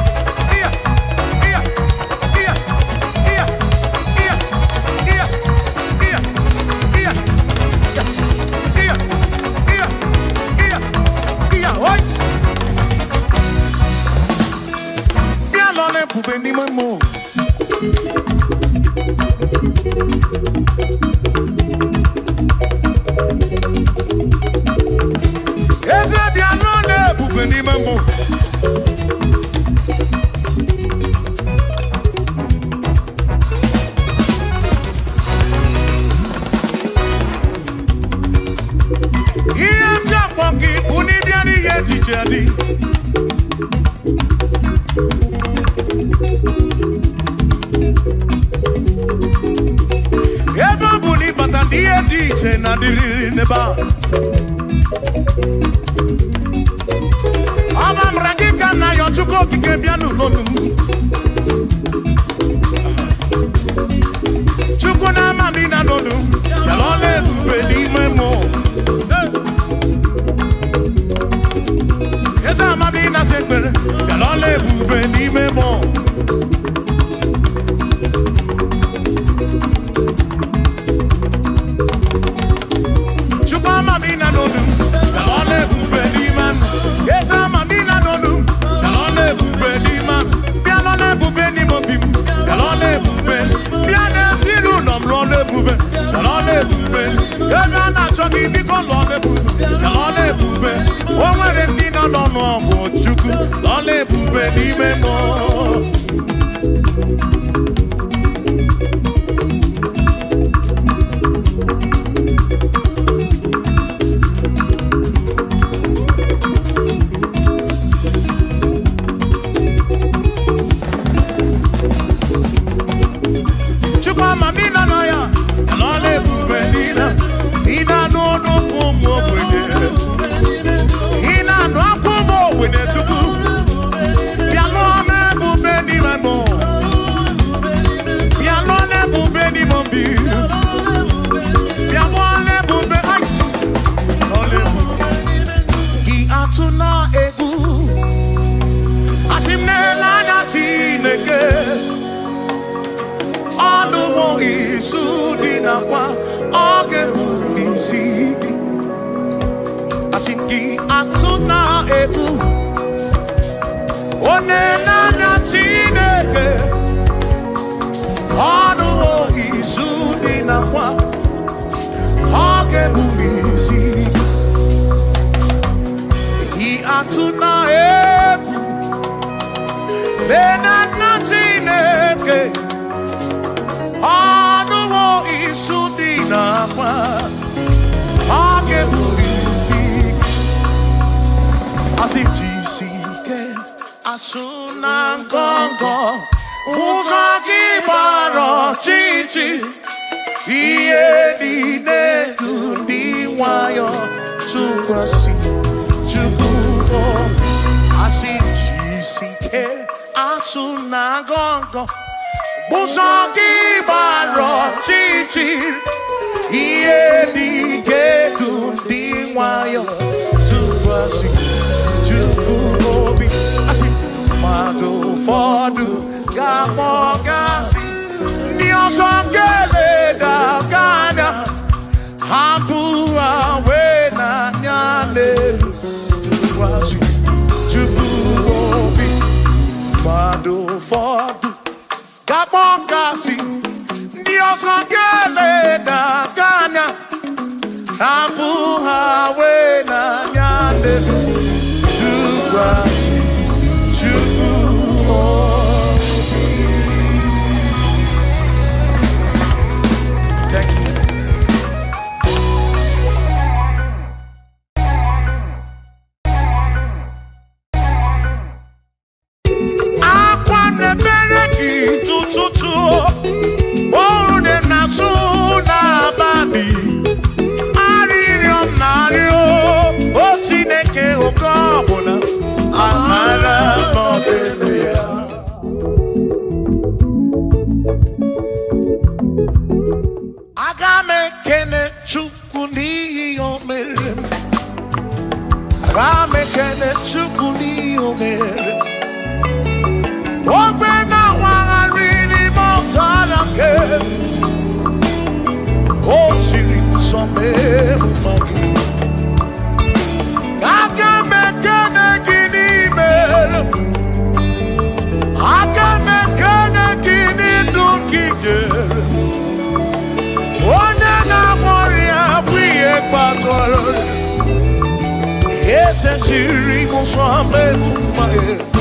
Baby Kamekene chukuni omere. Ogbe na wangari mozala ke. O siri some magi. Kamekene gini mere. Kamekene gini dukige. One na moria buye patoro. Ese siri consome fumae.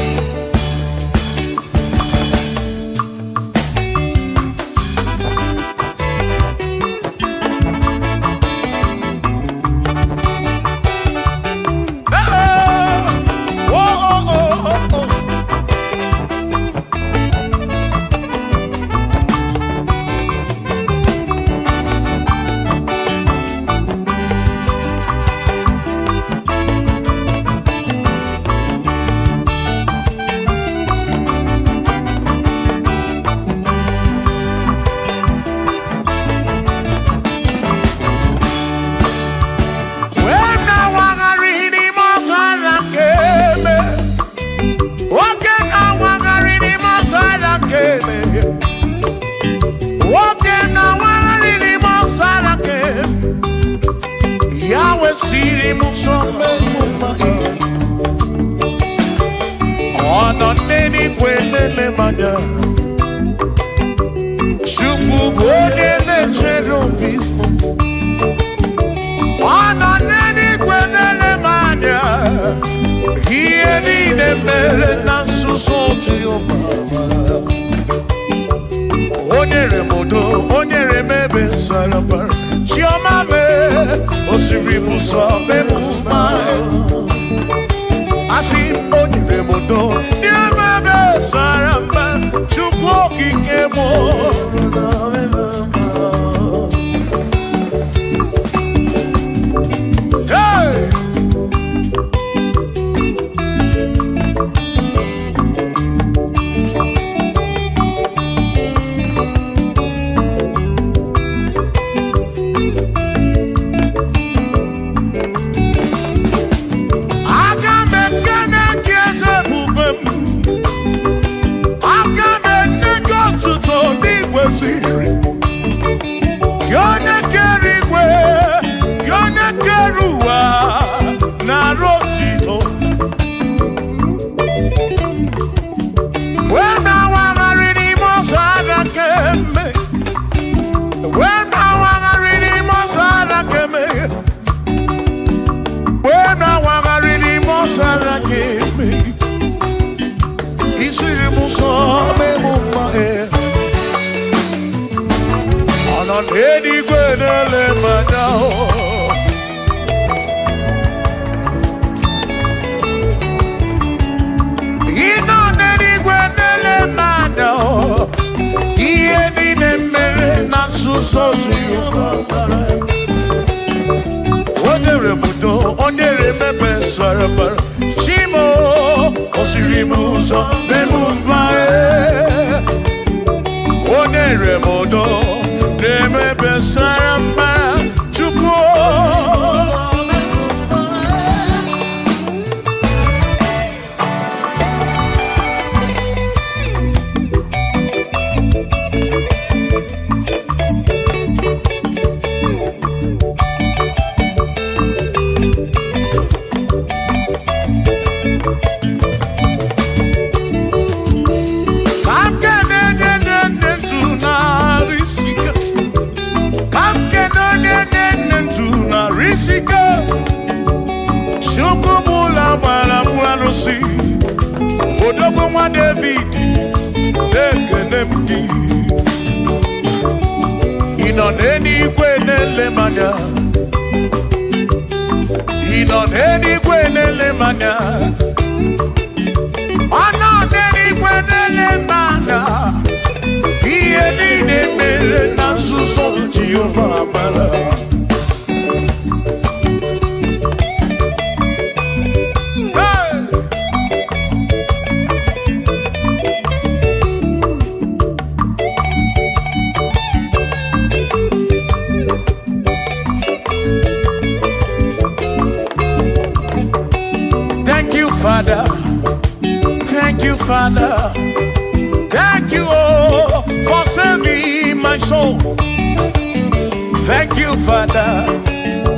Father. Thank you, Father. Thank you, oh, for saving my soul. Thank you, Father.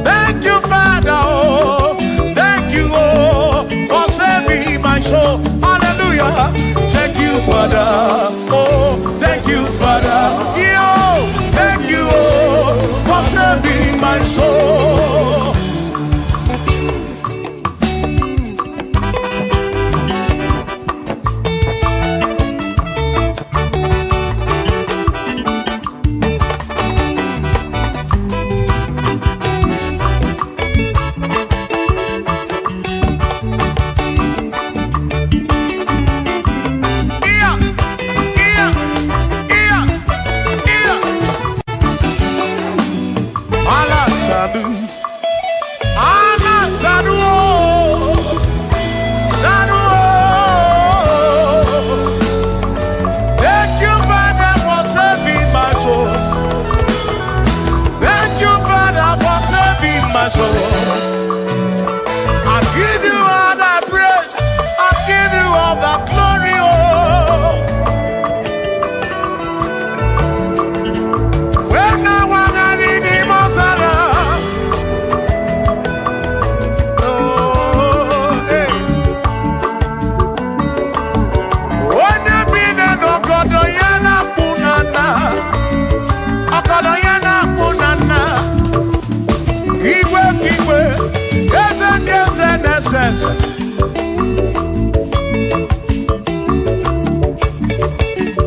Thank you, Father. Oh, thank you, oh, for saving my soul. Hallelujah. Thank you, Father. Oh, thank you, Father. Yo, thank you, oh, for saving my soul.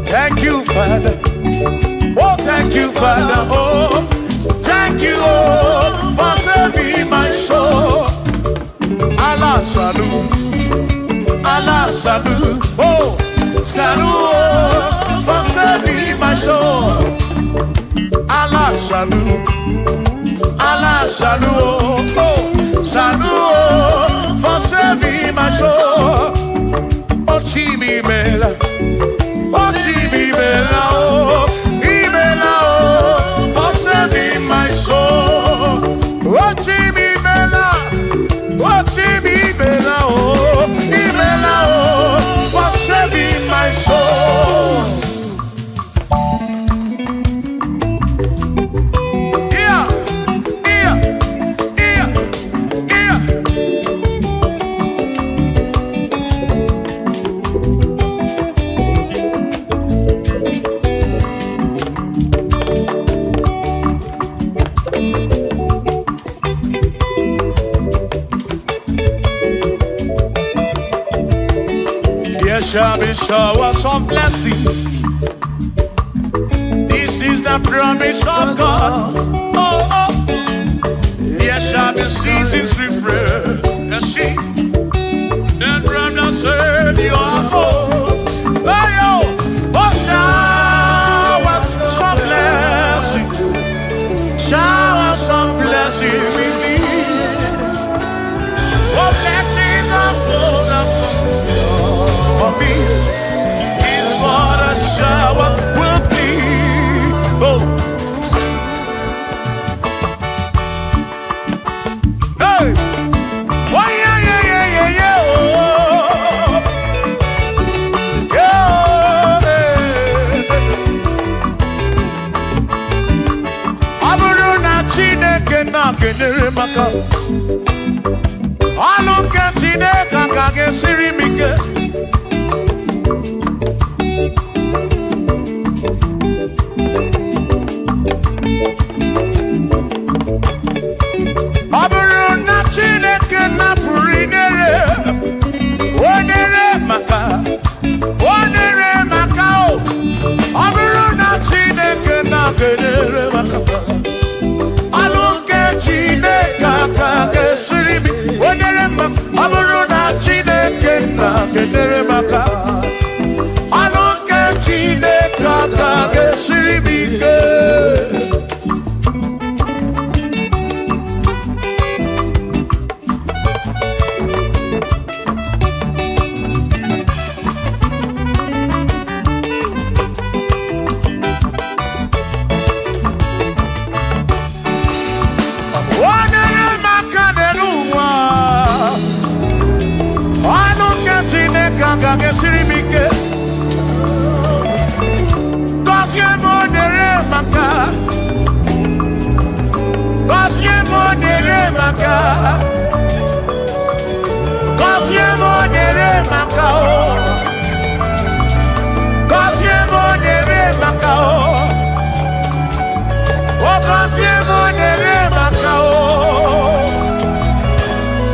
Thank you, Father. Oh, thank you, Father. Oh, thank you, oh, for saving my soul. Allah salut, Allah salut. Oh, salut, oh, for saving my soul. Allah salut, Allah salut. Oh, salut, oh, for saving my soul. Oh, Chimi Mela. Oh, Chimimela, oh, Imela, oh, for saving my soul. Oh, Chimimela, oh, Chimimela, oh, Imela, oh, for saving my soul. Yeah, yeah, yeah, yeah. There shall be showers of blessing. This is the promise of God. Oh, oh. There shall be seasons refreshing. And from the earth you are home. Oh, yo. Oh, showers of blessing. Showers of blessing we need. Oh, blessings are full of for me is what a shower will be. Oh, hey, oh yeah, yeah, yeah, yeah, yeah. Oh, yeah. Aburu na Chineke na kenere maka. Alunke Chineke kage siri mike. kage sirimike. Gozie monere maka. Gozie monere maka. Gozie monere maka o. Gozie monere maka o. O gozie monere maka o.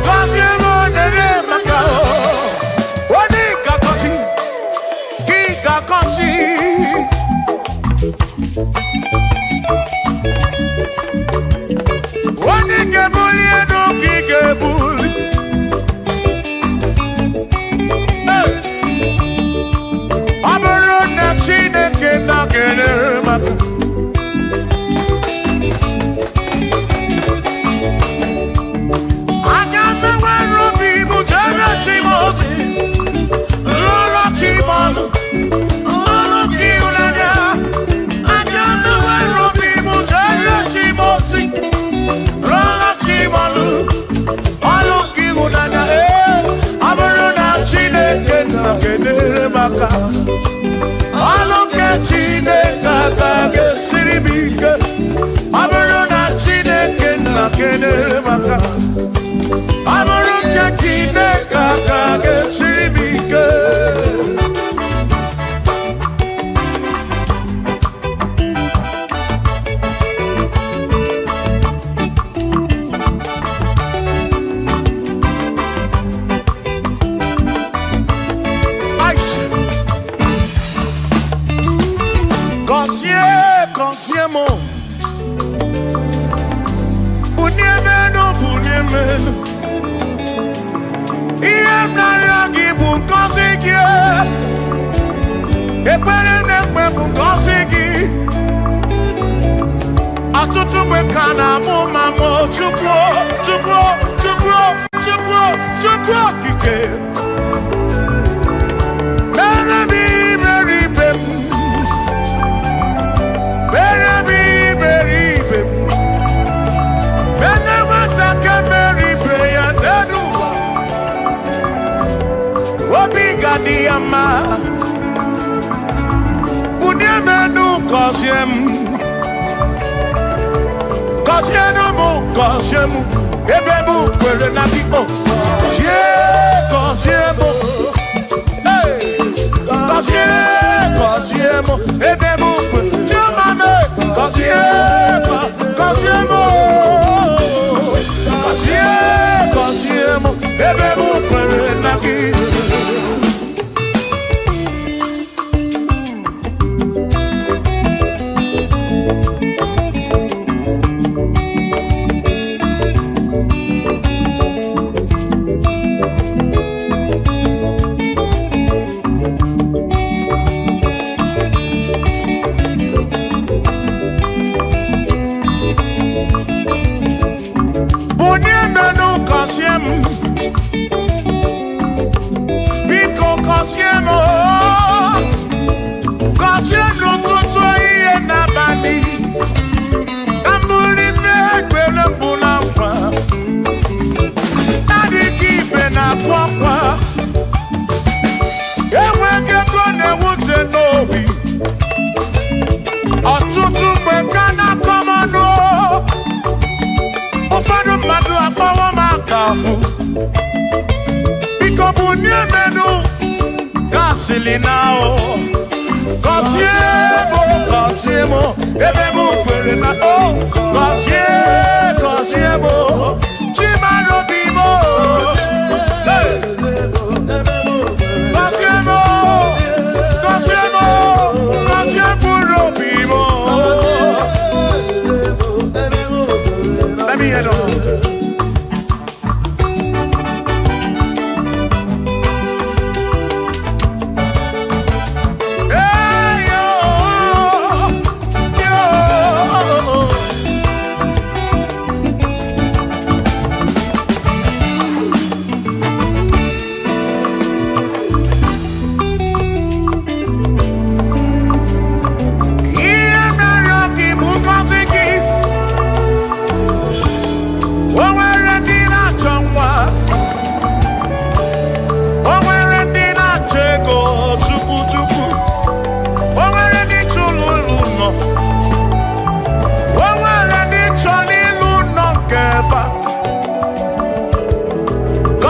Gozie monere maka o. Oni kakosi, ki kakosi. Oni kebuli eno ki kebuli. Aburo na Chineke na kenere maka.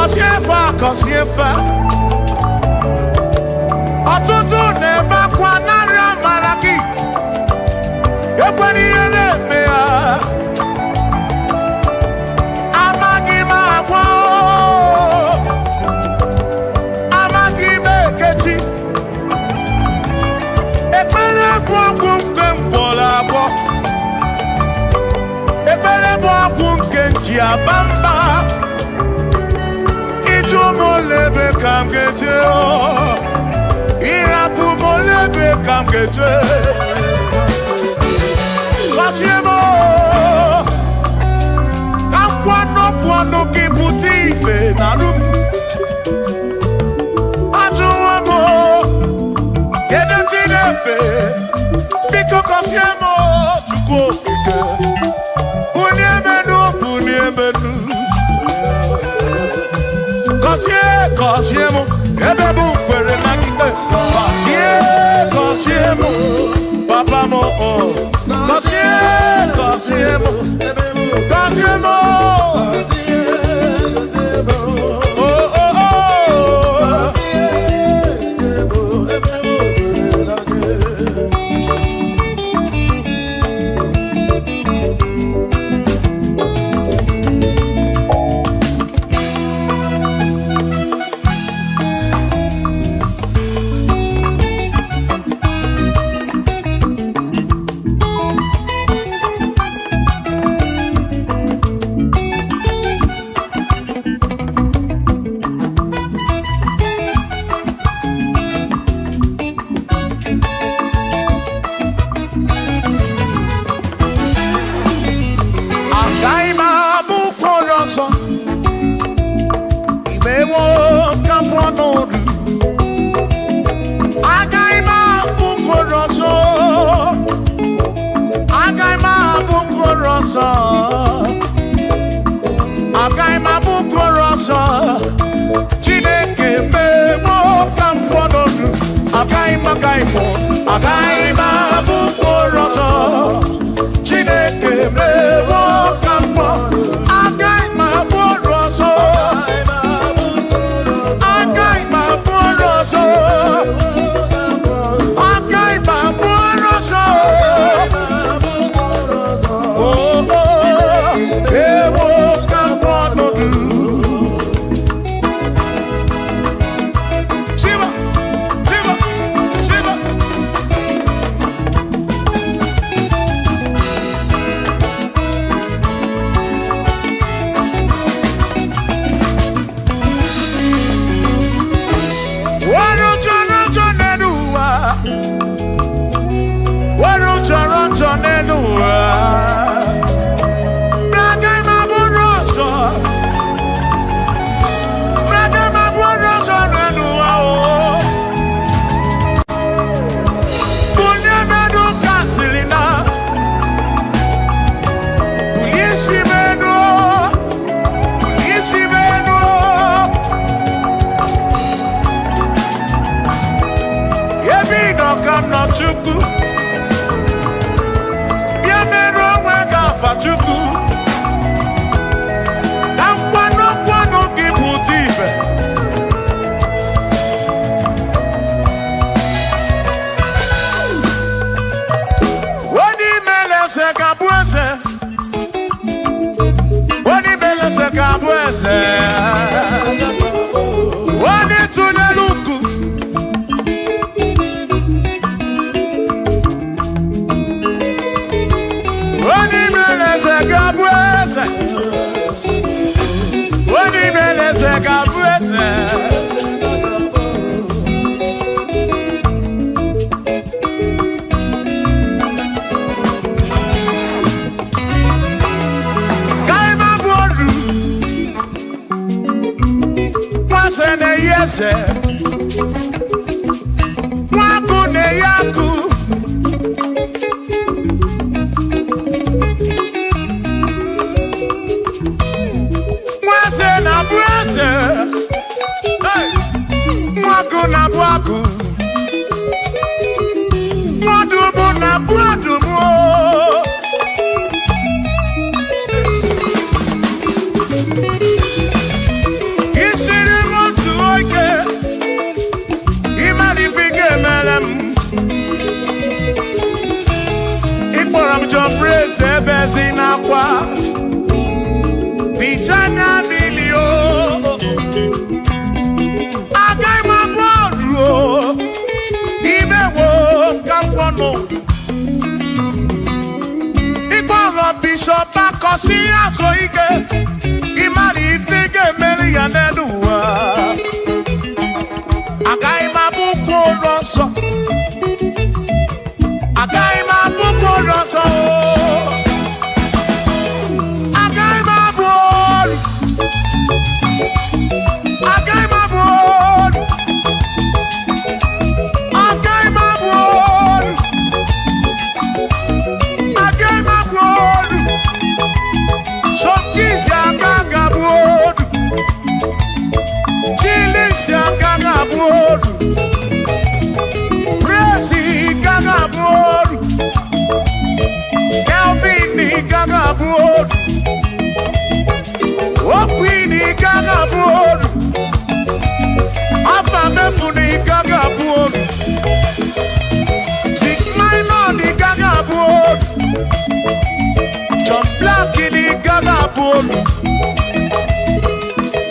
Kosiefa ọtụtụ na-ebe akwa narị amara gị ekwere ihe na-eme ya amaghị m agwa amaghị m ekechi ekpere bụ ọgwụ nke ngwọrọ agwọ ekpere bụ ọgwụ nke nji aba mba Molebe kam geje irapu molebe kam geje Kasiemo kam kwano kibuti ife narum Ajuamo Kede tinefe Biko kasiemo Chuko ike Kuniemenu Kosiemo, ebebu kwere na kike. Kosiemo, papa mo. Kosiemo, Kosiemo. Oh oh oh. ebezi n'akwa bichanya bilio agaghị m abụ ọrụ imewo ka mkpọnụ ịkpọrọ bishọp akọsi azụ ike ịmara ife ga-emeri ya n'elu ụwa agaghị m abụ ụkwụ ụlọ nsọ agaghị m abụ ụkwụ ụlọ nsọ agaghị m abụ ọrụ agaghị m abụ ọrụ agaghị m abụ ọrụ agaghị m abụ ọrụ sọkisi agaghị abụ ọrụ chilisi agaghị abụ ọrụ presi agaghị abụ ọrụ Kelvin agaghị abụ ọrụ Okwini agaghị abụ ọrụ Afamefuni agaghị abụ ọrụ Big Minor agaghị abụ ọrụ John Black agaghị abụ ọrụ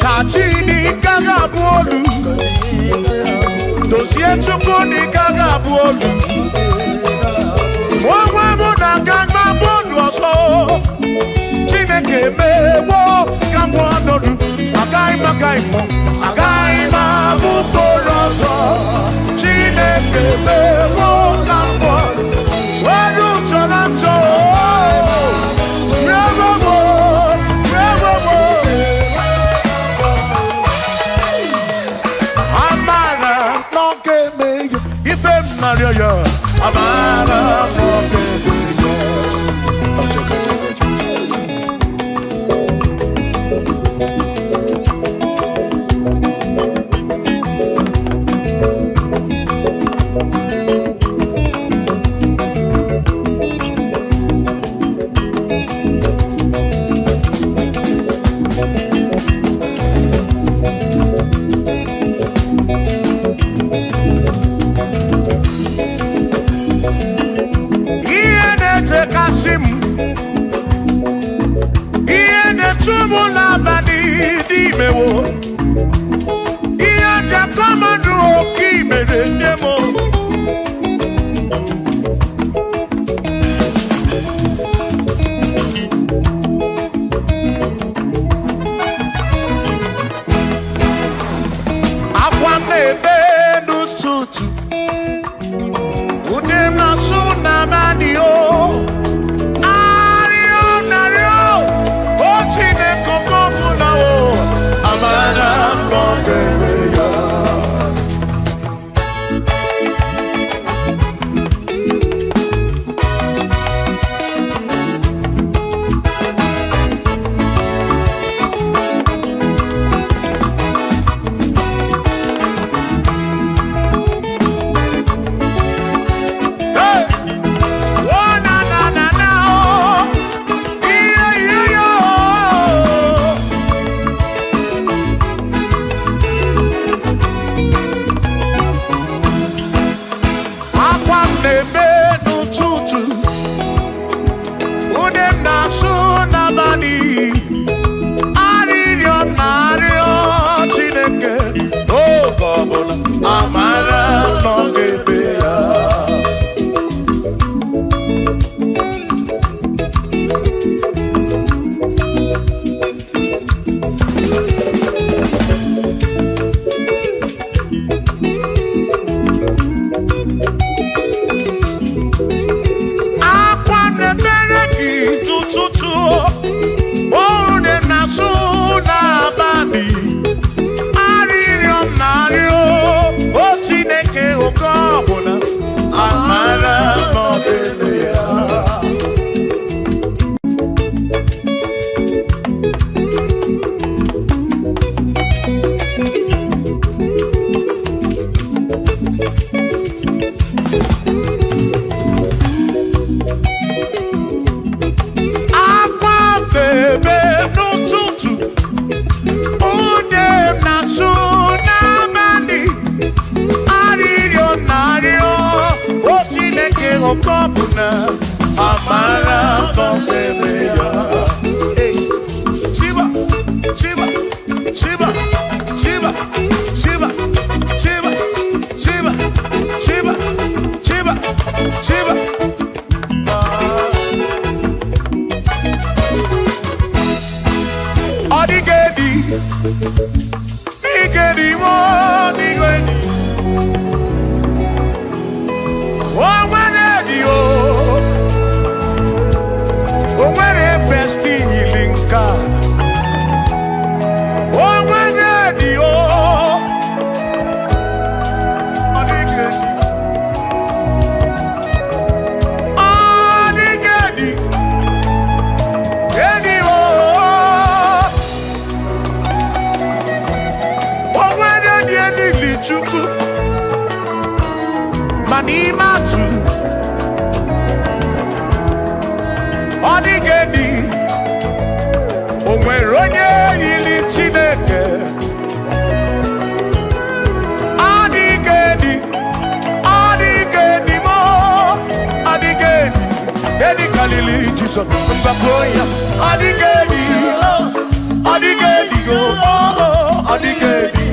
Kachini agaghị abụ ọrụ Dozie Chukwu agaghị abụ ọrụ Onwe mụ na agaghị abụ ọrụ ọzọ Chineke emewo ka mụ ọnọdụ agaghị m abụ mkpụrụ ọzọ Chineke emewo ka mụ ọnọdụ onye ụjọ na njọ amara n'oge emeghe ife m narịọ ya amara n'oge emeghe amara bebe ya. Shiva, Shiva, Shiva, Shiva, Shiva, Shiva, Shiva, Shiva, Shiva, Shiva. Odigedi, Nigedi, Nigedi. Oh, when a bestie healing car. Oh, when the Manimatu Odigedi Onweronye ili Chineke Odigedi Odigedi mo Odigedi Edi kalili Jesus Mbakoya Odigedi Odigedi go Odigedi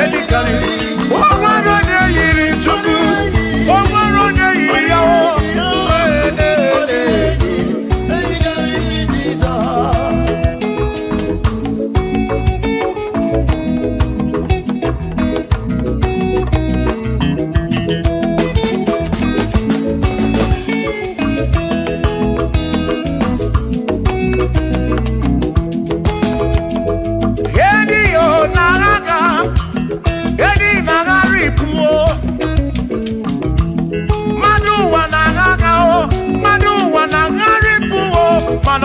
Edi kalili Onweronye ili Chukwu Onweronye ili Yawo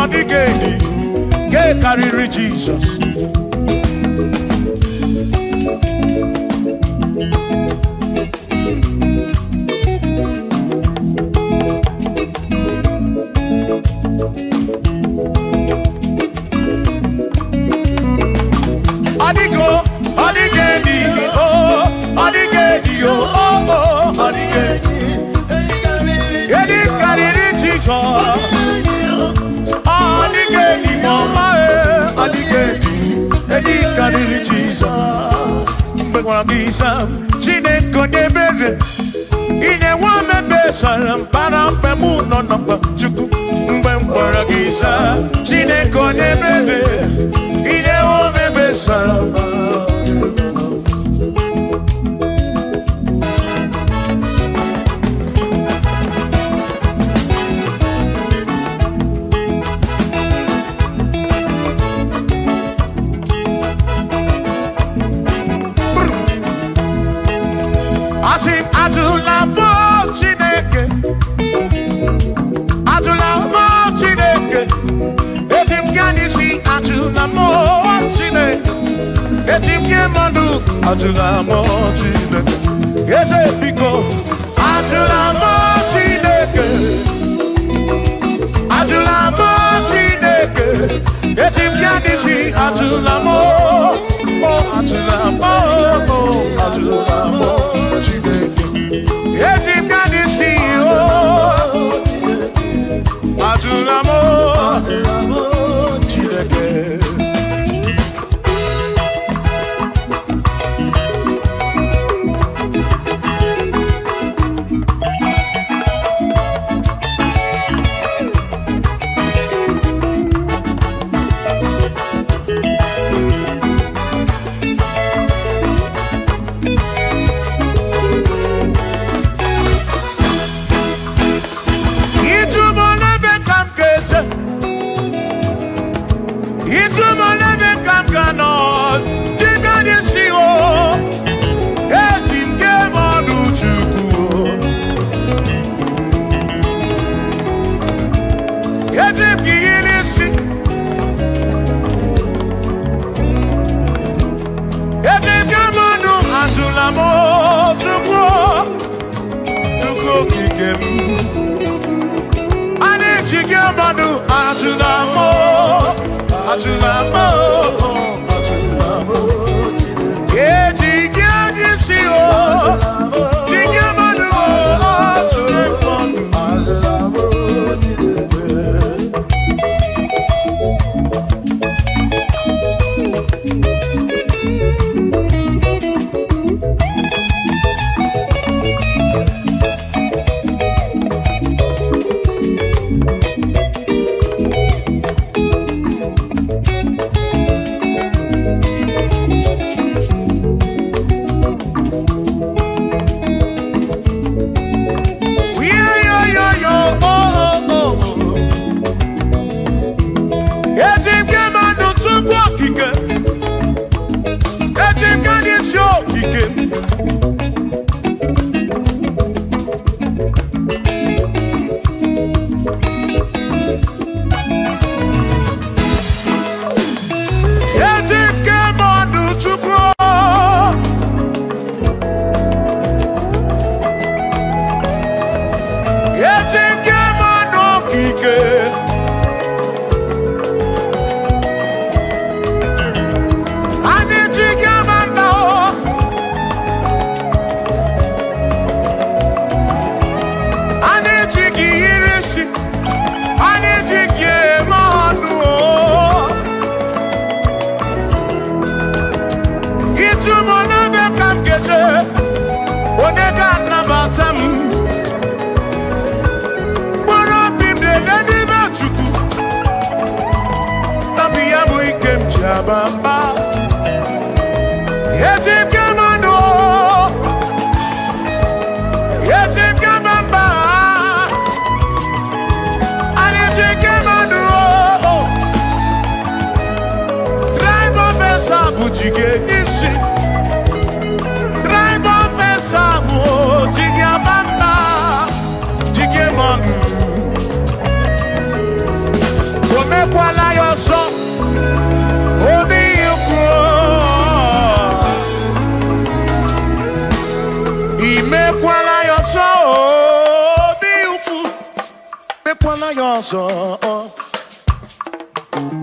Odigedi, get carry Jesus. Odigo, Odigedi, oh, Odigedi, oh, Odigedi, get carry Jesus. Odigedi mama Odigedi Edi kariri Jesus Mbekwana bisa Chineke nyebere Ine wame besara Mpara mpe muno namba Chukwu Mbe mkwara gisa Chineke nyebere Ine wame besara Atula mo Chineke, ese pico. Atula mo Chineke, atula mo Chineke. Etim yanisi atula mo, oh atula mo, oh atula mo Chineke. Etim yanisi oh, atula mo Chineke.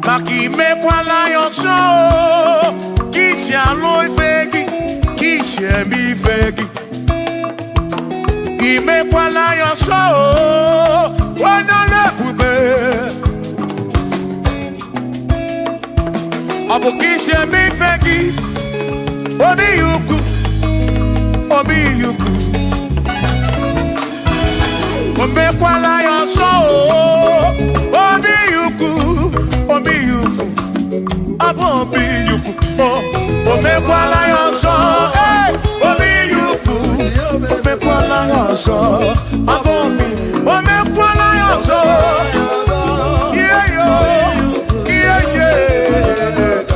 Maki mekwala yoso, kisha loi fegi, kisha mi fegi. Imekwala yoso, wana lepube. Abu kisha mi fegi, obi yuku, obi yuku. Imekwala yoso, obi yuku. Obi yuku, omekwala yoso, obi yuku, omekwala yoso, omekwala yoso, yeah yo, yeah yeah.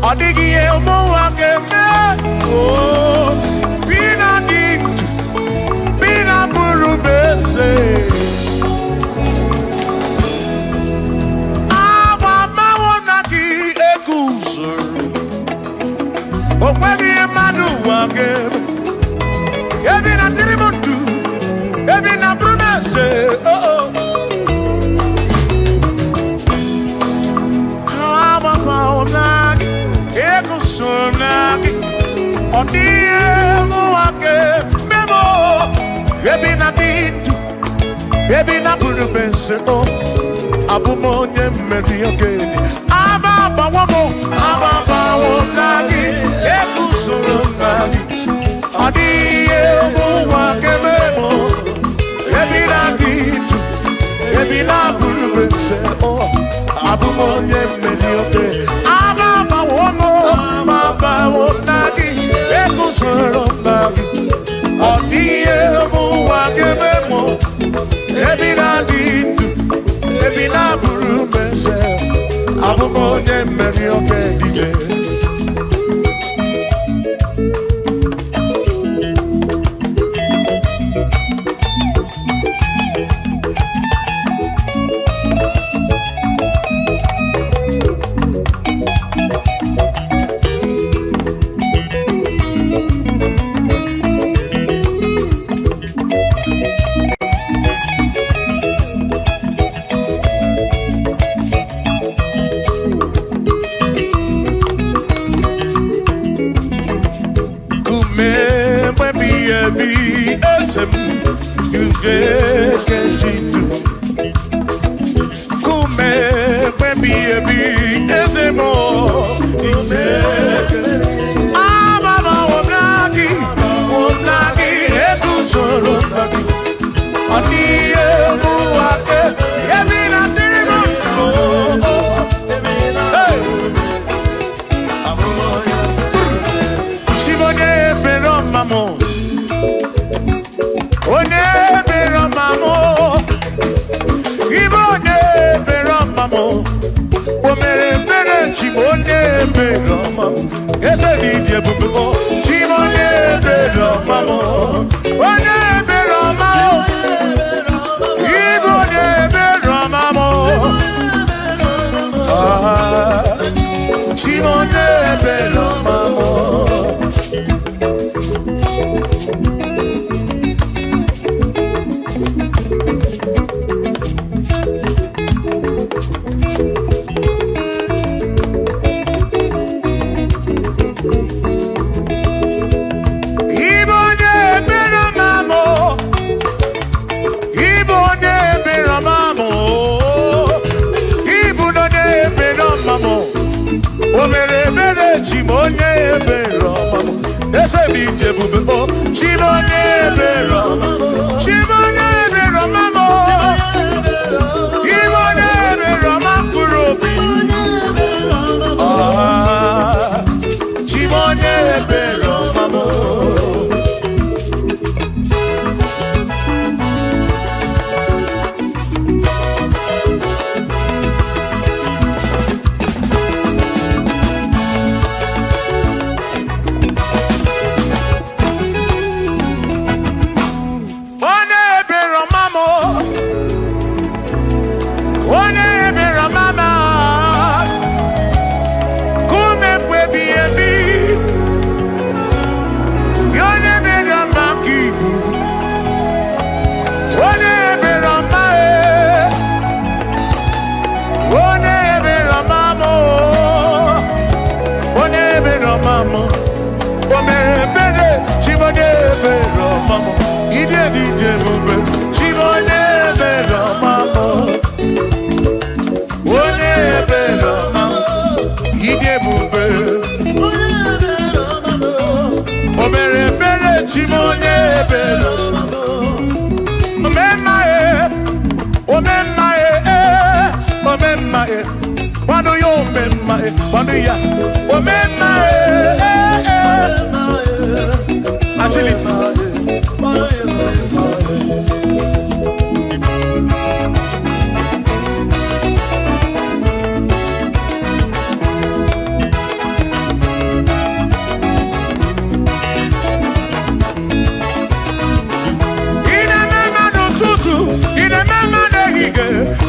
Odigi e mo wa ke me, oh. Okwagi madu wage. Ebi na tirimutu. Ebi na promesse. Oh oh. Kama kaonagi. Ego sonagi. Odie muwage. Memo. Ebi na dintu. Ebi na promesse. Oh. Abumonye meri ogeni. Ababa wonagi. Ego sonagi. Adiye muwa kememo, ebi na ditu, ebi na bulubese oh, abumonye melioke. Ababa wonagi, ekusoro nagi. Adiye muwa kememo, ebi na ditu, ebi na bulubese, abumonye melioke dije.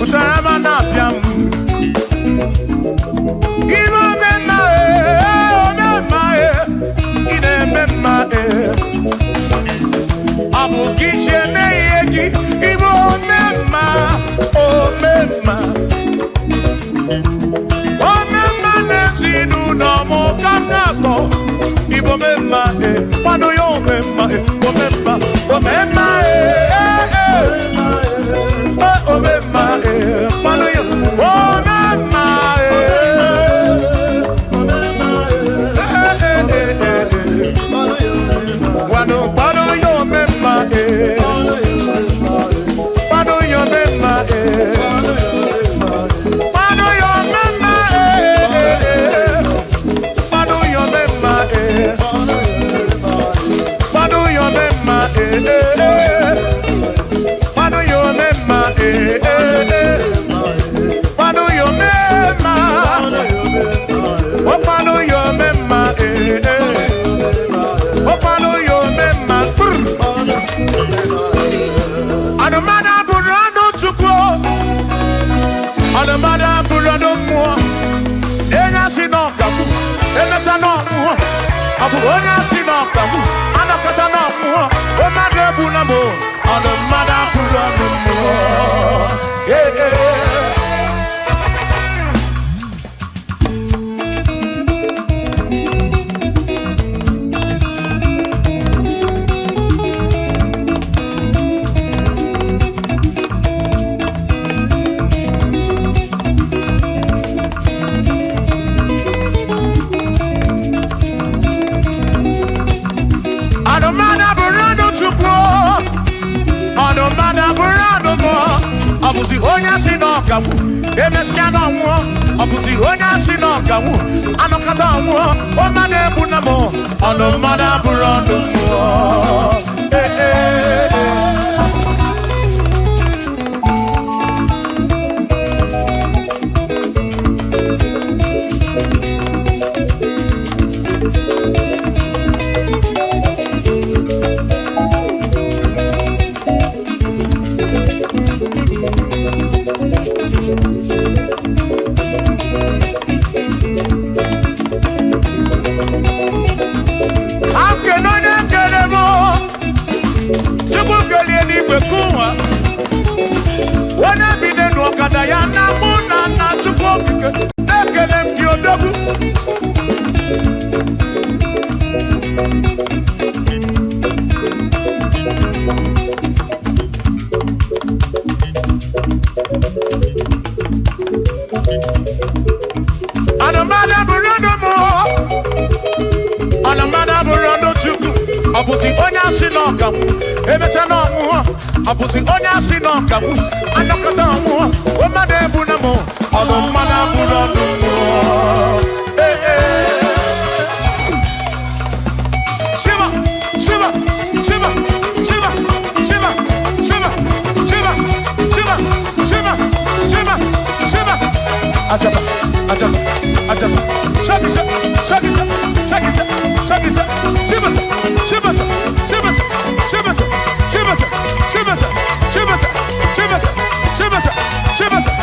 Utarama na piamu. Ibo mema Omemma, Mano Yomemma, Omemma, Omemma, Omemma, Mano Yomemma, Wano Mano Yomemma, Mano Yomemma, Mano Yomemma, Mano Yomemma, Mano Yomemma, Mano Yomemma, Mano Yomemma, oh Mano Yomemma, oh Mano Yomemma, Anamana Burano Chukwo, Anamana Burano Mo, Enya Sinokamu, Enya Nomu, Abu Onya Sinokamu, Anakata Nomu, Omade Bunamo, Anamana Burano Mo, Abusi onya sinokamu, emesiano mo. Abusi onya sinokamu, anokata mo. Omane bunamo, anomana burando mo. Abusi onya sinokamu, emechano mu. Abusi onya sinokamu, anokata mu. Omade bunamo, anomana bunamo. Shiva, Shiva, Shiva, Shiva, Shiva, Shiva, Shiva, Shiva, Shiva, Shiva, Shiva. Ajaba, ajaba, ajaba. Shakisa, shakisa, shakisa, shakisa. Shiva, Shiva, Shiva, Shiva, Shiva, Shiva, Shiva, Shiva, Shiva, Shiva, Shiva,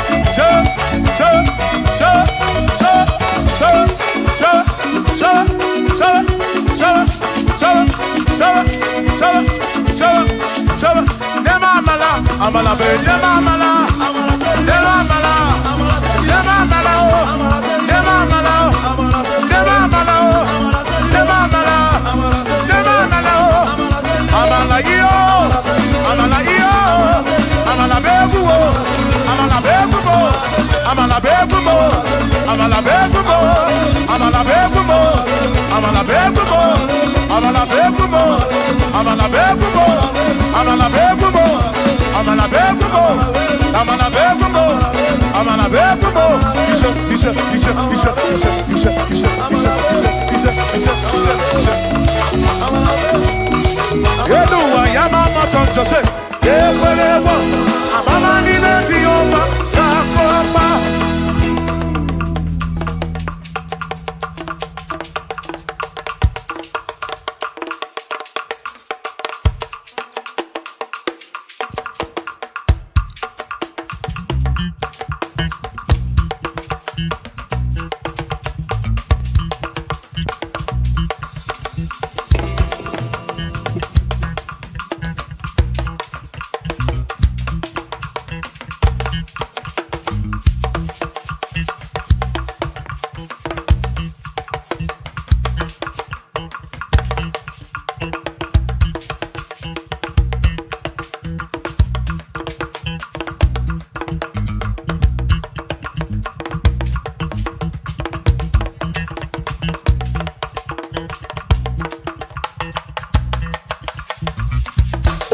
Amala be, amala, amala,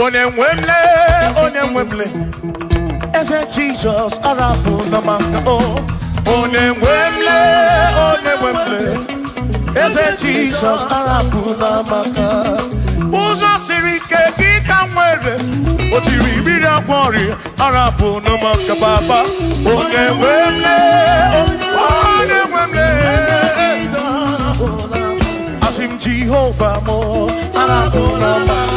Onemwemle, Eze Jesus, Arabu Namaka, Onemwemle, Eze Jesus, Arabu Namaka, Uzo Sirike, Gikamwere, Otiri Bida Kwari, Arabu Namaka Baba, Onemwemle, Asim Jehovah Mo, Arabu Namaka.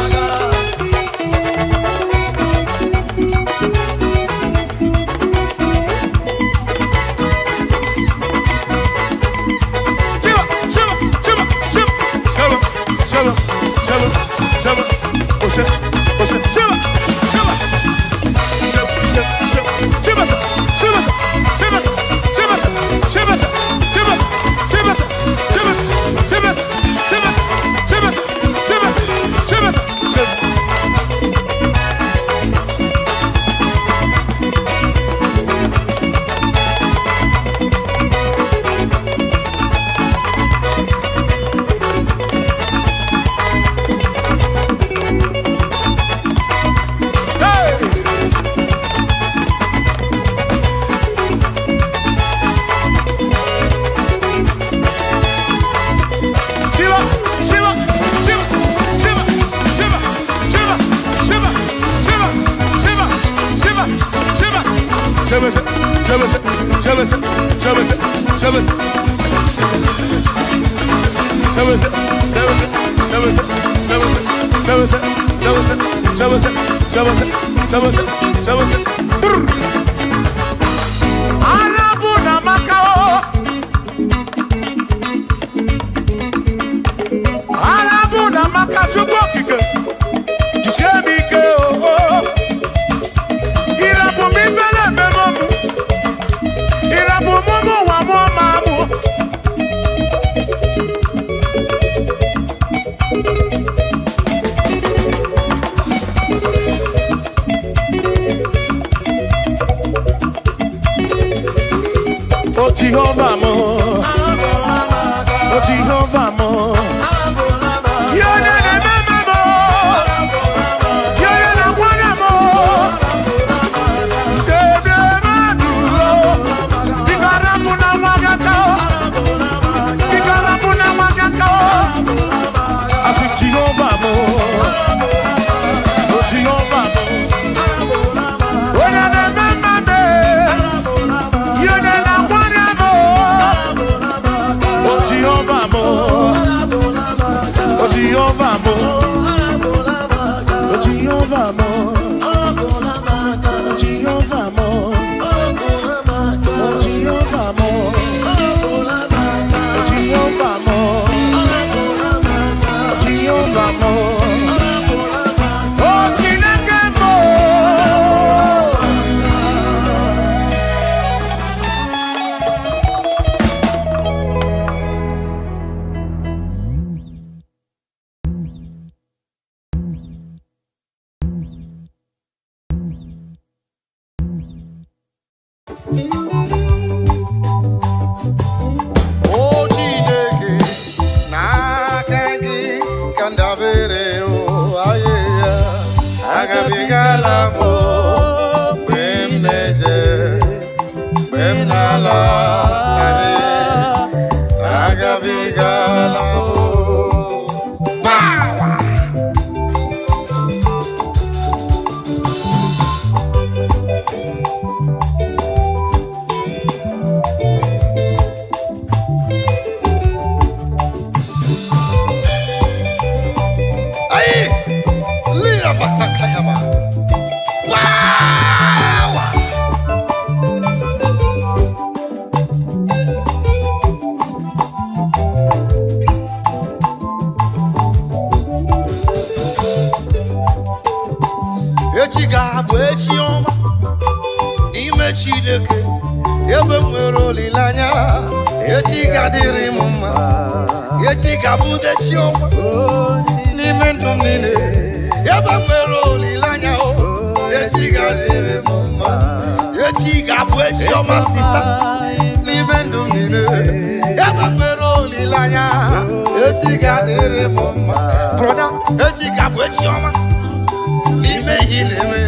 n'ime ihe na-eme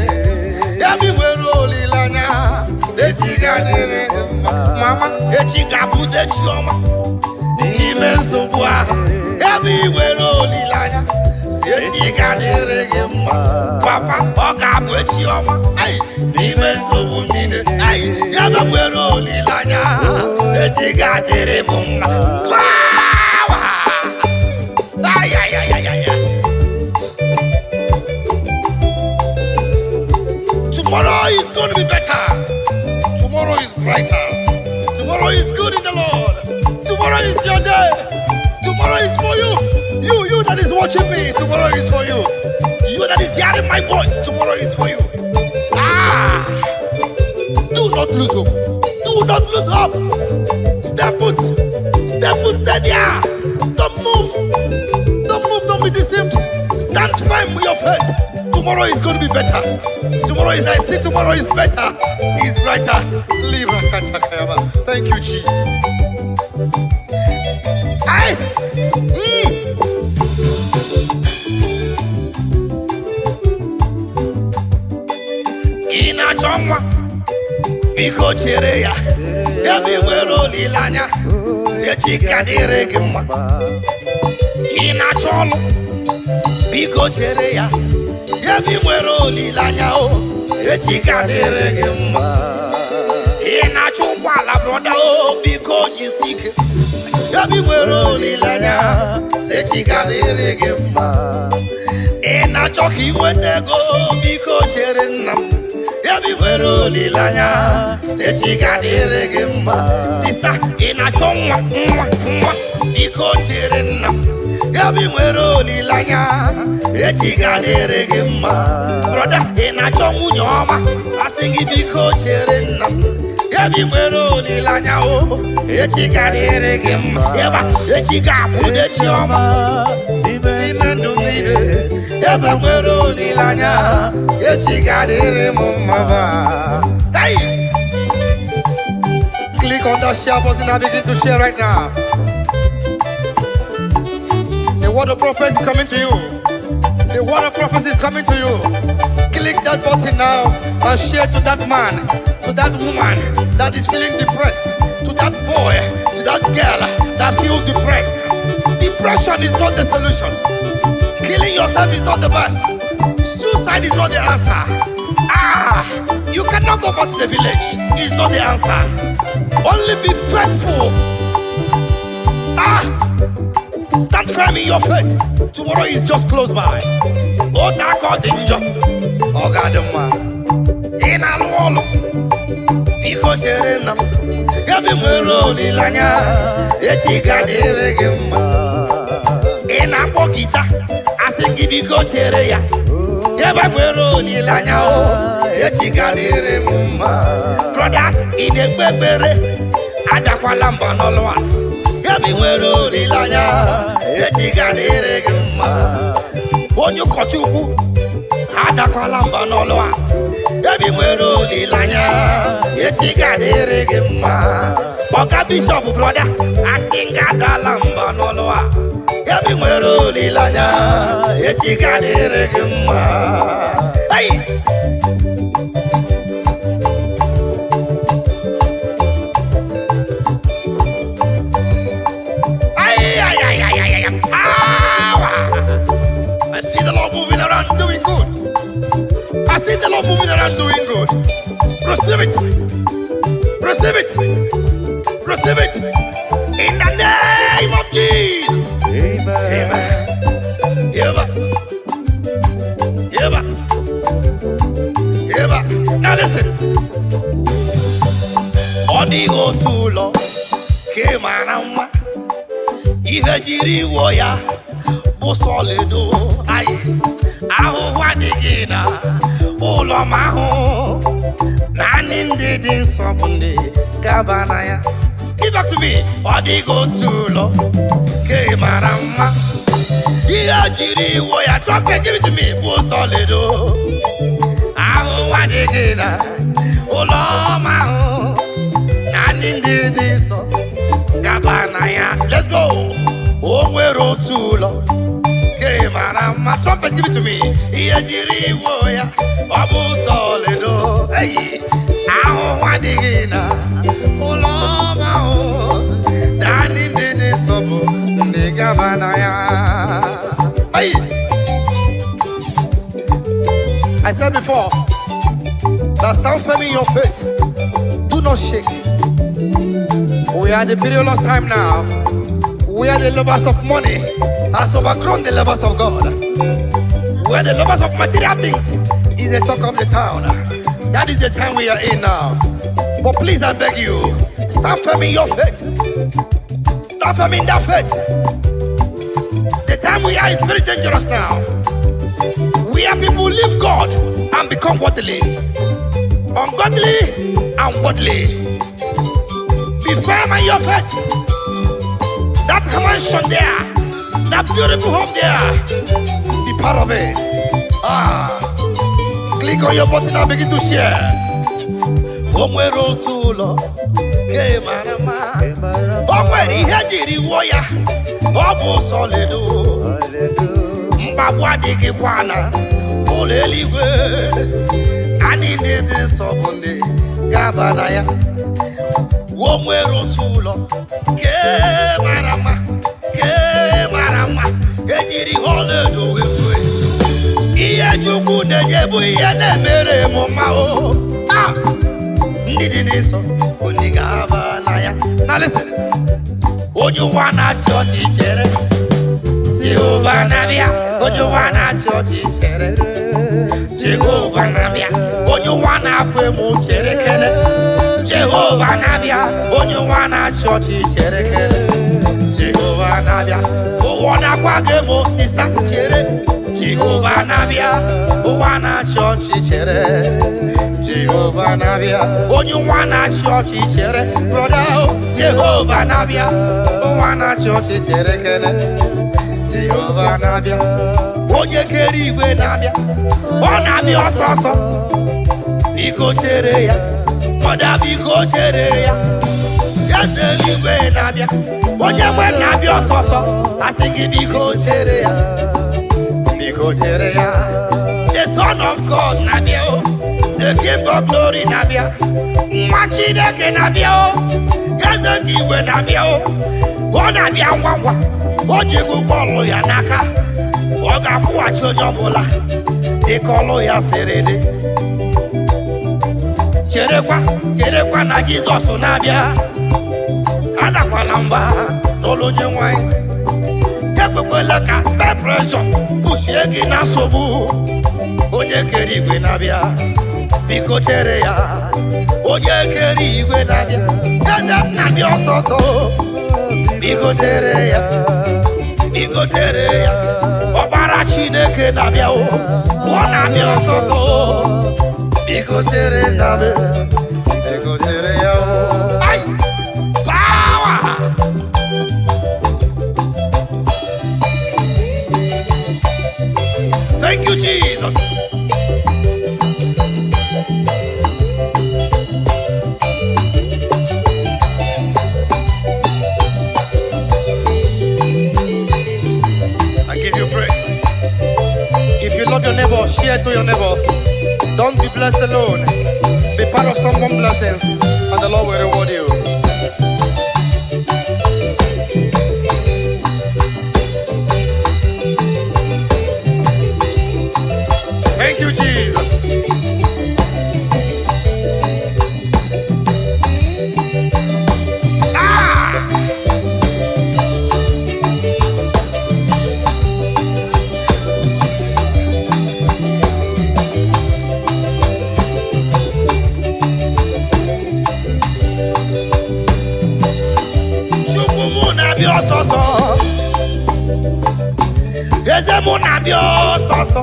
ya bụ nwere olileanya echi ga-adịrị gị mma mama echi ga-abụ echi ọma n'ime nsogbu ahụ ya bụ nwere olileanya si echi ga-adịrị gị mma papa ọ ga-abụ echi ọma n'ime nsogbu niile ya bụ nwere olileanya echi ga-adịrị m mma. Tomorrow is going to be better. Tomorrow is brighter. Tomorrow is good in the Lord. Tomorrow is your day. Tomorrow is for you. You that is watching me. Tomorrow is for you. You that is hearing my voice. Tomorrow is for you. Do not lose hope. Do not lose hope. Step put. Step put. Stay there. Don't move. Don't move. Don't be deceived. Stand firm with your faith. Tomorrow is going to be better. Tomorrow is, I see tomorrow is better. Is brighter. Libra Santa Kayama. Thank you, Jesus. Ina chomwa biko chere ya ya bi nwere olileanya si echi ka dịrị gị mma. Ina chọlụ biko chere ya ya bi nwere olileanya o echi ka dịrị gị mma. Ina chụkwala broda o biko jisike ya bi nwere olileanya si echi ka dịrị gị mma. Ina chọ ka inweta ego biko chere nna m ya bi nwere olileanya si echi ka dịrị gị mma. Sista ị na-achọ nwa biko chere nna m ya bi nwere olileanya echi ka dịrị gị mma. Broda ị na-achọ nwunye ọma asị gị biko chere nna m ya bi nwere olileanya o echi ka dịrị gị mma. Eba echi ga-abụ echi ọma n'ime ndụ niile ebe nwere olileanya echi ga-adịrị m mma ba. Click on that share button and begin to share right now. The word of prophecy is coming to you. The word of prophecy is coming to you. Click that button now and share to that man, to that woman that is feeling depressed, to that boy, to that girl that feels depressed. Depression is not the solution. Killing yourself is not the best. Suicide is not the answer. You cannot go back to the village. It's not the answer. Only be faithful. Stand firm in your faith. Tomorrow is just close by. Otako danger. Ogadama. In a wall. Because you're in them. Yabi mwero ni lanya. Echi gadere gima. In a pokita. Asengi biko chere ya. Yaba nwere olileanya o echi ga-adịrị m mma. Broda ị na-ekpebere adakwala mba n'ọlụ a ya bi nwere olileanya echi ga-adịrị gị mma. Onye ụkọchukwu adakwala mba n'ọlụ a ya bi nwere olileanya echi ga-adịrị gị mma. Ọga bishọp broda asị nga adala mba n'ọlụ a ya bi nwere olileanya echi ga-adịrị gị mma. I see the Lord moving around doing good. I see the Lord moving around doing good. Receive it. Receive it. Receive it. In the name of Jesus. Amen. Yeba. Yeba. Yeba. Now listen. Odi go too low. Came on. Ihe jiri wo ya bụ solido ayi ahụhụ adịghị na ụlọ m ahụ naanị ndị dị nsọ bụ ndị gaba na ya. Give back to me. Ọ dịghị otu ụlọ ke mara mma ihe jiri wo ya drop it, give it to me bụ solido ahụhụ adịghị na ụlọ m ahụ naanị ndị dị nsọ gaba na ya. Let's go. O nwere otu ụlọ ke Marama, trumpet, give it to me. Iyejiri woya, obu solido. Hey, aho wadigina, uloma o. Dani dede sobo, ndigabanaya. Hey, I said before, that stand firm in your faith. Do not shake. We are the perilous time now. We are the lovers of money has overgrown the lovers of God. We are the lovers of material things. Is the talk of the town. That is the time we are in now. But please, I beg you, stand firm in your faith. Stand firm in that faith. The time we are is very dangerous now. We are people who leave God and become worldly, ungodly and worldly. Be firm in your faith. That mansion there, that beautiful home there, be part of it. Click on your button and begin to share. Omwero tulo, ke marama. Omweri hejiri woya, obu solido. Mbabwa digi kwana, oleligwe. Ani nede sobunde, gabanaya. Omwero tulo, ke marama, ejiri holido wewe. Iye juku nejebu iye nemere moma o. Ndidi niso, uniga banaya. Now listen, onyu wana choti chere. Jehovah nabia, onyu wana choti chere. Jehovah nabia, onyu wana kwe mu chere kene. Jehovah nabia, onyu wana choti chere kene. Jehovah nabia, o wana kwa gemo sister chere. Jehovah nabia, o wana choti chere. Jehovah nabia, onyu wana choti chere. Brother, Jehovah nabia, o wana choti chere kene. Jehovah nabia, onye keri igwe nabia, o nabia ososo. Biko chere ya, moda biko chere ya. Yaseli igwe nabia, onye mwe nabia ososo. Asingi biko chere ya, biko chere ya. The Son of God nabia o, the King of Glory nabia. Machideke nabia o, Yaseli igwe nabia o. O nabia ngwangwa, o jigu kolo ya naka. O gakuwa chonyobola, di kolo ya serede. Cherekwa na Jesus nabia. Adakwala mba n'olu nye nwanyị. Ekwekwela ka peer pressure pushie gị na nsogbu. Onye kere igwe na-abịa, biko chere ya. Onye kere igwe na-abịa, eze m na-abịa ọsọsọ. Biko chere ya, biko chere ya. Ọbara Chineke na-abịa o, ọ na-abịa ọsọsọ. Biko chere na-abịa, biko chere ya o. Ai! Thank you, Jesus. I give you praise. If you love your neighbor, share to your neighbor. Don't be blessed alone. Be part of someone's blessings, and the Lord will reward you. Thank you, Jesus. Ezemuna bio soso.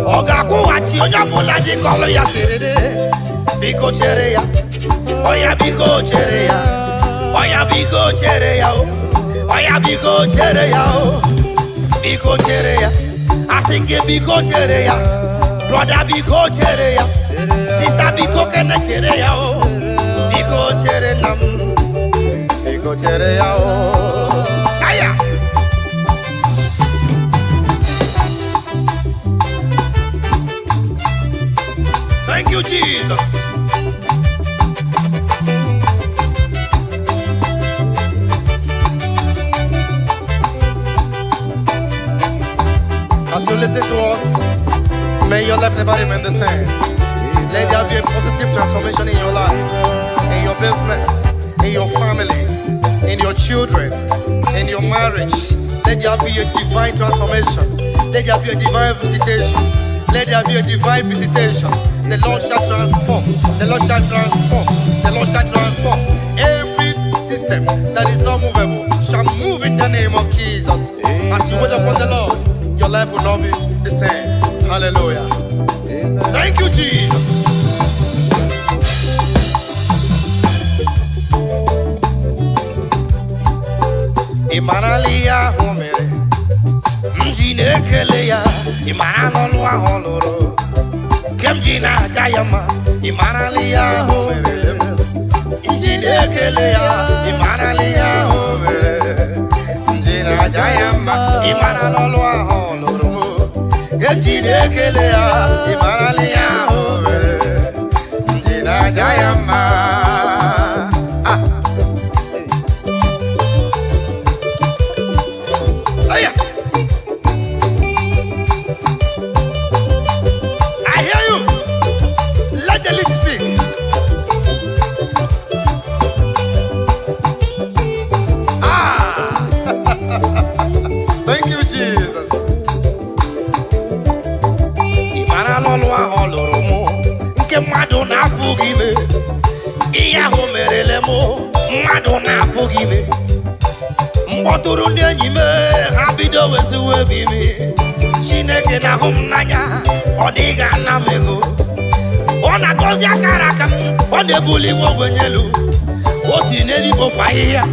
Oga kuwachi onye bula ji kolo ya serede. Biko chere ya. Oya biko chere ya. Oya biko chere ya. Oya biko chere ya. Biko chere ya. Asinge biko chere ya. Brother biko chere ya. Sister biko kene chere ya. Biko chere nam. Biko chere ya. Aya. As you listen to us, may your life never remain the same. Let there be a positive transformation in your life, in your business, in your family, in your children, in your marriage. Let there be a divine transformation. Let there be a divine visitation. Let there be a divine visitation. The Lord shall transform. The Lord shall transform. The Lord shall transform. Every system that is not movable shall move in the name of Jesus. As you wait upon the Lord, your life will not be the same. Hallelujah. Thank you, Jesus. Imanalia homere, mjine keleya, imanalwa holoro, kemjina jayama, imanalia homere, mjine keleya, imanalia homere, mjina jayama, imanalwa holoro, kemjine keleya, imanalia homere, mjina jayama. Madonna Pugime, Iaho Merelemo, Madonna Pugime, Motorunime, Habido was a baby, Shinekina home Naya, Odiga Namego, on a Gosia Karakam, on the bully Woganyelu, what's in any fire,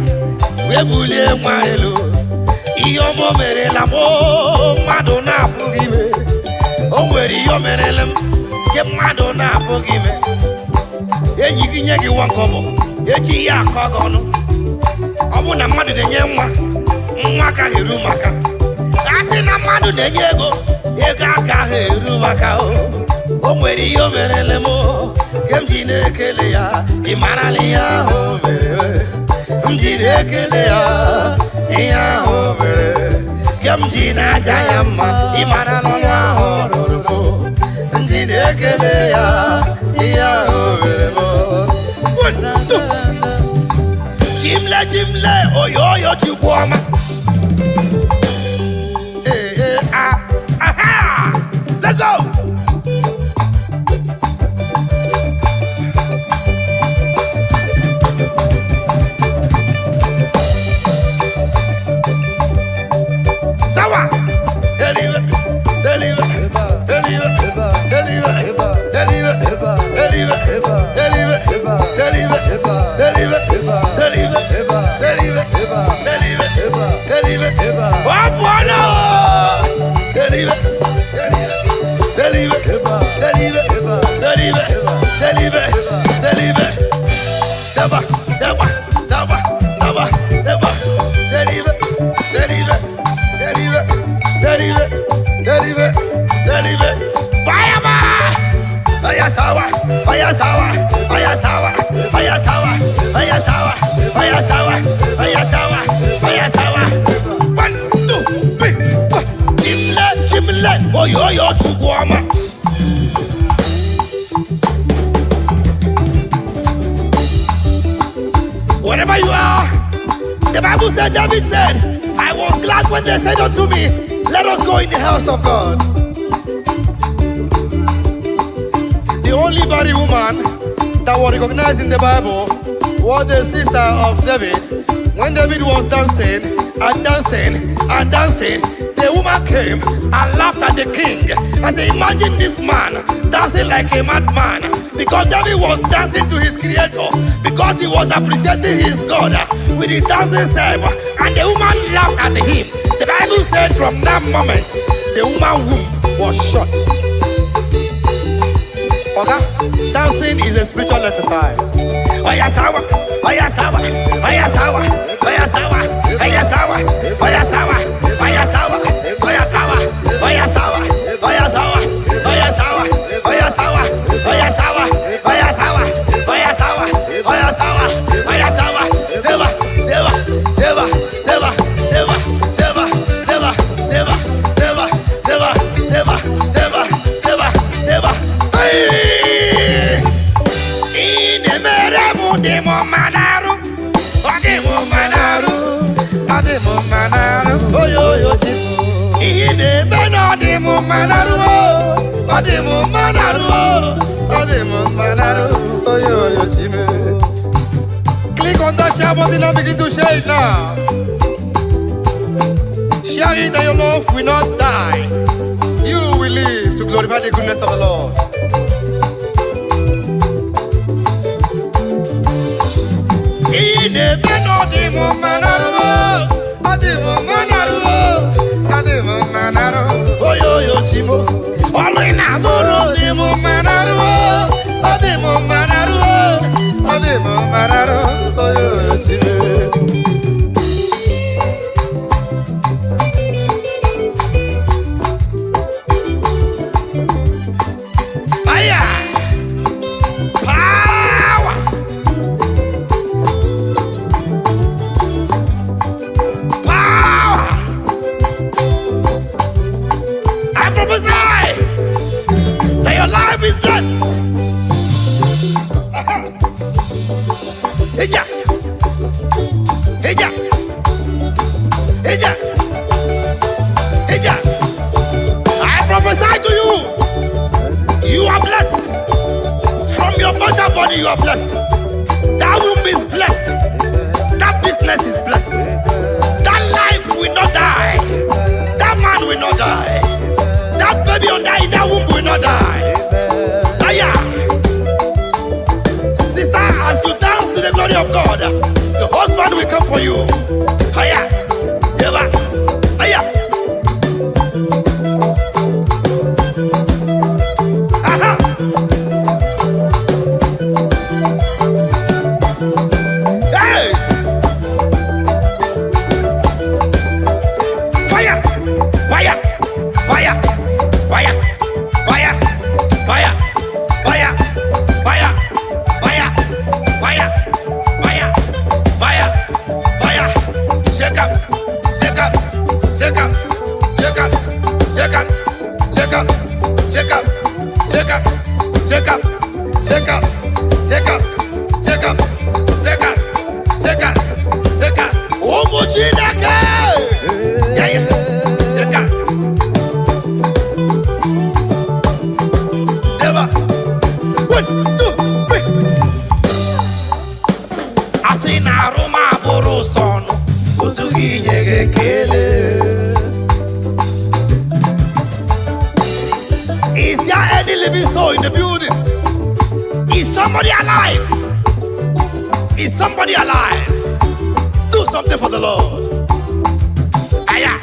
we bully Maelo, Iomo Merelamo, Madonna Pugime, oh, where you Merelem. Get Madonna Pogime. Yengi Yagi one cover. Yechi ya Kogono. I want a mother than Yama. Maka Hirumaka. I said, I'm mother than Yago. Yagaka Hirumaka. Oh, where you merelemo. Kemjine Kelea. Imanalia over. Mjine Kelea. Ia over. Kemjina Jayama. Imanala Hormo. Jimle, oyo chukwana. Aha! Let's go! Sawa! Oyo chukwana. Wherever you are, the Bible said, David said, I was glad when they said unto me, let us go in the house of God. The only barren woman that was recognized in the Bible was the sister of David. When David was dancing and dancing and dancing, the woman came and laughed at the king. I said, imagine this man dancing like a madman. Because David was dancing to his creator. Because he was appreciating his God with his dancing step. And the woman laughed at him. The Bible said from that moment, the woman's womb was shut. Okay? Dancing is a spiritual exercise. Oyasawa, Oyasawa, Oyasawa, Oyasawa, Oyasawa, Oyasawa, Oyasawa, Oyasawa, Oyasawa, Oyasawa, Oyasawa, Oyasawa, Oyasawa, Oyasawa, Oyasawa, Oyasawa, Oyasawa, Zeba, Zeba, Zeba, Zeba, Zeba, Zeba, Zeba, Zeba, Zeba, Zeba, manaru, oh yo yo chimu. Ine beno di mu manaru, oh di mu manaru, oh di mu manaru, oh yo yo chimu. Click on that share button and begin to share it now. Share it and your love will not die. You will live to glorify the goodness of the Lord. Ine beno di mu manaru, di mu manaru, di mu manaru, oh yo yo chimo. Olu ina buru di mu manaru, di mu manaru, di mu manaru, oh yo yo chimo. Your life is blessed. Eja, eja, eja, eja. I prophesy to you. You are blessed. From your mother body, you are blessed. That womb is blessed. That business is blessed. That life will not die. That man will not die. That baby in that womb will not die. Aya. Sister, as you dance to the glory of God, the husband will come for you. Aya. Eva. Aya. Aha. Hey. Fire. Fire. Fire. Fire, fire, fire, fire, fire, fire, fire, fire, fire, fire. Shake up, shake up, shake up, shake up, shake up, shake up, shake up, shake up, shake up, shake up, shake up, shake up, shake up, shake up, shake up. Umuchineke. Yeah, yeah. Shake up. Is there any living soul in the building? Is somebody alive? Is somebody alive? Do something for the Lord. Aya,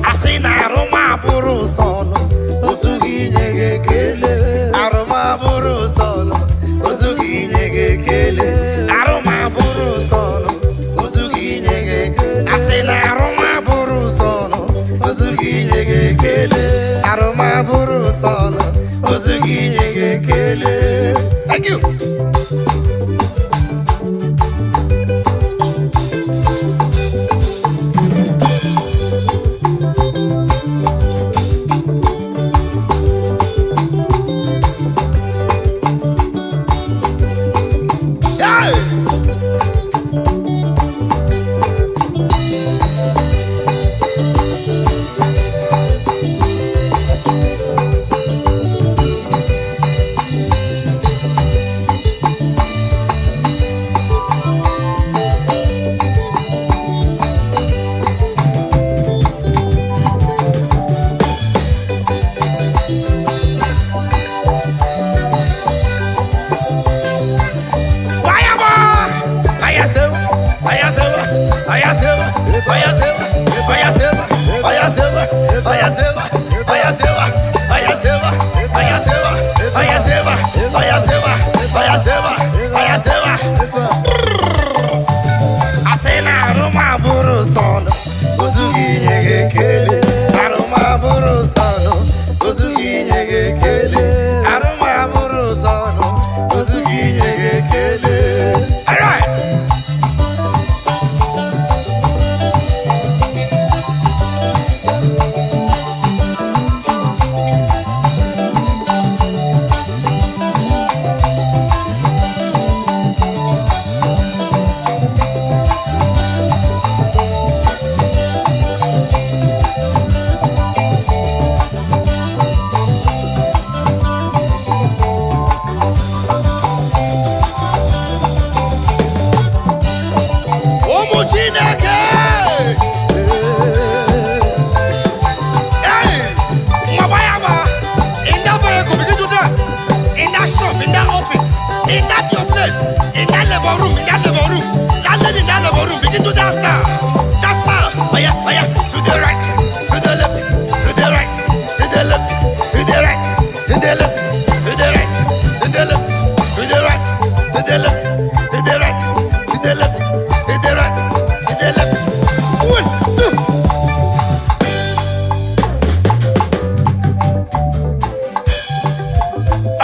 I say na Roma buru sono, osugi nyege kele. Aroma buru sono, osugi nyege kele. Aroma buru sono, osugi nyege. I say na Roma buru sono, osugi nyege kele. Aroma buru sono, osugi nyege kele. Thank you.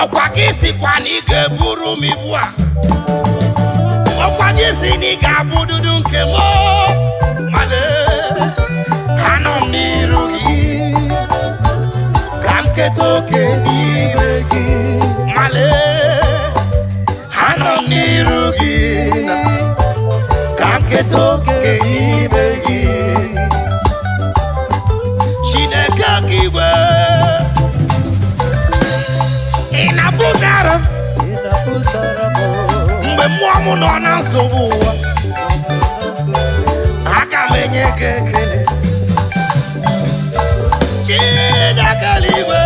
ọkwa gị sikwa na ị ga-eburu m ibu a ọkwa gị si na ị ga-abụdudu nke m male anọ m n'iru gị ka m keta oke n'ime gị male anọ m n'iru gị ka m keta oke n'ime gị Chineke gị igwe ị na-apụtara mgbe mmụọ m nọ na nsogbu ụwa aga m enye gị ekele Chineke igwe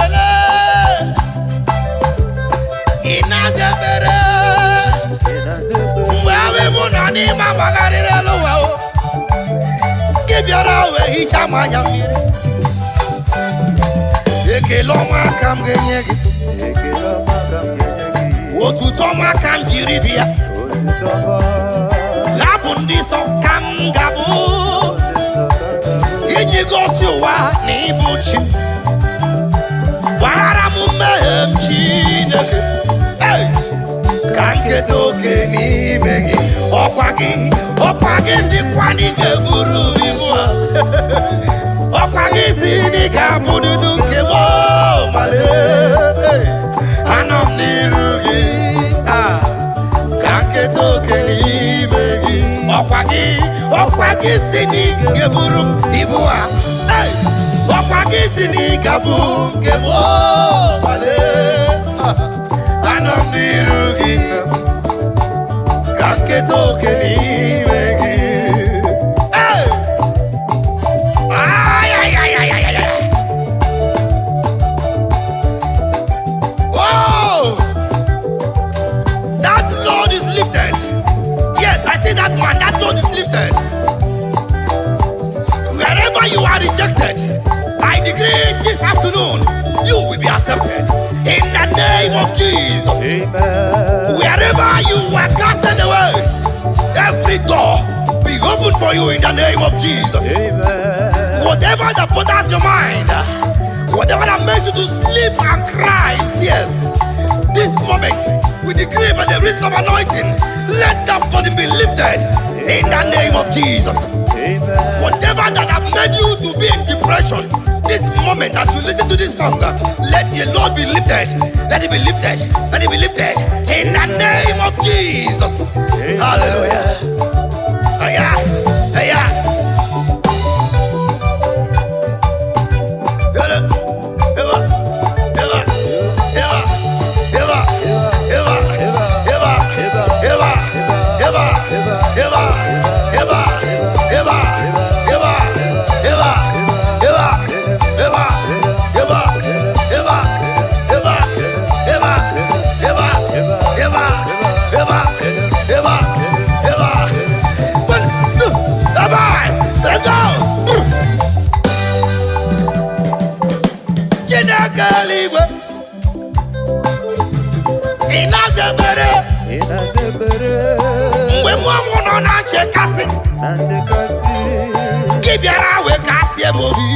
ị na-aza ekpere mgbe ahụ m nọ n'ime agbagharịrị elu ụwa gị bịara wee hichaa m anya mmiri ekele ọma ka m ga-enye gị otuto ọma ka m jiri bịa hapụ ndị nsọ ka m ga-abụ iji gosi ụwa na ịbụ chi gbaghara m mmehie m Chineke ka m keta oke n'ime gị ọkwa gị sikwa na ị ga-eburu ibu a ọkwa gị si na ị ga-abụdudu nke m male anọ m n'iru gị ka m keta oke n'ime gị ọkwa gị si na ị ga-eburu m ibu a ọkwa gị si na ị ga-abụ nke m male anọ m n'iru gị ka m keta oke n'ime gị that load is lifted. Wherever you are rejected, I decree this afternoon, you will be accepted. In the name of Jesus. Amen. Wherever you were casted away, every door be open for you in the name of Jesus. Amen. Whatever that bothers your mind, whatever that makes you to sleep and cry in tears, this moment, we decree by the reason of anointing, let that burden be lifted in the name of Jesus. Amen. Whatever that have made you to be in depression, this moment as you listen to this song, let the Lord be lifted. Let it be lifted. Let it be lifted in the name of Jesus. Amen. Hallelujah. mgbe mmụọ nọ na nchekasị gị bịara wee kasị m obi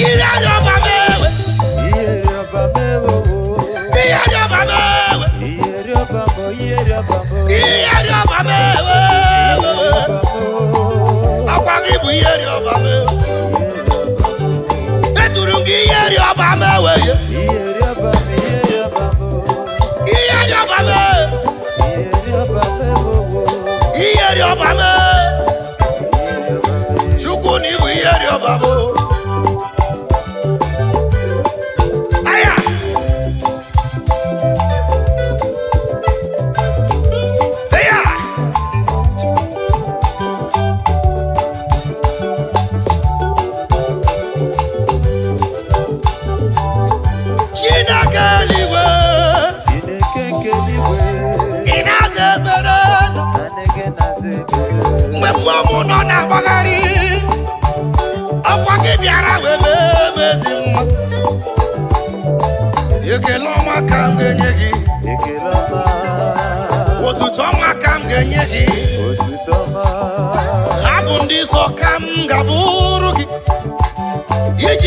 ire ọba m ewe ọkwa gị bụ ihe ọba m ewe eturu m gị ihe ọba m ewe Chukwu ni bu yeri obamo. Aya. Aya. Chineke liwe. Inazebere. Mgbe mmụọ nọ na-agbagharị ọkwa gị bịara wee mezi mma ekele ọma ka m ga-enye gị otuto ọma ka m ga-enye gị ha bụ ndị nsọ ka m ga-abụrụ gị iji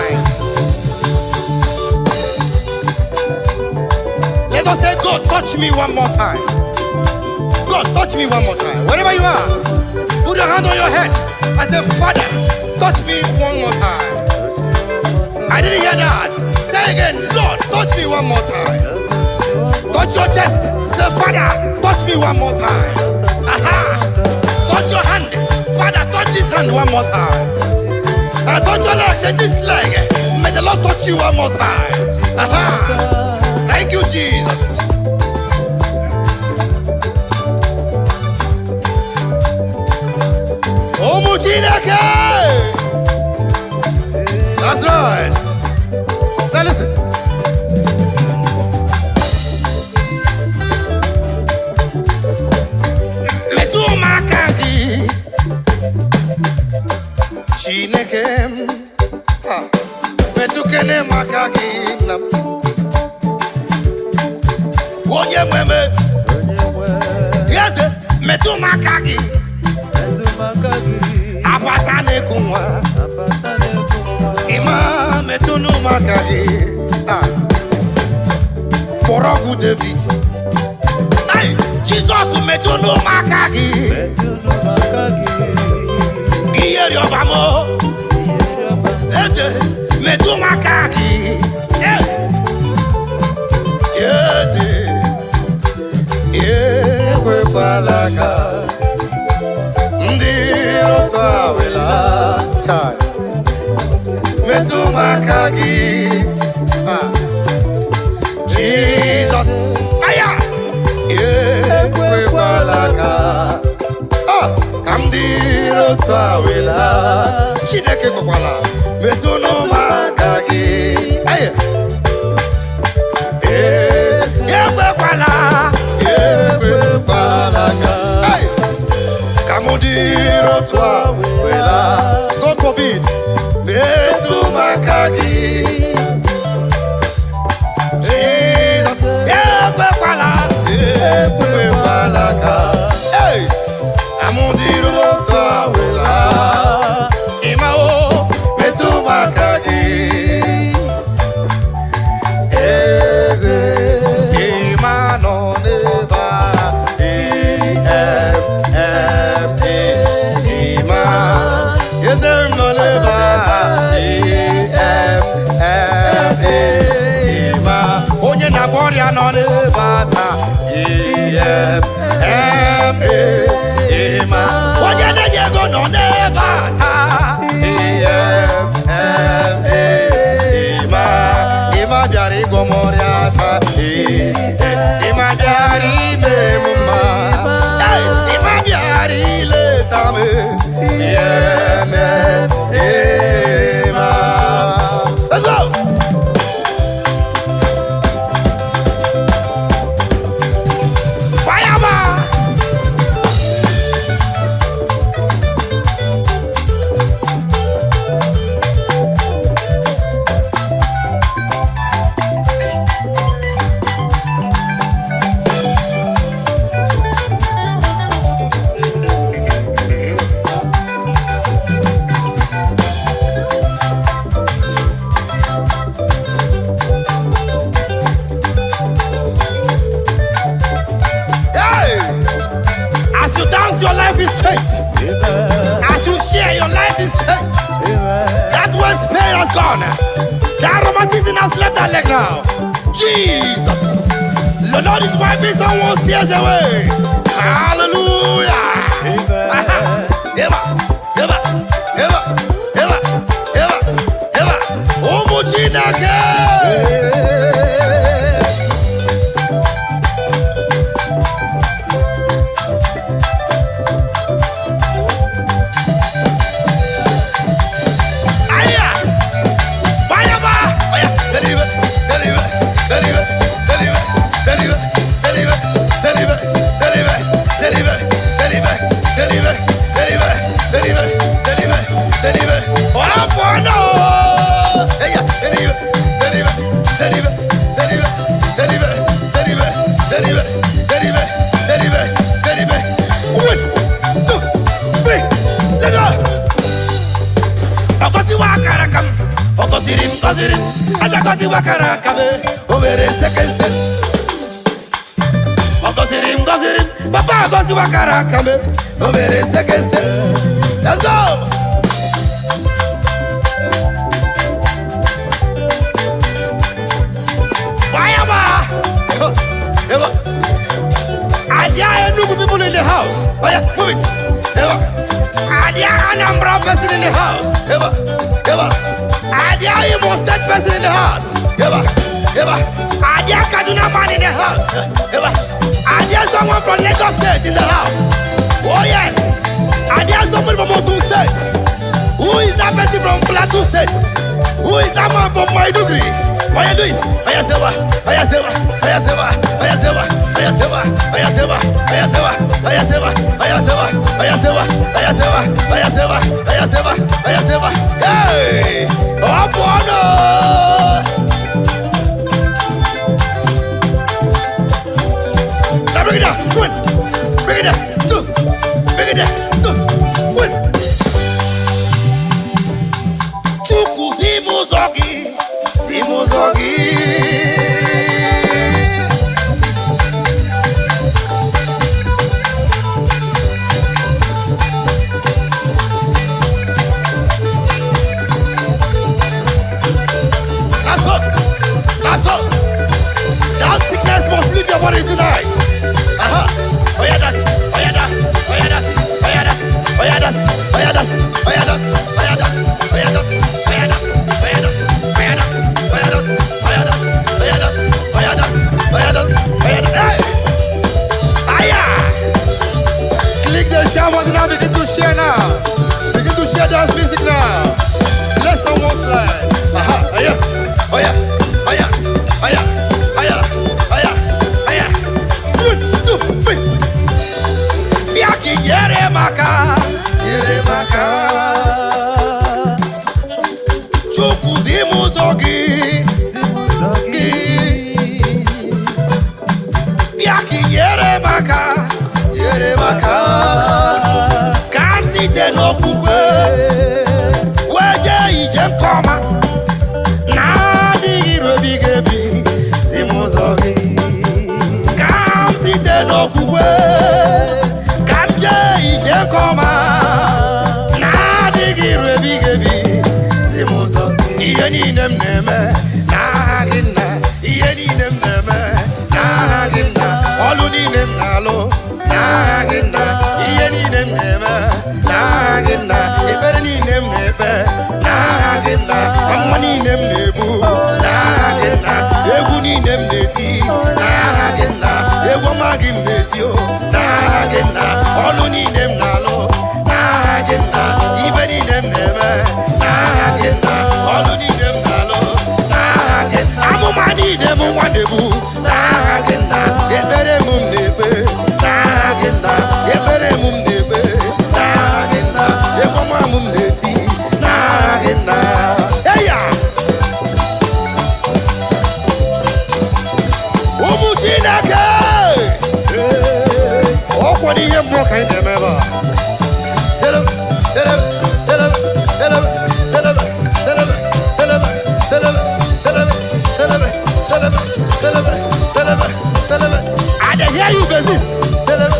time. Let us say, God, touch me one more time. God, touch me one more time. Wherever you are, put your hand on your head. I say, Father, touch me one more time. I didn't hear that. Say again, Lord, touch me one more time. Touch your chest. Say, Father, touch me one more time. Aha. Touch your hand. Father, touch this hand one more time. And touch your leg. Say, this leg. May the Lord touch you one more time. Aha. Thank you, Jesus. That's right. Now listen. Metu makagi Chinekem Metu kene makagi nam Wonye mweme Yes, metu makagi Apatane kumwa Ima metunu makagi Porogu David Ay, Jesus metunu makagi Giyeri obamo Eze metu makagi Yes, Yekwe palaka Ndiro swawela Chai Metu makagi Jesus Aya Yekwe palaka Kamdiro swawela Chineke kukwala Metu no makagi Aya Yekwe pala Yekwe palaka Kamudiro twa wela God forbid Metu makagi Jesus Yekwe palaka Hey Kamudiro twa wela Imao Metu makagi Eze Imano neba Warrior no nebata Wanya na jego no nebata Ima biari gomoria fa Ima biari memuma Ima biari letame Let's go! Your life is changed. As you share, your life is changed. That was pain has gone. That romanticism has left that leg now. Jesus. The Lord is wiping someone's tears away. Hallelujah. Eva. Deliver. gosirim. Aja gosi wakara kabe. Obere second set. Gosirim. Papa gosi wakara kabe. Obere second set. Let's go. Adia new people in the house. Oh yeah, move it. Adia Anambra person in the house. Adia Imo State person in the house. Adia Kaduna man in the house. Adia someone from Lagos State in the house. Oh yes. Adia someone from Ogun State. Who is that person from Plateau State? Who is that man from Maiduguri? Why you do it? Ayasewa. Hey! Oh, bono! Now bring it down. One. Bring it down. Two. Bring it down. Two. One. Chuku Zimuzogi. That's all. That sickness must leave your body tonight. Oh yeah, that's. Click the share button now. Begin to share now. Begin to share that music now. Let someone slide. Oh yeah. 1, 2, 3. Biaki yere maka. Chokuzimu zogi. Biaki yere maka. Kasite no kukwe. Weje ije koma. No kukwe kamje ije koma na digi rebigebi zimuzo iye ni nemneme na ginna iye ni nemneme na ginna olu ni nemnalo na ginna iye ni nemneme na ginna ibere ni nemnebe na ginna amma ni nemnebu na ginna egu ni nemneti na ginna ego magim netio na agenda onu ni nem nalo na agenda ibe ni nem neme na agenda onu ni nem nalo na agenda amuma ni nem wanebu na agenda ebere mum nebe na agenda ebere mum nebe na agenda ego mamum neti na agenda eya umuchinake what do you walk in the member? Tell him. I hear you resist. Tell him.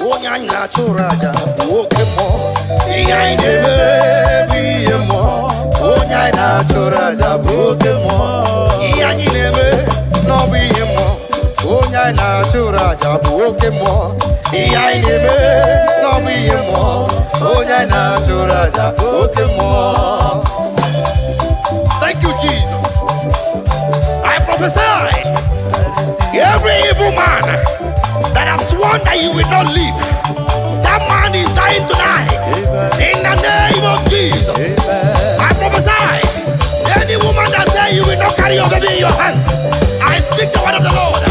Onyanya churaja buokemo iyaineme biyemo onyanya churaja buokemo iyaineme no biyemo onyanya churaja buokemo iyaineme no biyemo onyanya churaja buokemo. Thank you, Jesus. I prophesy every evil man that have sworn that you will not live, that man is dying tonight. In the name of Jesus. I prophesy any woman that says you will not carry your baby in your hands, I speak the word of the Lord.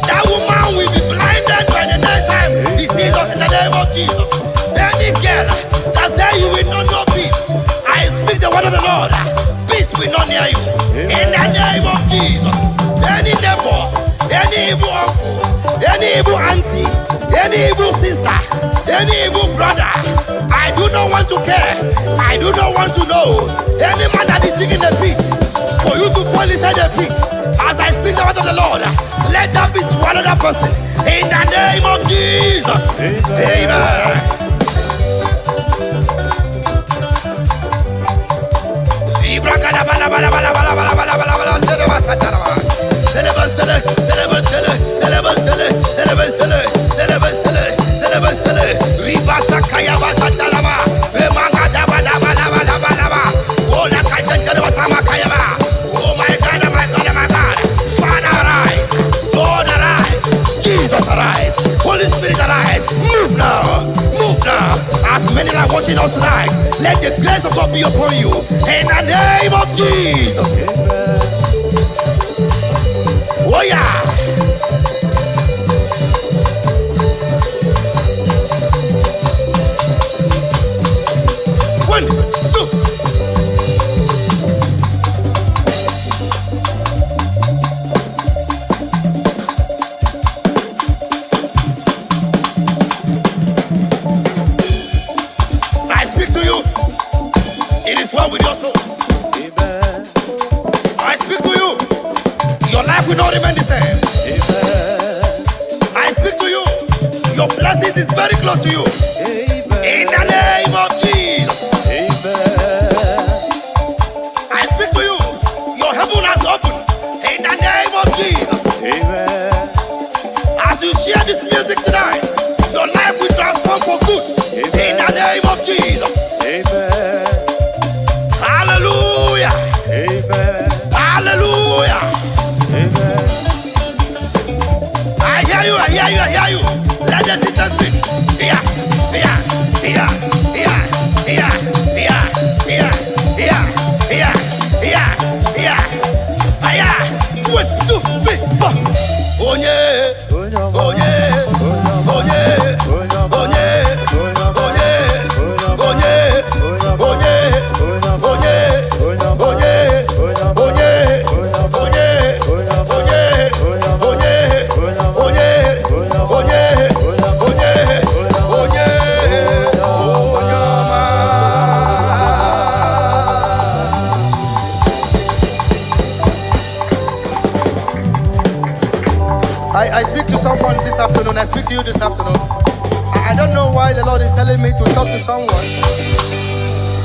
That woman will be blinded by the next time he sees us in the name of Jesus. Any girl that says you will not know peace, I speak the word of the Lord. Peace will not near you. any evil auntie, any evil sister, any evil brother, I do not want to care. I do not want to know. Any man that is digging a pit for you to fall inside the pit, as I speak the word of the Lord, let that be swallowed that person. In the name of Jesus. Amen. Oh my God, my God, my God. Father, arise. Lord, arise. Jesus, arise. Holy Spirit, arise. Move now. Move now. As many are watching us tonight, let the grace of God be upon you. In the name of Jesus. Oh yeah. One, two. I speak to you. It is well with your soul. Amen. I speak to you. Your life will not remain the same. Amen. I speak to you. Your blessings is very close to you. Amen. In the name of Jesus. Amen. I speak to you. Your heaven has opened. In the name of Jesus. Amen. As you share this music tonight, your life will transform for good. Amen. In the name of Jesus. Amen. Hallelujah. Amen. Hallelujah. Amen. I hear you, I hear you, I hear you. Let the sister speak. Yeah, yeah, yeah, yeah, yeah, yeah, yeah, yeah, yeah, yeah, yeah, yeah. 1, 2, 3, 4. Oh yeah, oh yeah, oh yeah, oh yeah, oh yeah, oh yeah, oh I speak to someone this afternoon. I speak to you this afternoon. I don't know why the Lord is telling me to talk to someone.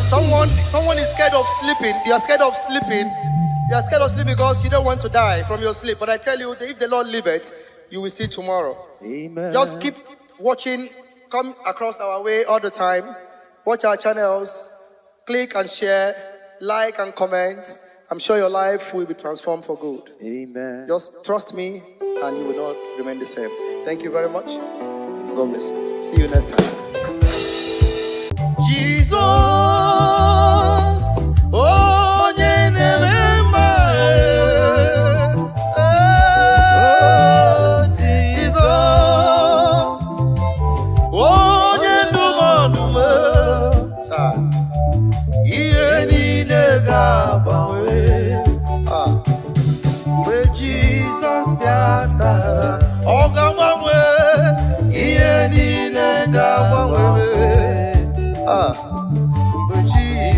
Someone is scared of sleeping. You are scared of sleeping. You are scared of sleeping because you don't want to die from your sleep. But I tell you, if the Lord leave it, you will see tomorrow. Amen. Just keep watching. Come across our way all the time. Watch our channels. Click and share. Like and comment. I'm sure your life will be transformed for good. Amen. Just trust me and you will not remain the same. Thank you very much. God bless you. See you next time. Jesus, oh,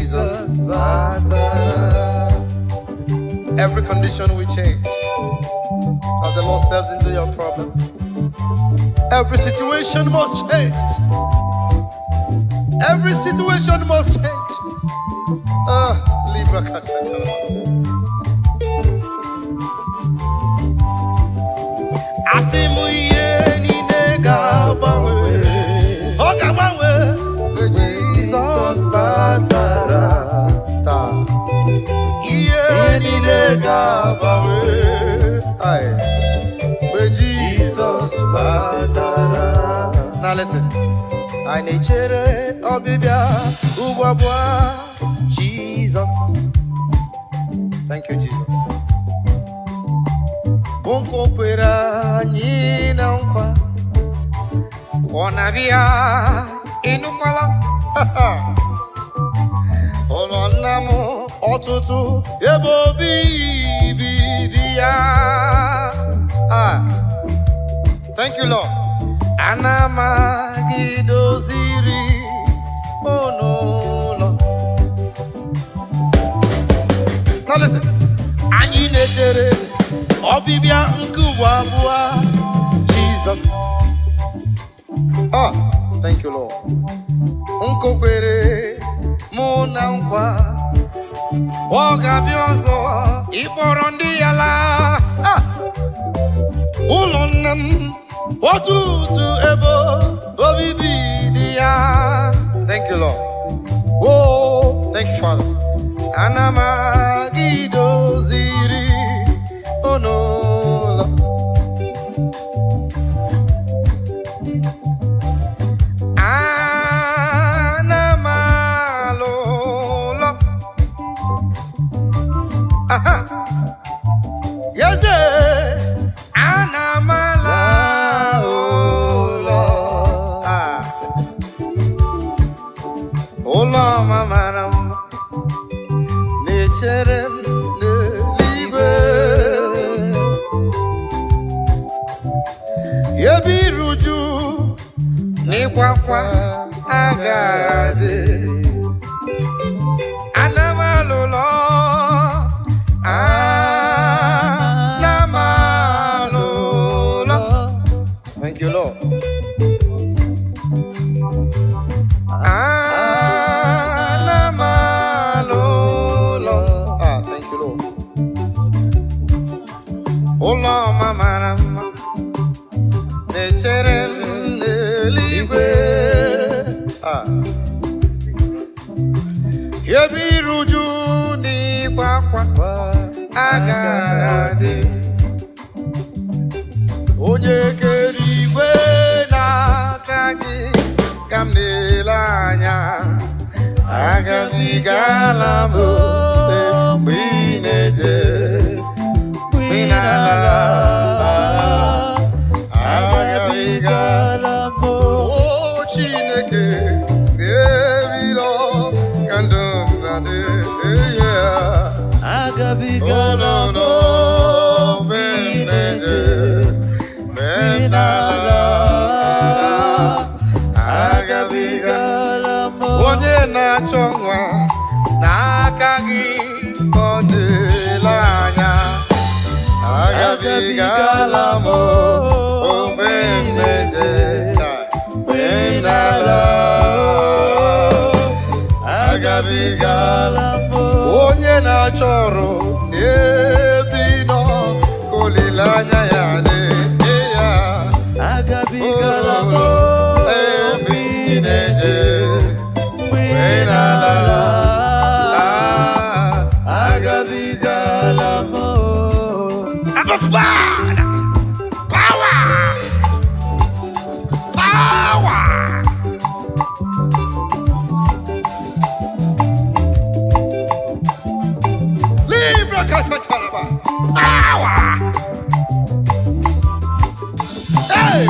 Jesus, every condition will change as the Lord steps into your problem. Every situation must change. Every situation must change. Libra Asimu ye ni nega bangwe, oga bangwe, Jesus batara ta. Ye ni nega bangwe, ay, Jesus batara. Now listen, I need chere obibia ubwabwa Jesus. Thank you, Jesus. Bonko pera nina nkwa Onavia inukwala Ononamo otutu Ebo bibidia. Thank you, Lord. Anamagidoziri. Oh no, Lord. Now listen. Anyị na-echere ọbịbịa nke ụwa abụọ Jesus. Ah, thank you, Lord. Nkokwere mụ na nkwa ọ ga-abịa ọzọ ịkpọrọ ndị ya laa. Ụlọ nna m otutu ebe obibi dị ya. Thank you, Lord. Oh, thank you, Father. Ana m aga idoziri unu ụlọ. Ana m alụ ụlọ. Aha. Yes, ana m ala ụlọ. Ụlọ ọma mara mma na-echere m n'eluigwe. Ebe iru uju n'ịkwa akwa agaghị adị. Ana m alụ ụlọ. Ana m alụ ụlọ. Thank you, Lord. Ana m alụ ụlọ. Thank you, Lord. Ụlọ ọma mara mma na-echere m n'eluigwe. Ebe iru uju n'ịkwa akwa agaghị adị. Onye kere igwe n'aka gị ka m na-ele anya. Agabigala m mgbe ị na-eje mgbe ị na-ala. Agabigala m Chineke na-ebilo ka ndụ m na-adị. Agabigala m mgbe ị na-eje mgbe m na-ala. Agabigala m onye na-achọ nwa n'aka gị ka ọ na-ele anya. Agabigala m mgbe m na-eje mgbe m na-ala. Agabigala m onye na-achọ ọrụ n'ebe ị nọ ka olileanya ya na-enye ya. Agabigala m mgbe ị na-eje mgbe ị na-ala. Agabigala m. Abba Father, power, power. Libra Casatalaba, power. Hey.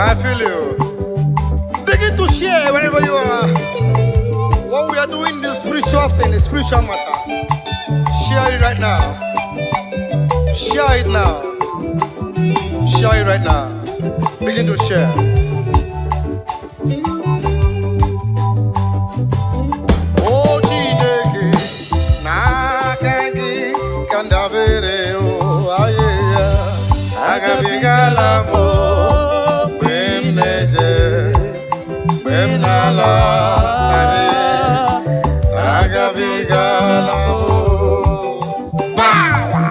I feel you. Begin to share wherever you are. What we are doing is spiritual thing, is spiritual matter. Share it right now. Share it now. Share it right now. Begin to share. Oh, Chineke, nakagi kandavere oh aye. Agabigala mo. Bemnala Agabigala power.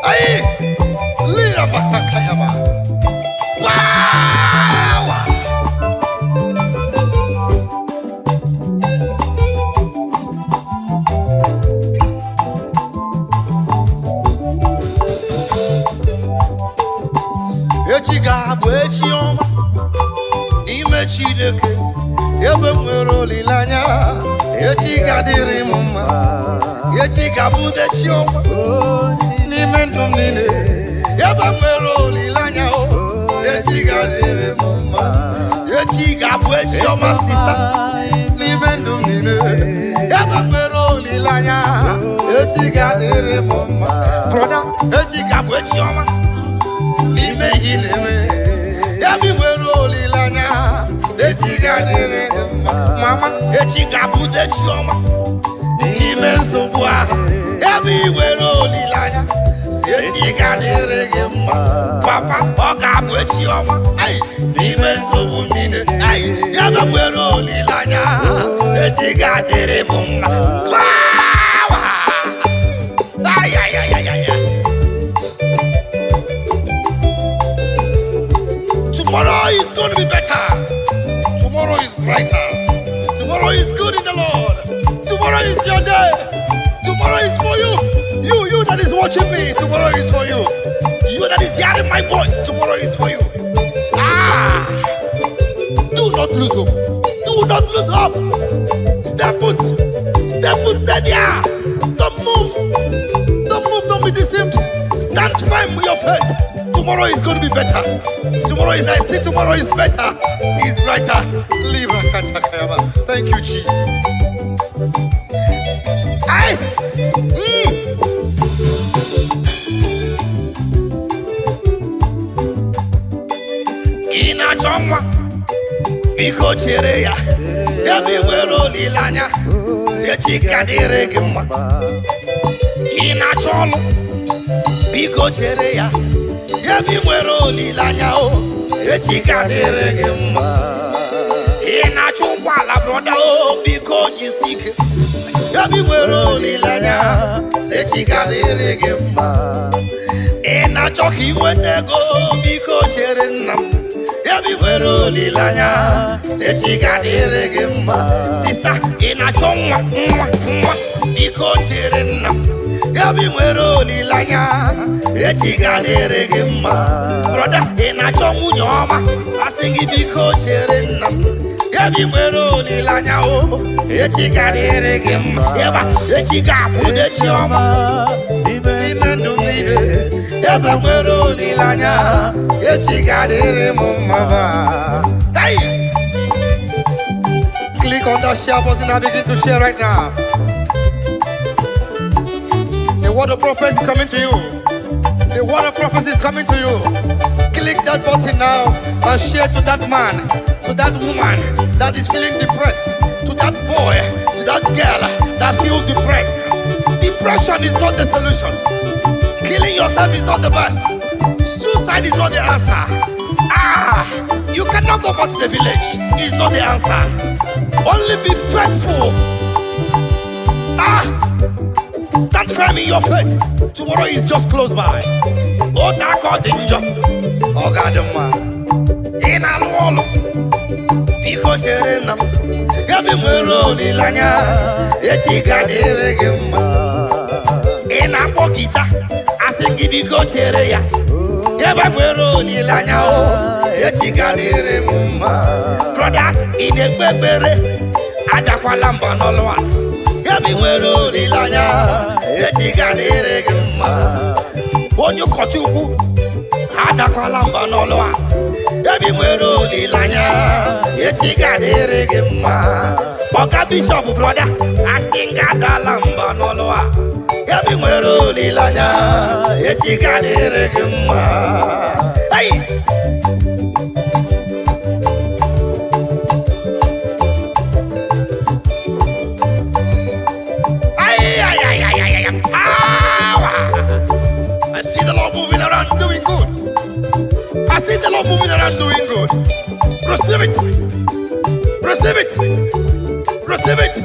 Aye, lira pasakayama. Echi ga-abụ echi ọma n'ime Chineke ebe m nwere olileanya echi ga-adịrị m mma echi ga-abụ echi ọma n'ime ndụ m niile ebe m nwere olileanya echi ga-adịrị m mma echi ga-abụ echi ọma sista n'ime ndụ m niile ebe m nwere olileanya echi ga-adịrị m mma broda echi ga-abụ echi ọma n'ime ihe na-eme ebe ị nwere olileanya echi ga-adịrị gị mma mama echi ga-abụ echi ọma n'ime nsogbu ahụ ebe ị nwere olileanya si echi ga-adịrị gị mma papa ọ ga-abụ echi ọma n'ime nsogbu niile ebe nwere olileanya echi ga-adịrị m mma. Tomorrow is going to be better. Tomorrow is brighter. Tomorrow is good in the Lord. Tomorrow is your day. Tomorrow is for you. You that is watching me. Tomorrow is for you. You that is hearing my voice. Tomorrow is for you. Do not lose hope. Do not lose hope. Step put. Step put. Stay there. Don't move. Don't move. Don't be deceived. Stand firm with your faith. Tomorrow is going to be better. Tomorrow is, I see tomorrow is better. Is brighter. Libra Santa Kayama. Thank you, Jesus. Aye. Ina chomwa biko chere ya yabi nwere olileanya si echi ga-adịrị gị mma. Ina chọlụ biko chere ya yabi nwere olileanya echi ga-adịrị gị mma. Ina chọ ụgbọala broda biko jisi ike yabi nwere olileanya si echi ga-adịrị gị mma. Ina chọ ka ị nweta ego biko chere nna m yabi nwere olileanya si echi ga-adịrị gị mma. Sista ị na-achọ nwa biko chere nna m yabi nwere olileanya echi ga-adịrị gị mma. Broda ị na-achọ nwunye ọma asị gị biko chere nna m yabi nwere olileanya echi ga-adịrị gị mma. Eba echi ga-abụ echi ọma n'ime ndụ niile ebe nwere olileanya echi ga-adịrị m mma. Click on that share button and begin to share right now. The word of prophecy is coming to you. The word of prophecy is coming to you. Click that button now and share to that man, to that woman that is feeling depressed, to that boy, to that girl that feels depressed. Depression is not the solution. Killing yourself is not the best. Suicide is not the answer. You cannot go back to the village. It's not the answer. Only be faithful. Stand firm in your faith. Tomorrow is just close by. Otako danger. Ogadama. In a wall. Because you're in them. Yabi nwere olileanya echi ga-adịrị gị mma. Ị na-akpọ gita asị gị biko chere ya ebe nwere olileanya echi ga-adịrị m mma. Broda ị na-ekpe ekpere adakwala mba n'ọlụ a yabi nwere olileanya echi ga-adịrị gị mma. Onye ụkọchukwu adakwala mba n'ọlụ a yabi nwere olileanya echi ga-adịrị gị mma. Ọga bishọp broda asị nga adala mba n'ọlụ a yabi nwere olileanya echi ga-adịrị gị mma. I see the Lord moving around doing good. I see the Lord moving around doing good. Receive it. Receive it. Receive it.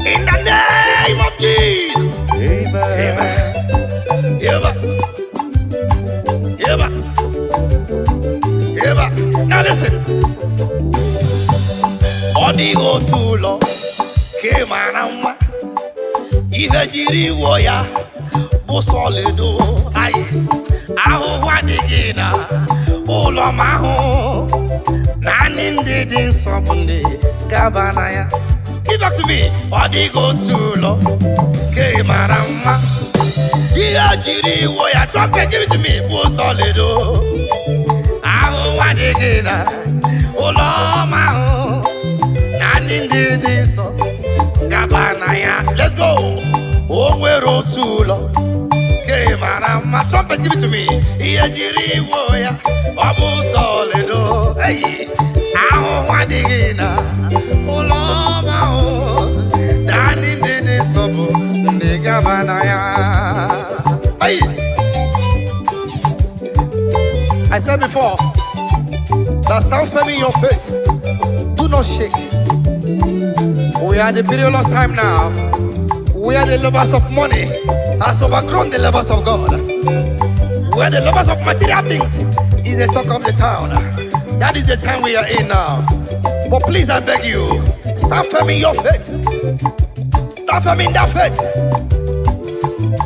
In the name of Jesus. Amen. Yeba. Yeba. Yeba. Now listen. Odigo tulo ke manama. Ihe jiri wo ya bụ solido ayi. Ahụhụ adịghị na ụlọ mahụ. Naanị ndidi nsọpụnde gabana ya. Give back to me. Odigo tulo ke mara mma. Ihe jiri wo ya trumpet, give it to me. Bo solido. Ahụ wadigi na ụlọ ma hụ na ndidi nsọ gabana ya. Let's go. O nwere otu ụlọ ke mara mma. Trumpet, give it to me. Ihe jiri wo ya ọ bụ solido. Hey. Ahụ wadigi na ụlọ ma hụ na ndidi nsọ bụ ndị gabana ya. Hey. I said before, that stand firm in your faith. Do not shake. We are the perilous time now. We are the lovers of money has overgrown the lovers of God. We are the lovers of material things. Is the talk of the town. That is the time we are in now. But please, I beg you, stand firm in your faith. Stand firm in that faith.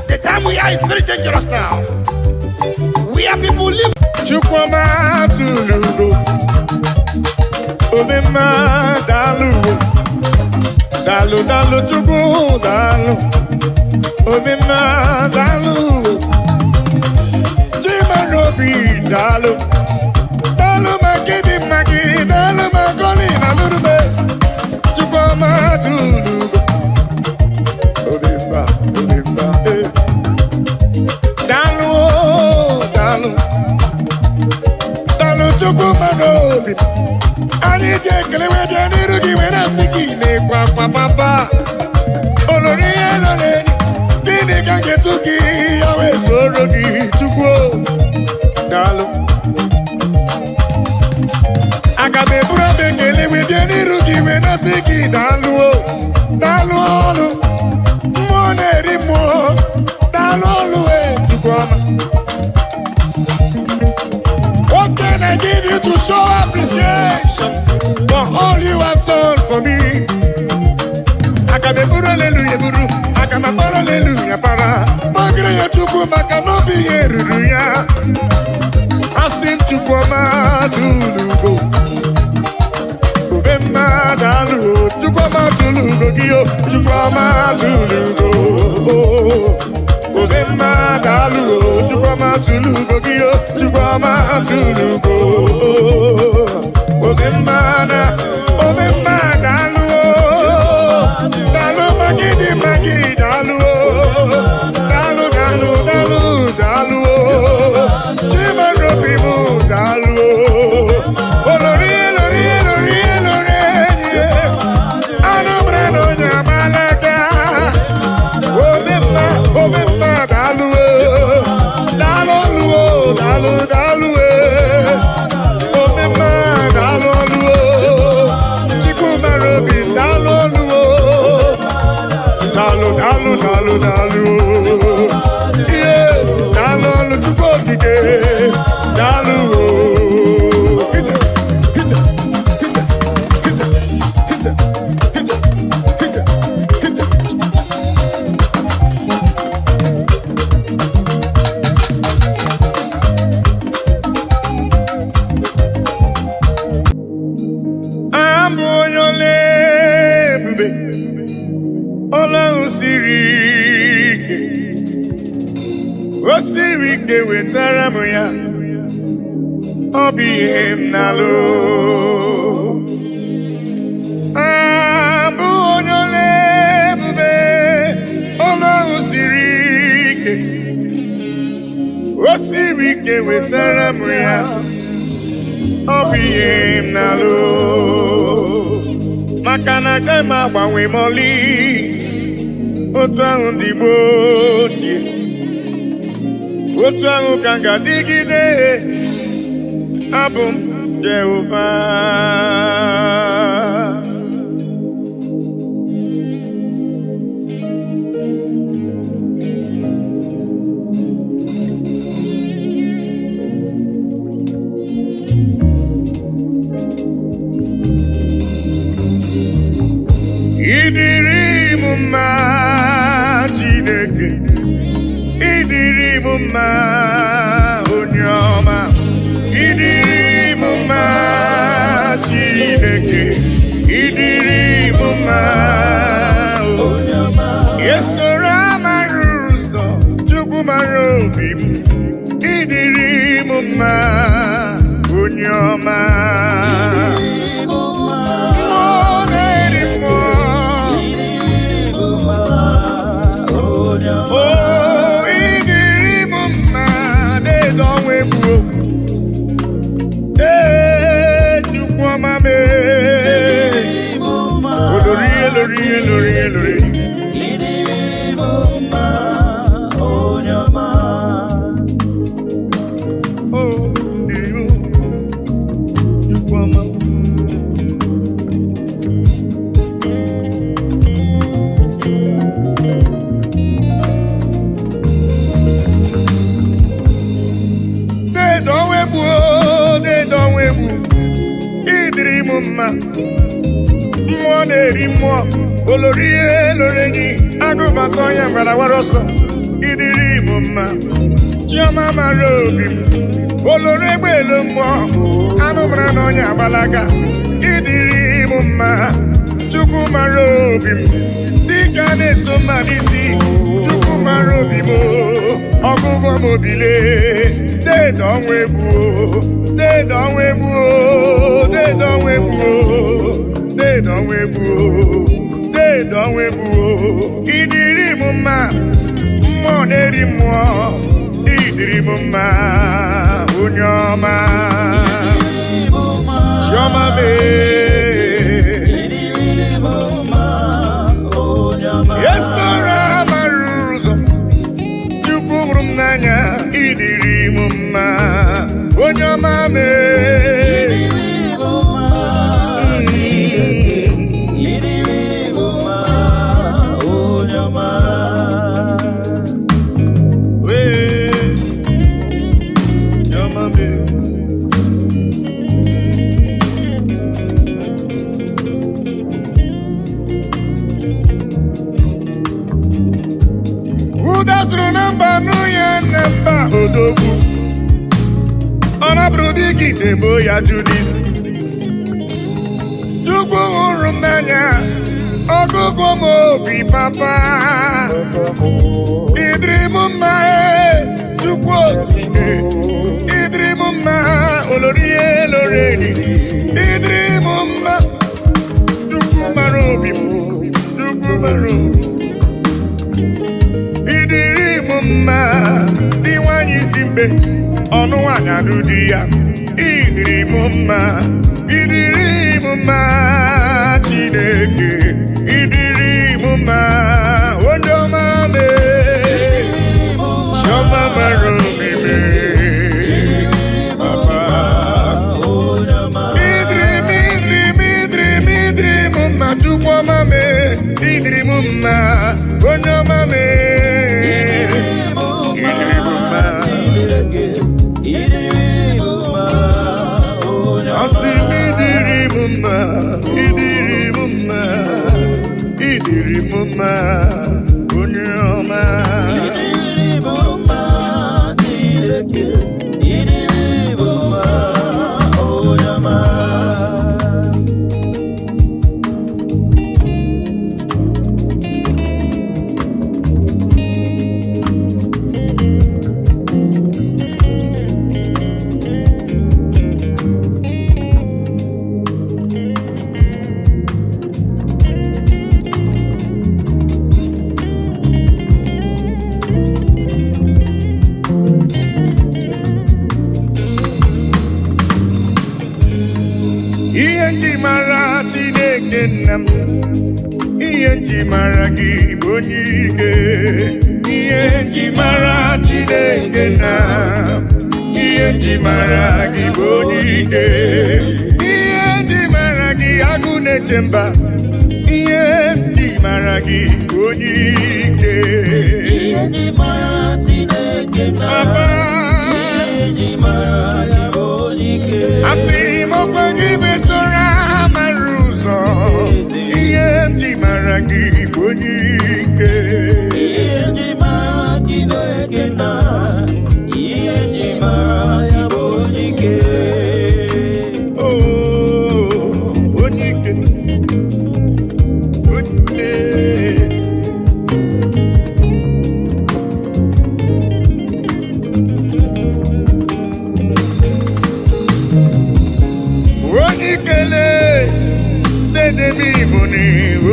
The time we are is very dangerous now. We are people who live. Chukwuma tulugo, omema dalu, dalu dalu chukwu dalu, omema dalu, chimarobi dalu, dalu magi, dalu magoli na lurube, Chukwuma tulugo, omema, dalu. Chukwuma n'obi anyị ji ekele wede n'iru gị were asị gị na-ekwe papa olori ihe lọrọ enyi gịnị ka m ga-etu gị ya wee soro gị Chukwu daalụ aga m eburu ọba ekele wede n'iru gị wee na-asị gị daalụ ọlụ mmụọ na-eri mmụọ daalụ ọlụ Chukwuma. What can I give you to show appreciation for all you have done for me? Akame buru hallelujah buru, akama para hallelujah para. Bagre ya Chukwuma kanobi ye ruruya. Asim Chukwuma tulugo, Ubema dalu, Chukwuma tulugo giyo, Chukwuma tulugo. Obema dalu, Chukwuma tulugo giyo, Chukwuma tulugo. Obema dalu, dalu magi dalu, dalu. Chimarobi mu dalu, olori, anombreno nyamalaka. Obema dalu, Obema dalu, Chukwumarobi dalu, yeah, dalu Chukwu okike, dalu. O siri ike wetara m ya, ọ bụ ihe m na-alụ. Abụ onye ọla ebube, ọlụ ahụ siri ike. O siri ike wetara m ya, ọ bụ ihe m na-alụ. Maka na agaghị m agbanwe m ọlị, otu ahụ ndị gboo ochie. Otu ahụ ka m ga-adịgide, abụ m Jehova. Ịdịrị m mma Chineke, ịdịrị m mma onye ọma, ịdịrị m mma Chineke. ọma. Mmụọ na-eri mmụọ. Oh, ịdịrị m mma na-edo ọnwa egbuo. Chukwu ọma mee. Olori, elori, elori, elori. Mmụọ na-eri mmụọ, olori elori enyi, agụbata onye mgbadawara ọsọ. Ịdịrị m mma, chiọma mara obi m, olori egbe elu mmụọ, anụ mara na onye agbalaga. Ịdịrị m mma, Chukwu mara obi m, dịka na-eso mma n'isi. Chukwu mara obi m, ọgụgụ m obile, deede ọnwa egbuo, deede ọnwa egbuo, deede ọnwa egbuo, deede ọnwa egbuo, deede ọnwa egbuo. Ịdịrị m mma, mmụọ na-eri mmụọ. Ịdịrị m mma, onye ọma, chiọma mee. Esoro amara ụzọ, Chukwu hụrụ m n'anya. Ịdịrị m mma, onye ọma mee. Udasuru namba nuya namba odogwu. Ona brudi debo ya Judis. Chukwu hụrụ m n'anya, ọgụgụ m obi papa. Ịdịrị m mma, Chukwu okike. Ịdịrị m mma, olori elori enyi. Ịdịrị m mma, Chukwu mara obi m, Chukwu mara obi m. Ịdịrị m mma, dị nwanyị isi mkpe, ọnụ nwanyị alụ di ya. Ịdịrị m mma, ịdịrị m mma, Chineke. Ịdịrị m mma, onye ọma mee. Chiọma mara obi mee, Papa. Ịdịrị m, ịdịrị m, ịdịrị m, ịdịrị m mma, Chukwu ọma mee. Ịdịrị m mma, onye ọma mee. Ịdịrị m mma, onye ọma. Ihe nji mara Chineke nna m, ihe nji mara gị bụ onye ike. Ihe nji mara Chineke nna m, ihe nji mara gị bụ onye ike. Ihe nji mara gị agụ na-eche mba. Ihe nji mara gị bụ onye ike. Ihe nji mara Chineke nna m, ihe nji mara gị bụ onye ike. Asị m ọkwa gị besoro amara ụzọ. Ihe nji mara gị bụ onye ike. Ihe nji mara Chineke nna m, ihe nji mara ya bụ onye ike. Onye ike, onye ike. ikele dede m Igbo ni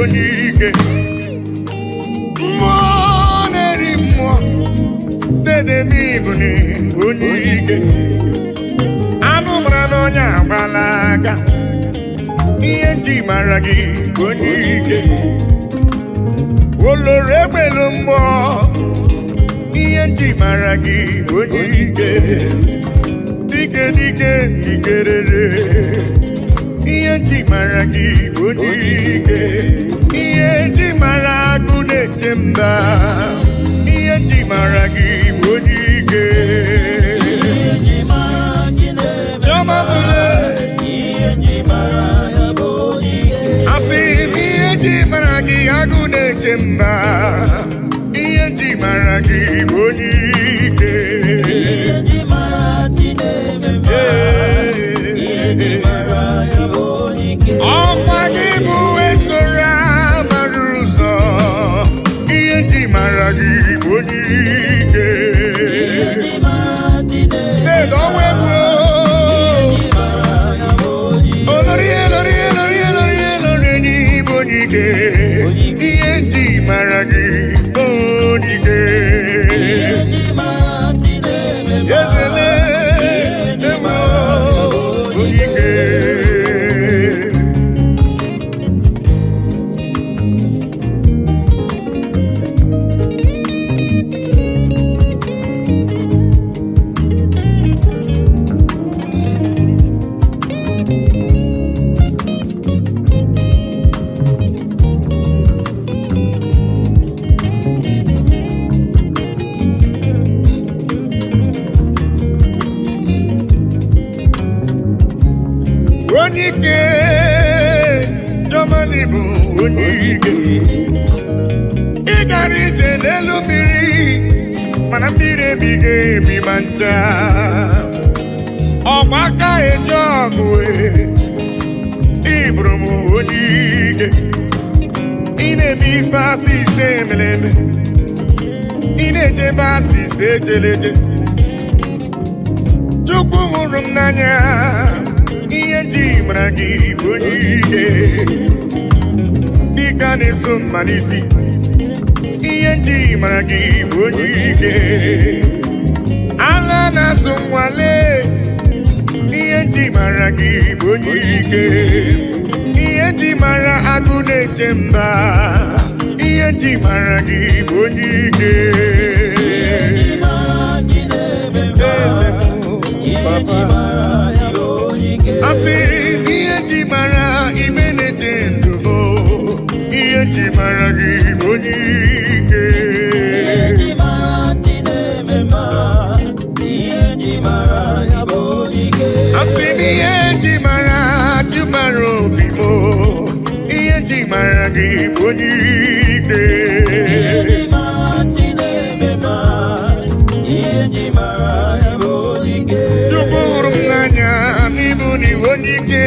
onye ike mmụọ na-eri mmụọ dede m Igbo ni onye ike anụ mara n'onye agbala aka ihe nji mara gị onye ike oloro egbelu mmụọ ihe nji mara gị onye ike dike dike dikerere ihe nji mara gị onye ike ihe nji mara agụ na-eche mba ihe nji mara gị onye ike asị m ihe nji mara gị agụ na-eche mba ihe nji mara gị onye ike ọkwa gị bụ esoro mara ụzọ ihe nji mara gị onye ike dedo webụ olori n'Igbo onye ike ihe nji mara gị onye ike ezele emo onye ike onye ike Germany bụ onye ike ị gara ije n'elu mmiri mana mmiri emighị emi ma ncha ọgbaka eje ọgụ ịbụrụ m onye ike ị na-eme ife asị ise emere eme ị na-ejebe asị ise ejeleje Chukwu hụrụ m n'anya ihe nji mara gị bụ onye ike dịka na-eso mma n'isi ihe nji mara gị bụ onye ike agha na-azụ nwale ihe nji mara gị bụ onye ike ihe nji mara agụ na-eche mba ihe nji mara gị bụ onye ike eze m papa asị ihe nji mara ime na-eche ndụ m ihe nji mara gị bụ onye ike asị m ihe nji mara jụ mara obi m ihe nji mara gị bụ onye ike Chukwu hụrụ m n'anya n'ịbụ n'iwe onye ike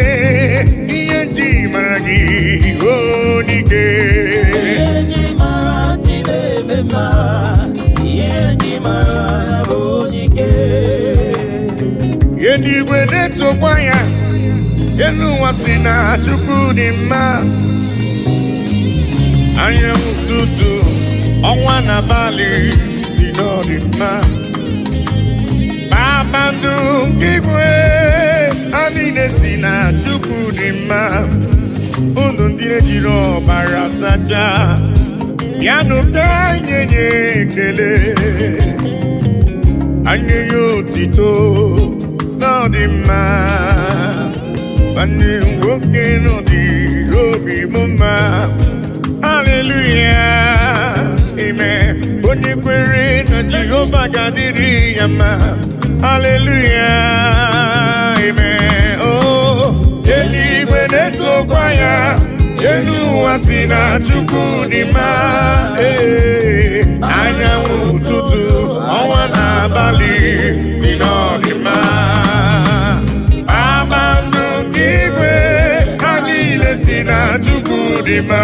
ihe nji mara gị onye ike ihe ndị igwe na-etokwa ya elu ụwa si na Chukwu dị mma anyanwụ ụtụtụ ọnwa na abalị si n'ọdị mma kpakpando nke igwe ha niile si na Chukwu dị mma unu ndị ejiri ọbara sacha bịanụ ka anyị nye ekele anyị nye otito n'ọdị mma nwanne nwoke n'ọdị obi m mma haleluya ime onye kwere na Jehova ga-adịrị ya mma haleluya ime eluigwe na-etokwa ya elu ụwa si na Chukwu dị mma anyanwụ ụtụtụ ọnwa na abalị dị n'ọdị mma kpakpando nke igwe ha niile si na Chukwu dị mma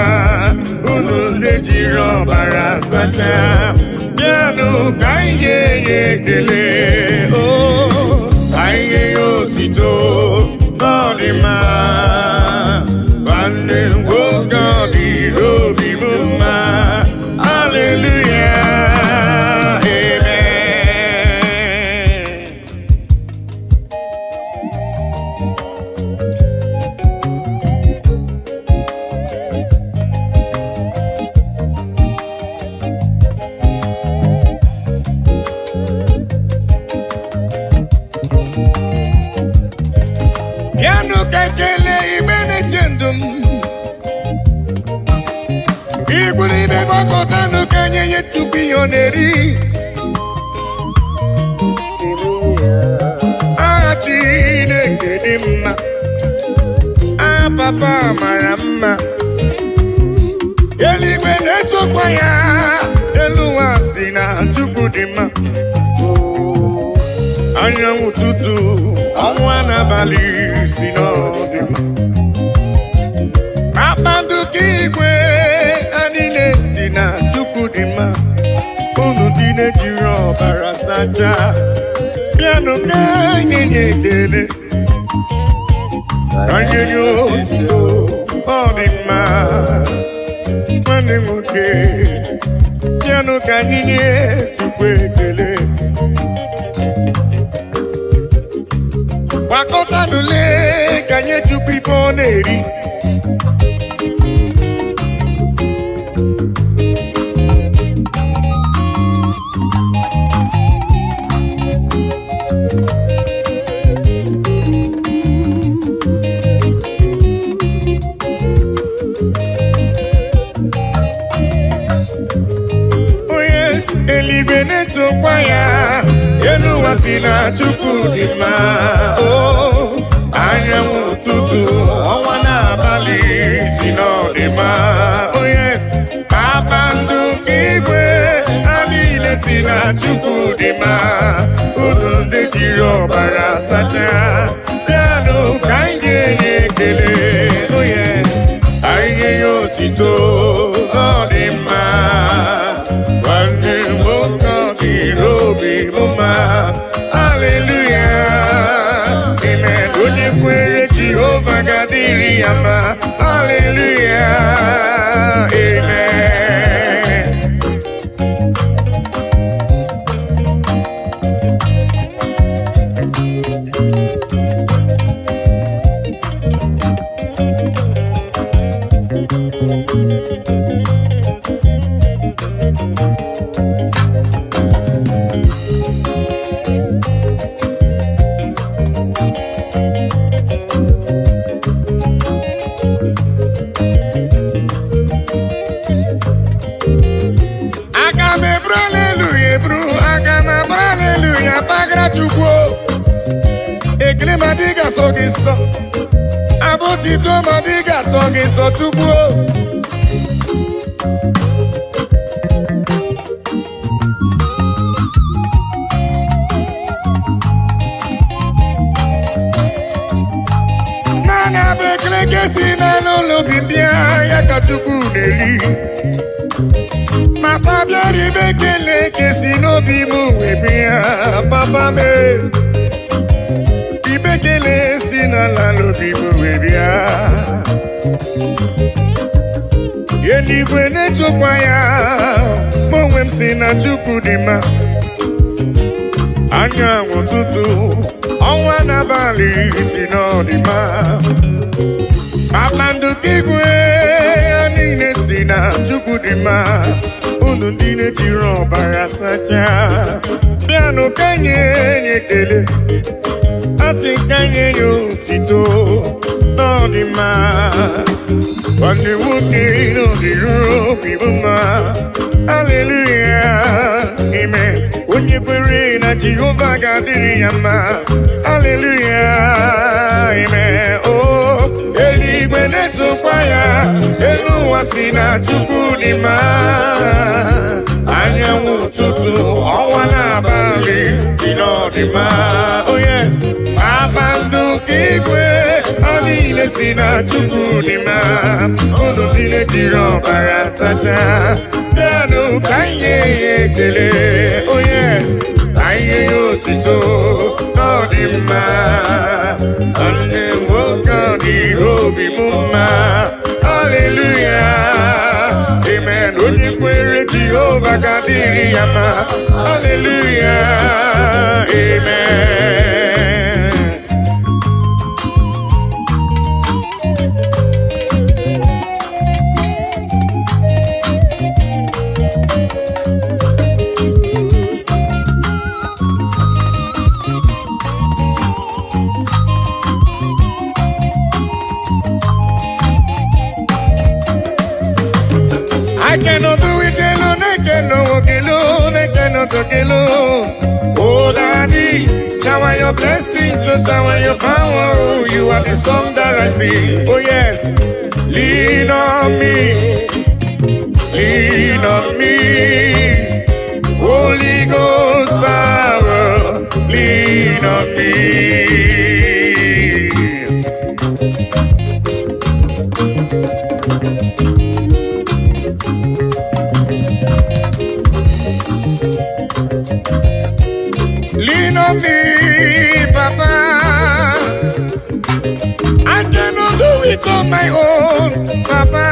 unu ndị jiri ọbara sacha bịanụ ka anyị nye ya ekele ka anyị nye ya otito n'ọdị mma chendum Igwuri ibe gbakọta n'ụka nye nye tupu ihe ọ na-eri aha Chineke dị mma aha papa mara mma eluigwe na-etokwa ya elu ụwa si na Chukwu dị mma anyanwụ ụtụtụ ọnwa n'abalị si na ọ dị mma kpakpando ka igwe niile si na Chukwu dị mma unu dị na-ejiri ọbara sachaa bịanụ ka anyị nye ekele ka anyị nye otuto ọ dị mma nwanne nwoke bịanụ ka anyị nye Chukwu ekele gbakọtanụle ka nye Chukwu ife ọ na-eri eluigwe na-etokwa ya elu ụwa si na Chukwu dị mma anyanwụ ụtụtụ ọnwa n'abalị si na ọ dị mma kpakpando nke igwe ha niile si na Chukwu dị mma unu ndị jiri ọbara sachaa bịanụ ka anyị ga-enye ekele anyị nye ya otito ọ dị mma nwanne nwoke ọ dịrị obi mma haleluya amen onye kwere Jehova ga-adịrị ya mma haleluya amen bagara Chukwu ekele ma dị ga-asọ gị nsọ abụtito ma dị ga-asọ gị nsọ Chukwu naanị abụ ekele ka si n'ala ụlọ obi ndị ya ka Chukwu na-eri papa bịara ibe ekele ka si n'obi m webe ya papa m ibe ekele si n'ala n'obi m webe ya eluigwe na-etokwa ya mụ onwe m si na Chukwu dị mma anyanwụ ụtụtụ ọnwa n'abalị si na ọ dị mma kpakpando ka igwe ya niile si na Chukwu dị mma unu ndị na-ejiri ọbara sachaa bịanụ ka nye ekele asị ka nye ya otito ọ dị mma nwanne nwoke n'odịrị obi mma haleluya amen onye kwere na Jehova ga-adịrị ya mma haleluya amen eluigwe na-etokwa ya elu ụwa si na Chukwu dị mma anyanwụ ụtụtụ ọnwa n'abalị si na ọ dị mma kpakpando nke igwe ha niile si na Chukwu dị mma unu ndị na-ejiri ọbara sachaa bịanụ ka anyị nye ya ekele anyị nye ya otito ọ dị mma nwanne nwoke ọ dịrị obi m mma haleluya amen onye kwere Jehova ga-adịrị ya mma haleluya amen I cannot do it alone, I cannot walk alone, I cannot talk alone. Oh, Daddy, shower your blessings, Lord, shower your power. Oh, you are the song that I sing. Oh, yes, lean on me, lean on me. Holy Ghost power, lean on me. Lean on me, Papa. I cannot do it on my own, Papa.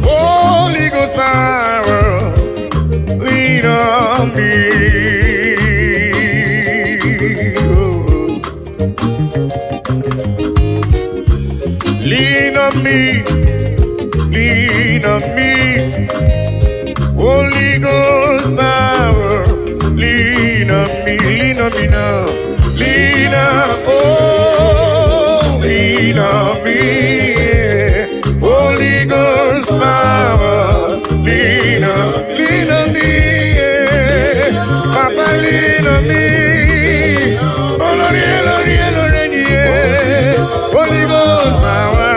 Holy Ghost power, lean on me. Oh. Lean on me, lean on me. Holy Ghost power, lean on me now. Lean on, oh, lean on me. Yeah. Holy Ghost power, lean on me. Yeah. Papa, lean on me. Oh, Lord, yeah. Holy Ghost power,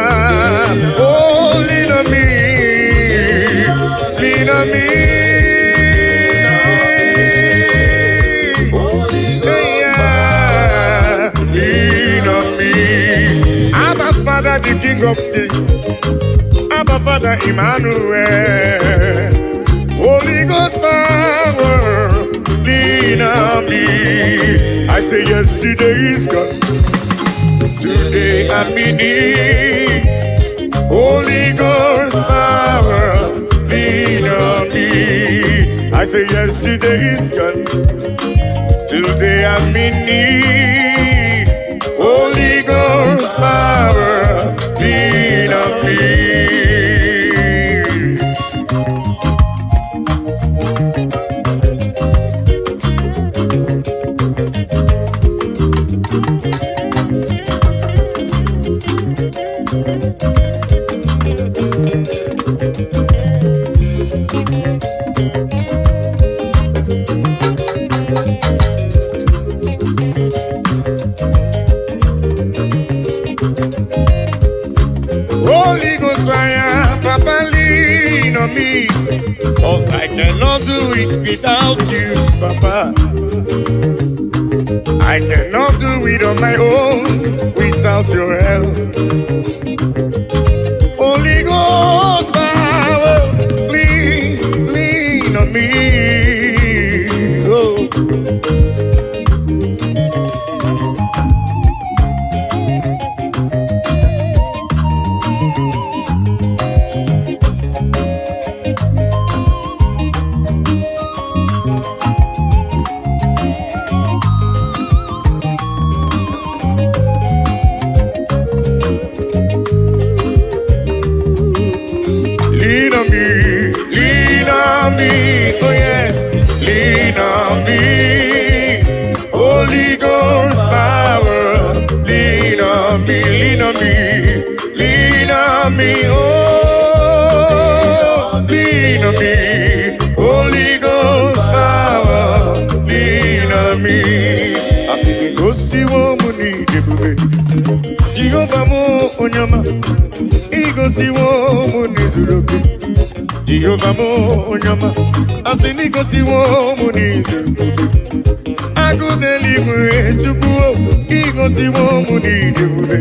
oh, lean on me. Lean on me. Yeah. Lean on me. Abba Father, the King of Kings. Abba Father, Emmanuel. Holy Ghost power, lean on me. I say yesterday is gone. Today I'm in need. Holy Ghost power, lean on me. I say yesterday is gone. Today I'm in need. Holy Ghost power, lean on me. Holy Ghost fire, Papa, lean on me. Cause I cannot do it without you, Papa. I cannot do it on my own without your help. Holy Ghost power, lean on me. Oh. Lean on me, oh yes, lean on me. Holy Ghost power, lean on me, lean on me, lean on me, oh, lean on me. Holy Ghost power, lean on me. I see the ghost you want me to be. Jehovah mo onyama, ego si wo mo nizuroke. Jehovah mo onyama, asinigo si wo mo nizuroke. Ago deliver chukuo, ego si wo mo nizuroke.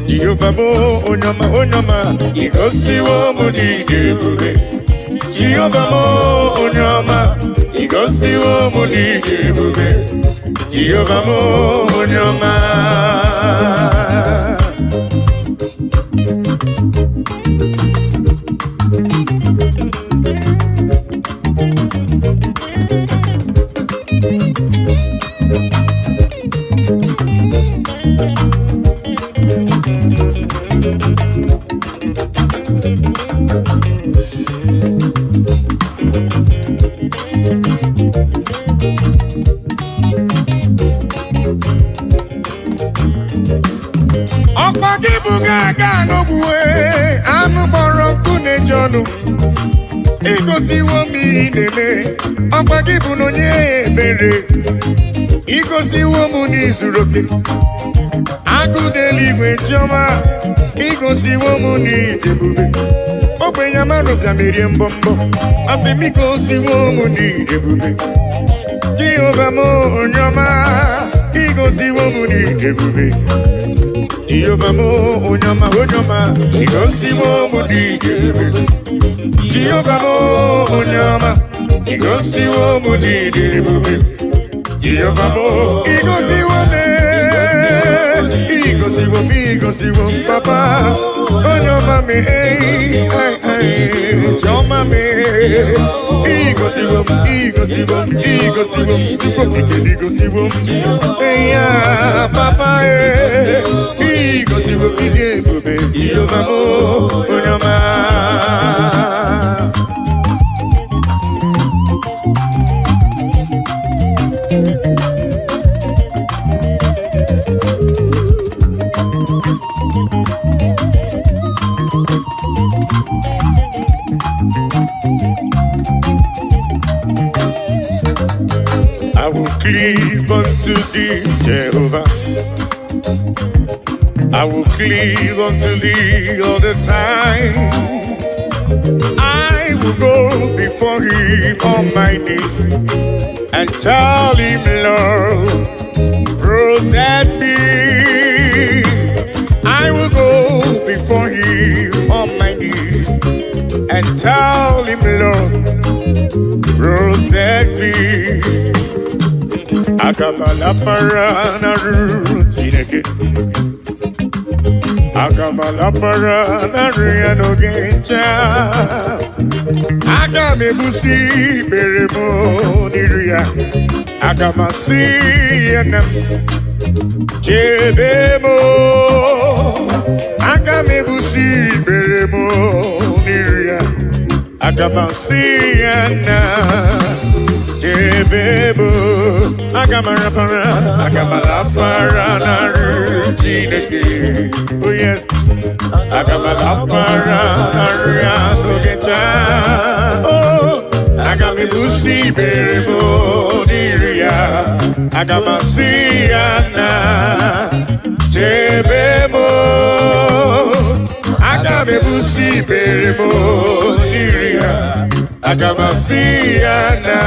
Jehovah mo onyama, ego si wo mo nizuroke. Jehovah mo onyama, ego si wo mo nizuroke. Jehovah mo onyama. gbọrọ nkụ na-eji ọnụ igosiwo m ihe na-eme ọkwa gị bụ na onye ebere igosiwo m n'izuru oke agụda eluigwe chiọma igosiwo m n'ije ebube ogbenye amanụ bịa merie mbọmbọ asị m igosiwo m n'ije ebube Jehova m onye ọma igosiwo m n'ije ebube Jehova m onye ọma igosiwo m n'ije ebube Jehova m onye ọma igosiwo m n'ije ebube Jehova m igosiwo m papa onye ọma m chiọma m igosiwo m tupu ike igosiwo m ya papa igosiwo m ike ebube Jehova m onye ọma I will cleave unto thee, Jehovah. I will cleave unto thee all the time. I will go before him on my knees and tell him, Lord, protect me. I will go before him on my knees and tell him, Lord, protect me. Akamala parana rutineke. Akamala parana riano gencha. Akame busi beremo niria. Akamasi enam chebemo. Akame busi beremo niria. Akamasi enam. Jebebo, agamala para na rutineke. Oh yes, agamala para na rutineke. Oh, agami busi berebo niria. Agamasiana, jebebo, agami busi berebo niria. Agamasiana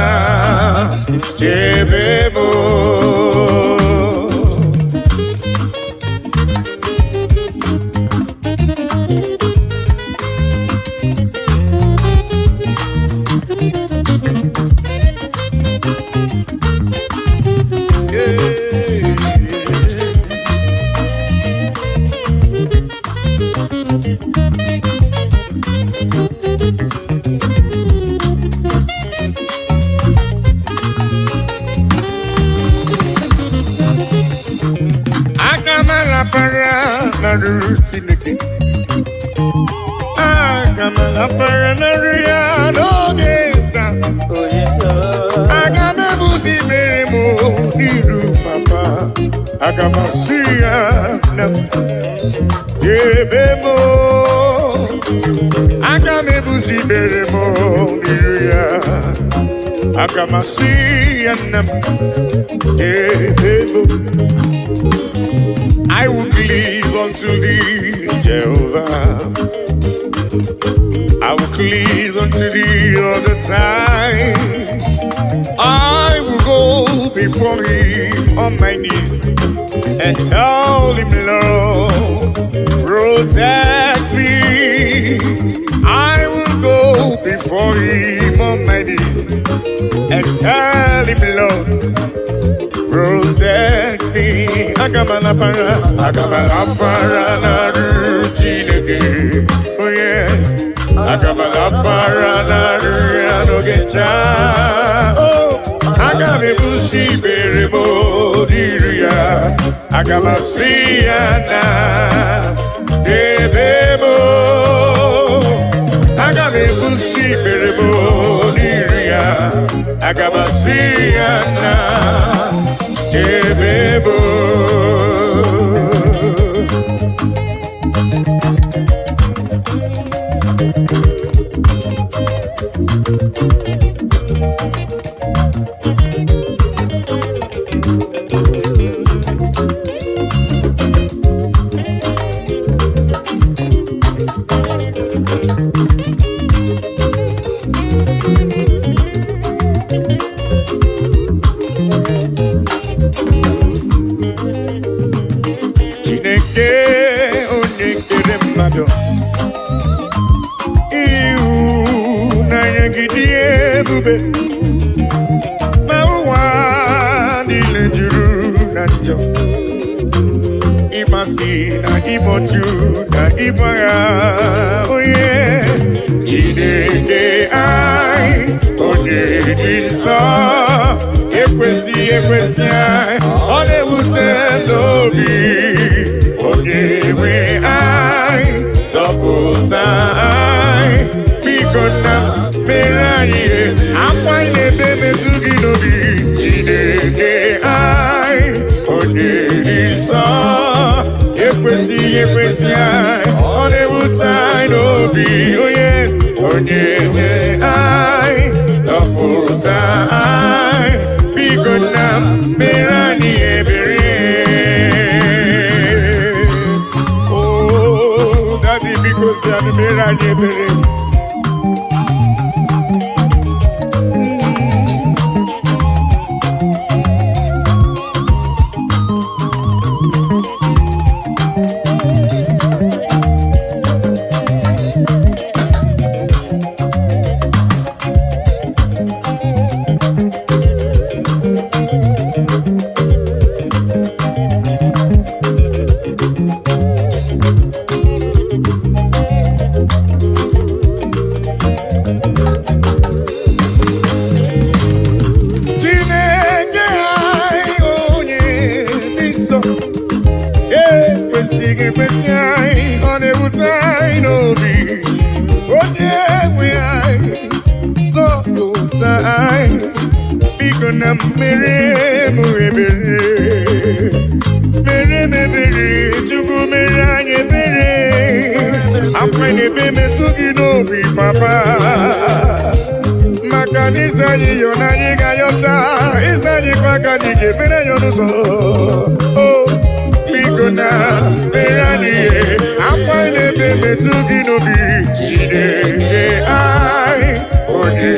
Jebemo Agamala paranaria no geta. Agame busi meremo niru papa. Agamasia nam jebemo. Agame busi meremo niruya. Agamasia nam jebemo. I will cleave unto thee, Jehovah. I will cleave unto thee all the time. I will go before him on my knees and tell him, Lord, protect me. I will go before him on my knees and tell him, Lord, protect me. Agamala para na rutineke. Oh yes, agamala para na riano gencha. Oh, agame busi beremo diria. Agamasiana debemo. Agame busi beremo diria. Agamasiana debemo. ebube na ụwa niile juru na njọ ịmasị na ịmọchu na ịgbagha onye Chineke anyị onye dị nsọ ekwesị anyị ọ na-ewute n'obi onye nwe anyị zọpụta anyị biko nna mere anyị akwa anyị na-ebe metụ gị n'obi Chineke anyị onye dị nsọ ekwesị anyị ọ na-ewute anyị n'obi onye nwe anyị zọpụta anyị biko nna mere anyị ebere daddy biko si anyị mere anyị ebere ekwesị anyị ọ na-ewute anyị n'obi onye nwe anyị zọpụta anyị biko na mere m ebere Chukwu mere anyị ebere akwa na-ebe metụ gị n'obi papa maka na ịza anyị yọ na anyị ga-ayọta ịza anyị kwa aka anyị ga-emere ya n'ụzọ biko na mere anyị akwa na-ebe metụ gị n'obi Chineke anyị onye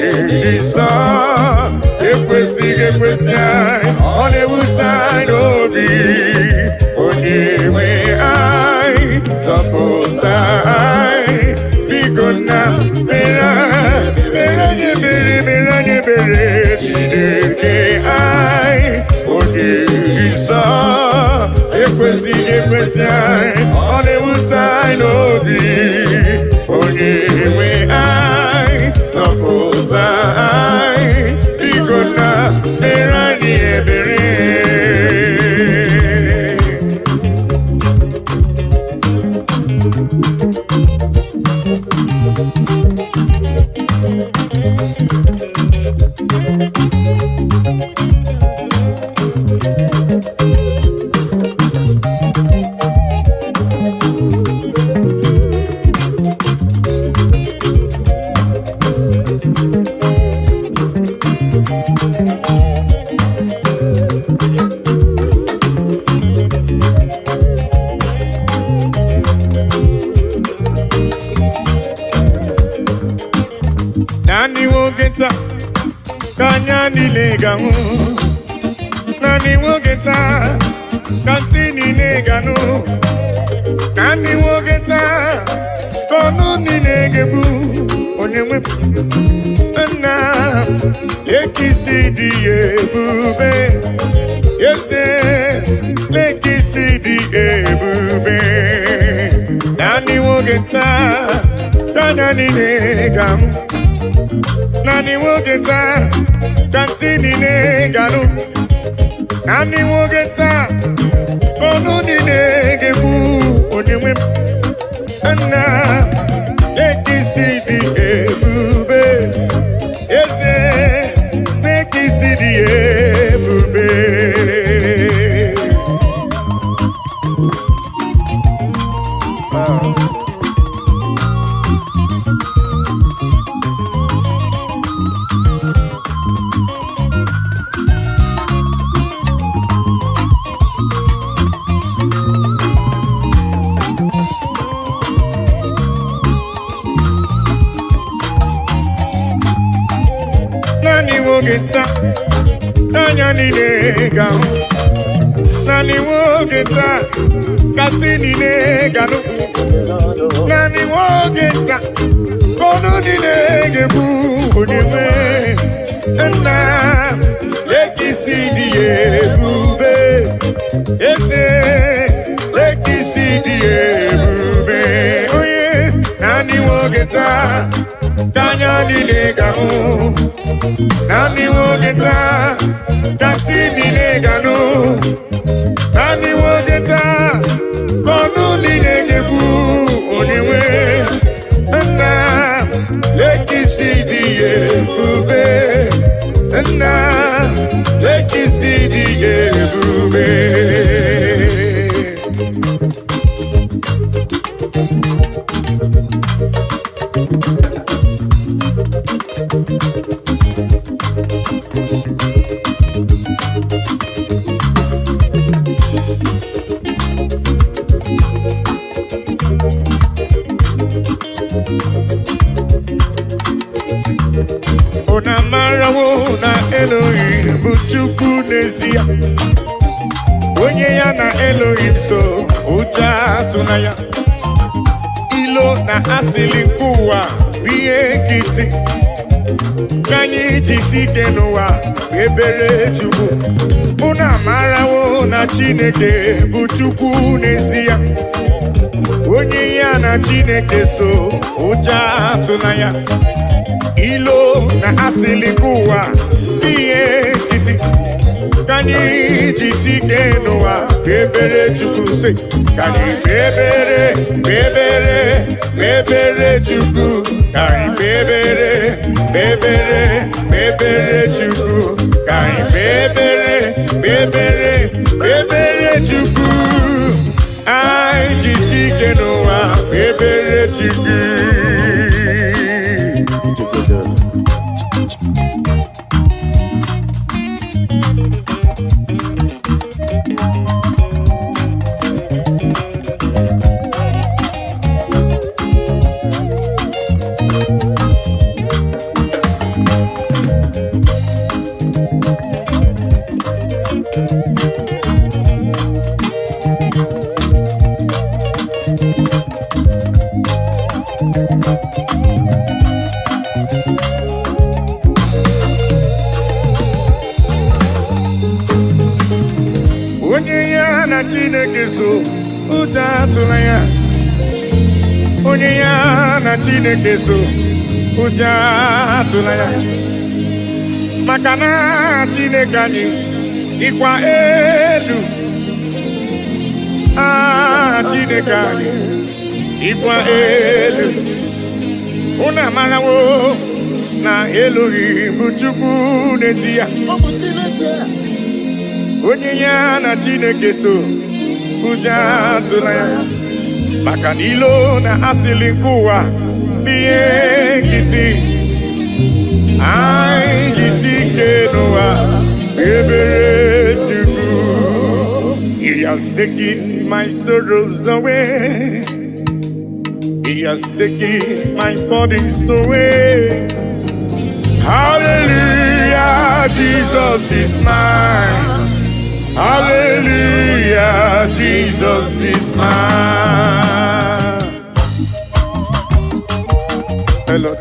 dị nsọ ekwesị anyị ọ na-ewute anyị n'obi onye nwe anyị zọpụta anyị biko na mere anyị ebere Chineke anyị onye dị nsọ ekwesị anyị ọ na-ewute anyị n'obi onye nwe anyị zọpụta anyị biko na mere anyị ebere Nani nwoke taa ka anya niile ga-ahụ Nani nwoke taa ka ntị niile ga-anụ Nani nwoke taa ka ọnụ niile ga-ebu onye nwe nna lekisi dị ebube eze lekisi dị ebube Nani nwoke taa ka anya niile ga-ahụ Nani nwoke taa ka ntị niile ga-anụ Nani nwoke taa ka ọnụ niile ga-ebu onye nwe nna lekisi dị ebube eze lekisi dị ebube Nani nwoke taa anya niile ga-ahụ Nani nwoke taa ka ntị niile ga-anụ Nani nwoke taa ka ọnụ niile ga-ebu onye nwe nna lekisi dị ebube eze lekisi dị ebube onye naanị nwoke taa ka anya niile ga-ahụ naanị nwoke taa ka ntị niile ga-anụ naanị nwoke taa ka ọnụ niile ga-ekwu onye nwe nna lekisi dị ebube nna lekisi dị ebube Ona marawo na Elohim bụ Chukwu n'ezie onye ya na Elohim so ụjọ atụla ya ilo na asịlị nke ụwa bụ ihe nkịtị ka anyị jisi ike n'ụwa ebere Chukwu unu amarawo na Chineke bụ Chukwu n'ezie onye ya na Chineke so ụjọ atụla ya ilo na asịlị nke ụwa ihe nkịtị ka anyị jisi ike n'ụwa ebere Chukwu sị ka anyị kpebere Chukwu ka anyị kpebere Chukwu ka anyị kpebere Chukwu anyị jisi ike n'ụwa kpebere Chukwu. Onye ya na Chineke so ụjọ atụla ya onye ya na Chineke so ụjọ atụla ya maka na Chineke anyị dịkwa elu Chineke anyị dịkwa elu unu amarawo na Elohim bụ Chukwu n'ezie onye ya na Chineke so ụjọ atụla ya maka na ilo na asịlị nke ụwa bụ ihe nkịtị anyị jisi ike n'ụwa ebere Chukwu. He has taken my sorrows away, He has taken my burdens away. Hallelujah, Jesus is mine. Hallelujah, Jesus is mine. Hey, Lord.